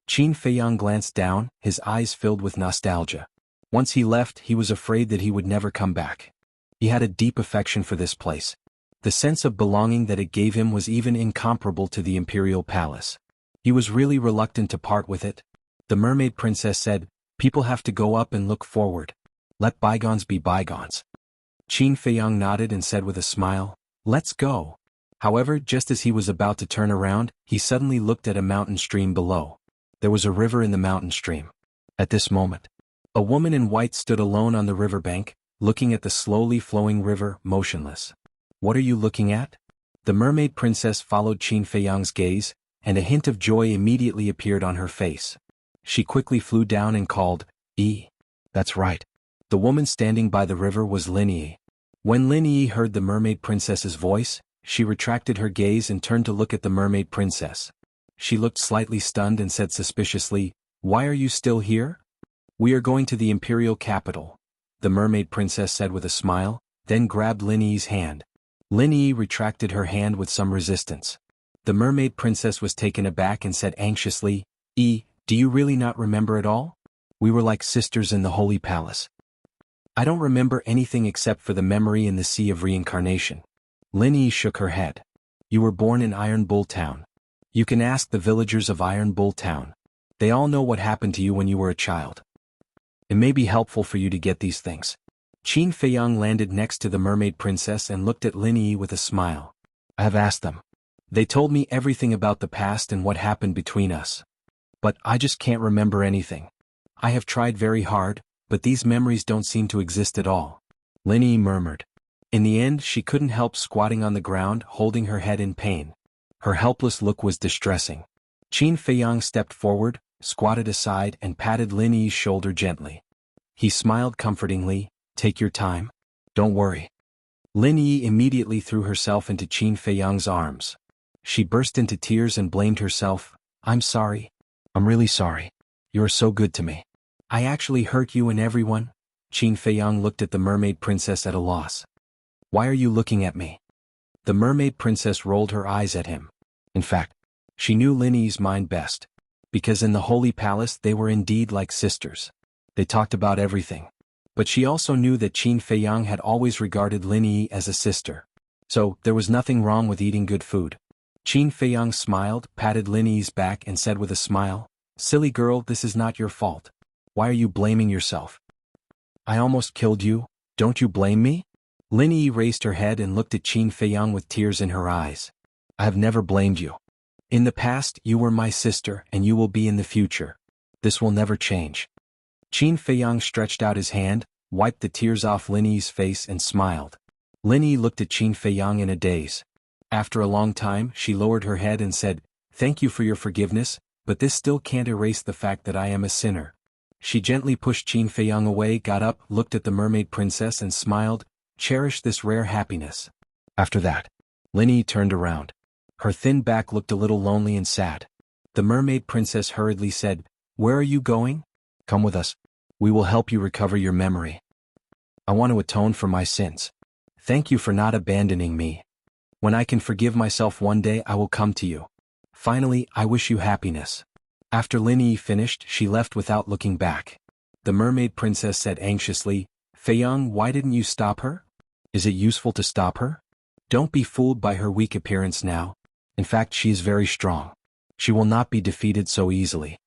Qin Feiyang glanced down, his eyes filled with nostalgia. Once he left, he was afraid that he would never come back. He had a deep affection for this place. The sense of belonging that it gave him was even incomparable to the imperial palace. He was really reluctant to part with it. The mermaid princess said, "People have to go up and look forward. Let bygones be bygones." Qin Feiyang nodded and said with a smile, "Let's go." However, just as he was about to turn around, he suddenly looked at a mountain stream below. There was a river in the mountain stream. At this moment, a woman in white stood alone on the riverbank, looking at the slowly flowing river, motionless. "What are you looking at?" The mermaid princess followed Qin Feiyang's gaze, and a hint of joy immediately appeared on her face. She quickly flew down and called, That's right. The woman standing by the river was Lin Yi. When Lin Yi heard the mermaid princess's voice, she retracted her gaze and turned to look at the mermaid princess. She looked slightly stunned and said suspiciously, "Why are you still here?" "We are going to the imperial capital," the mermaid princess said with a smile, then grabbed Lin Yi's hand. Lin Yi retracted her hand with some resistance. The mermaid princess was taken aback and said anxiously, "Do you really not remember at all? We were like sisters in the holy palace." "I don't remember anything except for the memory in the sea of reincarnation." Lin Yi shook her head. "You were born in Iron Bull Town. You can ask the villagers of Iron Bull Town. They all know what happened to you when you were a child. It may be helpful for you to get these things." Qin Feiyang landed next to the mermaid princess and looked at Lin Yi with a smile. "I have asked them. They told me everything about the past and what happened between us. But I just can't remember anything. I have tried very hard, but these memories don't seem to exist at all." Lin Yi murmured. In the end, she couldn't help squatting on the ground, holding her head in pain. Her helpless look was distressing. Qin Feiyang stepped forward, squatted aside and patted Lin Yi's shoulder gently. He smiled comfortingly, "Take your time. Don't worry." Lin Yi immediately threw herself into Qin Feiyang's arms. She burst into tears and blamed herself. "I'm sorry. I'm really sorry. You are so good to me. I actually hurt you and everyone." Qin Feiyang looked at the mermaid princess at a loss. "Why are you looking at me?" The mermaid princess rolled her eyes at him. In fact, she knew Lin Yi's mind best. Because in the holy palace they were indeed like sisters. They talked about everything. But she also knew that Qin Feiyang had always regarded Lin Yi as a sister. So, there was nothing wrong with eating good food. Qin Feiyang smiled, patted Lin Yi's back and said with a smile, "Silly girl, this is not your fault. Why are you blaming yourself? I almost killed you, don't you blame me?" Lin Yi raised her head and looked at Qin Feiyang with tears in her eyes. "I have never blamed you. In the past, you were my sister and you will be in the future. This will never change." Qin Feiyang stretched out his hand, wiped the tears off Lin Yi's face and smiled. Lin Yi looked at Qin Feiyang in a daze. After a long time, she lowered her head and said, "Thank you for your forgiveness, but this still can't erase the fact that I am a sinner." She gently pushed Qin Feiyang away, got up, looked at the mermaid princess and smiled, "Cherish this rare happiness." After that, Lin Yi turned around. Her thin back looked a little lonely and sad. The mermaid princess hurriedly said, "Where are you going? Come with us. We will help you recover your memory. I want to atone for my sins. Thank you for not abandoning me. When I can forgive myself one day, I will come to you. Finally, I wish you happiness." After Lin Yi finished, she left without looking back. The mermaid princess said anxiously, "Feiyang, why didn't you stop her? Is it useful to stop her? Don't be fooled by her weak appearance now. In fact, she is very strong. She will not be defeated so easily."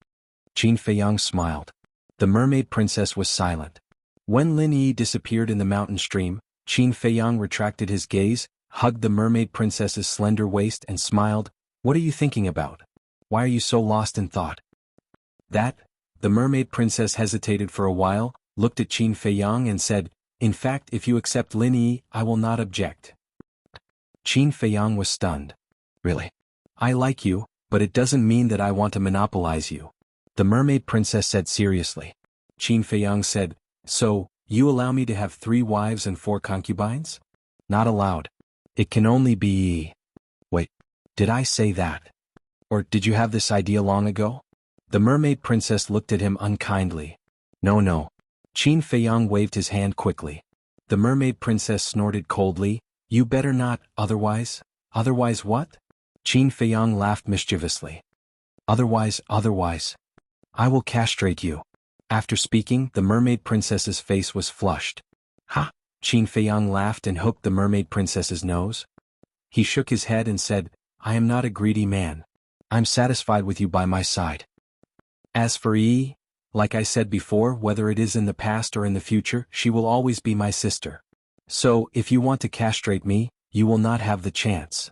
Qin Feiyang smiled. The mermaid princess was silent. When Lin Yi disappeared in the mountain stream, Qin Feiyang retracted his gaze, hugged the mermaid princess's slender waist and smiled, "What are you thinking about? Why are you so lost in thought?" "That?" The mermaid princess hesitated for a while, looked at Qin Feiyang and said, "In fact, if you accept Lin Yi, I will not object." Qin Feiyang was stunned. "Really? I like you, but it doesn't mean that I want to monopolize you," the mermaid princess said seriously. Qin Feiyang said, "So, you allow me to have 3 wives and 4 concubines?" "Not allowed. It can only be..." "Wait, did I say that? Or did you have this idea long ago?" The mermaid princess looked at him unkindly. "No, no." Qin Feiyang waved his hand quickly. The mermaid princess snorted coldly, "You better not, otherwise..." "Otherwise what?" Qin Feiyang laughed mischievously. "Otherwise, I will castrate you." After speaking, the mermaid princess's face was flushed. "Ha!" Qin Feiyang laughed and hooked the mermaid princess's nose. He shook his head and said, "I am not a greedy man. I'm satisfied with you by my side. As for Yi, like I said before, whether it is in the past or in the future, she will always be my sister. So, if you want to castrate me, you will not have the chance.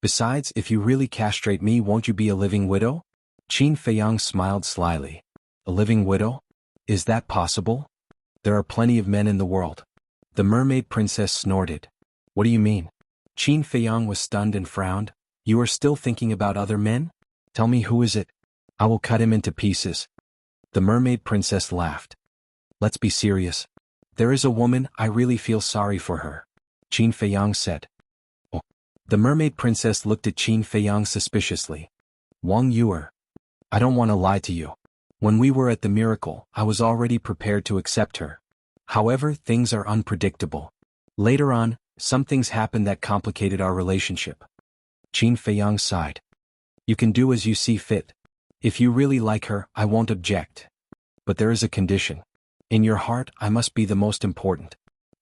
Besides, if you really castrate me, won't you be a living widow?" Qin Feiyang smiled slyly. "A living widow? Is that possible? There are plenty of men in the world." The mermaid princess snorted. "What do you mean?" Qin Feiyang was stunned and frowned. "You are still thinking about other men? Tell me, who is it? I will cut him into pieces." The mermaid princess laughed. "Let's be serious. There is a woman, I really feel sorry for her," Qin Feiyang said. "Oh." The mermaid princess looked at Qin Feiyang suspiciously. "Wang Yuer. I don't want to lie to you. When we were at the miracle, I was already prepared to accept her. However, things are unpredictable. Later on, some things happened that complicated our relationship." Qin Feiyang sighed. "You can do as you see fit. If you really like her, I won't object. But there is a condition. In your heart, I must be the most important."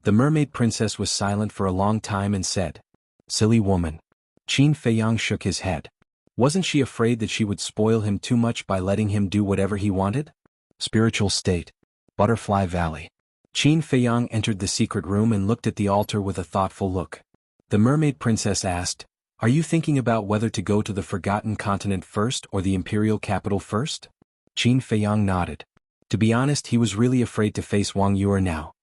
The mermaid princess was silent for a long time and said, "Silly woman." Qin Feiyang shook his head. Wasn't she afraid that she would spoil him too much by letting him do whatever he wanted? Spiritual state. Butterfly Valley. Qin Feiyang entered the secret room and looked at the altar with a thoughtful look. The mermaid princess asked, "Are you thinking about whether to go to the Forgotten Continent first or the imperial capital first?" Qin Feiyang nodded. To be honest, he was really afraid to face Wang Yuer now.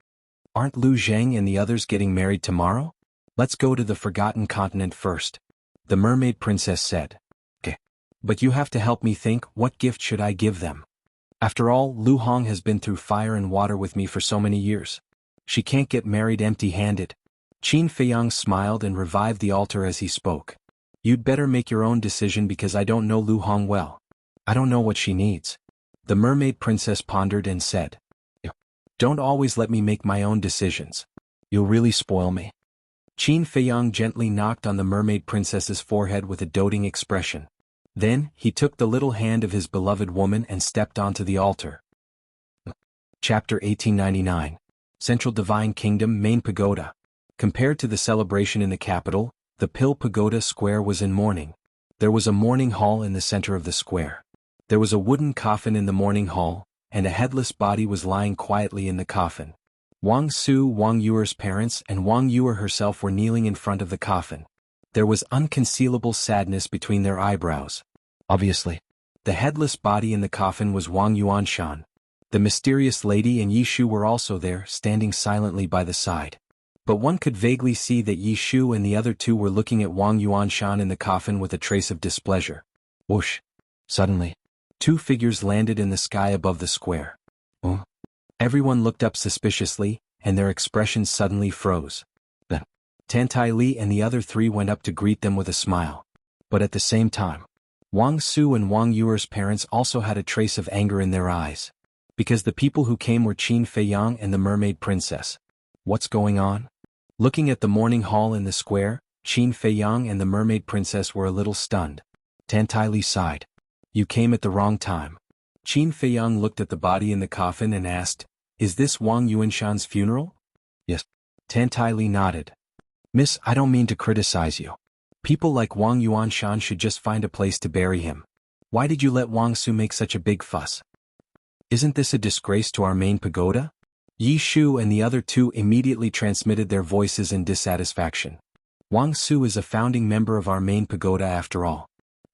"Aren't Lu Zheng and the others getting married tomorrow? Let's go to the Forgotten Continent first," the mermaid princess said. "Okay. But you have to help me think, what gift should I give them? After all, Lu Hong has been through fire and water with me for so many years. She can't get married empty-handed." Qin Feiyang smiled and revived the altar as he spoke. "You'd better make your own decision because I don't know Lu Hong well. I don't know what she needs." The mermaid princess pondered and said, "Don't always let me make my own decisions. You'll really spoil me." Qin Feiyang gently knocked on the mermaid princess's forehead with a doting expression. Then, he took the little hand of his beloved woman and stepped onto the altar. Chapter 1899. Central Divine Kingdom Main Pagoda. Compared to the celebration in the capital, the Pill Pagoda Square was in mourning. There was a mourning hall in the center of the square. There was a wooden coffin in the mourning hall, and a headless body was lying quietly in the coffin. Wang Su, Wang Yuer's parents, and Wang Yuer herself were kneeling in front of the coffin. There was unconcealable sadness between their eyebrows. Obviously, the headless body in the coffin was Wang Yuanshan. The mysterious lady and Yi Shu were also there, standing silently by the side. But one could vaguely see that Yi Shu and the other two were looking at Wang Yuanshan in the coffin with a trace of displeasure. Whoosh! Suddenly, 2 figures landed in the sky above the square. Oh! Everyone looked up suspiciously, and their expressions suddenly froze. Then, Tantai Li and the other 3 went up to greet them with a smile. But at the same time, Wang Su and Wang Yuer's parents also had a trace of anger in their eyes. Because the people who came were Qin Feiyang and the mermaid princess. What's going on? Looking at the mourning hall in the square, Qin Feiyang and the mermaid princess were a little stunned. Tantai Li sighed. "You came at the wrong time." Qin Feiyang looked at the body in the coffin and asked, "Is this Wang Yuanshan's funeral?" "Yes." Tantai Li nodded. "Miss, I don't mean to criticize you. People like Wang Yuanshan should just find a place to bury him. Why did you let Wang Su make such a big fuss? Isn't this a disgrace to our main pagoda?" Yi Shu and the other 2 immediately transmitted their voices in dissatisfaction. "Wang Su is a founding member of our main pagoda after all.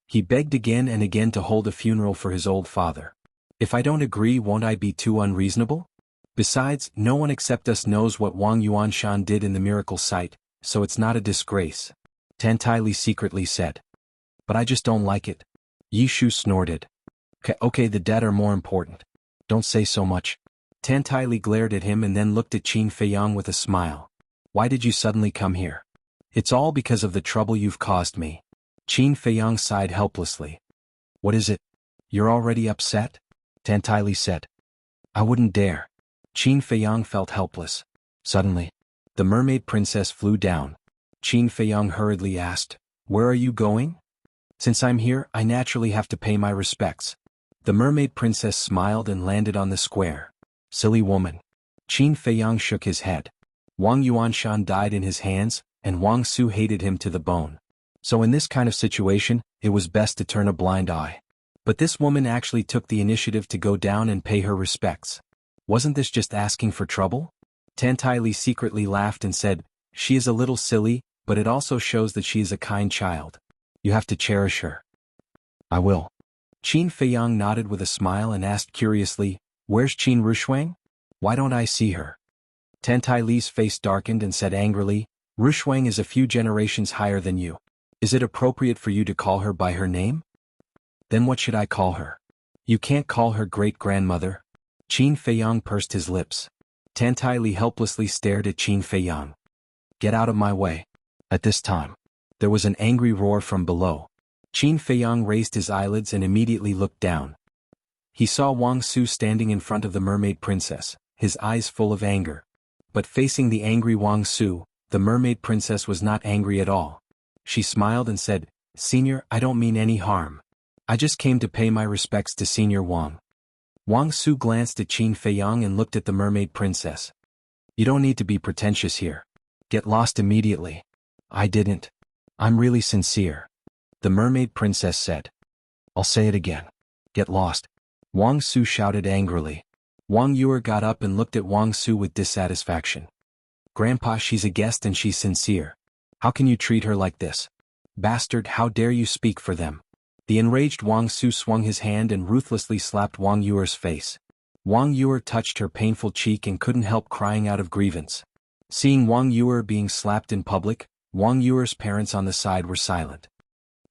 He begged again and again to hold a funeral for his old father. If I don't agree, won't I be too unreasonable? Besides, no one except us knows what Wang Yuanshan did in the miracle site, so it's not a disgrace," Tantai Li secretly said. "But I just don't like it." Yi Shu snorted. Okay, the dead are more important. Don't say so much. Tan Tai Li glared at him and then looked at Qin Feiyang with a smile. Why did you suddenly come here? It's all because of the trouble you've caused me. Qin Feiyang sighed helplessly. What is it? You're already upset? Tan Tai Li said. I wouldn't dare. Qin Feiyang felt helpless. Suddenly, the mermaid princess flew down. Qin Feiyang hurriedly asked, Where are you going? Since I'm here, I naturally have to pay my respects. The mermaid princess smiled and landed on the square. Silly woman. Qin Feiyang shook his head. Wang Yuanshan died in his hands, and Wang Su hated him to the bone. So in this kind of situation, it was best to turn a blind eye. But this woman actually took the initiative to go down and pay her respects. Wasn't this just asking for trouble? Tan Tai Li secretly laughed and said, She is a little silly, but it also shows that she is a kind child. You have to cherish her. I will. Qin Feiyang nodded with a smile and asked curiously, Where's Qin Rushuang? Why don't I see her? Tan Tai Li's face darkened and said angrily, Rushuang is a few generations higher than you. Is it appropriate for you to call her by her name? Then what should I call her? You can't call her great-grandmother. Qin Feiyang pursed his lips. Tan Tai Li helplessly stared at Qin Feiyang. Get out of my way. At this time, there was an angry roar from below. Qin Feiyang raised his eyelids and immediately looked down. He saw Wang Su standing in front of the mermaid princess, his eyes full of anger. But facing the angry Wang Su, the mermaid princess was not angry at all. She smiled and said, Senior, I don't mean any harm. I just came to pay my respects to Senior Wang. Wang Su glanced at Qin Feiyang and looked at the mermaid princess. You don't need to be pretentious here. Get lost immediately. I didn't. I'm really sincere. The mermaid princess said. I'll say it again. Get lost. Wang Su shouted angrily. Wang Yuer got up and looked at Wang Su with dissatisfaction. Grandpa, she's a guest and she's sincere. How can you treat her like this? Bastard, how dare you speak for them? The enraged Wang Su swung his hand and ruthlessly slapped Wang Yuer's face. Wang Yuer touched her painful cheek and couldn't help crying out of grievance. Seeing Wang Yuer being slapped in public, Wang Yuer's parents on the side were silent.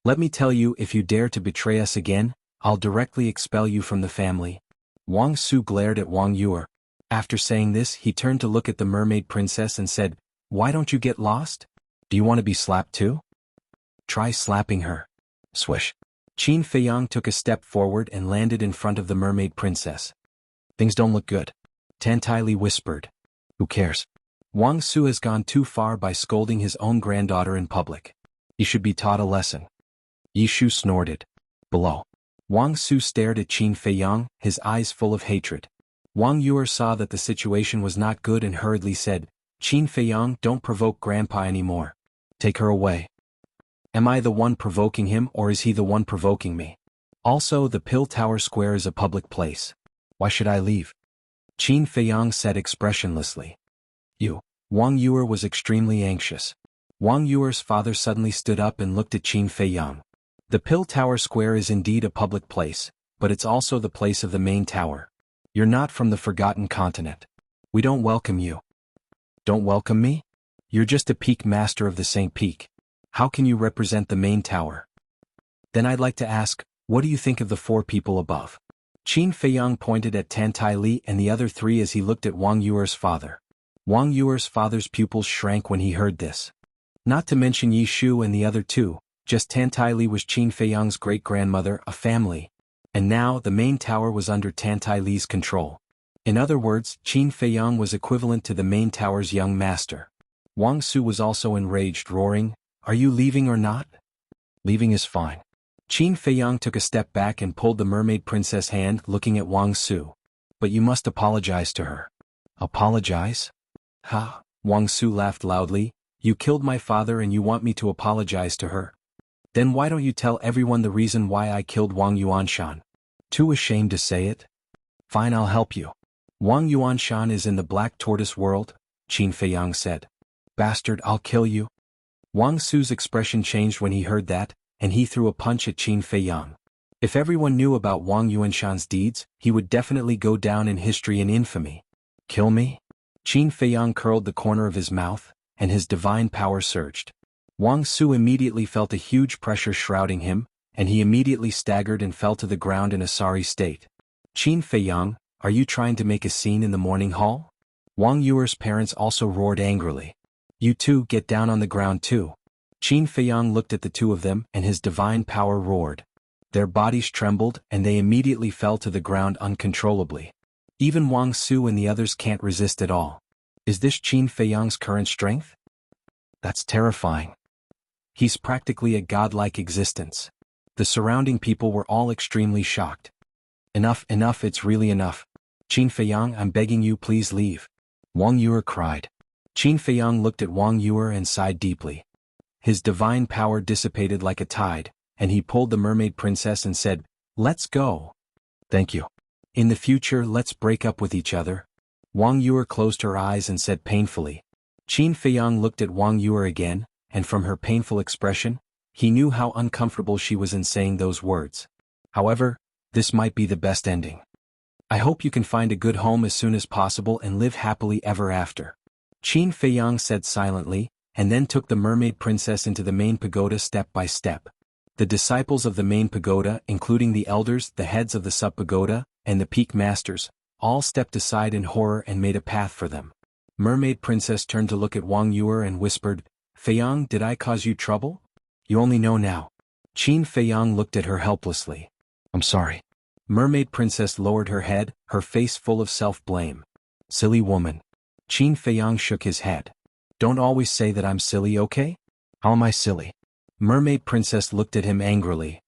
Let me tell you, if you dare to betray us again, I'll directly expel you from the family. Wang Su glared at Wang Yuer. After saying this, he turned to look at the mermaid princess and said, Why don't you get lost? Do you want to be slapped too? Try slapping her. Swish. Qin Feiyang took a step forward and landed in front of the mermaid princess. Things don't look good. Tan Tai Li whispered. Who cares? Wang Su has gone too far by scolding his own granddaughter in public. He should be taught a lesson. Yi Shu snorted. Below. Wang Su stared at Qin Feiyang, his eyes full of hatred. Wang Yuer saw that the situation was not good and hurriedly said, Qin Feiyang, don't provoke Grandpa anymore. Take her away. Am I the one provoking him or is he the one provoking me? Also, the Pill Tower Square is a public place. Why should I leave? Qin Feiyang said expressionlessly. You. Wang Yuer was extremely anxious. Wang Yuer's father suddenly stood up and looked at Qin Feiyang. The Pill Tower Square is indeed a public place, but it's also the place of the main tower. You're not from the Forgotten Continent. We don't welcome you. Don't welcome me? You're just a peak master of the St. Peak. How can you represent the main tower? Then I'd like to ask, what do you think of the four people above? Qin Feiyang pointed at Tan Tai Li and the other three as he looked at Wang Yuer's father. Wang Yuer's father's pupils shrank when he heard this. Not to mention Yi Shu and the other two, just Tan Tai Li was Qin Feiyang's great-grandmother, a family. And now the main tower was under Tan Tai Li's control. In other words, Qin Feiyang was equivalent to the main tower's young master. Wang Su was also enraged, roaring, Are you leaving or not? Leaving is fine. Qin Feiyang took a step back and pulled the mermaid princess' hand, looking at Wang Su. But you must apologize to her. Apologize? Ha! Wang Su laughed loudly. You killed my father and you want me to apologize to her? Then why don't you tell everyone the reason why I killed Wang Yuanshan? Too ashamed to say it? Fine, I'll help you. Wang Yuanshan is in the Black Tortoise world, Qin Feiyang said. Bastard, I'll kill you. Wang Su's expression changed when he heard that, and he threw a punch at Qin Feiyang. If everyone knew about Wang Yuanshan's deeds, he would definitely go down in history in infamy. Kill me? Qin Feiyang curled the corner of his mouth, and his divine power surged. Wang Su immediately felt a huge pressure shrouding him, and he immediately staggered and fell to the ground in a sorry state. Qin Feiyang, Are you trying to make a scene in the morning hall? Wang Yuer's parents also roared angrily. You two get down on the ground too. Qin Feiyang looked at the two of them and his divine power roared. Their bodies trembled and they immediately fell to the ground uncontrollably. Even Wang Su and the others can't resist at all. Is this Qin Feiyang's current strength? That's terrifying. He's practically a godlike existence. The surrounding people were all extremely shocked. Enough, it's really enough. Qin Feiyang, I'm begging you, please leave. Wang Yuer cried. Qin Feiyang looked at Wang Yuer and sighed deeply. His divine power dissipated like a tide, and he pulled the mermaid princess and said, Let's go. Thank you. In the future, let's break up with each other. Wang Yuer closed her eyes and said painfully. Qin Feiyang looked at Wang Yuer again, and from her painful expression, he knew how uncomfortable she was in saying those words. However, this might be the best ending. I hope you can find a good home as soon as possible and live happily ever after. Qin Feiyang said silently, and then took the mermaid princess into the main pagoda step by step. The disciples of the main pagoda, including the elders, the heads of the sub-pagoda, and the peak masters, all stepped aside in horror and made a path for them. Mermaid princess turned to look at Wang Yuer and whispered, Feiyang, did I cause you trouble? You only know now. Qin Feiyang looked at her helplessly. I'm sorry. Mermaid princess lowered her head, her face full of self-blame. Silly woman. Qin Feiyang shook his head. Don't always say that I'm silly, okay? How am I silly? Mermaid princess looked at him angrily.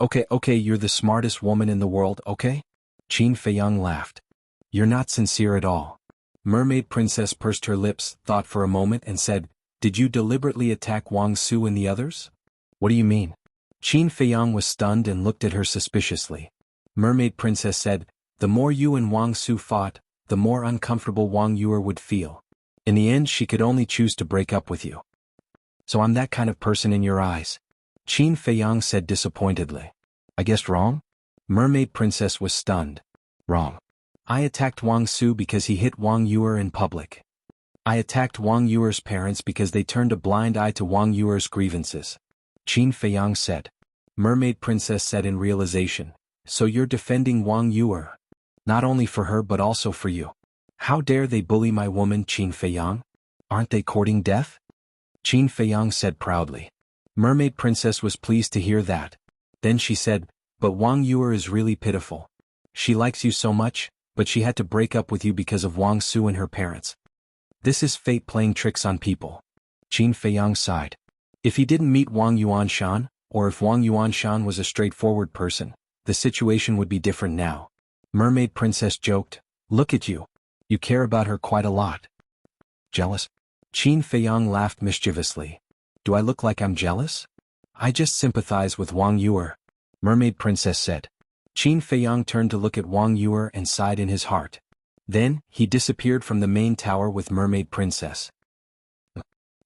Okay, you're the smartest woman in the world, okay? Qin Feiyang laughed. You're not sincere at all. Mermaid princess pursed her lips, thought for a moment and said, Did you deliberately attack Wang Su and the others? What do you mean? Qin Feiyang was stunned and looked at her suspiciously. Mermaid princess said, The more you and Wang Su fought, the more uncomfortable Wang Yuer would feel. In the end she could only choose to break up with you. So I'm that kind of person in your eyes? Qin Feiyang said disappointedly. I guessed wrong? Mermaid princess was stunned. Wrong. I attacked Wang Su because he hit Wang Yuer in public. I attacked Wang Yuer's parents because they turned a blind eye to Wang Yuer's grievances. Qin Feiyang said. Mermaid princess said in realization. So you're defending Wang Yuer? Not only for her but also for you. How dare they bully my woman Qin Feiyang? Aren't they courting death? Qin Feiyang said proudly. Mermaid princess was pleased to hear that. Then she said, But Wang Yuer is really pitiful. She likes you so much, but she had to break up with you because of Wang Su and her parents. This is fate playing tricks on people. Qin Feiyang sighed. If he didn't meet Wang Yuanshan, or if Wang Yuanshan was a straightforward person, the situation would be different now. Mermaid princess joked, Look at you. You care about her quite a lot. Jealous? Qin Feiyang laughed mischievously. Do I look like I'm jealous? I just sympathize with Wang Yuer. Mermaid princess said. Qin Feiyang turned to look at Wang Yuer and sighed in his heart. Then, he disappeared from the main tower with Mermaid Princess.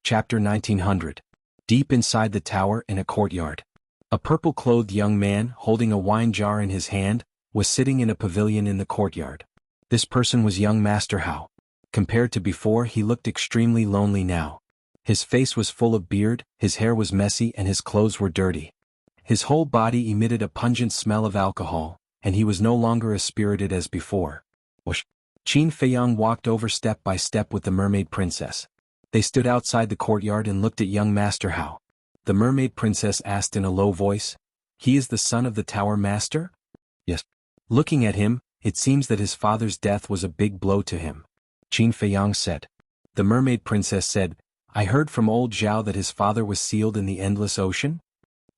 Chapter 1900. Deep inside the tower in a courtyard. A purple-clothed young man, holding a wine jar in his hand, was sitting in a pavilion in the courtyard. This person was young Master Hao. Compared to before, he looked extremely lonely now. His face was full of beard, his hair was messy and his clothes were dirty. His whole body emitted a pungent smell of alcohol, and he was no longer as spirited as before. Whoosh! Qin Feiyang walked over step by step with the Mermaid Princess. They stood outside the courtyard and looked at young Master Hao. The Mermaid Princess asked in a low voice, He is the son of the Tower Master? Yes. Looking at him, it seems that his father's death was a big blow to him. Qin Feiyang said. The Mermaid Princess said, I heard from old Zhao that his father was sealed in the endless ocean?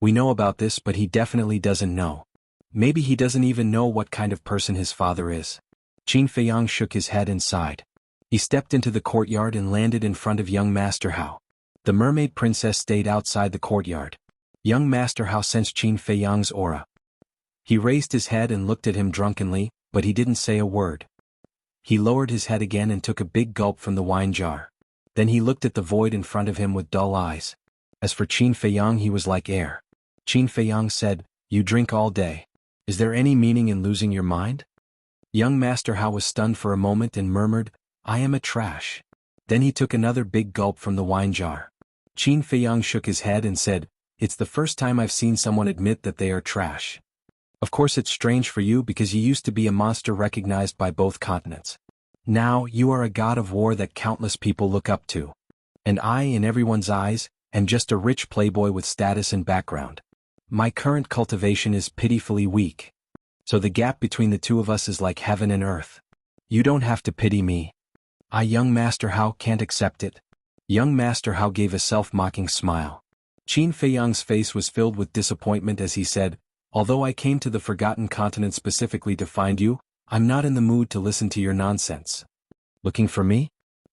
We know about this but he definitely doesn't know. Maybe he doesn't even know what kind of person his father is. Qin Feiyang shook his head and sighed. He stepped into the courtyard and landed in front of young Master Hao. The Mermaid Princess stayed outside the courtyard. Young Master Hao sensed Qin Feiyang's aura. He raised his head and looked at him drunkenly, but he didn't say a word. He lowered his head again and took a big gulp from the wine jar. Then he looked at the void in front of him with dull eyes. As for Qin Feiyang, he was like air. Qin Feiyang said, You drink all day. Is there any meaning in losing your mind? Young Master Hao was stunned for a moment and murmured, I am a trash. Then he took another big gulp from the wine jar. Qin Feiyang shook his head and said, It's the first time I've seen someone admit that they are trash. Of course it's strange for you because you used to be a monster recognized by both continents. Now you are a god of war that countless people look up to. And I, in everyone's eyes, am just a rich playboy with status and background. My current cultivation is pitifully weak. So the gap between the two of us is like heaven and earth. You don't have to pity me. I, young Master Hao, can't accept it. Young Master Hao gave a self-mocking smile. Qin Feiyang's face was filled with disappointment as he said, although I came to the Forgotten Continent specifically to find you, I'm not in the mood to listen to your nonsense. Looking for me?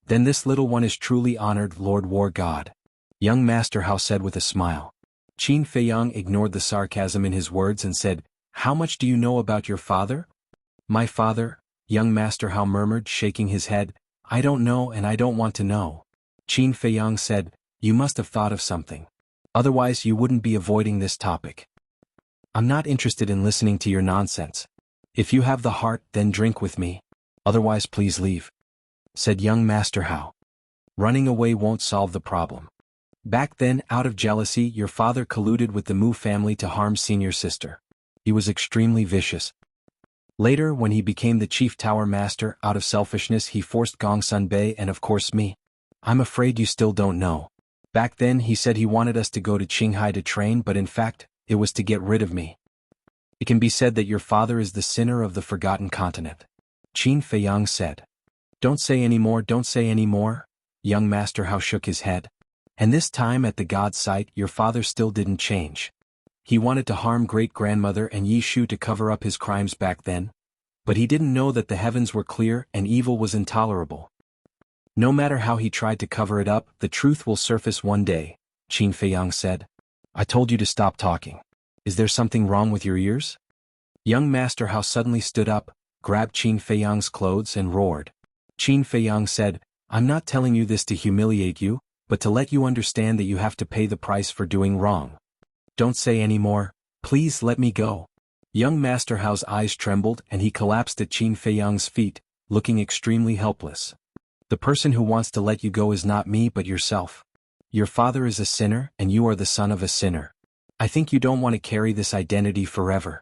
Then this little one is truly honored, Lord War God. Young Master Hao said with a smile. Qin Feiyang ignored the sarcasm in his words and said, How much do you know about your father? My father, young Master Hao murmured, shaking his head, I don't know and I don't want to know. Qin Feiyang said, You must have thought of something. Otherwise you wouldn't be avoiding this topic. I'm not interested in listening to your nonsense. If you have the heart, then drink with me. Otherwise please leave, said young Master Hao. Running away won't solve the problem. Back then, out of jealousy, your father colluded with the Mu family to harm senior sister. He was extremely vicious. Later, when he became the chief tower master, out of selfishness he forced Gongsun Bei and of course me. I'm afraid you still don't know. Back then he said he wanted us to go to Qinghai to train, but in fact, it was to get rid of me. It can be said that your father is the sinner of the Forgotten Continent. Qin Feiyang said. Don't say any more, don't say any more. Young Master Hao shook his head. And this time at the god's sight, your father still didn't change. He wanted to harm great-grandmother and Yi Shu to cover up his crimes back then. But he didn't know that the heavens were clear and evil was intolerable. No matter how he tried to cover it up, the truth will surface one day, Qin Feiyang said. I told you to stop talking. Is there something wrong with your ears? Young Master Hao suddenly stood up, grabbed Qin Feiyang's clothes and roared. Qin Feiyang said, I'm not telling you this to humiliate you, but to let you understand that you have to pay the price for doing wrong. Don't say any more, please let me go. Young Master Hao's eyes trembled and he collapsed at Qin Feiyang's feet, looking extremely helpless. The person who wants to let you go is not me but yourself. Your father is a sinner and you are the son of a sinner. I think you don't want to carry this identity forever.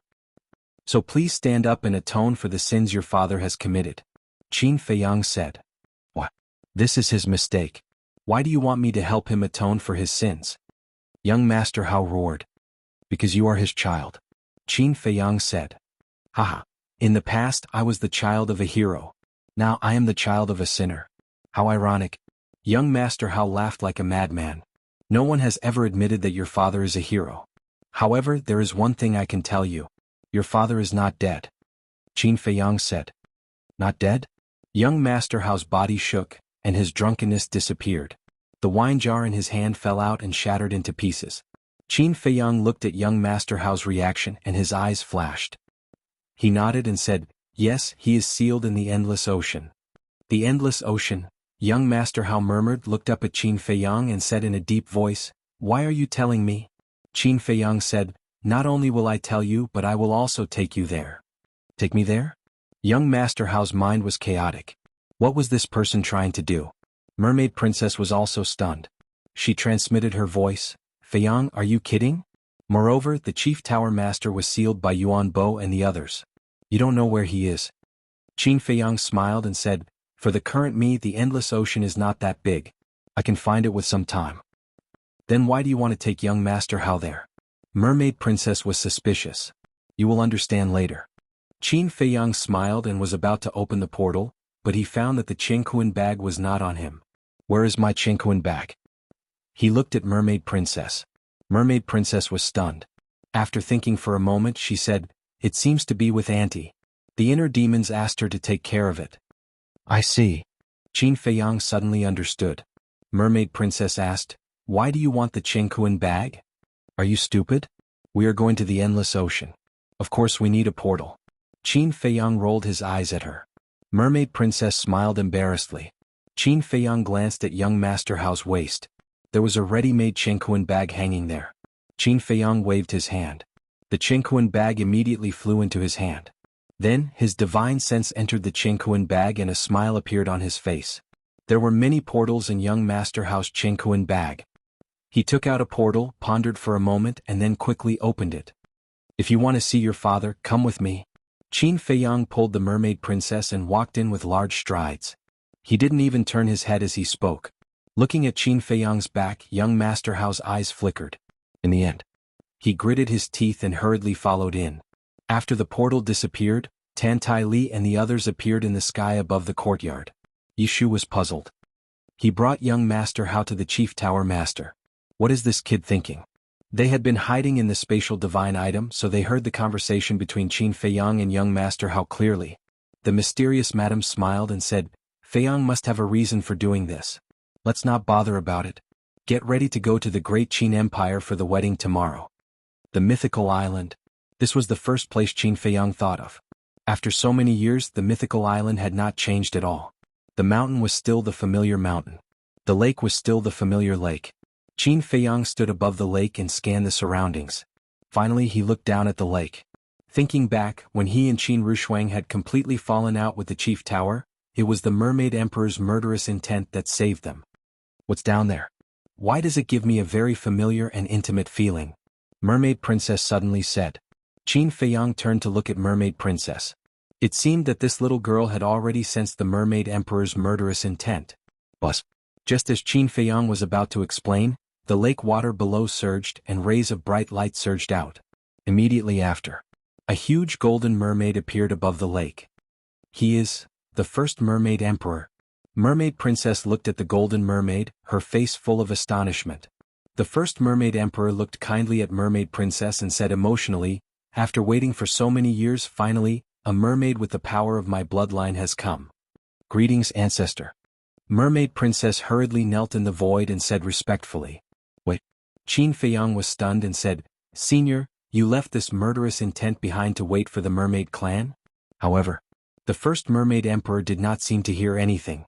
So please stand up and atone for the sins your father has committed. Qin Feiyang said. What? This is his mistake. Why do you want me to help him atone for his sins? Young Master Hao roared. Because you are his child. Qin Feiyang said. Haha. In the past I was the child of a hero. Now I am the child of a sinner. How ironic. Young Master Hao laughed like a madman. No one has ever admitted that your father is a hero. However, there is one thing I can tell you. Your father is not dead. Qin Feiyang said. Not dead? Young Master Hao's body shook, and his drunkenness disappeared. The wine jar in his hand fell out and shattered into pieces. Qin Feiyang looked at young Master Hao's reaction and his eyes flashed. He nodded and said, Yes, he is sealed in the Endless Ocean. The Endless Ocean, young Master Hao murmured, looked up at Qin Feiyang and said in a deep voice, Why are you telling me? Qin Feiyang said, Not only will I tell you but I will also take you there. Take me there? Young Master Hao's mind was chaotic. What was this person trying to do? Mermaid Princess was also stunned. She transmitted her voice, Feiyang, are you kidding? Moreover, the Chief Tower Master was sealed by Yuan Bo and the others. You don't know where he is. Qin Feiyang smiled and said, For the current me, the Endless Ocean is not that big. I can find it with some time. Then why do you want to take young Master Hao there? Mermaid Princess was suspicious. You will understand later. Qin Feiyang smiled and was about to open the portal, but he found that the Qingquan bag was not on him. Where is my Qingquan bag? He looked at Mermaid Princess. Mermaid Princess was stunned. After thinking for a moment she said, It seems to be with Auntie. The inner demons asked her to take care of it. I see. Qin Feiyang suddenly understood. Mermaid Princess asked, Why do you want the Qingquan bag? Are you stupid? We are going to the Endless Ocean. Of course we need a portal. Qin Feiyang rolled his eyes at her. Mermaid Princess smiled embarrassedly. Qin Feiyang glanced at young Master Hao's waist. There was a ready-made Qingquan bag hanging there. Qin Feiyang waved his hand. The Qingquan bag immediately flew into his hand. Then, his divine sense entered the Qingquan bag and a smile appeared on his face. There were many portals in young Master Hao's Qingquan bag. He took out a portal, pondered for a moment and then quickly opened it. If you want to see your father, come with me. Qin Feiyang pulled the mermaid princess and walked in with large strides. He didn't even turn his head as he spoke. Looking at Qin Feiyang's back, young Master Hao's eyes flickered. In the end, he gritted his teeth and hurriedly followed in. After the portal disappeared, Tan Tai Li and the others appeared in the sky above the courtyard. Yishu was puzzled. He brought young Master Hao to the Chief Tower Master. What is this kid thinking? They had been hiding in the spatial divine item, so they heard the conversation between Qin Feiyang and young Master Hao clearly. The mysterious madam smiled and said, Feiyang must have a reason for doing this. Let's not bother about it. Get ready to go to the great Qin Empire for the wedding tomorrow. The mythical island. This was the first place Qin Feiyang thought of. After so many years, the mythical island had not changed at all. The mountain was still the familiar mountain. The lake was still the familiar lake. Qin Feiyang stood above the lake and scanned the surroundings. Finally he looked down at the lake. Thinking back, when he and Qin Rushuang had completely fallen out with the Chief Tower, it was the Mermaid Emperor's murderous intent that saved them. What's down there? Why does it give me a very familiar and intimate feeling? Mermaid Princess suddenly said. Qin Feiyang turned to look at Mermaid Princess. It seemed that this little girl had already sensed the Mermaid Emperor's murderous intent. But, just as Qin Feiyang was about to explain, the lake water below surged and rays of bright light surged out. Immediately after, a huge golden mermaid appeared above the lake. He is the first Mermaid Emperor. Mermaid Princess looked at the golden mermaid, her face full of astonishment. The first Mermaid Emperor looked kindly at Mermaid Princess and said emotionally, after waiting for so many years, finally, a mermaid with the power of my bloodline has come. Greetings, ancestor. Mermaid Princess hurriedly knelt in the void and said respectfully. Wait. Qin Feiyang was stunned and said, Senior, you left this murderous intent behind to wait for the mermaid clan? However, the first Mermaid Emperor did not seem to hear anything.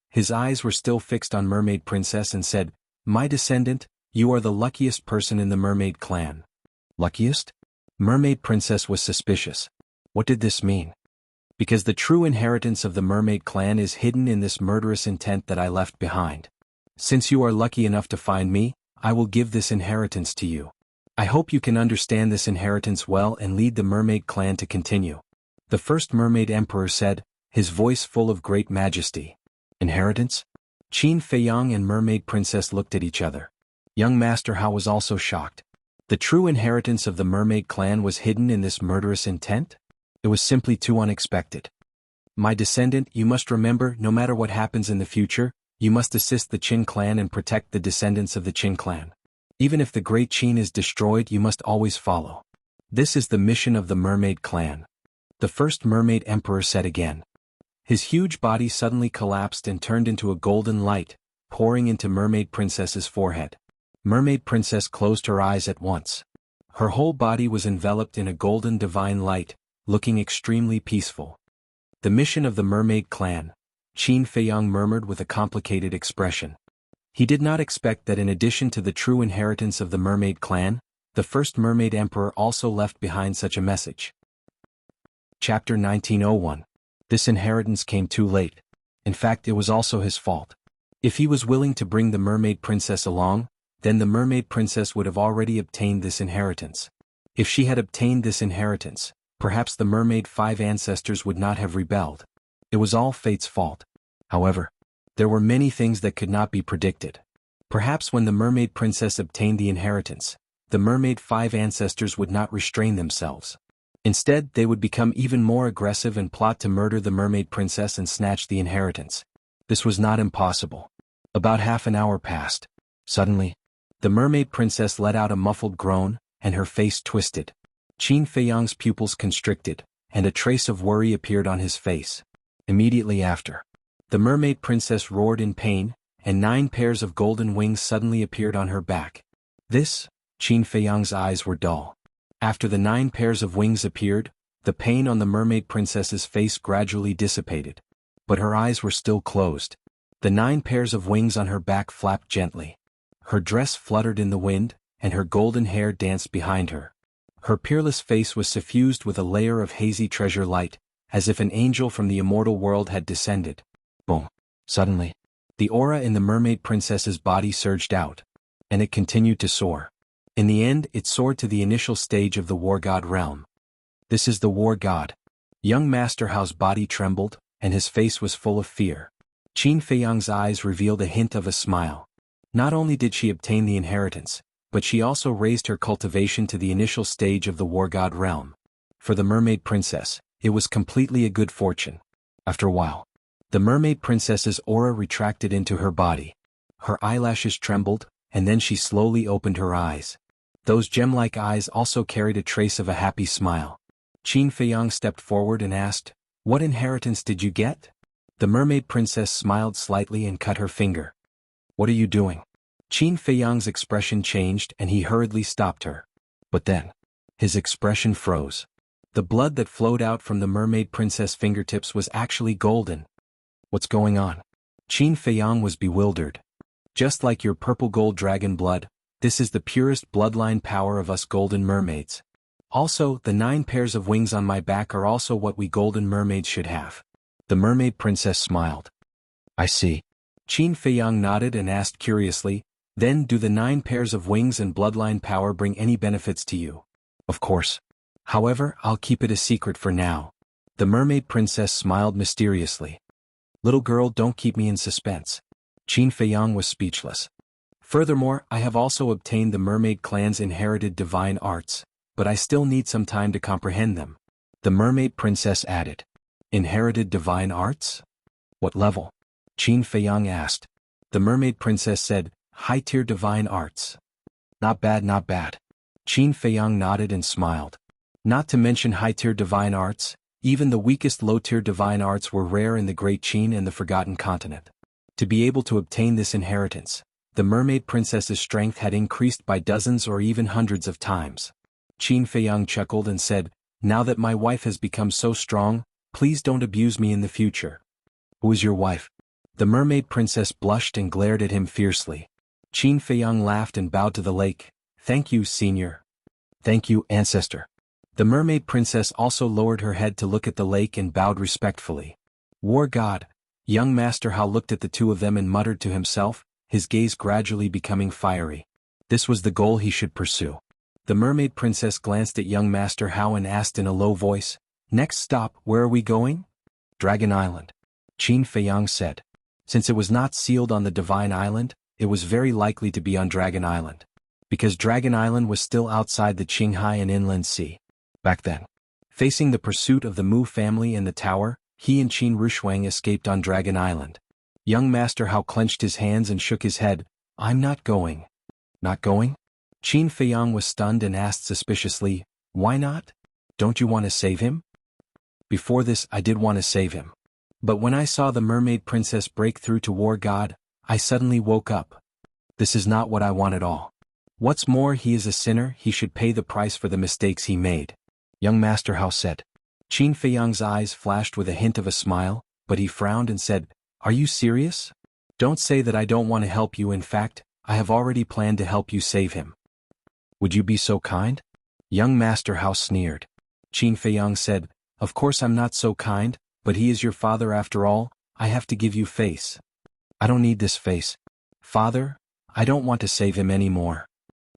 His eyes were still fixed on Mermaid Princess and said, My descendant, you are the luckiest person in the mermaid clan. Luckiest? Mermaid Princess was suspicious. What did this mean? Because the true inheritance of the mermaid clan is hidden in this murderous intent that I left behind. Since you are lucky enough to find me, I will give this inheritance to you. I hope you can understand this inheritance well and lead the mermaid clan to continue. The first Mermaid Emperor said, his voice full of great majesty. Inheritance? Qin Feiyang and Mermaid Princess looked at each other. Young Master Hao was also shocked. The true inheritance of the mermaid clan was hidden in this murderous intent? It was simply too unexpected. My descendant, you must remember, no matter what happens in the future, you must assist the Qin clan and protect the descendants of the Qin clan. Even if the great Qin is destroyed, you must always follow. This is the mission of the mermaid clan. The first Mermaid Emperor said again. His huge body suddenly collapsed and turned into a golden light, pouring into Mermaid Princess's forehead. Mermaid Princess closed her eyes at once. Her whole body was enveloped in a golden divine light, looking extremely peaceful. The mission of the mermaid clan, Qin Feiyang murmured with a complicated expression. He did not expect that in addition to the true inheritance of the mermaid clan, the first Mermaid Emperor also left behind such a message. Chapter 1901. This inheritance came too late. In fact, it was also his fault. If he was willing to bring the Mermaid Princess along, then the Mermaid Princess would have already obtained this inheritance. If she had obtained this inheritance, perhaps the Mermaid 5 ancestors would not have rebelled. It was all fate's fault. However, there were many things that could not be predicted. Perhaps when the Mermaid Princess obtained the inheritance, the Mermaid 5 ancestors would not restrain themselves. Instead, they would become even more aggressive and plot to murder the Mermaid Princess and snatch the inheritance. This was not impossible. About half an hour passed. Suddenly, the Mermaid Princess let out a muffled groan, and her face twisted. Qin Feiyang's pupils constricted, and a trace of worry appeared on his face. Immediately after, the Mermaid Princess roared in pain, and 9 pairs of golden wings suddenly appeared on her back. Qin Feiyang's eyes were dull. After the 9 pairs of wings appeared, the pain on the Mermaid Princess's face gradually dissipated. But her eyes were still closed. The 9 pairs of wings on her back flapped gently. Her dress fluttered in the wind, and her golden hair danced behind her. Her peerless face was suffused with a layer of hazy treasure light, as if an angel from the immortal world had descended. Boom! Suddenly, the aura in the Mermaid Princess's body surged out, and it continued to soar. In the end, it soared to the initial stage of the war god realm. This is the war god. Young Master Hao's body trembled, and his face was full of fear. Qin Feiyang's eyes revealed a hint of a smile. Not only did she obtain the inheritance, but she also raised her cultivation to the initial stage of the war god realm. For the mermaid princess, it was completely a good fortune. After a while, the mermaid princess's aura retracted into her body. Her eyelashes trembled, and then she slowly opened her eyes. Those gem-like eyes also carried a trace of a happy smile. Qin Feiyang stepped forward and asked, "What inheritance did you get?" The mermaid princess smiled slightly and cut her finger. "What are you doing?" Qin Feiyang's expression changed and he hurriedly stopped her. But then, his expression froze. The blood that flowed out from the mermaid princess' fingertips was actually golden. "What's going on?" Qin Feiyang was bewildered. "Just like your purple gold dragon blood, this is the purest bloodline power of us golden mermaids. Also, the 9 pairs of wings on my back are also what we golden mermaids should have." The mermaid princess smiled. "I see." Qin Feiyang nodded and asked curiously, "Then do the 9 pairs of wings and bloodline power bring any benefits to you?" "Of course. However, I'll keep it a secret for now." The mermaid princess smiled mysteriously. "Little girl, don't keep me in suspense." Qin Feiyang was speechless. "Furthermore, I have also obtained the mermaid clan's inherited divine arts, but I still need some time to comprehend them." The mermaid princess added, "Inherited divine arts? What level?" Qin Feiyang asked. The mermaid princess said, "High-tier divine arts." "Not bad, not bad." Qin Feiyang nodded and smiled. Not to mention high-tier divine arts, even the weakest low-tier divine arts were rare in the Great Qin and the Forgotten Continent. To be able to obtain this inheritance, the mermaid princess's strength had increased by dozens or even hundreds of times. Qin Feiyang chuckled and said, "Now that my wife has become so strong, please don't abuse me in the future." "Who is your wife?" The mermaid princess blushed and glared at him fiercely. Qin Feiyang laughed and bowed to the lake. "Thank you, senior." "Thank you, ancestor." The mermaid princess also lowered her head to look at the lake and bowed respectfully. "War god." Young Master Hao looked at the two of them and muttered to himself, his gaze gradually becoming fiery. This was the goal he should pursue. The mermaid princess glanced at young Master Hao and asked in a low voice, "Next stop, where are we going?" "Dragon Island." Qin Feiyang said. Since it was not sealed on the Divine Island, it was very likely to be on Dragon Island. Because Dragon Island was still outside the Qinghai and Inland Sea. Back then, facing the pursuit of the Mu family and the tower, he and Qin Rushuang escaped on Dragon Island. Young Master Hao clenched his hands and shook his head. "I'm not going." "Not going?" Qin Feiyang was stunned and asked suspiciously, "Why not? Don't you want to save him?" "Before this, I did want to save him. But when I saw the mermaid princess break through to War God, I suddenly woke up. This is not what I want at all. What's more, he is a sinner, he should pay the price for the mistakes he made." Young Master Hao said. Qin Feiyang's eyes flashed with a hint of a smile, but he frowned and said, "Are you serious? Don't say that I don't want to help you. In fact, I have already planned to help you save him." "Would you be so kind?" Young Master Hao sneered. Qin Feiyang said, "Of course I'm not so kind, but he is your father after all. I have to give you face." "I don't need this face. Father, I don't want to save him anymore.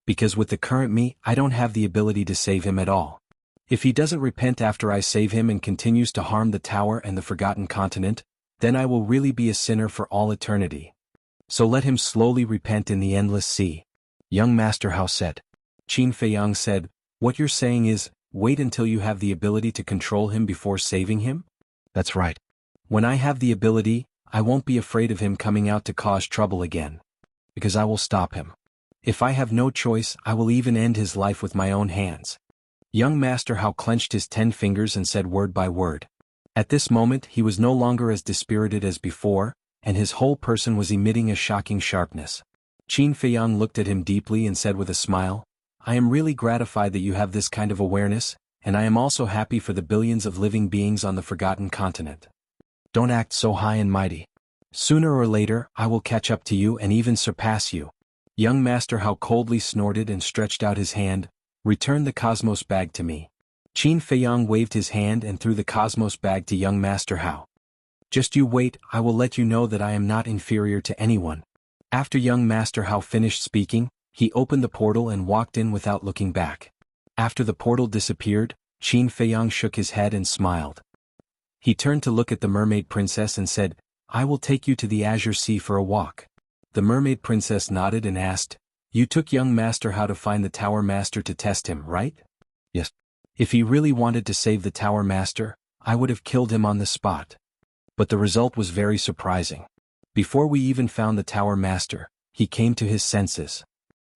Because with the current me, I don't have the ability to save him at all. If he doesn't repent after I save him and continues to harm the tower and the Forgotten Continent, then I will really be a sinner for all eternity. So let him slowly repent in the endless sea." Young Master Hao said. Qin Feiyang said, "What you're saying is, wait until you have the ability to control him before saving him?" "That's right. When I have the ability, I won't be afraid of him coming out to cause trouble again. Because I will stop him. If I have no choice, I will even end his life with my own hands." Young Master Hao clenched his 10 fingers and said word by word. At this moment he was no longer as dispirited as before, and his whole person was emitting a shocking sharpness. Qin Feiyang looked at him deeply and said with a smile, "I am really gratified that you have this kind of awareness, and I am also happy for the billions of living beings on the Forgotten Continent. Don't act so high and mighty. Sooner or later, I will catch up to you and even surpass you." Young Master Hao coldly snorted and stretched out his hand. "Return the Cosmos bag to me." Qin Feiyang waved his hand and threw the Cosmos bag to young Master Hao. "Just you wait, I will let you know that I am not inferior to anyone." After young Master Hao finished speaking, He opened the portal and walked in without looking back. After the portal disappeared, Qin Feiyang shook his head and smiled. He turned to look at the mermaid princess and said, "I will take you to the Azure Sea for a walk." The mermaid princess nodded and asked, "You took young master how to find the tower master to test him, right?" "Yes. If he really wanted to save the tower master, I would have killed him on the spot." But the result was very surprising. Before we even found the tower master, he came to his senses.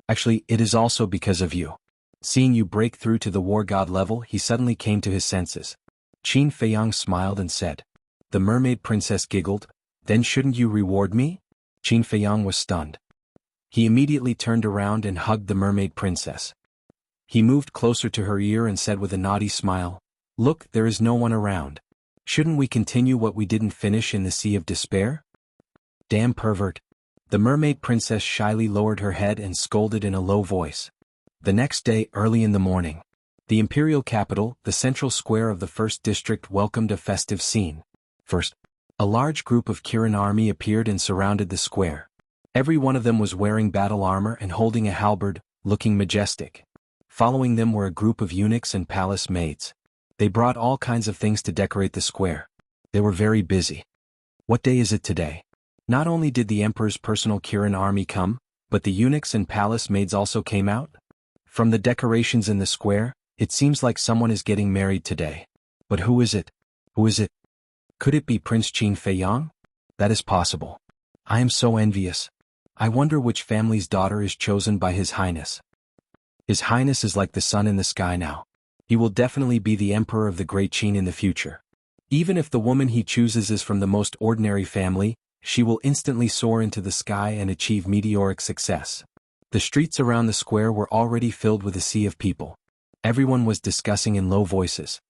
Actually, it is also because of you. Seeing you break through to the war god level, he suddenly came to his senses. Qin Feiyang smiled and said. The mermaid princess giggled, "Then shouldn't you reward me?" Qin Feiyang was stunned. He immediately turned around and hugged the mermaid princess. He moved closer to her ear and said with a naughty smile, "Look, there is no one around. Shouldn't we continue what we didn't finish in the Sea of Despair?" "Damn pervert." The mermaid princess shyly lowered her head and scolded in a low voice. The next day, early in the morning, the imperial capital, the central square of the first district, welcomed a festive scene. First, a large group of Kirin army appeared and surrounded the square. Every one of them was wearing battle armor and holding a halberd, looking majestic. Following them were a group of eunuchs and palace maids. They brought all kinds of things to decorate the square. They were very busy. What day is it today? Not only did the emperor's personal Kirin army come, but the eunuchs and palace maids also came out. From the decorations in the square, it seems like someone is getting married today. But who is it? Who is it? Could it be Prince Qin Feiyang? That is possible. I am so envious. I wonder which family's daughter is chosen by His Highness. His Highness is like the sun in the sky now. He will definitely be the emperor of the Great Qin in the future. Even if the woman he chooses is from the most ordinary family, she will instantly soar into the sky and achieve meteoric success. The streets around the square were already filled with a sea of people. Everyone was discussing in low voices.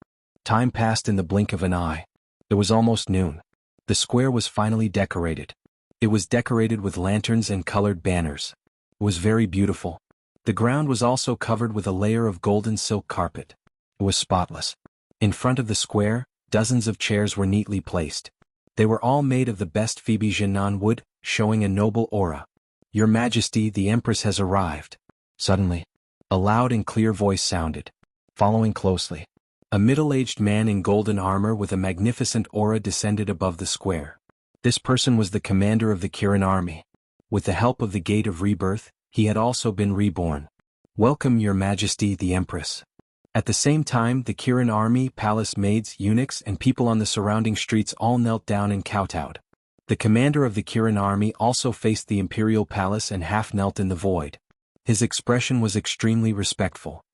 Time passed in the blink of an eye. It was almost noon. The square was finally decorated. It was decorated with lanterns and colored banners. It was very beautiful. The ground was also covered with a layer of golden silk carpet. It was spotless. In front of the square, dozens of chairs were neatly placed. They were all made of the best Phoebe Jinan wood, showing a noble aura. "Your Majesty, the Empress has arrived." Suddenly, a loud and clear voice sounded. Following closely, a middle-aged man in golden armor with a magnificent aura descended above the square. This person was the commander of the Kirin army. With the help of the Gate of Rebirth, he had also been reborn. "Welcome, Your Majesty, the Empress." At the same time, the Kirin army, palace maids, eunuchs, and people on the surrounding streets all knelt down and kowtowed. The commander of the Kirin army also faced the imperial palace and half knelt in the void. His expression was extremely respectful.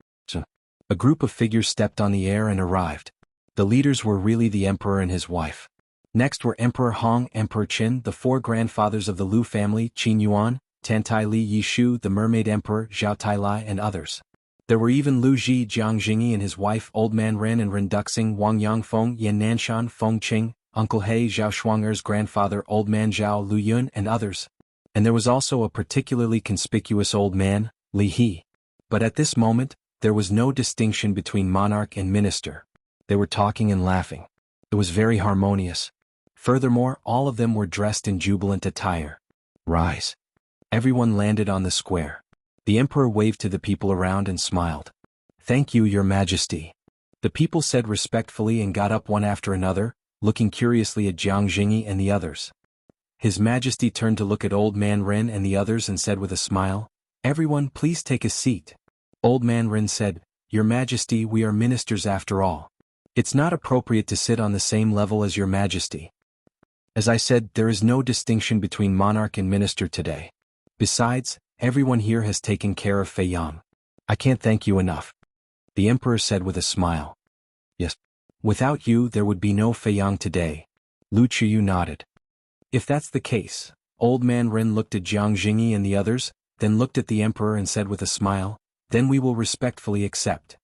A group of figures stepped on the air and arrived. The leaders were really the emperor and his wife. Next were Emperor Hong, Emperor Qin, the four grandfathers of the Lu family, Qin Yuan, Tantai Li Yishu, the mermaid emperor, Zhao Tailai, and others. There were even Lu Ji, Jiang Jingyi and his wife, Old Man Ren and Ren Duxing, Wang Yangfeng, Yan Nanshan, Feng Qing, Uncle He, Zhao Shuang'er's grandfather, Old Man Zhao Lu Yun, and others. And there was also a particularly conspicuous old man, Li He. But at this moment, there was no distinction between monarch and minister. They were talking and laughing. It was very harmonious. Furthermore, all of them were dressed in jubilant attire. "Rise." Everyone landed on the square. The emperor waved to the people around and smiled. "Thank you, Your Majesty." The people said respectfully and got up one after another, looking curiously at Jiang Jingyi and the others. His Majesty turned to look at Old Man Ren and the others and said with a smile, "Everyone, please take a seat." Old Man Ren said, "Your Majesty, we are ministers after all. It's not appropriate to sit on the same level as Your Majesty. As I said, there is no distinction between monarch and minister today. Besides, everyone here has taken care of Feiyang. I can't thank you enough." The emperor said with a smile. "Yes. Without you, there would be no Feiyang today." Lu Qiyu nodded. "If that's the case," Old Man Ren looked at Jiang Jingyi and the others, then looked at the emperor and said with a smile, "then we will respectfully accept."